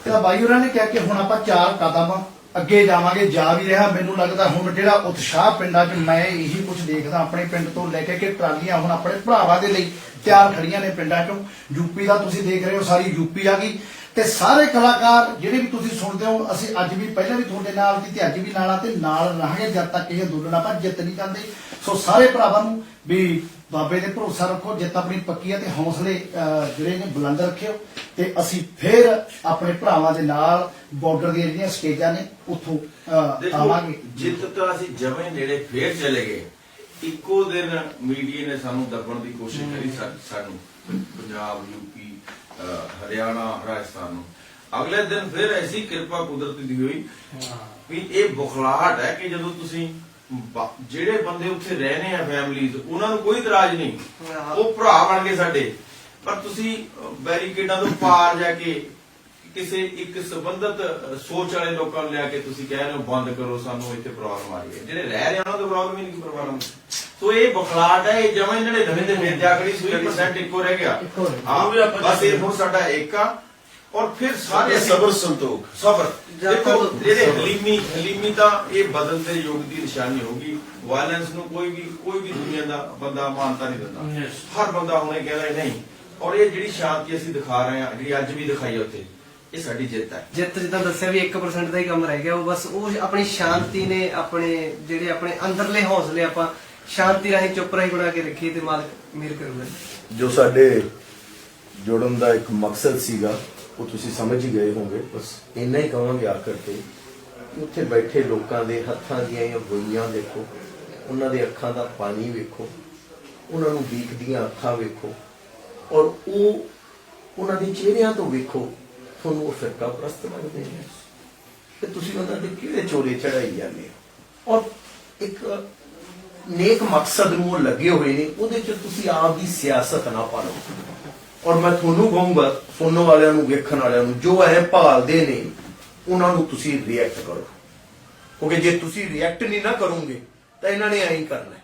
[SPEAKER 6] ਤਾਂ ਬਾਈ ਹੋਰਾਂ ਨੇ ਕਿਹਾ ਕਿ ਹੁਣ ਆਪਾਂ 4 ਕਦਮ ਅੱਗੇ ਜਾਵਾਂਗੇ, ਜਾ ਵੀ ਰਿਹਾ। ਮੈਨੂੰ ਲੱਗਦਾ ਹੁਣ ਜਿਹੜਾ ਉਤਸ਼ਾਹ ਪਿੰਡਾਂ 'ਚ, ਮੈਂ ਇਹੀ ਕੁਝ ਦੇਖਦਾ ਆਪਣੇ ਪਿੰਡ ਤੋਂ ਲੈ ਕੇ ਕਿ ਟਰਾਲੀਆਂ ਹੁਣ ਆਪਣੇ ਭਰਾਵਾਂ ਦੇ ਲਈ ਤਿਆਰ ਖੜੀਆਂ ਨੇ ਪਿੰਡਾਂ 'ਚੋਂ। ਯੂਪੀ ਦਾ ਤੁਸੀਂ ਦੇਖ ਰਹੇ ਹੋ, ਸਾਰੀ ਯੂਪੀ ਆ ਗਈ। ਤੇ ਸਾਰੇ ਕਲਾਕਾਰ ਜਿਹੜੇ ਵੀ ਤੁਸੀਂ ਸੁਣਦੇ ਹੋ, ਅਸੀਂ ਅੱਜ ਵੀ ਪਹਿਲਾਂ ਵੀ ਤੁਹਾਡੇ ਨਾਲ ਸੀ ਤੇ ਅੱਜ ਵੀ ਨਾਲ ਆ ਤੇ ਨਾਲ ਰਹਾਂਗੇ ਜਦ ਤੱਕ ਇਹ ਅੰਦੋਲਨ ਆਪਾਂ ਜਿੱਤ ਨਹੀਂ ਜਾਂਦੇ। ਸੋ ਸਾਰੇ ਭਰਾਵਾਂ ਨੂੰ ਵੀ ਬਾਬੇ ਦੇ ਭਰੋਸਾ ਰੱਖੋ, ਜਿੱਤ ਆਪਣੀ ਪੱਕੀ ਹੈ ਤੇ ਹੌਸਲੇ ਜਿਹੜੇ ਨੇ ਬੁਲੰਦ ਰੱਖਿਓ, ਤੇ ਅਸੀਂ ਫਿਰ ਆਪਣੇ ਭਰਾਵਾਂ ਦੇ ਨਾਲ ਬਾਰਡਰ ਦੀਆਂ ਜਿਹੜੀਆਂ ਸਟੇਜਾਂ ਨੇ ਉੱਥੋਂ ਆਵਾਂਗੇ।
[SPEAKER 1] ਜਿੱਤ ਤਾਂ ਅਸੀਂ ਜਵੇਂ ਨੇੜੇ ਫੇਰ ਚਲੇ ਗਏ। ਇੱਕੋ ਦਿਨ ਮੀਡੀਆ ਨੇ ਸਾਨੂੰ ਦੱਬਣ ਦੀ ਕੋਸ਼ਿਸ਼ ਕਰੀ, ਸਾਨੂੰ ਪੰਜਾਬ, ਯੂਪੀ, ਹਰਿਆਣਾ, ਰਾਜਸਥਾਨ ਨੂੰ। ਅਗਲੇ ਦਿਨ ਫਿਰ ਐਸੀ ਕਿਰਪਾ ਕੁਦਰਤ ਦੀ ਹੋਈ ਵੀ ਇਹ ਬੁਖਲਾਹਟ ਹੈ ਕਿ ਜਦੋਂ ਤੁਸੀਂ ਜਿਹੜੇ ਬੰਦੇ ਉੱਥੇ ਰਹਿਣੇ ਆ ਫੈਮਲੀਜ਼, ਉਹਨਾਂ ਨੂੰ ਕੋਈ ਇਤਰਾਜ਼ ਨਹੀਂ, ਉਹ ਭਰਾ ਬਣ ਗਏ ਸਾਡੇ। ਪਰ ਤੁਸੀਂ ਬੈਰੀਕੇਡਾਂ ਤੋਂ ਪਾਰ ਜਾ ਕੇ ਕਿਸੇ ਇੱਕ ਸੰਬੰਧਿਤ ਸੋਚ ਵਾਲੇ ਲੋਕਾਂ ਨੂੰ ਲਿਆ ਕੇ ਤੁਸੀਂ ਕਹਿ ਰਹੇ ਹੋ ਬੰਦ ਕਰੋ, ਸਾਨੂੰ ਇੱਥੇ ਪ੍ਰੋਬਲਮ ਆ ਰਹੀ ਹੈ। ਜਿਹੜੇ ਰਹਿ ਰਹੇ ਉਹਨਾਂ ਦਾ ਪ੍ਰੋਬਲਮ ਹੀ ਨਹੀਂ ਪ੍ਰੋਬਲਮ। ਸੋ ਇਹ ਬਖਲਾਟ ਹੈ, ਇਹ ਜਮਾਂ ਇਹਨਾਂ ਦੇ ਨਵੇਂ ਦੇ ਮੇਰੇ ਆਖਰੀ 20% ਇੱਕੋ ਰਹਿ ਗਿਆ। ਬਸ ਇਹ ਹੁਣ ਸਾਡਾ ਇੱਕ ਆ, ਔਰ ਫਿਰ ਸਾਰੇ
[SPEAKER 4] ਸਬਰ ਸੰਤੋਖ
[SPEAKER 1] ਸਬਰ। ਦੇਖੋ ਜਿਹੜੇ ਹਲੀਮੀ ਤਾਂ ਇਹ ਬਦਲ ਦੇ ਯੁੱਗ ਦੀ ਨਿਸ਼ਾਨੀ ਹੋਗੀ। ਵਾਇਲੈਂਸ ਨੂੰ ਕੋਈ ਵੀ ਦੁਨੀਆ ਦਾ ਬੰਦਾ ਮਾਨਤਾ ਨਹੀਂ ਦਿੰਦਾ। ਹਰ ਬੰਦਾ ਹੁਣੇ ਕਹਿੰਦਾ ਨਹੀਂ ਔਰ ਇਹ ਜਿਹੜੀ ਸ਼ਾਂਤੀ ਅਸੀਂ ਦਿਖਾ ਰਹੇ ਹਾਂ, ਜਿਹੜੀ ਅੱਜ ਵੀ ਦਿਖਾਈ ਹੈ ਉੱਥੇ, ਇਹ ਸਾਡੀ ਜਿੱਤ ਹੈ।
[SPEAKER 7] ਜਿੱਤ ਜਿੱਦਾਂ ਦੱਸਿਆ ਵੀ 1% ਦਾ ਹੀ ਕੰਮ ਰਹਿ ਗਿਆ, ਉਹ ਬਸ ਉਹ ਆਪਣੀ ਸ਼ਾਂਤੀ ਨੇ, ਆਪਣੇ ਜਿਹੜੇ ਆਪਣੇ ਅੰਦਰਲੇ ਹੌਸਲੇ ਆਪਾਂ ਸ਼ਾਂਤੀ ਰਾਹੀਂ ਚੁੱਪ ਰਾਹੀਂ ਬਣਾ ਕੇ ਰੱਖੀਏ ਤੇ ਮਾਲਕ ਮਿਹਰ ਕਰੂਗਾ।
[SPEAKER 2] ਜੋ ਸਾਡੇ ਜੁੜਨ ਦਾ ਇੱਕ ਮਕਸਦ ਸੀਗਾ ਉਹ ਤੁਸੀਂ ਸਮਝ ਹੀ ਗਏ ਹੋਵੋਗੇ। ਬਸ ਇੰਨਾ ਹੀ ਕਹਾਂਗੇ ਆਖਰ ਤੇ ਕਿ ਉੱਥੇ ਬੈਠੇ ਲੋਕਾਂ ਦੇ ਹੱਥਾਂ ਦੀਆਂ ਇਹ ਗੋਲੀਆਂ ਦੇਖੋ, ਉਹਨਾਂ ਦੇ ਅੱਖਾਂ ਦਾ ਪਾਣੀ ਵੇਖੋ, ਉਹਨਾਂ ਨੂੰ ਵੀਕਦੀਆਂ ਅੱਖਾਂ ਵੇਖੋ, ਔਰ ਉਹ ਉਹਨਾਂ ਦੇ ਚਿਹਰਿਆਂ ਤੋਂ ਵੇਖੋ, ਤੁਹਾਨੂੰ ਉਹ ਫਿਰਕਾ ਪ੍ਰਸਤ ਲੱਗਦੇ ਨੇ ਤੇ ਤੁਸੀਂ ਉਹਨਾਂ ਦੇ ਕਿਹੜੇ ਚੋਲੇ ਚੜਾਈ ਜਾਂਦੇ ਹੋ। ਔਰ ਇੱਕ ਨੇਕ ਮਕਸਦ ਨੂੰ ਉਹ ਲੱਗੇ ਹੋਏ ਨੇ, ਉਹਦੇ ਚ ਤੁਸੀਂ ਆਪ ਦੀ ਸਿਆਸਤ ਨਾ ਪਾਲੋ। ਔਰ ਮੈਂ ਤੁਹਾਨੂੰ ਕਹੂੰਗਾ, ਸੁਣਨ ਵਾਲਿਆਂ ਨੂੰ, ਵੇਖਣ ਵਾਲਿਆਂ ਨੂੰ, ਜੋ ਐ ਭਾਲਦੇ ਨੇ ਉਹਨਾਂ ਨੂੰ ਤੁਸੀਂ ਰਿਐਕਟ ਕਰੋ, ਕਿਉਂਕਿ ਜੇ ਤੁਸੀਂ ਰਿਐਕਟ ਨਹੀਂ ਨਾ ਕਰੋਗੇ ਤਾਂ ਇਹਨਾਂ ਨੇ ਐਂ ਹੀ ਕਰਨਾ।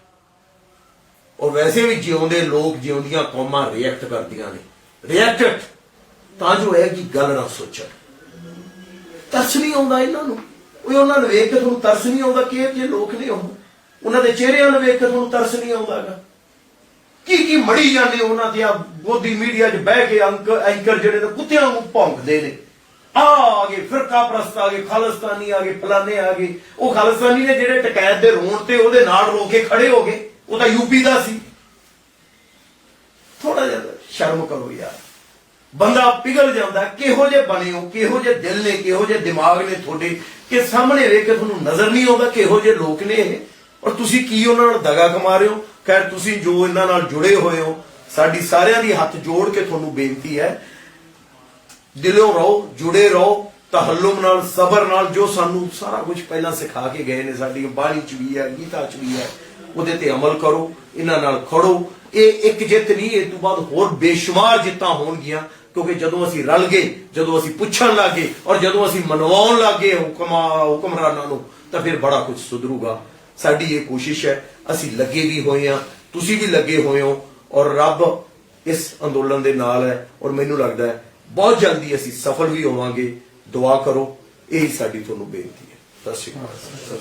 [SPEAKER 2] ਔਰ ਵੈਸੇ ਵੀ ਜਿਉਂਦੇ ਲੋਕ, ਜਿਉਂਦੀਆਂ ਕੌਮਾਂ ਰਿਐਕਟ ਕਰਦੀਆਂ ਨੇ। ਰਿਐਕਟ ਤਾਂ ਜੋ ਹੈ ਕਿ ਗੱਲ ਨਾ ਸੋਚਣ। ਤਰਸ ਨਹੀਂ ਆਉਂਦਾ ਇਹਨਾਂ ਨੂੰ, ਉਹ ਉਹਨਾਂ ਨੂੰ ਵੇਖ ਕੇ ਤੁਹਾਨੂੰ ਤਰਸ ਨਹੀਂ ਆਉਂਦਾ ਕਿ ਇਹ ਜੇ ਲੋਕ ਨੇ ਉਹ, ਉਹਨਾਂ ਦੇ ਚਿਹਰਿਆਂ ਨੂੰ ਵੇਖ ਕੇ ਤੁਹਾਨੂੰ ਤਰਸ ਨਹੀਂ ਆਉਂਦਾਗਾ। ਕੀ ਮੜੀ ਜਾਂਦੇ ਉਹਨਾਂ ਦੀਆਂ ਗੋਦੀ ਮੀਡੀਆ 'ਚ ਬਹਿ ਕੇ ਐਂਕਰ ਜਿਹੜੇ ਨੇ ਕੁੱਤਿਆਂ ਨੂੰ ਭੌਂਕਦੇ ਨੇ, ਆ ਗਏ ਫਿਰਕਾ ਪ੍ਰਸਤ ਆ ਗਏ, ਖਾਲਿਸਤਾਨੀ ਆ ਗਏ, ਫਲਾਣੇ ਆ ਗਏ। ਉਹ ਖਾਲਿਸਤਾਨੀ ਨੇ ਜਿਹੜੇ ਟਕੈਤ ਦੇ ਰੋਣ ਤੇ ਉਹਦੇ ਨਾਲ ਰੋ ਕੇ ਖੜੇ ਹੋ ਗਏ, ਉਹ ਤਾਂ ਯੂਪੀ ਦਾ ਸੀ। ਥੋੜਾ ਜਿਹਾ ਸ਼ਰਮ ਕਰੋ ਯਾਰ, ਬੰਦਾ ਪਿਘਲ ਜਾਂਦਾ। ਕਿਹੋ ਜਿਹੇ ਬਣੇ ਹੋ, ਕਿਹੋ ਜਿਹੇ ਦਿਲ ਨੇ, ਕਿਹੋ ਜਿਹੇ ਦਿਮਾਗ ਨੇ ਤੁਹਾਡੇ, ਕਿ ਸਾਹਮਣੇ ਵੇਖ ਕੇ ਤੁਹਾਨੂੰ ਨਜ਼ਰ ਨਹੀਂ ਆਉਂਦਾ ਕਿਹੋ ਜਿਹੇ ਲੋਕ ਨੇ ਇਹ, ਔਰ ਤੁਸੀਂ ਕੀ ਉਹਨਾਂ ਨਾਲ ਦਗਾ ਕਮਾ ਰਹੇ ਹੋ। ਖੈਰ ਤੁਸੀਂ ਜੋ ਇਹਨਾਂ ਨਾਲ ਜੁੜੇ ਹੋਏ ਹੋ, ਸਾਡੀ ਸਾਰਿਆਂ ਦੀ ਹੱਥ ਜੋੜ ਕੇ ਤੁਹਾਨੂੰ ਬੇਨਤੀ ਹੈ, ਦਿਲੋਂ ਰਹੋ, ਜੁੜੇ ਰਹੋ, ਤਹੱਲੁਮ ਨਾਲ, ਸਬਰ ਨਾਲ। ਜੋ ਸਾਨੂੰ ਸਾਰਾ ਕੁਝ ਪਹਿਲਾਂ ਸਿਖਾ ਕੇ ਗਏ ਨੇ, ਸਾਡੀ ਬਾਣੀ 'ਚ ਵੀ ਹੈ, ਗੀਤਾ 'ਚ ਵੀ ਹੈ, ਉਹਦੇ ਤੇ ਅਮਲ ਕਰੋ, ਇਹਨਾਂ ਨਾਲ ਖੜੋ। ਇਹ ਇੱਕ ਜਿੱਤ ਨਹੀਂ, ਇਹ ਤੋਂ ਬਾਅਦ ਹੋਰ ਬੇਸ਼ੁਮਾਰ ਜਿੱਤਾਂ ਹੋਣਗੀਆਂ, ਕਿਉਂਕਿ ਜਦੋਂ ਅਸੀਂ ਰਲ ਗਏ, ਜਦੋਂ ਅਸੀਂ ਪੁੱਛਣ ਲੱਗੇ, ਔਰ ਜਦੋਂ ਅਸੀਂ ਮਨਵਾਉਣ ਲੱਗੇ ਹੁਕਮਰਾਨਾਂ ਨੂੰ, ਤਾਂ ਫਿਰ ਬੜਾ ਕੁਝ ਸੁਧਰੂਗਾ। ਸਾਡੀ ਇਹ ਕੋਸ਼ਿਸ਼ ਹੈ, ਅਸੀਂ ਲੱਗੇ ਵੀ ਹੋਏ ਹਾਂ, ਤੁਸੀਂ ਵੀ ਲੱਗੇ ਹੋਏ ਹੋ, ਔਰ ਰੱਬ ਇਸ ਅੰਦੋਲਨ ਦੇ ਨਾਲ ਹੈ, ਔਰ ਮੈਨੂੰ ਲੱਗਦਾ ਹੈ ਬਹੁਤ ਜਲਦੀ ਅਸੀਂ ਸਫਲ ਵੀ ਹੋਵਾਂਗੇ। ਦੁਆ ਕਰੋ, ਇਹੀ ਸਾਡੀ ਤੁਹਾਨੂੰ ਬੇਨਤੀ ਹੈ। ਸਤਿ ਸ਼੍ਰੀ ਅਕਾਲ।